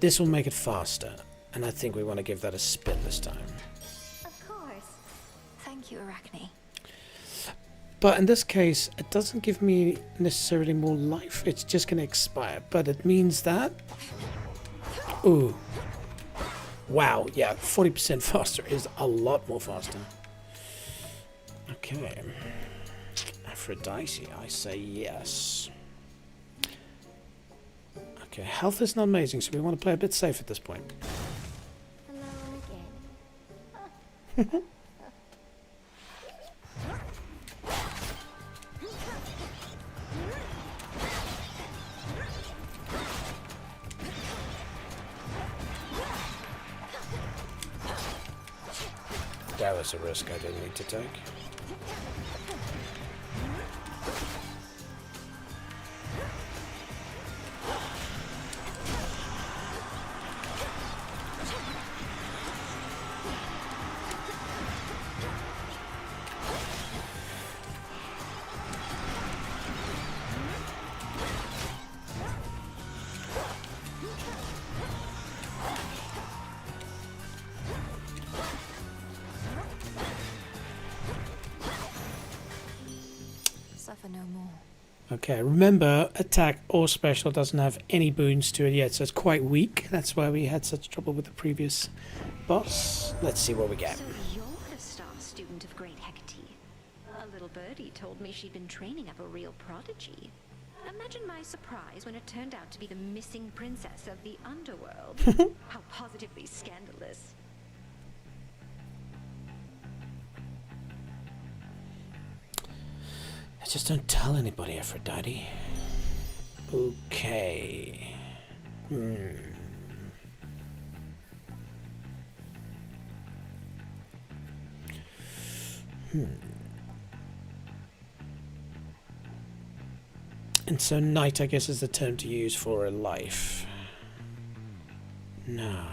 This will make it faster, and I think we want to give that a spin this time. Of course. Thank you, Arachne. But in this case, it doesn't give me necessarily more life. It's just going to expire, but it means that... Ooh. Wow, yeah, 40% faster is a lot more faster. Okay. Aphrodite, I say yes. Okay, health is not amazing, so we want to play a bit safe at this point. Hello again. That was a risk I didn't need to take. Suffer no more. Okay, remember, attack or special doesn't have any boons to it yet, so it's quite weak. That's why we had such trouble with the previous boss. Let's see what we get. So you're the star student of Great Hecate. A little birdie told me she'd been training up a real prodigy. Imagine my surprise when it turned out to be the missing princess of the underworld. How positively scandalous. Just don't tell anybody, Aphrodite. Okay. And so night, I guess, is the term to use for a life. No.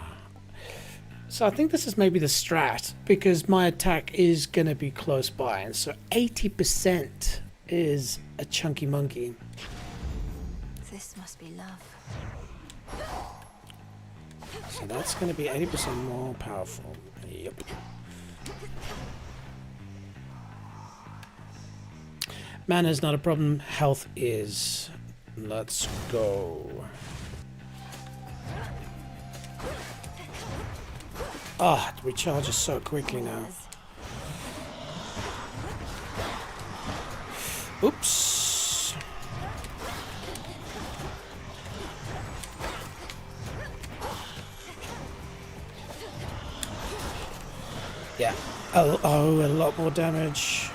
So I think this is maybe the strat, because my attack is going to be close by, and so 80% is a chunky monkey. This must be love. So that's going to be 80% more powerful. Yep. Mana is not a problem, health is. Let's go. Ah, it recharges so quickly now. Oops. Yeah. Oh, a lot more damage.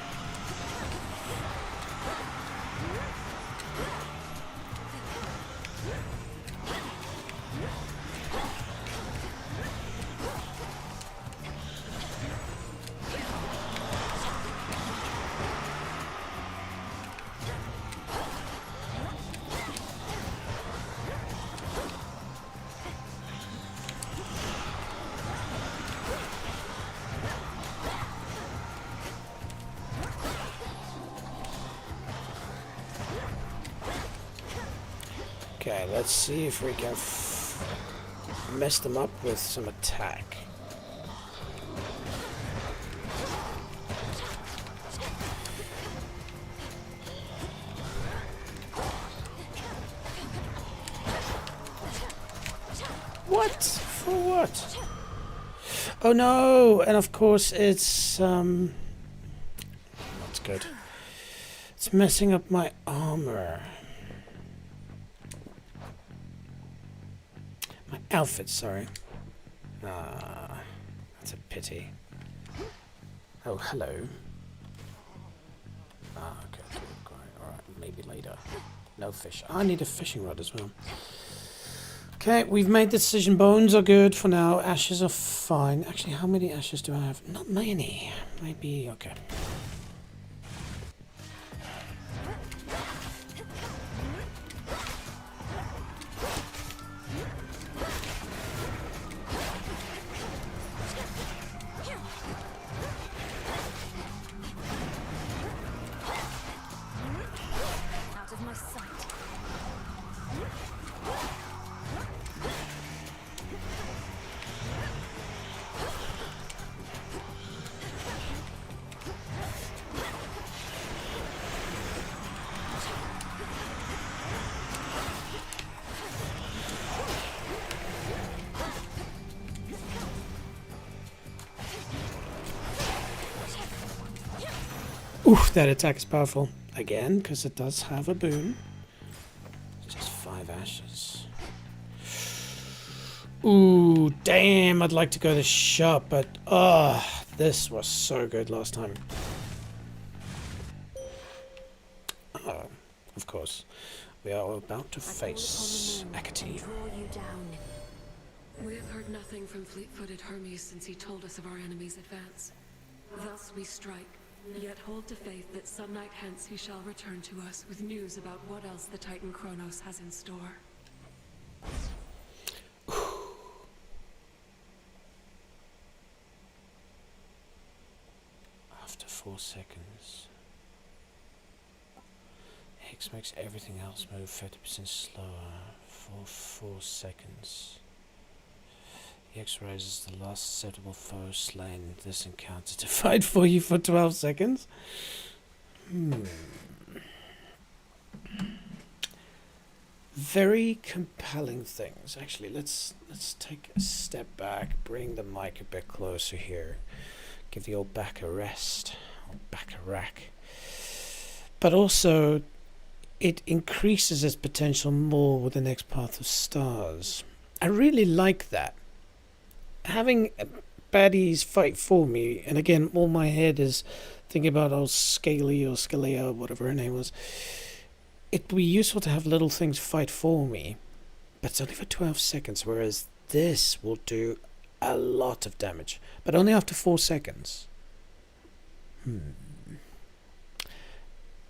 Okay, let's see if we can mess them up with some attack. What? For what? Oh no! And of course it's that's good. It's messing up my armor. My outfit, sorry. Ah, that's a pity. Oh, hello. Ah, okay, alright, maybe later. No fish. I need a fishing rod as well. Okay, we've made the decision. Bones are good for now. Ashes are fine. Actually, how many ashes do I have? Not many. Maybe, okay. Out of my sight. Oof, that attack is powerful. Again, because it does have a boon. Just 5 ashes. Ooh, damn, I'd like to go to the shop, but this was so good last time. Oh, of course. We are about to face Hecate. We have heard nothing from fleet-footed Hermes since he told us of our enemy's advance. Thus we strike, yet hold to faith that some night hence he shall return to us with news about what else the Titan Kronos has in store. After 4 seconds. X makes everything else move 50% slower for 4 seconds. X raises the last susceptible foe slain in this encounter to fight for you for 12 seconds. Very compelling things. Actually, let's take a step back, bring the mic a bit closer here. Give the old back a rest, or back a rack. But also, it increases its potential more with the next path of stars. I really like that. Having baddies fight for me, and again, all my head is thinking about old Scaly or Scalia, whatever her name was. It'd be useful to have little things fight for me, but it's only for 12 seconds, whereas this will do a lot of damage, but only after 4 seconds.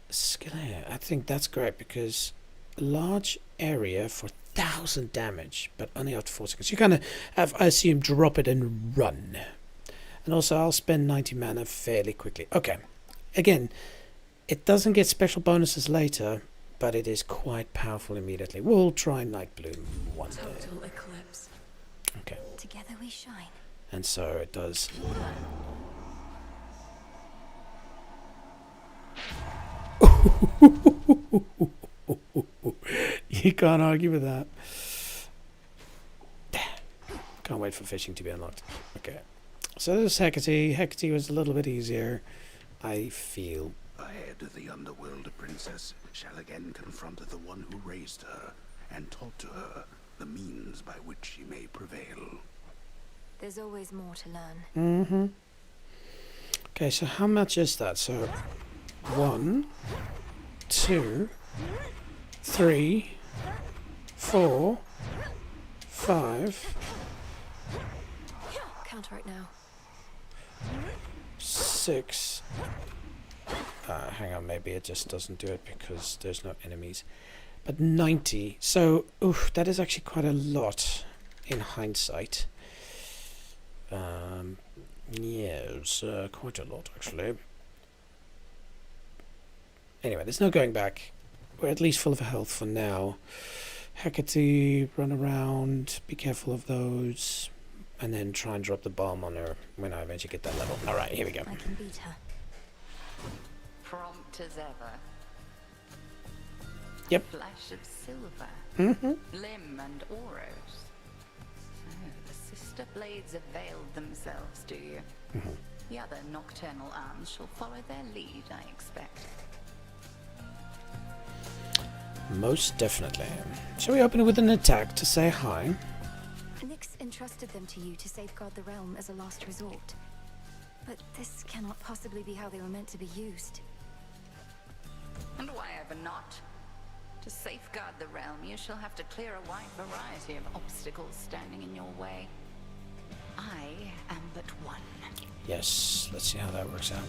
Scalia, I think that's great, because a large area for 1,000 damage, but only after 4 seconds. You kind of have, I assume, drop it and run. And also, I'll spend 90 mana fairly quickly. Okay. Again, it doesn't get special bonuses later, but it is quite powerful immediately. We'll try Night Bloom one day. Total eclipse. Okay. Together we shine. And so it does. You can't argue with that. Can't wait for fishing to be unlocked. Okay. So this is Hecate. Hecate was a little bit easier, I feel. Ahead, the underworld princess shall again confront the one who raised her, and taught to her the means by which she may prevail. There's always more to learn. Mm-hmm. Okay, so how much is that? So 1, 2, 3, 4, 5, Count right now. 6. Hang on, maybe it just doesn't do it because there's no enemies. But 90. So, oof, that is actually quite a lot in hindsight. Yes, quite a lot actually. Anyway, there's no going back. We're at least full of health for now. Hecate, run around, be careful of those, and then try and drop the bomb on her when I eventually get that level. Alright, here we go. I can beat her. Prompt as ever. Yep. Flash of silver. Limb and auros. Oh, the sister blades have veiled themselves, do you? The other nocturnal arms shall follow their lead, I expect. Most definitely. Shall we open it with an attack to say hi? Nyx entrusted them to you to safeguard the realm as a last resort. But this cannot possibly be how they were meant to be used. And why ever not? To safeguard the realm, you shall have to clear a wide variety of obstacles standing in your way. I am but one. Yes, let's see how that works out.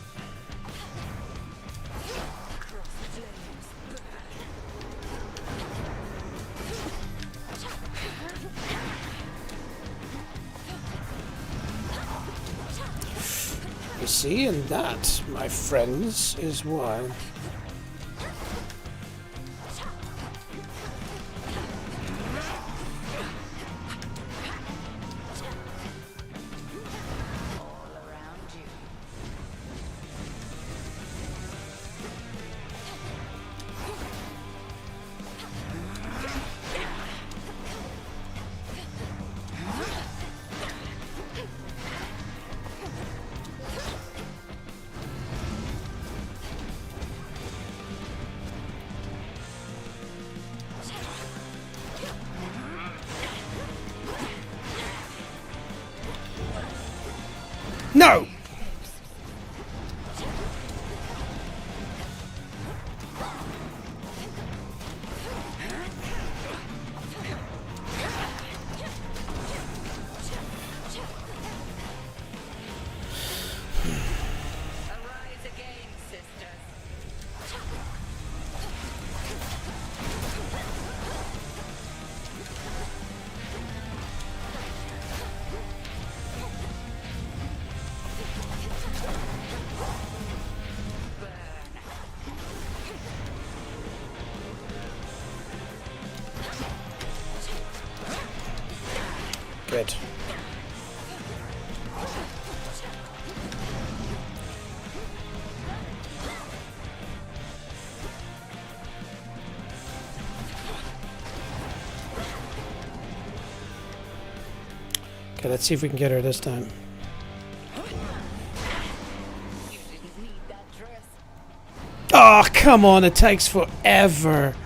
You see, and that, my friends, is why. No! Arise again, sisters. Good. Okay, let's see if we can get her this time. Oh, come on, it takes forever.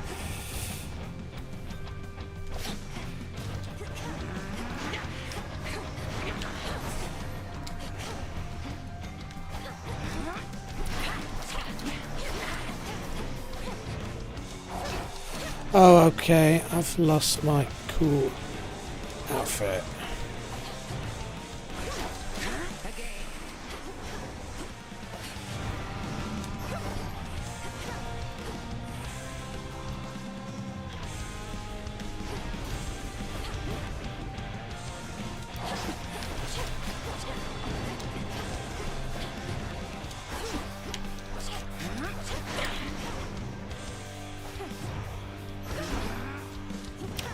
Oh, okay, I've lost my cool outfit.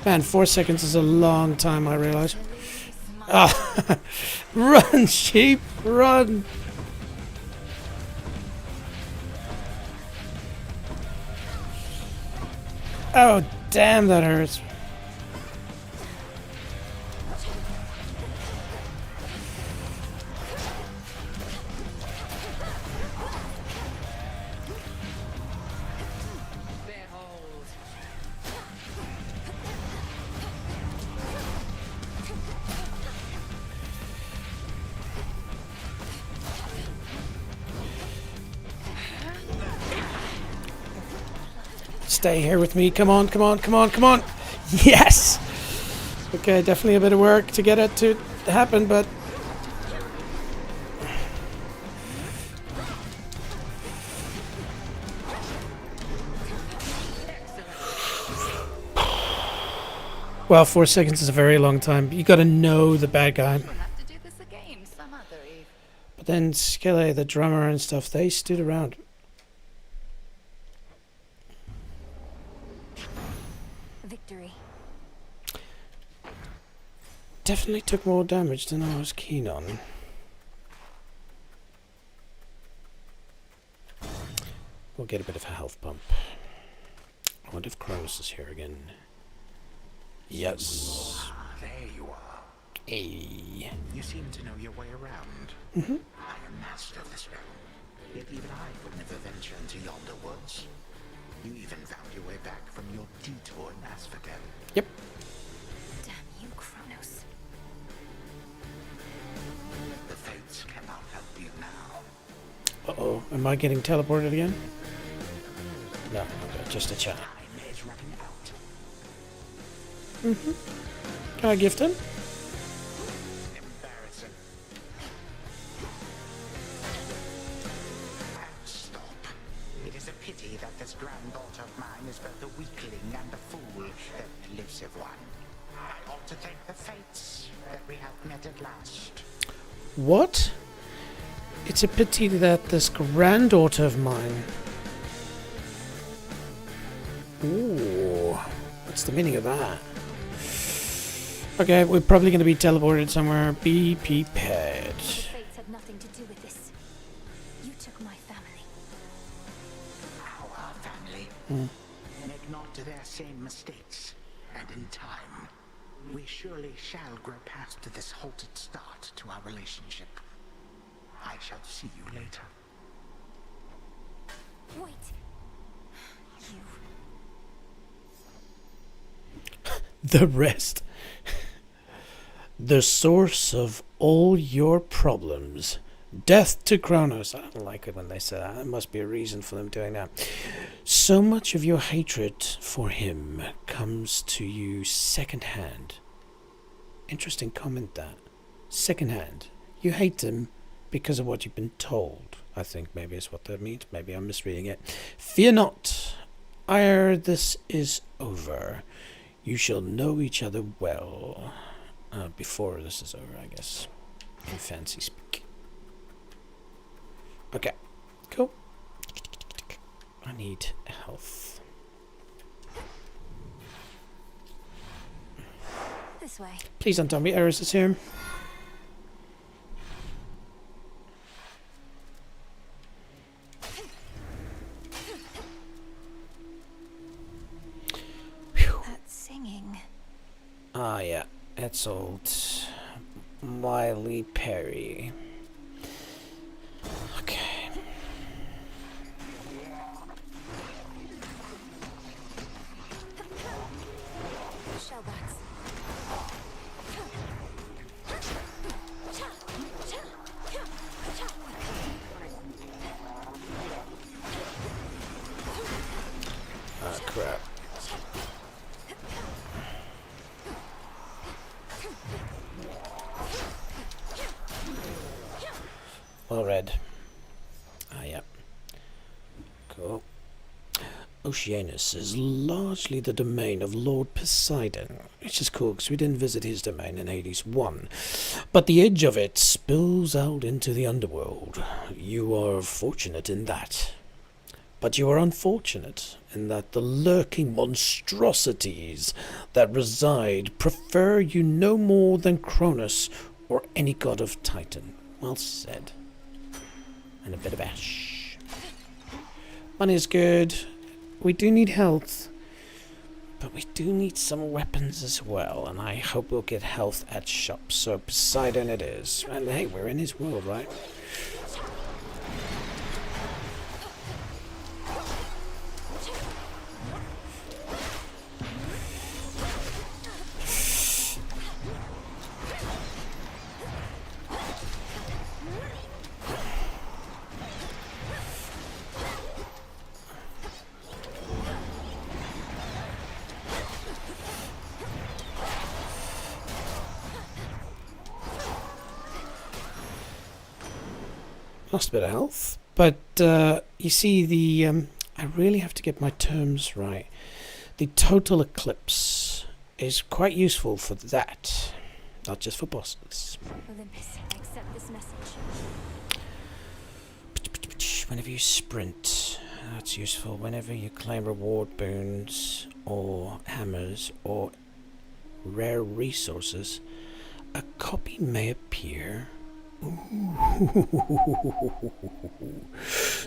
Man, 4 seconds is a long time, I realize. Ah, run, sheep, run! Oh, damn, that hurts. Stay here with me. Come on, come on, come on, come on. Yes! Okay, definitely a bit of work to get it to happen, but... Well, 4 seconds is a very long time. You gotta know the bad guy. But then Skele, the drummer and stuff, they stood around. Victory. Definitely took more damage than I was keen on. We'll get a bit of a health bump. I wonder if Kronos is here again. Yes. There you are. Hey. You seem to know your way around. Mm-hmm. I am master of this realm. Yet even I would never venture into yonder woods. You even found your way back from your detour in Asphodel. Yep. Damn you, Kronos. The fates cannot help you now. Uh-oh. Am I getting teleported again? No, okay, just a chat. Time is running out. Mm-hmm. Can I gift him? Embarrassing. Stop. It is a pity that this granddaughter of mine is both a weakling and a fool, an elusive one. I ought to thank the fates that we have met at last. What? It's a pity that this granddaughter of mine... Ooh. What's the meaning of that? Okay, we're probably going to be teleported somewhere. Be prepared. The fates had nothing to do with this. You took my family. Our family. Make not to their same mistakes, and in time, we surely shall grow past this halted start to our relationship. I shall see you later. Wait. You. The rest. The source of all your problems. Death to Kronos. I don't like it when they say that. There must be a reason for them doing that. So much of your hatred for him comes to you secondhand. Interesting comment, that. Secondhand. You hate him because of what you've been told. I think maybe is what that means. Maybe I'm misreading it. Fear not. Ere this is over, you shall know each other well. Before this is over, I guess. In fancy speak. Okay. Cool. I need health. This way. Please don't tell me Eris is here. That singing. Ah, yeah. It's old Wiley Perry. Okay. Shellbacks. Ah, crap. Well read. Ah, yeah. Cool. Oceanus is largely the domain of Lord Poseidon, which is cool because we didn't visit his domain in Hades 1. But the edge of it spills out into the underworld. You are fortunate in that. But you are unfortunate in that the lurking monstrosities that reside prefer you no more than Cronus or any god of Titan. Well said. And a bit of ash. Money is good. We do need health. But we do need some weapons as well. And I hope we'll get health at shop. So Poseidon it is. And hey, we're in his world, right? Lost a bit of health, but you see I really have to get my terms right. The total eclipse is quite useful for that, not just for bosses. Olympus, accept this message. Whenever you sprint, that's useful. Whenever you claim reward boons or hammers or rare resources, a copy may appear.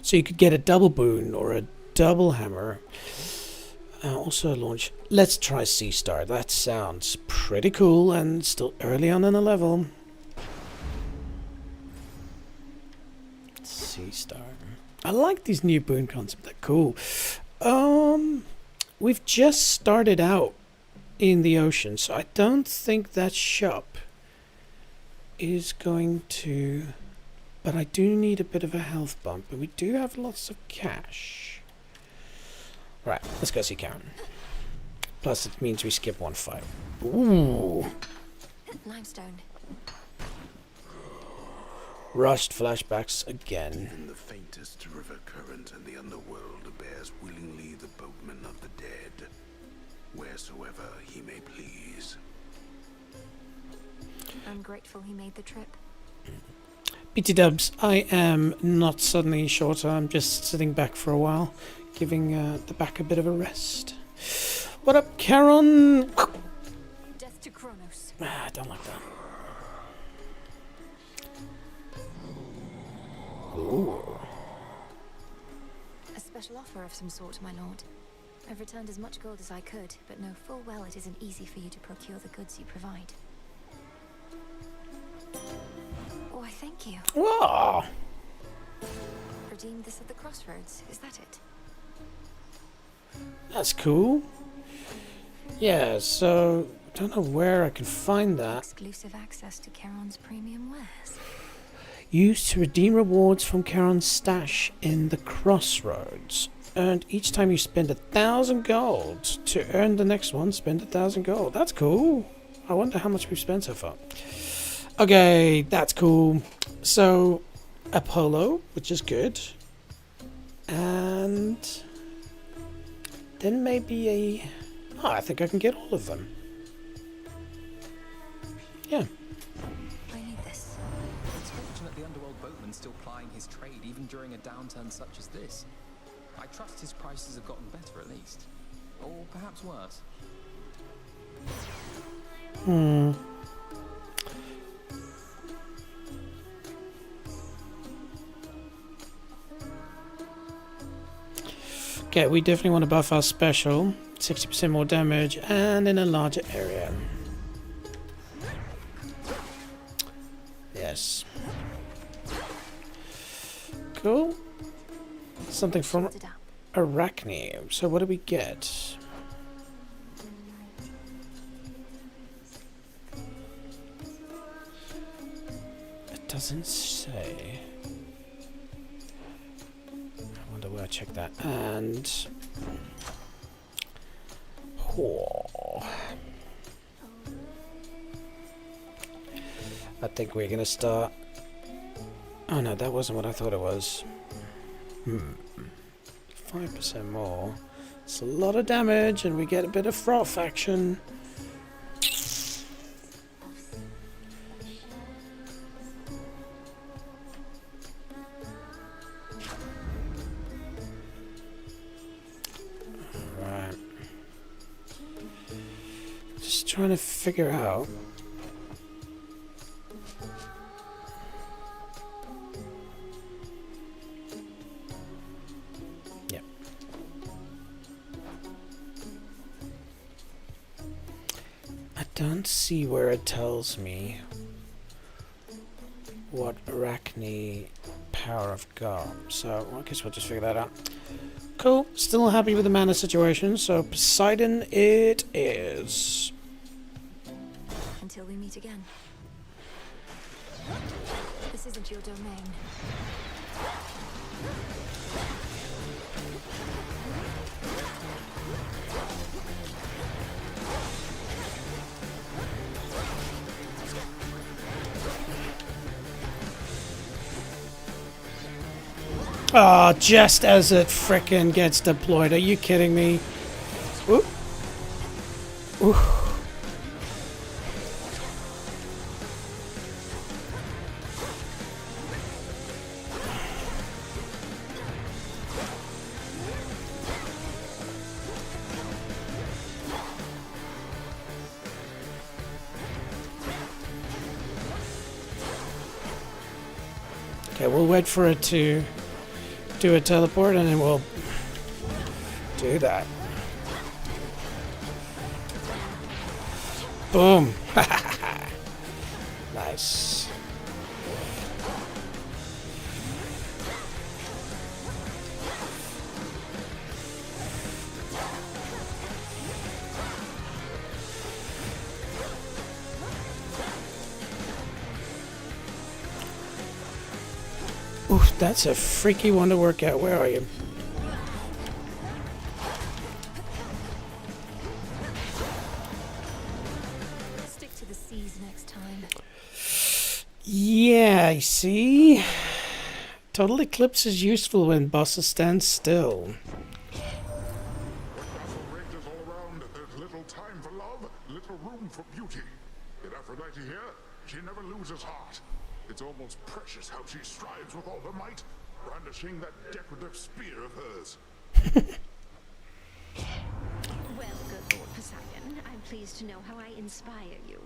So you could get a double boon or a double hammer. Also launch. Let's try Sea Star. That sounds pretty cool and still early on in the level. Sea Star. I like these new boon concepts. They're cool. We've just started out in the ocean, so I don't think that shop is going to, but I do need a bit of a health bump, and we do have lots of cash. Right, let's go see Karen. Plus it means we skip one fight. Ooh. Limestone. Rushed flashbacks again. Even the faintest river current in the underworld bears willingly the boatman of the dead, wheresoever he may please. I'm grateful he made the trip. BT Dubs, I am not suddenly shorter. I'm just sitting back for a while, giving the back a bit of a rest. What up, Charon? Death to Kronos. I don't like that. Ooh. A special offer of some sort, my lord. I've returned as much gold as I could, but know full well it isn't easy for you to procure the goods you provide. Why, thank you. Whoa. Redeemed this at the crossroads, is that it? That's cool. Yeah, so don't know where I can find that. Exclusive access to Charon's premium wares. Used to redeem rewards from Charon's stash in the crossroads. Earned each time you spend 1,000 gold. To earn the next one, spend 1,000 gold. That's cool. I wonder how much we've spent so far. Okay, that's cool. So, Apollo, which is good. And then maybe a... Oh, I think I can get all of them. Yeah. I need this. It's fortunate the underworld boatman's still plying his trade even during a downturn such as this. I trust his prices have gotten better at least. Or perhaps worse. Okay, we definitely want to buff our special. 60% more damage and in a larger area. Yes. Cool. Something from Arachne. So what do we get? It doesn't say. I wonder where I check that. And I think we're gonna start. Oh no, that wasn't what I thought it was. 5% more. It's a lot of damage, and we get a bit of froth action. trying to figure out. Yep. I don't see where it tells me what Arachne power I've got, so I guess we'll just figure that out. Cool, still happy with the mana situation, so Poseidon it is. Until we meet again. This isn't your domain. Oh, just as it frickin' gets deployed. Are you kidding me? Ooh. Ooh. Okay, we'll wait for it to do a teleport and then we'll do that. Boom. Nice. Oof, that's a freaky one to work out. Where are you? Stick to the seas next time. Yeah, I see. Total Eclipse is useful when bosses stand still. Rages all around. There's little time for love, little room for beauty. Yet Aphrodite here, she never loses heart. It's almost precious how she strives with all her might, brandishing that decorative spear of hers. Well, good Lord Poseidon, I'm pleased to know how I inspire you.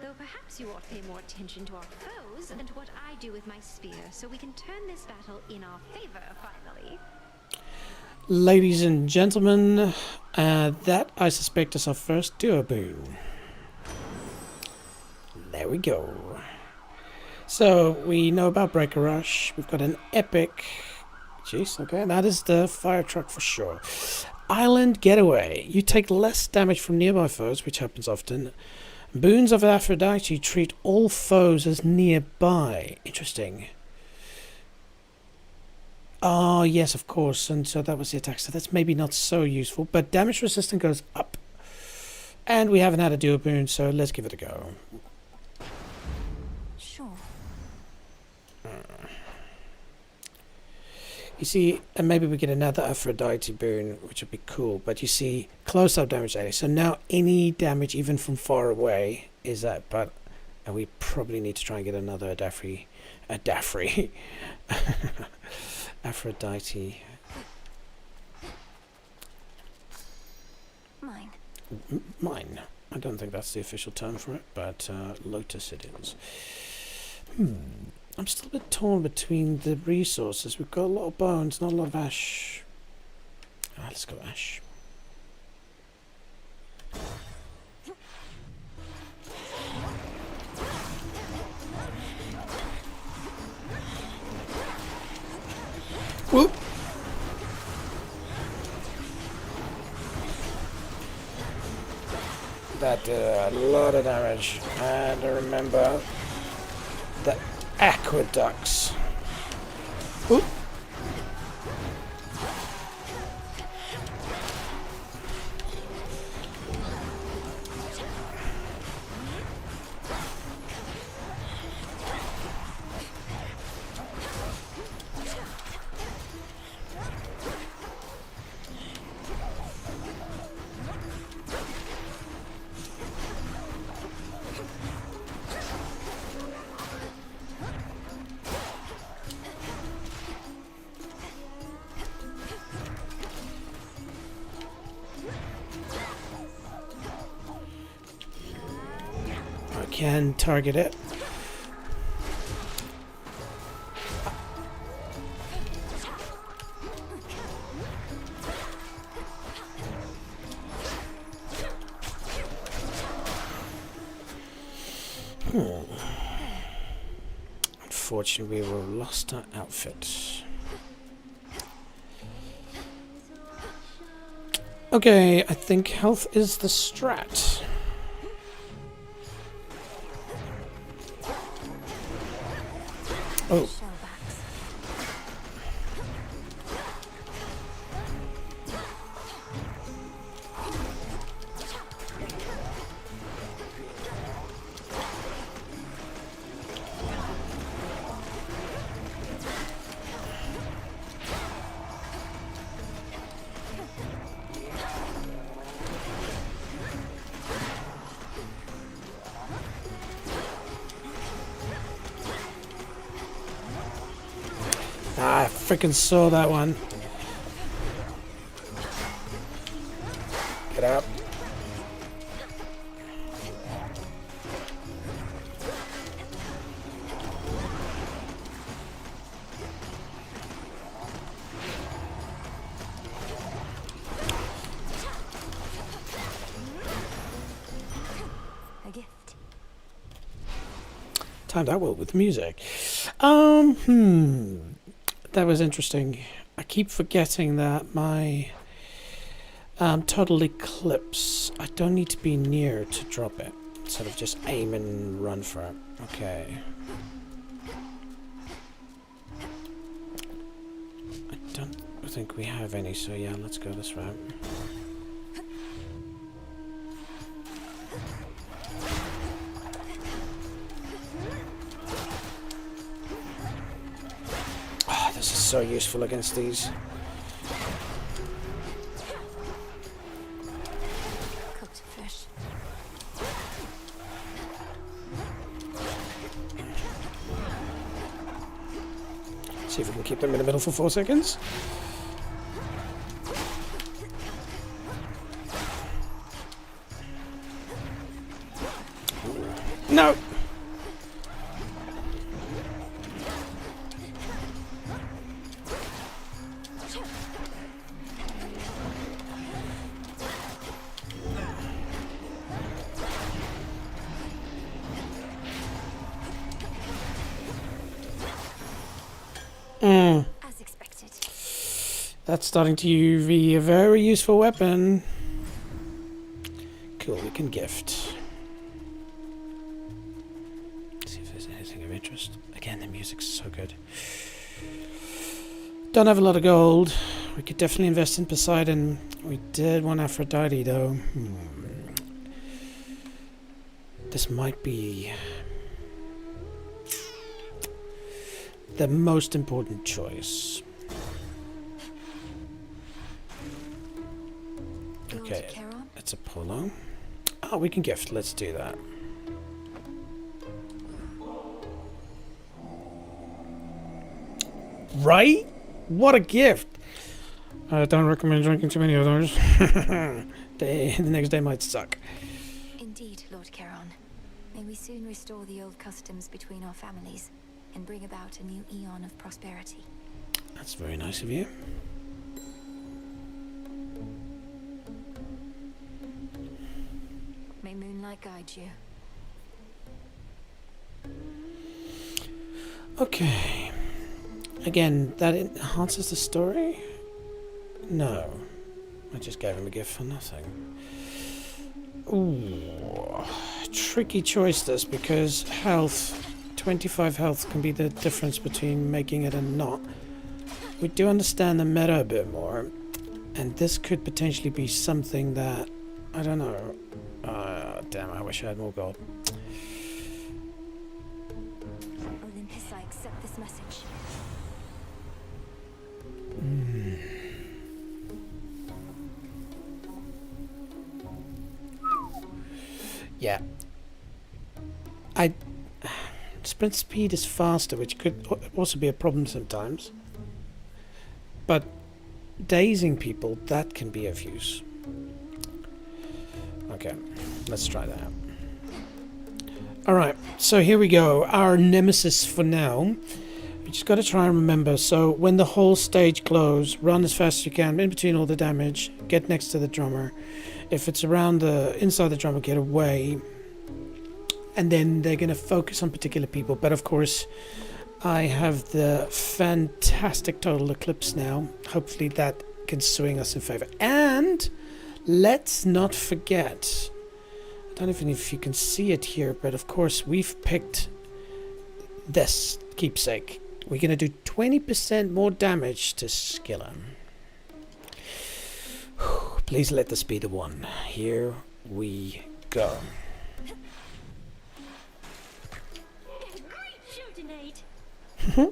Though perhaps you ought to pay more attention to our foes and to what I do with my spear, so we can turn this battle in our favor, finally. Ladies and gentlemen, that I suspect is our first duo boon. There we go. So we know about Breaker Rush. We've got an epic. Jeez, okay, that is the fire truck for sure. Island Getaway. You take less damage from nearby foes, which happens often. Boons of Aphrodite treat all foes as nearby. Interesting. Oh, yes, of course. And so that was the attack. So that's maybe not so useful. But damage resistance goes up. And we haven't had a duo boon, so let's give it a go. Sure. You see, and maybe we get another Aphrodite boon, which would be cool. But you see, close-up damage 80. So now any damage, even from far away, is that. But we probably need to try and get another Aphrodite. Mine. Mine. I don't think that's the official term for it, but Lotus it is. I'm still a bit torn between the resources. We've got a lot of bones, not a lot of ash. Let's go ash. Whoop. That did a lot of damage. And remember the aqueducts. Oop. can target it. Unfortunately, we lost our outfit. Okay, I think health is the strat. Oh. I freaking saw that one. Get up. A gift. Timed out well with music. That was interesting. I keep forgetting that my total eclipse, I don't need to be near to drop it. Instead of just aim and run for it. Okay. I don't think we have any, so yeah, let's go this route. This is so useful against these. Cooked fish. See if we can keep them in the middle for 4 seconds. No! As expected. That's starting to be a very useful weapon. Cool, we can gift. See if there's anything of interest. Again, the music's so good. Don't have a lot of gold. We could definitely invest in Poseidon. We did want Aphrodite, though. This might be the most important choice. Okay, it's Apollo. Oh, we can gift. Let's do that. Right? What a gift! I don't recommend drinking too many of those. The next day might suck. Indeed, Lord Charon. May we soon restore the old customs between our families and bring about a new eon of prosperity. That's very nice of you. May moonlight guide you. Okay. Again, that enhances the story? No. I just gave him a gift for nothing. Ooh. Tricky choice this, because health, 25 health can be the difference between making it and not. We do understand the meta a bit more, and this could potentially be something that, I don't know. Damn, I wish I had more gold. Olympus, I accept this message. Yeah. Sprint speed is faster, which could also be a problem sometimes. But dazing people, that can be of use. Okay, let's try that out. Alright, so here we go. Our nemesis for now. We just got to try and remember. So when the whole stage glows, run as fast as you can in between all the damage. Get next to the drummer. If it's around the inside the drummer, get away. And then they're going to focus on particular people. But of course, I have the fantastic total eclipse now. Hopefully that can swing us in favor. And let's not forget, I don't even know if you can see it here, but of course we've picked this keepsake. We're going to do 20% more damage to Skilla. Please let this be the one. Here we go.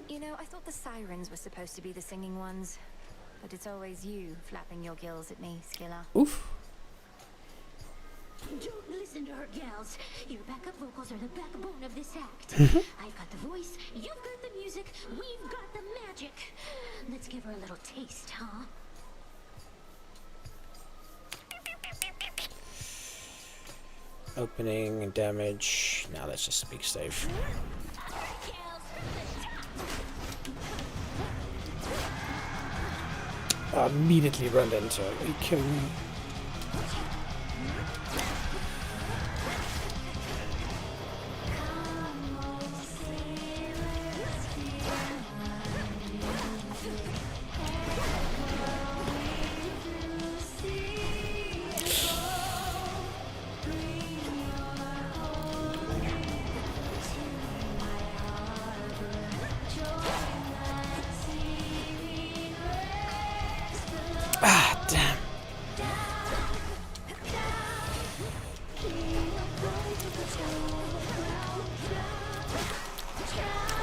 You know, I thought the sirens were supposed to be the singing ones, but it's always you flapping your gills at me, Skilla. Oof. Don't listen to her, gals. Your backup vocals are the backbone of this act. I've got the voice, you've got the music, we've got the magic. Let's give her a little taste, huh? Opening and damage. Now let's just speak safe. Immediately run into it. Are you kidding me? Ah, damn.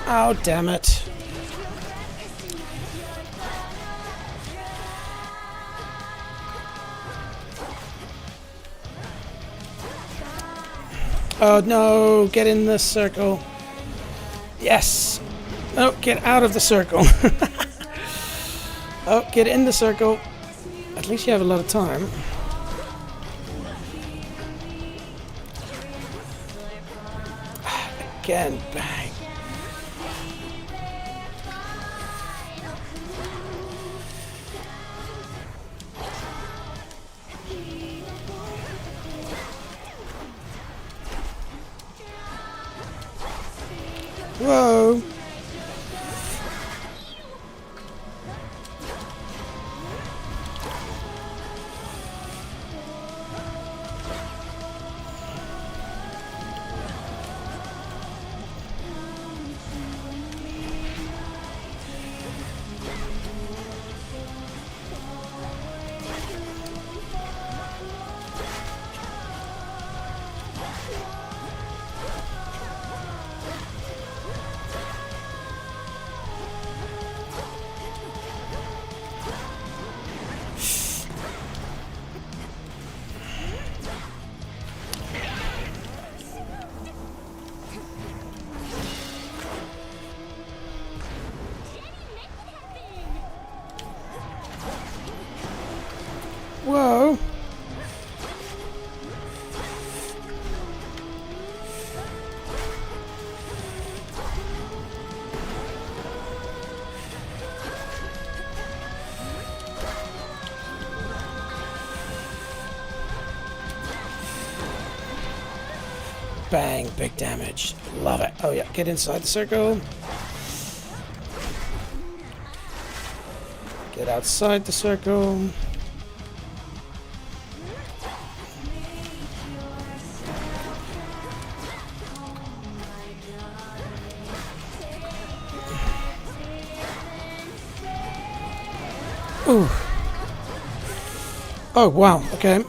Oh, damn it. Oh, no. Get in the circle. Yes. No, get out of the circle. Oh, get in the circle. At least you have a lot of time. Again, bang. Whoa. Whoa. Bang, big damage. Love it. Oh yeah, get inside the circle. Get outside the circle. Ooh. Oh, wow. Okay.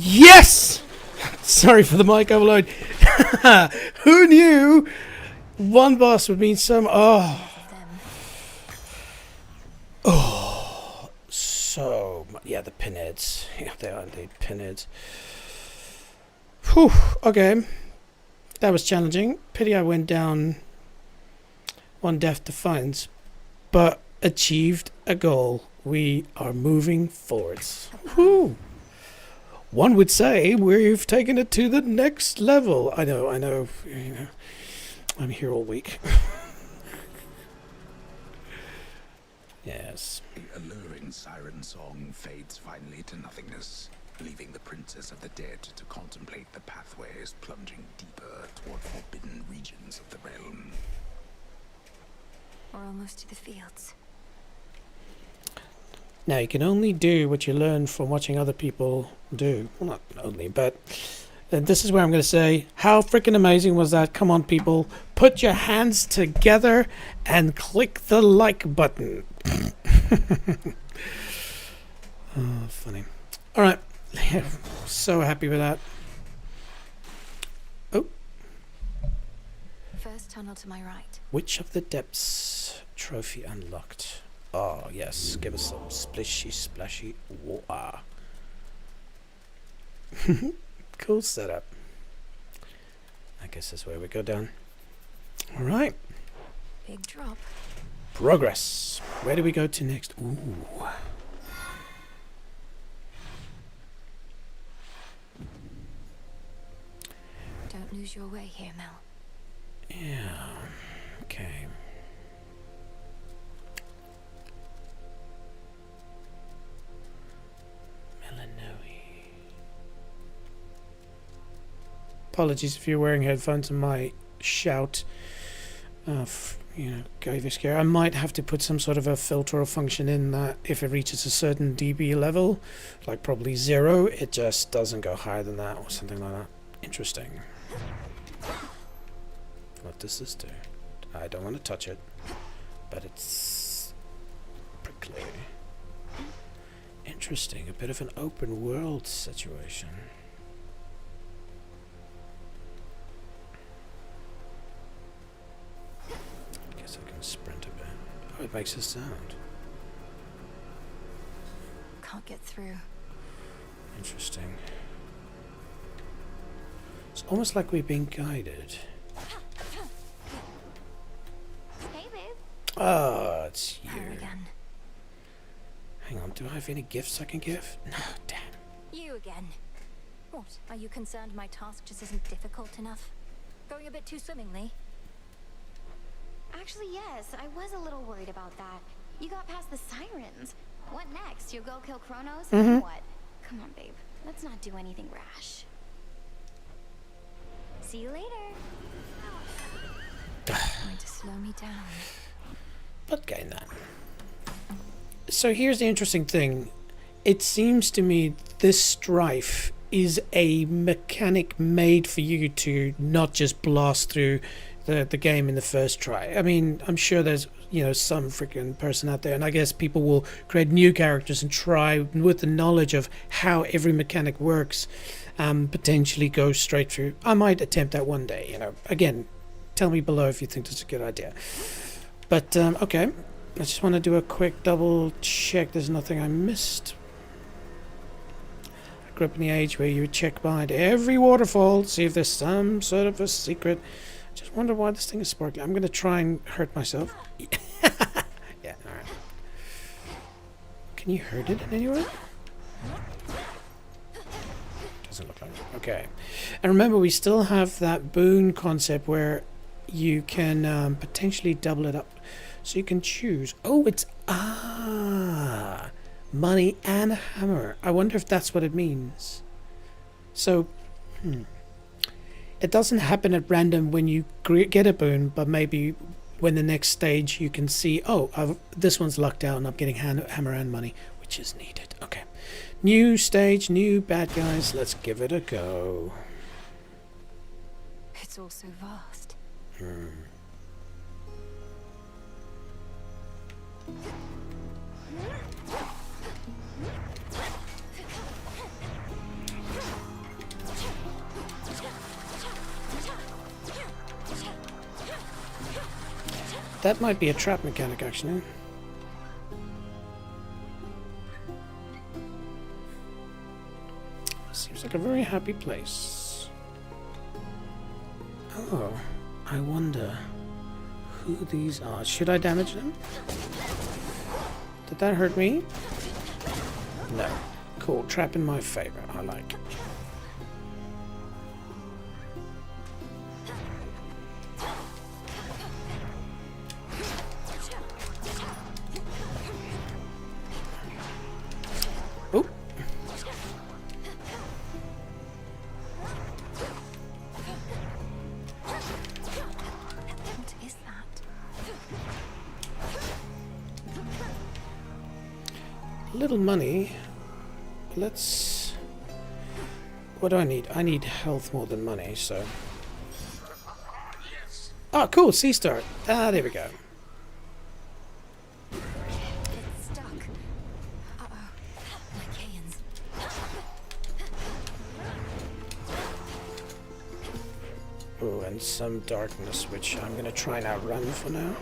Yes! Sorry for the mic overload. Who knew one boss would mean so much? Oh, so much. Yeah, the pinheads. Yeah, they are indeed pinheads. Whew, okay. That was challenging. Pity I went down one death to Defiance, but achieved a goal. We are moving forwards. Whew. One would say we've taken it to the next level. I know. You know, I'm here all week. Yes. The alluring siren song fades finally to nothingness, leaving the princess of the dead to contemplate the pathways plunging deeper toward forbidden regions of the realm. We're almost to the fields. Now, you can only do what you learn from watching other people do. Well, not only, but this is where I'm going to say, how freaking amazing was that? Come on, people. Put your hands together and click the like button. Oh, funny. All right. So happy with that. Oh. First tunnel to my right. Witch of the Depths trophy unlocked. Oh, yes. Give us some splishy, splashy water. Cool setup. I guess that's where we go down. All right. Big drop. Progress. Where do we go to next? Ooh. Don't lose your way here, Mel. Yeah. Okay. Apologies if you're wearing headphones and my shout, gave you a scare. I might have to put some sort of a filter or function in that if it reaches a certain dB level, like probably 0, it just doesn't go higher than that or something like that. Interesting. What does this do? I don't want to touch it, but it's prickly. Interesting, a bit of an open world situation. Guess I can sprint a bit. Oh, it makes a sound. Can't get through. Interesting. It's almost like we're being guided. Hey, babe. Oh, it's you. Her again. Hang on, do I have any gifts I can give? No, damn. You again. What? Are you concerned my task just isn't difficult enough? Going a bit too swimmingly? Actually, yes. I was a little worried about that. You got past the sirens. What next? You'll go kill Kronos? Mm-hmm. What? Come on, babe. Let's not do anything rash. See you later. Going to slow me down. But getting that. So here's the interesting thing. It seems to me this strife is a mechanic made for you to not just blast through the game in the first try. I mean, I'm sure there's, some freaking person out there, and I guess people will create new characters and try with the knowledge of how every mechanic works, potentially go straight through. I might attempt that one day, Again, tell me below if you think that's a good idea. But, okay. I just want to do a quick double check there's nothing I missed. I grew up in the age where you would check behind every waterfall, see if there's some sort of a secret. Just wonder why this thing is sparkling. I'm going to try and hurt myself. Yeah, alright. Can you hurt it in any way? Doesn't look like it. Okay. And remember, we still have that boon concept where you can potentially double it up. So you can choose. Oh, it's money and a hammer. I wonder if that's what it means. So, it doesn't happen at random when you get a boon, but maybe when the next stage you can see, this one's locked out and I'm getting hammer and money, which is needed. Okay. New stage, new bad guys. Let's give it a go. It's all so vast. That might be a trap mechanic, actually. Seems like a very happy place. Oh, I wonder who these are. Should I damage them? Did that hurt me? No. Cool. Trap in my favor. I like it. Oh. What is that? Little money. Let's... What do I need? I need health more than money, so... Oh, cool! Sea Star! Ah, there we go. It's stuck. Uh-oh. My cans. Oh, and some darkness, which I'm gonna try and outrun for now.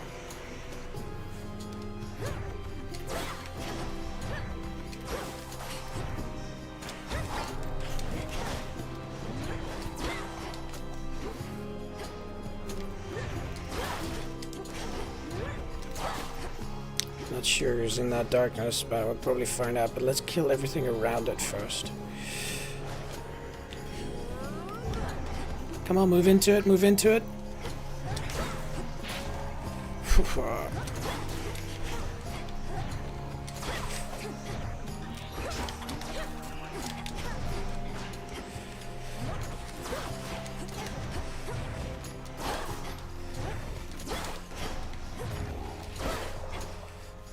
Not sure who's in that darkness, but we'll probably find out. But let's kill everything around it first. Come on, move into it, move into it.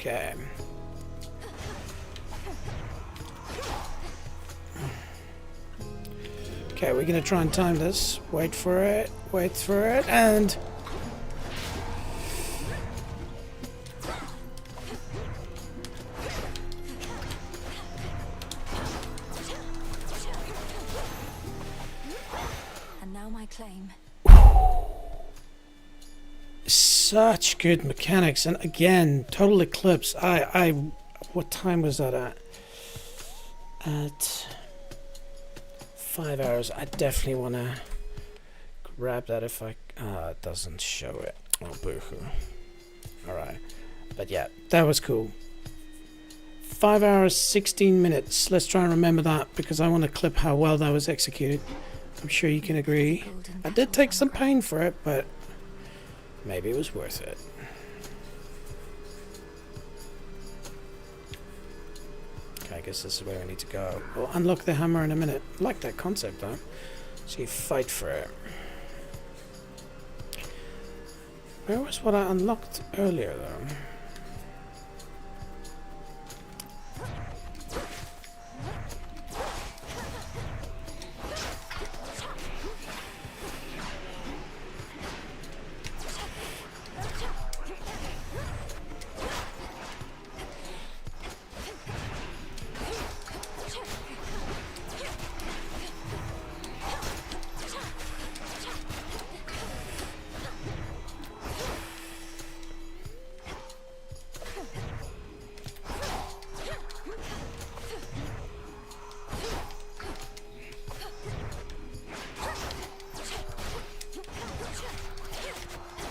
Okay. Okay, we're gonna try and time this. Wait for it, and... And now my claim. Such good mechanics, and again, total eclipse. What time was that at? At 5 hours. I definitely want to grab that if I... it doesn't show it. Oh, boo-hoo. Alright. But yeah, that was cool. 5 hours, 16 minutes. Let's try and remember that, because I want to clip how well that was executed. I'm sure you can agree. I did take some pain for it, but maybe it was worth it. Okay, I guess this is where we need to go. We'll unlock the hammer in a minute. I like that concept, though. So you fight for it. Where was what I unlocked earlier, though?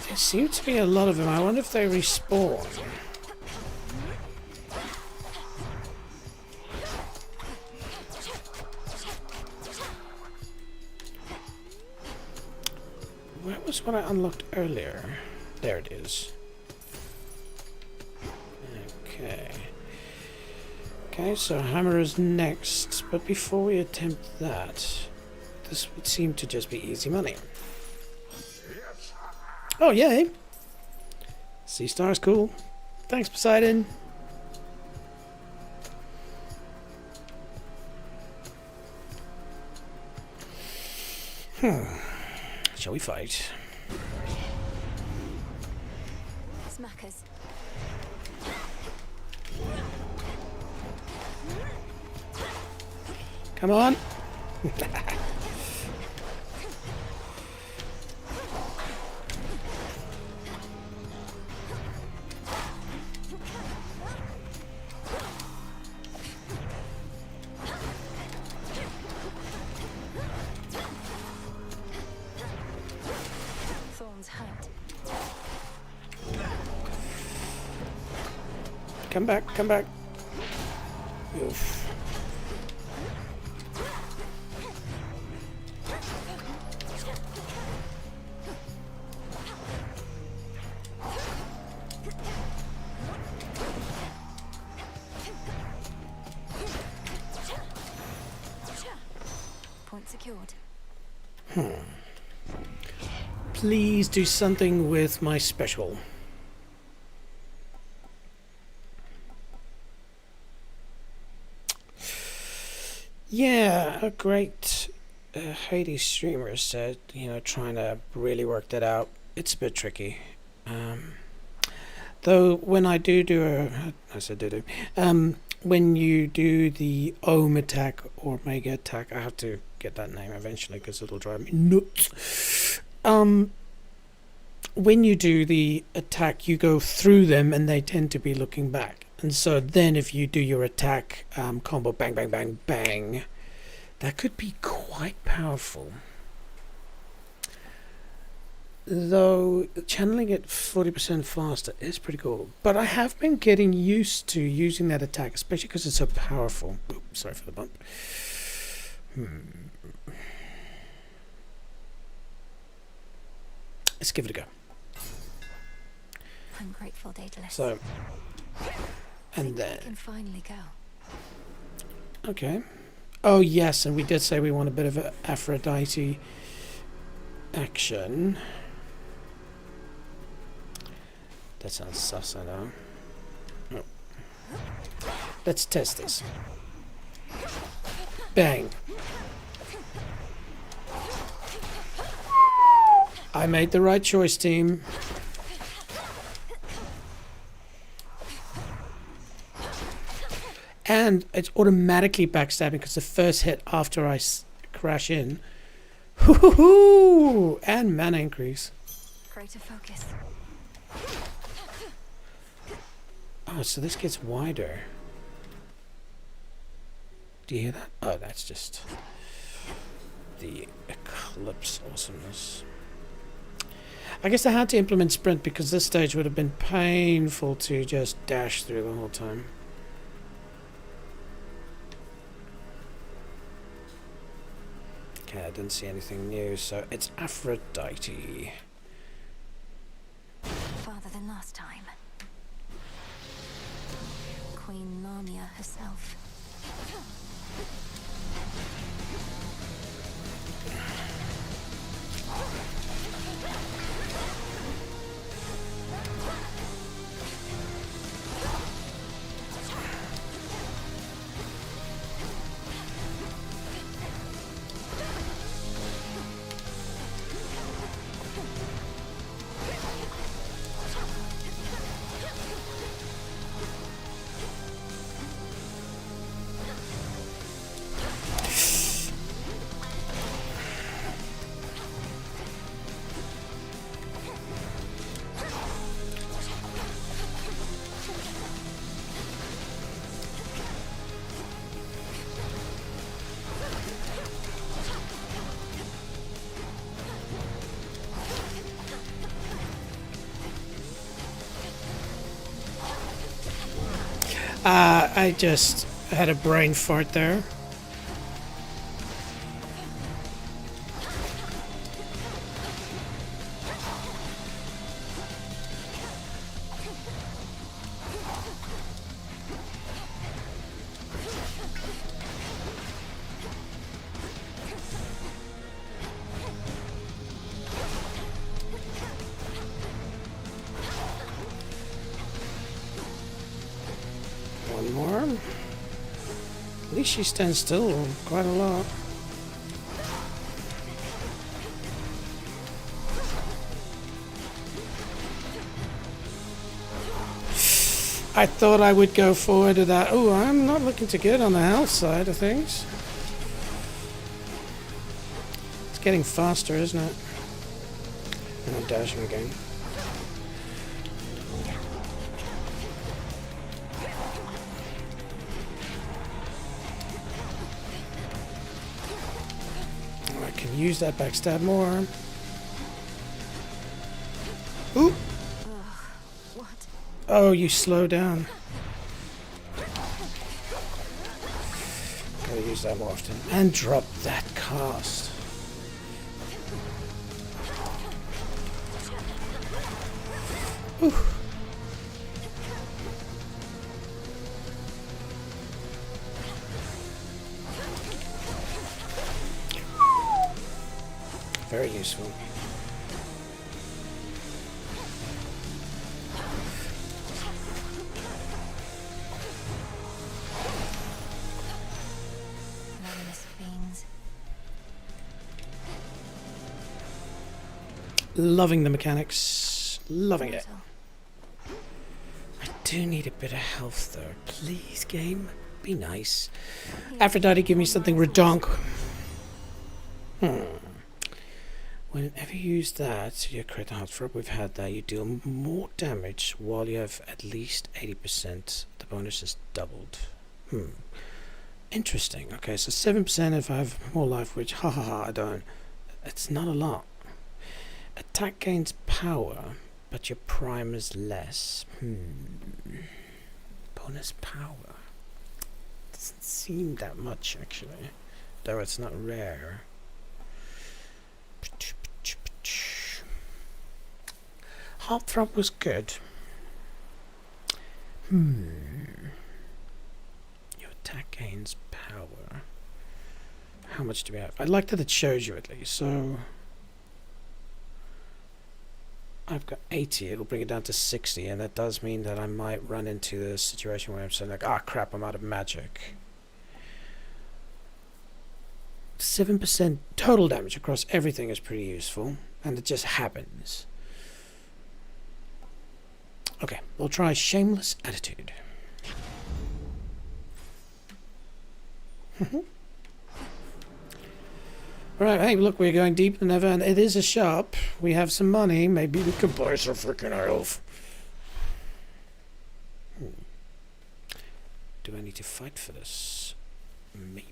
There seem to be a lot of them. I wonder if they respawn. Where was what I unlocked earlier? There it is. Okay. Okay, so hammer is next. But before we attempt that, this would seem to just be easy money. Oh, yay! Sea Star's cool. Thanks, Poseidon. Shall we fight? Smackers. Come on. Come back, come back. Oof. Point secured. Please do something with my special. Yeah, a great Hades streamer said, you know, trying to really work that out. It's a bit tricky. Though when I do I said do, when you do the Ohm attack or Mega attack, I have to get that name eventually because it'll drive me nuts. When you do the attack, you go through them and they tend to be looking back. And so then if you do your attack combo, bang, bang, bang, bang, that could be quite powerful. Though channeling it 40% faster is pretty cool. But I have been getting used to using that attack, especially because it's so powerful. Oops, sorry for the bump. Let's give it a go. I'm grateful, Daedalus. So, and then I can finally go. Okay. Oh yes, and we did say we want a bit of a Aphrodite action. That sounds sus, I know. Oh. Let's test this. Bang. I made the right choice, team. And it's automatically backstabbing because the first hit after I crash in. Hoo-hoo-hoo! And mana increase. Greater focus. Oh, so this gets wider. Do you hear that? Oh, that's just the eclipse awesomeness. I guess I had to implement sprint because this stage would have been painful to just dash through the whole time. Okay, I didn't see anything new, so it's Aphrodite. Farther than last time. Queen Lamia herself. I just had a brain fart there. One more. At least she stands still quite a lot. I thought I would go forward to that. Oh, I'm not looking too good on the health side of things. It's getting faster, isn't it? And I'm dashing again. I can use that backstab more. Ooh. Oh, you slow down. use that more often. And drop that cast. Ooh. Very useful. Loving the mechanics. Loving it. I do need a bit of health though. Please, game. Be nice. Aphrodite, give me something redonk. Whenever you use that, your crit health drop, we've had that, you deal more damage while you have at least 80%. The bonus is doubled. Interesting. Okay, so 7% if I have more life, which, I don't. It's not a lot. Attack gains power, but your prime is less. Bonus power. Doesn't seem that much, actually. Though it's not rare. Heartthrob was good. Your attack gains power. How much do we have? I like that it shows you at least. So I've got 80. It'll bring it down to 60, and that does mean that I might run into the situation where I'm saying like, ah, crap, I'm out of magic. 7% total damage across everything is pretty useful, and it just happens. Okay, we'll try Shameless Attitude. Right, hey, look, we're going deeper than ever, and it is a shop. We have some money. Maybe we can buy some freaking elf. Do I need to fight for this? Maybe.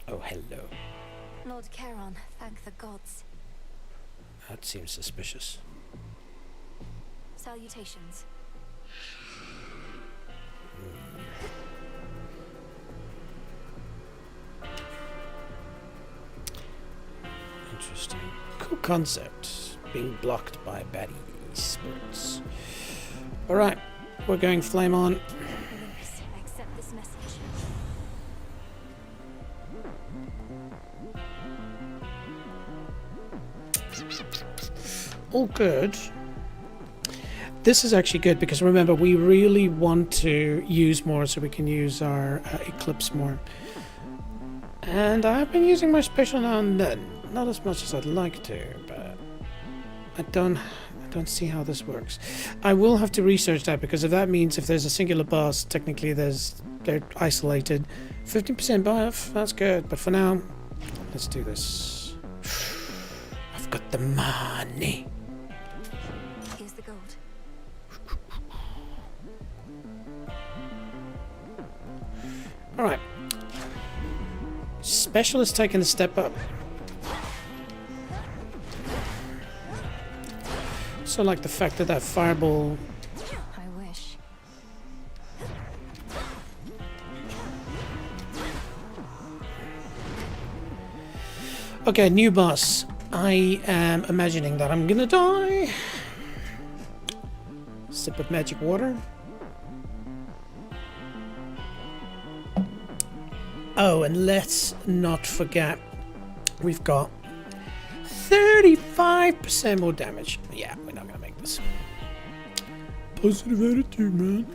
Oh, hello. Lord Charon, thank the gods. That seems suspicious. Salutations. Interesting. Cool concept. Being blocked by baddie spirits. Alright, we're going flame on. Accept this message. All good. This is actually good because remember, we really want to use more so we can use our Eclipse more. And I've been using my special now and then. Not as much as I'd like to, but I don't see how this works. I will have to research that, because if that means if there's a singular boss, technically they're isolated. 15% buff, that's good. But for now, let's do this. I've got the money. Here's the gold. All right. Special has taken a step up. So like the fact that fireball. I wish. Okay, new boss. I am imagining that I'm gonna die. Sip of magic water. Oh, and let's not forget, we've got 35% more damage. Yeah, we're not gonna make this. Positive attitude, man.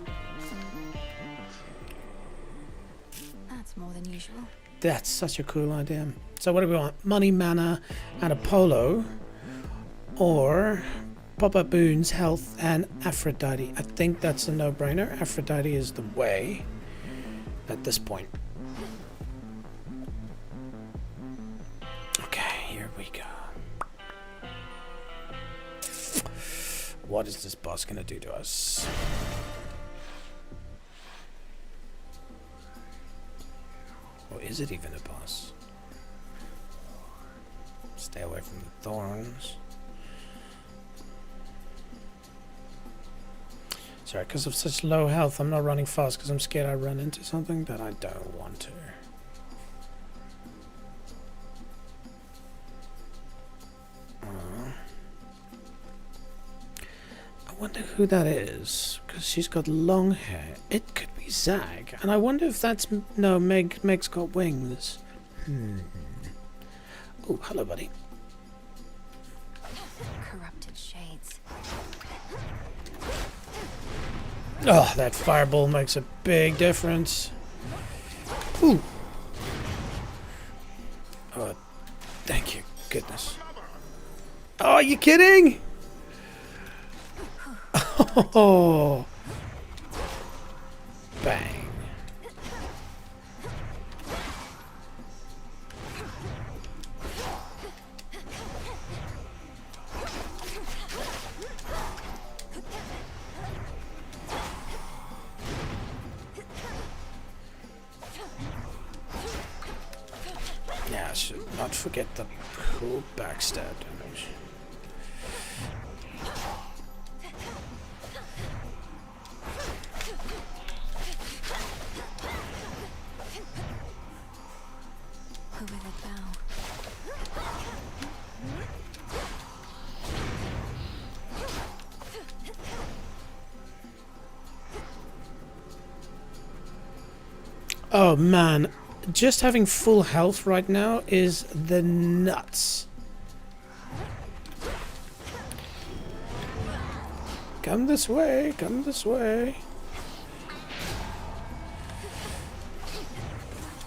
That's more than usual. That's such a cool idea. So what do we want? Money, mana, and Apollo, or pop-up boons, health, and Aphrodite. I think that's a no-brainer. Aphrodite is the way at this point. What is this boss gonna do to us? Or is it even a boss? Stay away from the thorns. Sorry, because of such low health, I'm not running fast because I'm scared I run into something that I don't want to. I wonder who that is, because she's got long hair. It could be Zag, and I wonder if that's... No, Meg's got wings. Oh, hello, buddy. Corrupted shades. Oh, that fireball makes a big difference. Ooh. Oh, thank you, goodness. Oh, are you kidding? Oh. Bang. Yeah, I should not forget the cool backstab damage. Who will it bow? Oh man, just having full health right now is the nuts. Come this way, come this way.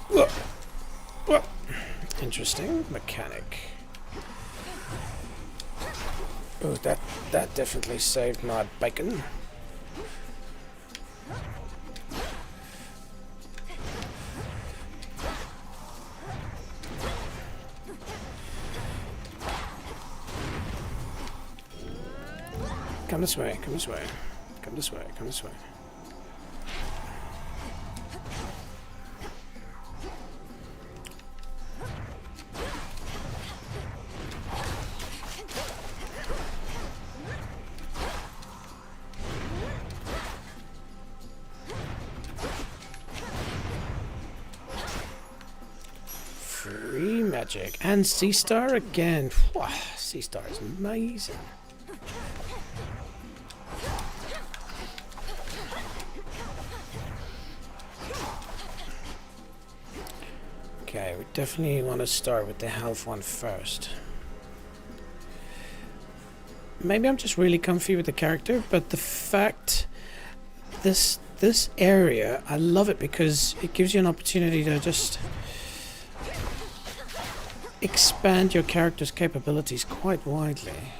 Whoa. Whoa. Interesting mechanic. Oh, that definitely saved my bacon. Come this way, come this way, come this way, come this way. Free magic and Sea Star again. Wow, Sea Star is amazing. Okay, we definitely want to start with the health one first. Maybe I'm just really comfy with the character, but the fact this area, I love it because it gives you an opportunity to just expand your character's capabilities quite widely.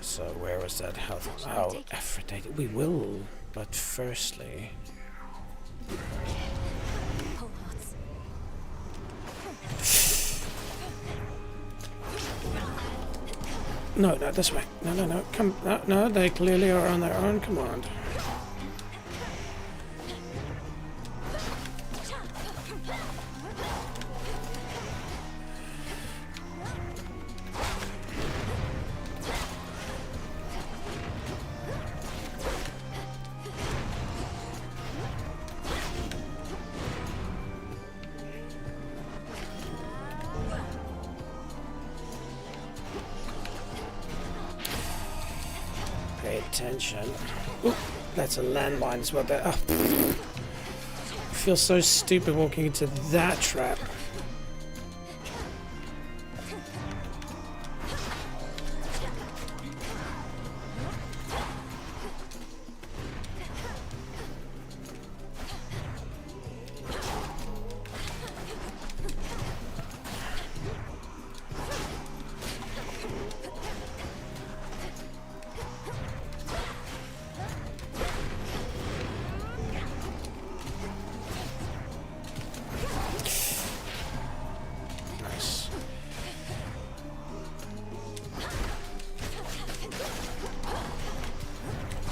So where was that health? Oh, Aphrodite. We will, but firstly... No, no, this way. No, no, no. Come, no, no, they clearly are on their own command. Pay attention. Ooh, that's a landmine as well. That, oh, I feel so stupid walking into that trap.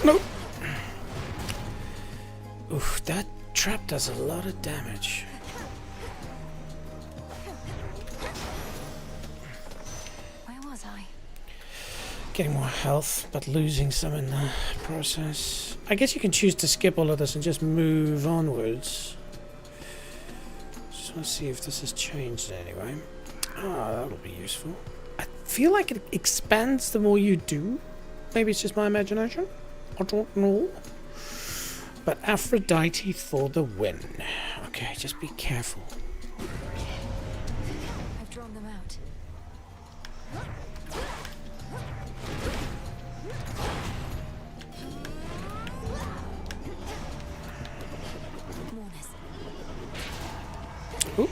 Nope. Oof, that trap does a lot of damage. Where was I? getting more health, but losing some in the process. I guess you can choose to skip all of this and just move onwards. Just want to see if this has changed in any way. Ah, that'll be useful. I feel like it expands the more you do. Maybe it's just my imagination. I don't know. But Aphrodite for the win. Okay, just be careful. I've drawn them out. Ooh.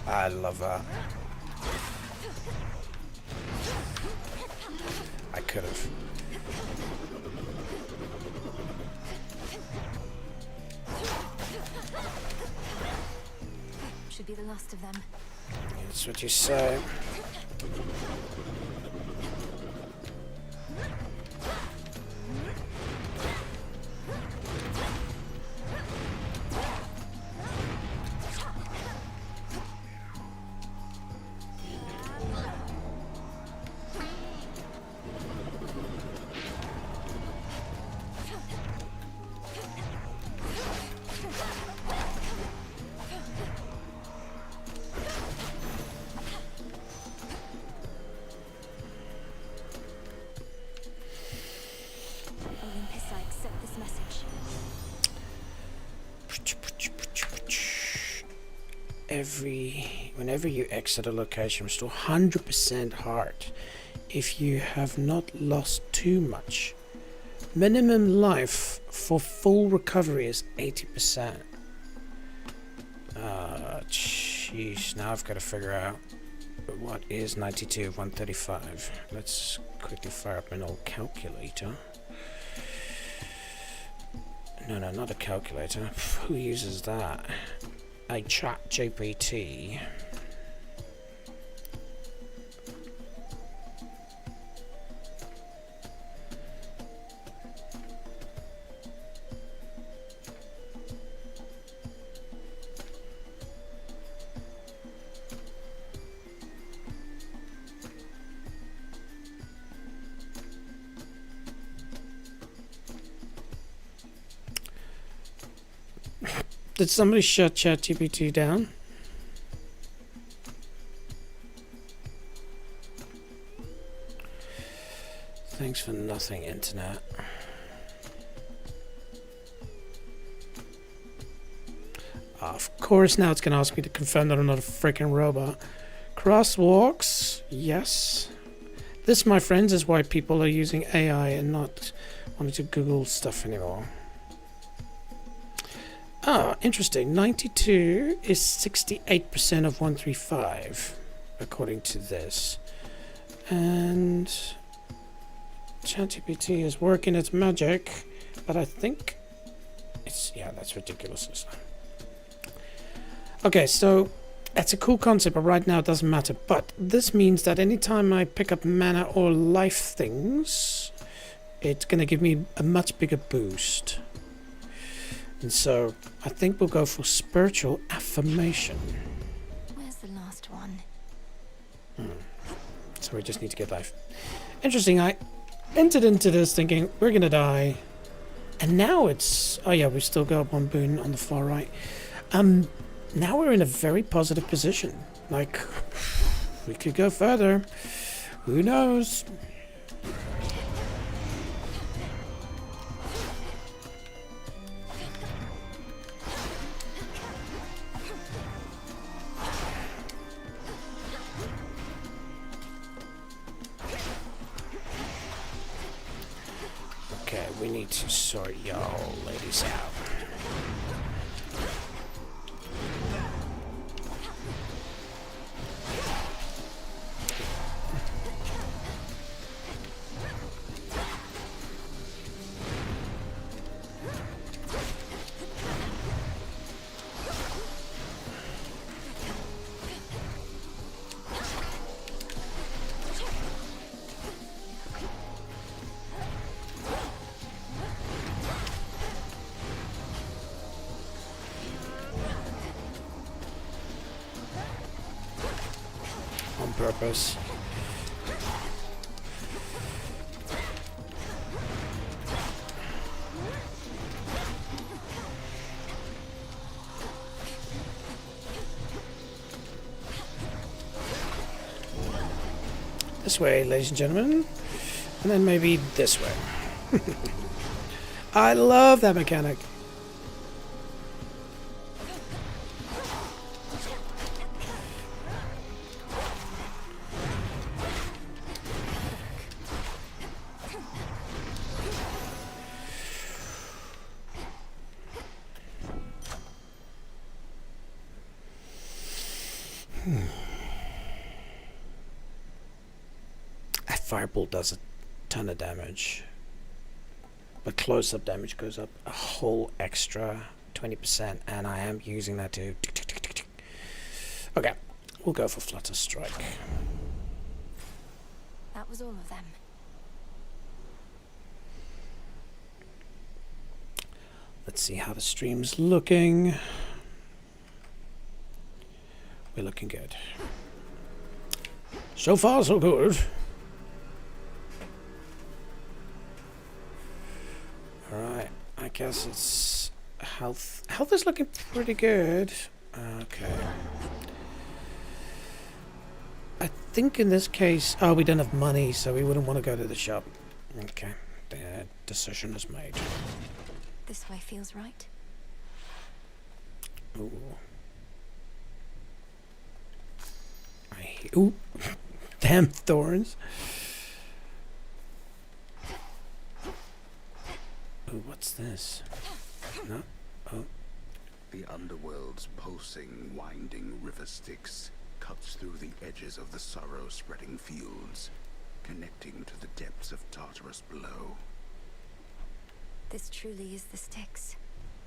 I love that. I could have. Should be the last of them. That's what you say. Whenever you exit a location, restore 100% heart if you have not lost too much. Minimum life for full recovery is 80%. Jeez, now I've got to figure out what is 92 of 135. Let's quickly fire up an old calculator. No, not a calculator. Who uses that? A chat GPT. Did somebody shut ChatGPT down? Thanks for nothing, internet. Of course, now it's going to ask me to confirm that I'm not a freaking robot. Crosswalks, yes. This, my friends, is why people are using AI and not wanting to Google stuff anymore. Ah, interesting. 92 is 68% of 135, according to this. And ChatGPT is working its magic, but I think it's, yeah, that's ridiculous. Okay, so that's a cool concept, but right now it doesn't matter. But this means that anytime I pick up mana or life things, it's going to give me a much bigger boost. And so I think we'll go for spiritual affirmation. Where's the last one? So we just need to get life. Interesting. I entered into this thinking we're going to die. And now it's... Oh yeah, we still got one boon on the far right. Now we're in a very positive position. Like, we could go further. Who knows? Okay, we need to sort y'all ladies out. purpose. This way, ladies and gentlemen. And then maybe this way. I love that mechanic. That fireball does a ton of damage. But close-up damage goes up a whole extra 20%, and I am using that to... Okay, we'll go for Flutter Strike. That was all of them. Let's see how the stream's looking. We're looking good. So far, so good. Alright, I guess it's health. Health is looking pretty good. Okay. I think in this case, oh, we don't have money, so we wouldn't want to go to the shop. Okay, the decision is made. This way feels right. Ooh. Ooh. Damn thorns. Ooh, what's this? No? Oh. The underworld's pulsing, winding river Styx cuts through the edges of the sorrow-spreading fields, connecting to the depths of Tartarus below. This truly is the Styx.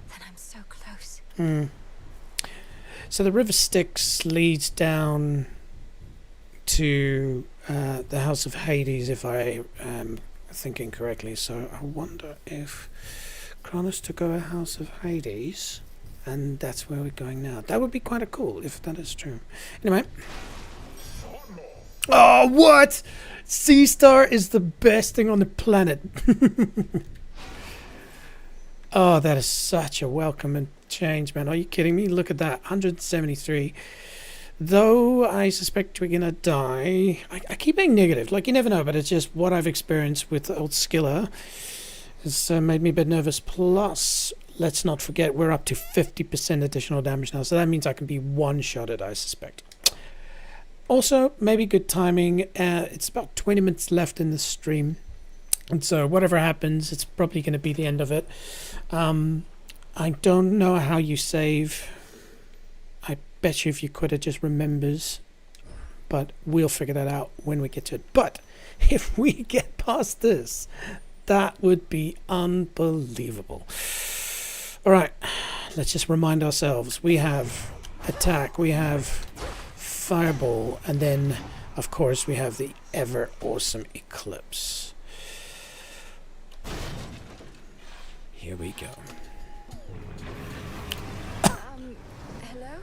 Then I'm so close. So the river Styx leads down to the House of Hades, if I am thinking correctly. So I wonder if Kronos to go to House of Hades, and that's where we're going now. That would be quite a cool if that is true. Anyway. Oh, what? Sea Star is the best thing on the planet. Oh, that is such a welcome change, man. Are you kidding me? Look at that. 173. Though I suspect we're gonna die. I keep being negative. Like, you never know, but it's just what I've experienced with old Skiller. It's made me a bit nervous. Plus, let's not forget, we're up to 50% additional damage now. So that means I can be one-shotted, I suspect. Also, maybe good timing. It's about 20 minutes left in the stream. And so whatever happens, it's probably going to be the end of it. I don't know how you save. I bet you if you quit it just remembers. But we'll figure that out when we get to it. But if we get past this, that would be unbelievable. All right, let's just remind ourselves. We have attack, we have fireball, and then, of course, we have the ever awesome eclipse. Here we go. Hello?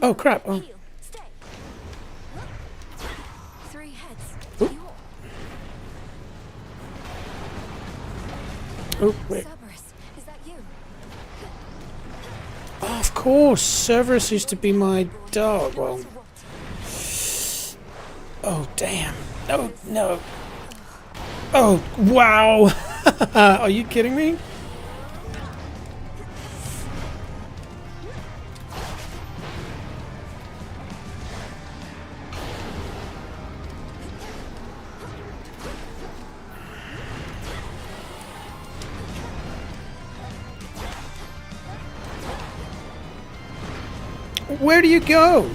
Oh crap. Oh. Stay. Three heads. Oop. Oh, wait. Cerberus, is that you? Oh, of course. Cerberus used to be my dog. Well. Oh, damn. No, no. Oh, wow. Are you kidding me? Where do you go?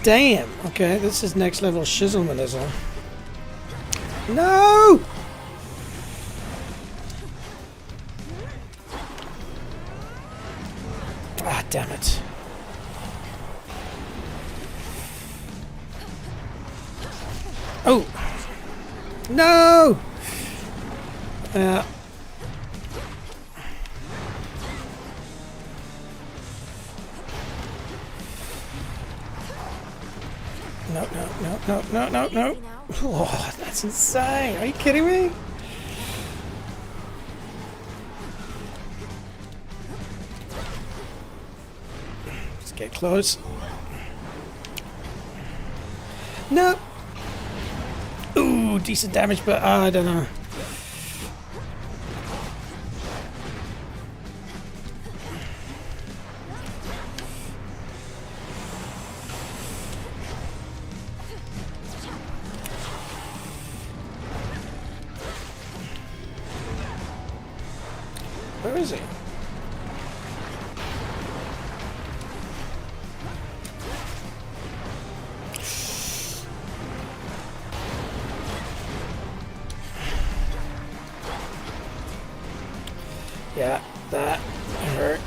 Damn. Okay, this is next level shizzlemanism. No! Ah, damn it. Oh! No! No, no, no, no. Oh, that's insane. Are you kidding me? Let's get close. No. Ooh, decent damage, but I don't know. Where is he? Yeah, that hurt.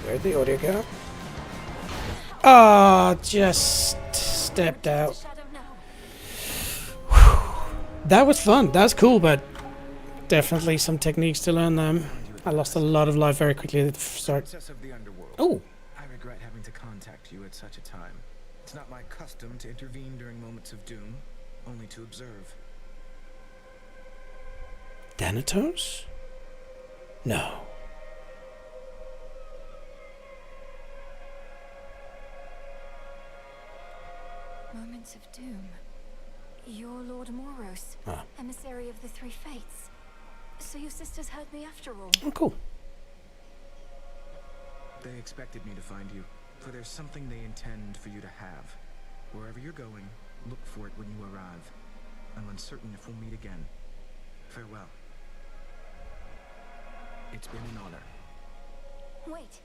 Where'd the audio go? Oh, just stepped out. That was fun. That was cool, but definitely some techniques to learn them. I lost a lot of life very quickly at the start. Princess of the Underworld. Oh. I regret having to contact you at such a time. It's not my custom to intervene during moments of doom, only to observe. Thanatos? No. Moments of doom. You're Lord Moros, emissary of the Three Fates. So your sisters heard me after all. Oh, cool. They expected me to find you, for there's something they intend for you to have. Wherever you're going, look for it when you arrive. I'm uncertain if we'll meet again. Farewell. It's been an honor. Wait.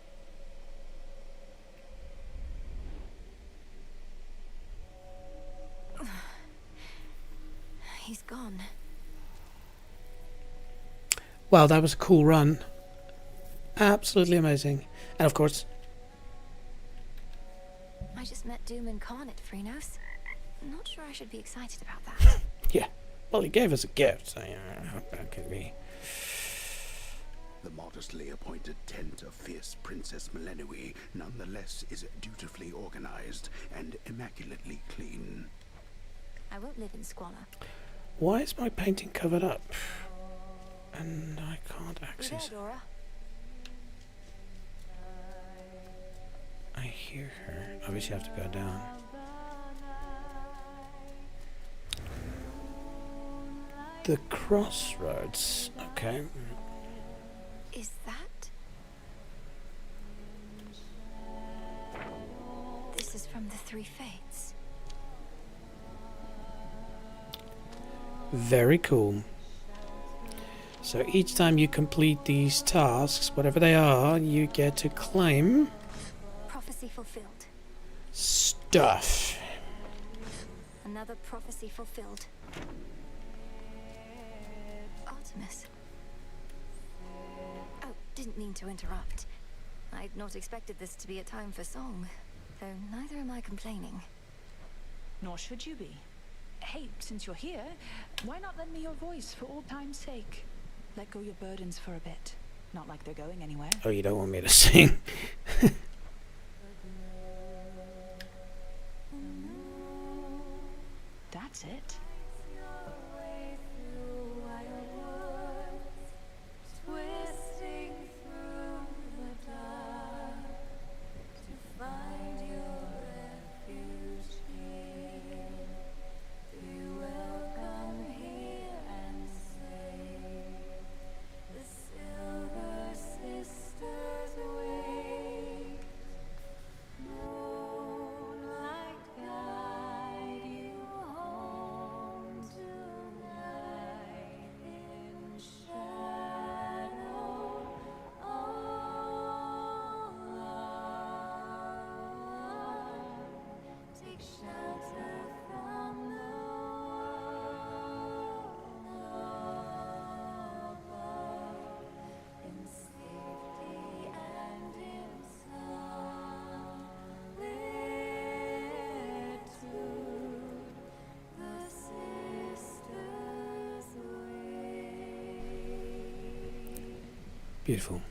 He's gone. Wow, that was a cool run. Absolutely amazing. And of course... I just met Doom Incarnate, Phrynos. Not sure I should be excited about that. Yeah. Well, he gave us a gift, so yeah, how bad could it be? The modestly appointed tent of fierce Princess Melenui nonetheless is dutifully organized and immaculately clean. I won't live in squalor. Why is my painting covered up? And I can't access it. I hear her. Obviously I have to go down. The crossroads. Okay. Is that? This is from the Three Fates. Very cool. So each time you complete these tasks, whatever they are, you get to claim Prophecy fulfilled. stuff. Another prophecy fulfilled. Artemis. Oh, didn't mean to interrupt. I'd not expected this to be a time for song, though neither am I complaining. Nor should you be. Hey, since you're here, why not lend me your voice for old time's sake? Let go your burdens for a bit. Not like they're going anywhere. Oh, you don't want me to sing? That's it. Beautiful.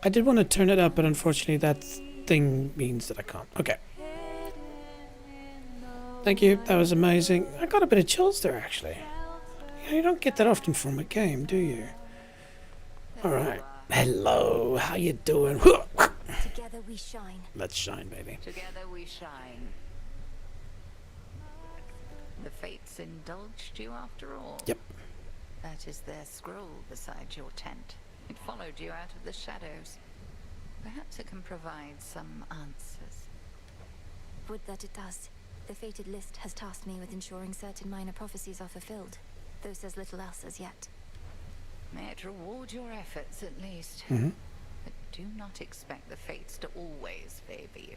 I did want to turn it up, but unfortunately that thing means that I can't. Okay. Thank you. That was amazing. I got a bit of chills there, actually. You don't get that often from a game, do you? Alright. Hello. How you doing? Together we shine. Let's shine, baby. Together we shine. The fates indulged you after all. Yep. That is their scroll beside your tent. It followed you out of the shadows. Perhaps it can provide some answers. Would that it does. The fated list has tasked me with ensuring certain minor prophecies are fulfilled, though says little else as yet. May it reward your efforts at least. Mm-hmm. But do not expect the fates to always favor you.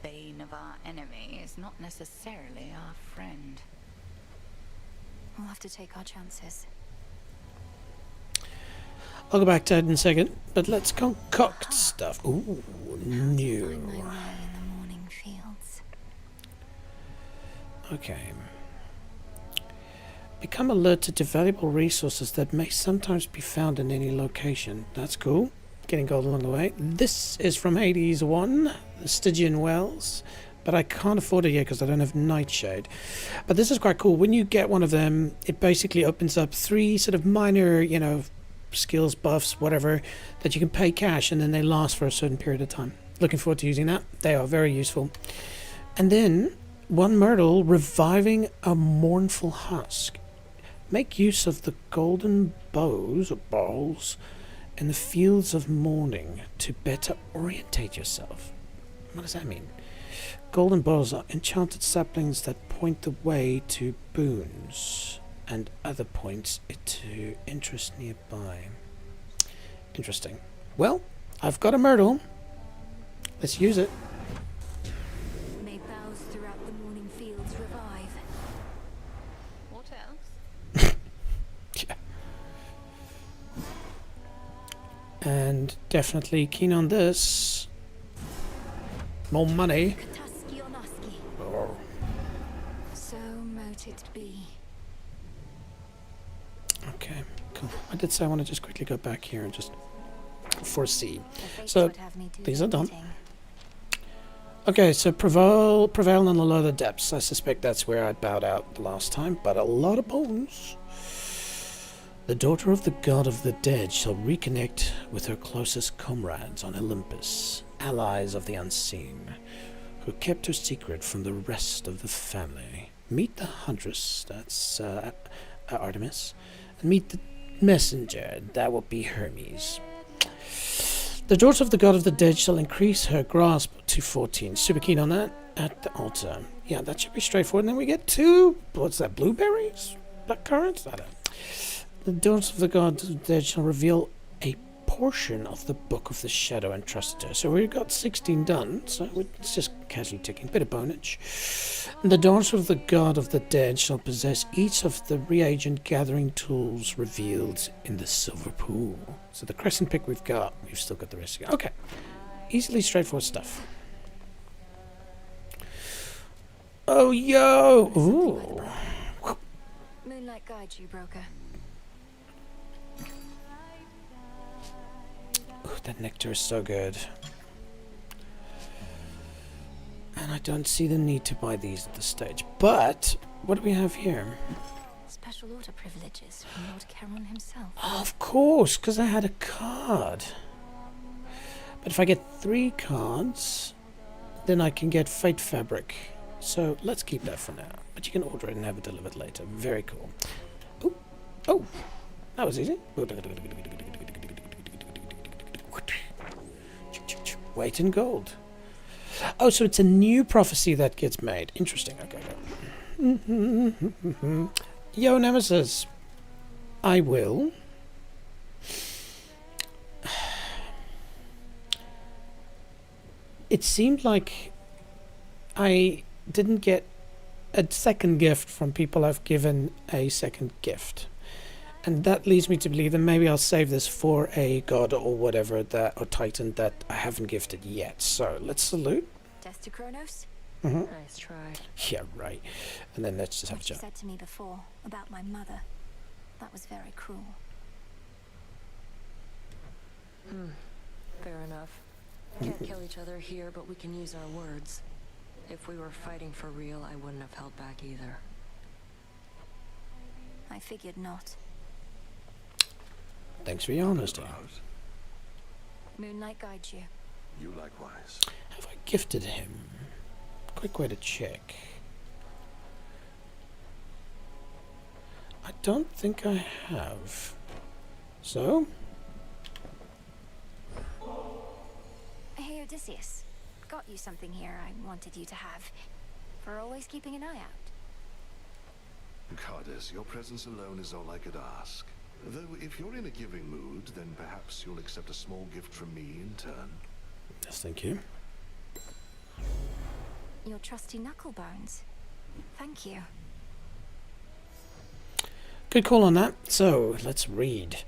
Bane of our enemy is not necessarily our friend. We'll have to take our chances. I'll go back to that in a second, but let's concoct stuff. Ooh, new. Find my way in the morning fields. Okay. Become alerted to valuable resources that may sometimes be found in any location. That's cool. Getting gold along the way. This is from Hades 1, the Stygian Wells, but I can't afford it yet because I don't have Nightshade. But this is quite cool. When you get one of them, it basically opens up 3 sort of minor, you know, skills, buffs, whatever, that you can pay cash, and then they last for a certain period of time. Looking forward to using that. They are very useful. And then, one Myrtle, reviving a mournful husk. Make use of the golden bows, or balls, in the fields of mourning to better orientate yourself. What does that mean? Golden bows are enchanted saplings that point the way to boons and other points to interest nearby. Interesting. Well, I've got a Myrtle. Let's use it. May boughs throughout the morning fields revive. What else? Yeah. And definitely keen on this. More money. Oh. So mote it be. Okay, cool. I did say I want to just quickly go back here and just foresee. So these are done. Okay, so prevail on the lower depths. I suspect that's where I bowed out the last time, but a lot of bones. The daughter of the god of the dead shall reconnect with her closest comrades on Olympus, allies of the unseen, who kept her secret from the rest of the family. Meet the huntress, that's Artemis, and meet the messenger, that will be Hermes. The daughter of the god of the dead shall increase her grasp to 14. Super keen on that. At the altar. Yeah, that should be straightforward. And then we get 2, what's that, blueberries? Blackcurrants? I don't know. The daughter of the god of the dead shall reveal a portion of the book of the shadow entrusted to her. So we've got 16 done. So it's just casually ticking. Bit of bonage. The daughter of the god of the dead shall possess each of the reagent gathering tools revealed in the silver pool. So the crescent pick we've got. We've still got the rest to go. Okay. Easily straightforward stuff. Oh, yo! Ooh. Moonlight guides you, broker. Ooh, that nectar is so good. And I don't see the need to buy these at this stage. But, what do we have here? Special order privileges from Lord Charon himself. Oh, of course, because I had a card. But if I get 3 cards, then I can get Fate Fabric. So let's keep that for now. But you can order it and have it delivered later. Very cool. Ooh. Oh, that was easy. Weight in gold. Oh, so it's a new prophecy that gets made. Interesting. Okay. Yo, Nemesis. I will. It seemed like I didn't get a second gift from people I've given a second gift. And that leads me to believe that maybe I'll save this for a god or whatever, that or titan that I haven't gifted yet. So let's salute. Death to Kronos? Mm-hmm. Nice try. Yeah, right. And then let's just have a What you chat. said to me before about my mother, that was very cruel. Fair enough. Can't kill each other here, but we can use our words. If we were fighting for real, I wouldn't have held back either. I figured not. Thanks for your honesty. Moonlight guides you. You likewise. Have I gifted him? Quick way to check. I don't think I have. So? Hey, Odysseus. Got you something here I wanted you to have. For always keeping an eye out. Goddess, your presence alone is all I could ask. Though if you're in a giving mood, then perhaps you'll accept a small gift from me in turn. Yes, thank you. Your trusty knucklebones. Thank you. Good call on that. So, let's read.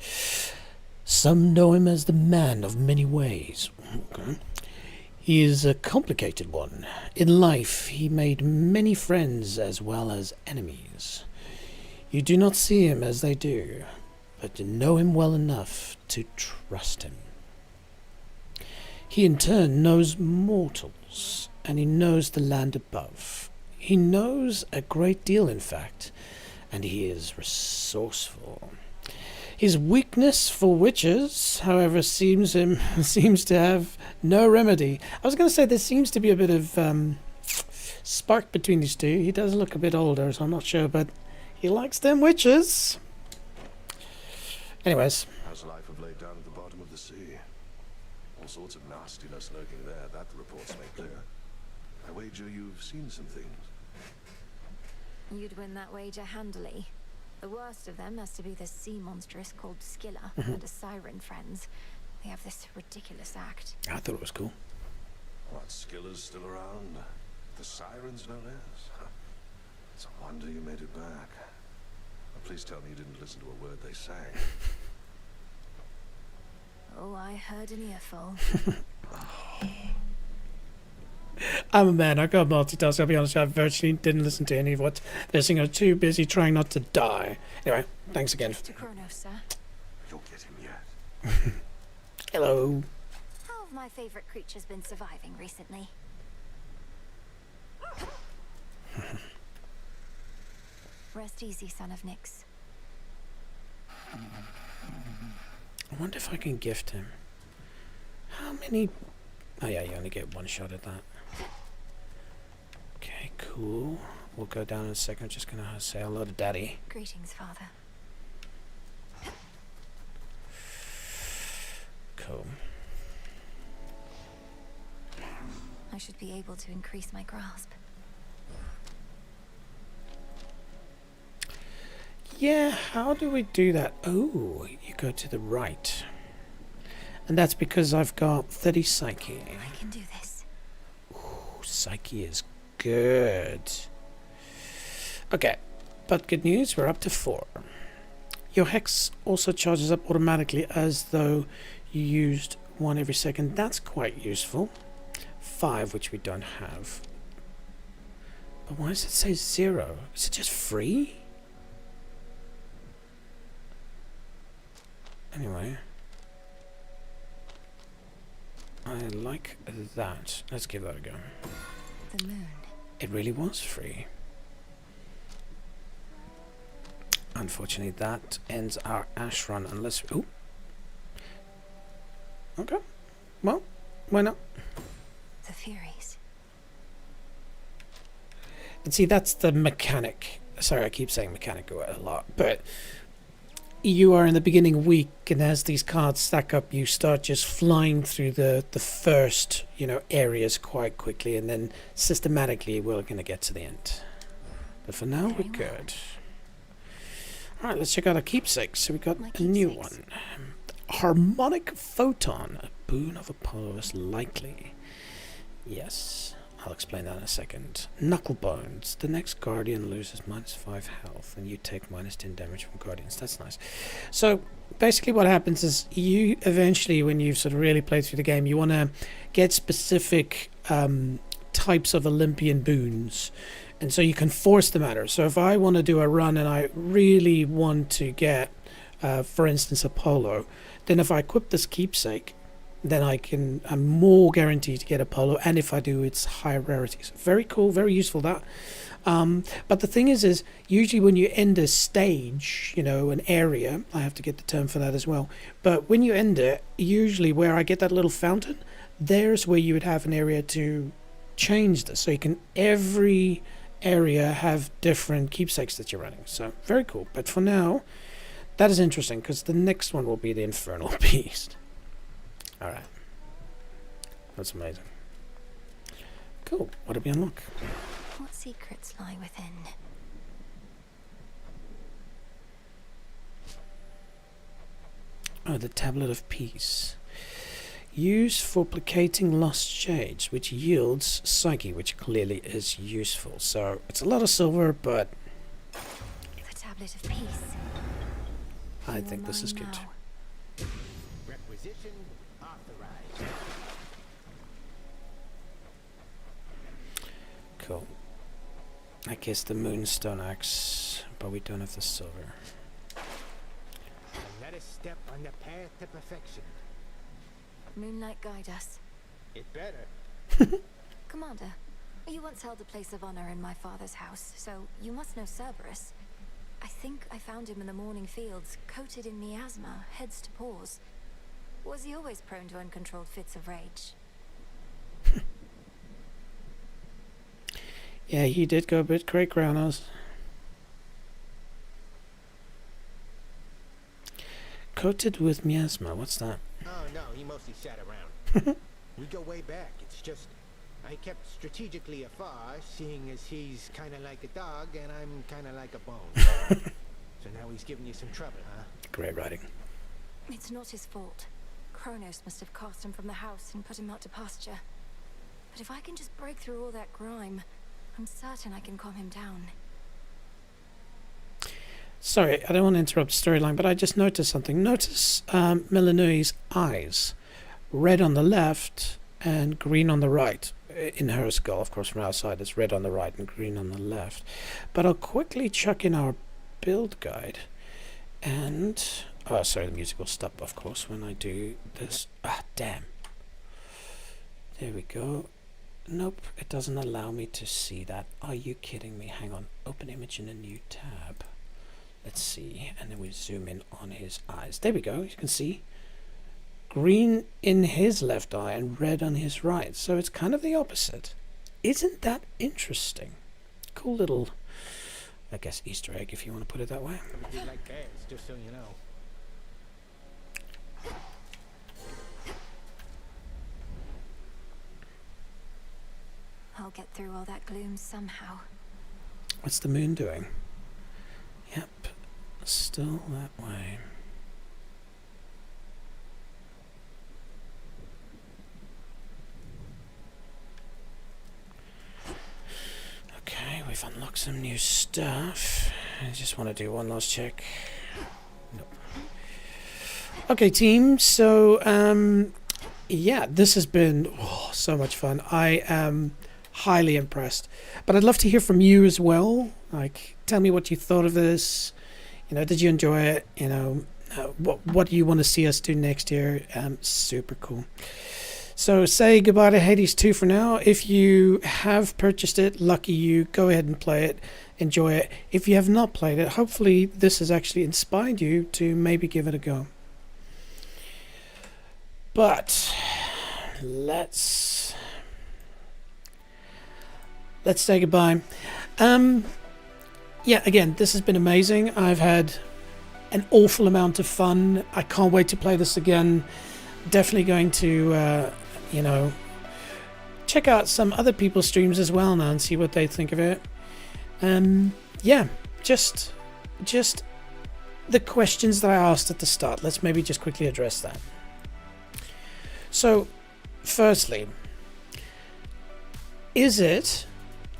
Some know him as the man of many ways. Okay. He is a complicated one. In life, he made many friends as well as enemies. You do not see him as they do, but you know him well enough to trust him. He in turn knows mortals, and he knows the land above. He knows a great deal, in fact, and he is resourceful. His weakness for witches, however, seems to have no remedy. I was going to say there seems to be a bit of spark between these two. He does look a bit older, so I'm not sure, but he likes them witches. Anyways. How's life have laid down at the bottom of the sea? All sorts of nastiness lurking there, that the reports make clear. I wager you've seen some things. You'd win that wager handily. The worst of them has to be this sea monstrous called Skilla and a siren friends. They have this ridiculous act. I thought it was cool. What, Skiller's still around? The sirens, no less? It's a wonder you made it back. Please tell me you didn't listen to a word they sang. Oh, I heard an earful. I'm a man, I can't multitask, I'll be honest, I virtually didn't listen to any of what they're singing. I was too busy trying not to die. Anyway, thanks again. To Kronos, sir. You'll get him yet. Hello. How have my favorite creatures been surviving recently? Rest easy, son of Nyx. I wonder if I can gift him. How many... Oh yeah, you only get one shot at that. Okay, cool. We'll go down in a second. I'm just going to say hello to Daddy. Greetings, Father. Cool. I should be able to increase my grasp. Yeah, how do we do that? Oh, you go to the right. And that's because I've got 30 Psyche. I can do this. Ooh, Psyche is good. Okay, but good news, we're up to 4. Your Hex also charges up automatically as though you used 1 every second. That's quite useful. 5, which we don't have. But why does it say 0? Is it just free? Anyway. I like that. Let's give that a go. The moon. It really was free. Unfortunately, that ends our Ash run unless... Ooh. Okay. Well, why not? The Furies. And see, that's the mechanic. Sorry, I keep saying mechanic a lot, but... You are in the beginning week, and as these cards stack up, you start just flying through the first, areas quite quickly, and then systematically we're going to get to the end. But for now, we're good. All right, let's check out our keepsakes. So we got a new one. Harmonic Photon, a boon of Apollos, likely. Yes, I'll explain that in a second. Knucklebones. The next Guardian loses -5 health, and you take -10 damage from Guardians. That's nice. So, basically what happens is you eventually, when you've sort of really played through the game, you want to get specific types of Olympian boons. And so you can force the matter. So if I want to do a run and I really want to get, for instance, Apollo, then if I equip this keepsake, then I'm more guaranteed to get a polo, and if I do, it's higher rarities. Very cool, very useful, that. But the thing is usually when you end a stage, you know, an area, I have to get the term for that as well, but when you end it, usually where I get that little fountain, there's where you would have an area to change this, so you can every area have different keepsakes that you're running. So very cool. But for now, that is interesting, because the next one will be the Infernal Beast. All right, that's amazing. Cool. What did we unlock? What secrets lie within? Oh, the Tablet of Peace. Used for placating lost shades, which yields Psyche, which clearly is useful. So it's a lot of silver, but The Tablet of Peace. I think this is good. Requisition authorized. Cool. I guess the Moonstone Axe, but we don't have the silver. Another step on the path to perfection. Moonlight guide us. It better. Commander, you once held a place of honor in my father's house, so you must know Cerberus. I think I found him in the morning fields, coated in miasma, heads to paws. Was he always prone to uncontrolled fits of rage? Yeah, he did go a bit cray-cray on us. Coated with miasma, what's that? Oh no, he mostly sat around. We go way back. It's just I kept strategically afar, seeing as he's kind of like a dog and I'm kind of like a bone. So now he's giving you some trouble, huh? Great writing. It's not his fault. Kronos must have cast him from the house and put him out to pasture. But if I can just break through all that grime, I'm certain I can calm him down. Sorry, I don't want to interrupt the storyline, but I just noticed something. Notice Melanui's eyes. Red on the left and green on the right. In her skull, of course, from outside, it's red on the right and green on the left. But I'll quickly chuck in our build guide. And... oh, sorry, the music will stop, of course, when I do this. Ah, damn. There we go. Nope, it doesn't allow me to see that. Are you kidding me? Hang on. Open image in a new tab. Let's see. And then we zoom in on his eyes. There we go. You can see green in his left eye and red on his right. So it's kind of the opposite. Isn't that interesting? Cool little, I guess, Easter egg, if you want to put it that way. We do like bears, just so you know. I'll get through all that gloom somehow. What's the moon doing? Yep, still that way. Okay, we've unlocked some new stuff. I just want to do one last check. Nope. Okay, team, so, yeah, this has been so much fun. I am highly impressed, but I'd love to hear from you as well. Like, tell me what you thought of this. You know, did you enjoy it? You know, what do you want to see us do next year? Super cool. So say goodbye to Hades 2 for now. If you have purchased it, lucky you, go ahead and play it, enjoy it. If you have not played it, hopefully this has actually inspired you to maybe give it a go. But let's say goodbye. Yeah, again, this has been amazing. I've had an awful amount of fun. I can't wait to play this again. Definitely going to, you know, check out some other people's streams as well now and see what they think of it. Yeah, just the questions that I asked at the start. Let's maybe just quickly address that. So, firstly, is it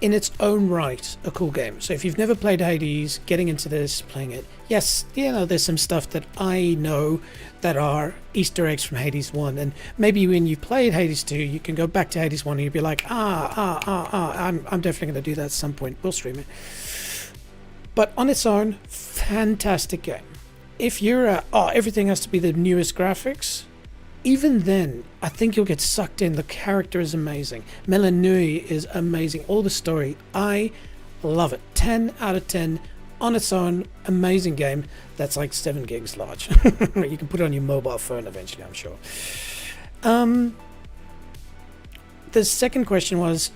in its own right a cool game? So if you've never played Hades, getting into this, playing it, yes, you know, there's some stuff that I know that are Easter eggs from Hades 1, and maybe when you've played Hades 2, you can go back to Hades 1 and you'll be like, I'm definitely going to do that at some point. We'll stream it. But on its own, fantastic game. if you're everything has to be the newest graphics, even then, I think you'll get sucked in. The character is amazing. Melanui is amazing. All the story, I love it. 10 out of 10 on its own. Amazing game. That's like 7 gigs large. You can put it on your mobile phone eventually, I'm sure. The second question was,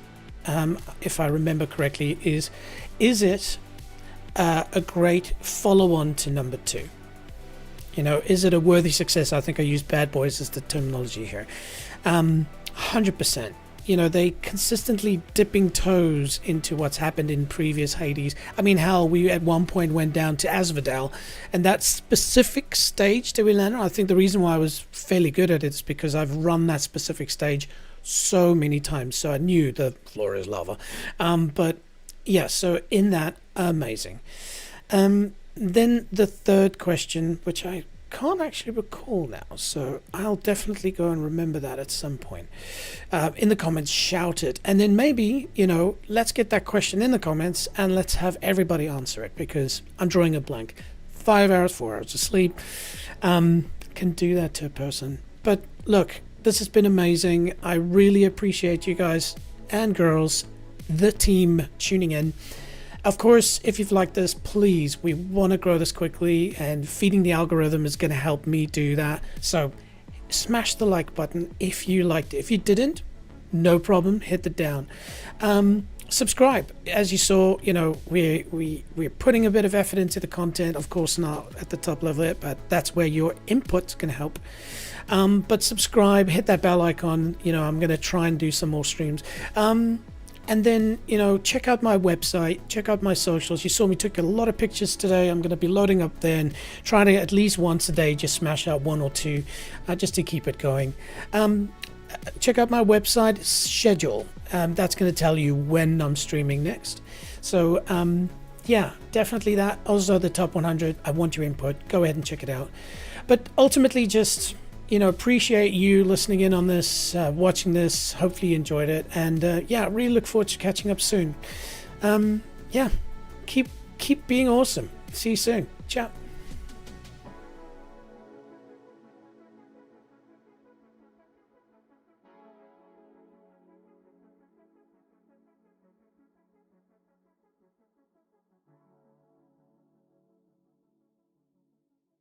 if I remember correctly, is it a great follow-on to number 2? You know, is it a worthy success? I think I used Bad Boys as the terminology here. 100%. You know, they consistently dipping toes into what's happened in previous Hades. I mean, hell, we at one point went down to Asphodel, and that specific stage that we landed on, I think the reason why I was fairly good at it is because I've run that specific stage so many times, so I knew the floor is lava. But yeah, so in that, amazing. Then the third question, which I can't actually recall now, so I'll definitely go and remember that at some point. In the comments, shout it, and then maybe, you know, let's get that question in the comments and let's have everybody answer it, because I'm drawing a blank. 5 hours, 4 hours of sleep, can do that to a person. But look, this has been amazing. I really appreciate you guys and girls, the team, tuning in. Of course, if you've liked this, please, we want to grow this quickly, and feeding the algorithm is going to help me do that. So smash the like button if you liked it. If you didn't, no problem, hit the down. Subscribe. As you saw, you know, we're putting a bit of effort into the content. Of course, not at the top level yet, but that's where your input's going to help. But subscribe, hit that bell icon. You know, I'm going to try and do some more streams. And then, you know, check out my website, check out my socials. You saw me took a lot of pictures today. I'm going to be loading up there and trying to at least once a day just smash out 1 or 2 just to keep it going. Check out my website schedule. That's going to tell you when I'm streaming next. So, yeah, definitely that. Also, the top 100. I want your input. Go ahead and check it out. But ultimately, just, you know, appreciate you listening in on this, watching this. Hopefully you enjoyed it, and yeah, really look forward to catching up soon. Yeah, keep being awesome. See you soon. Ciao.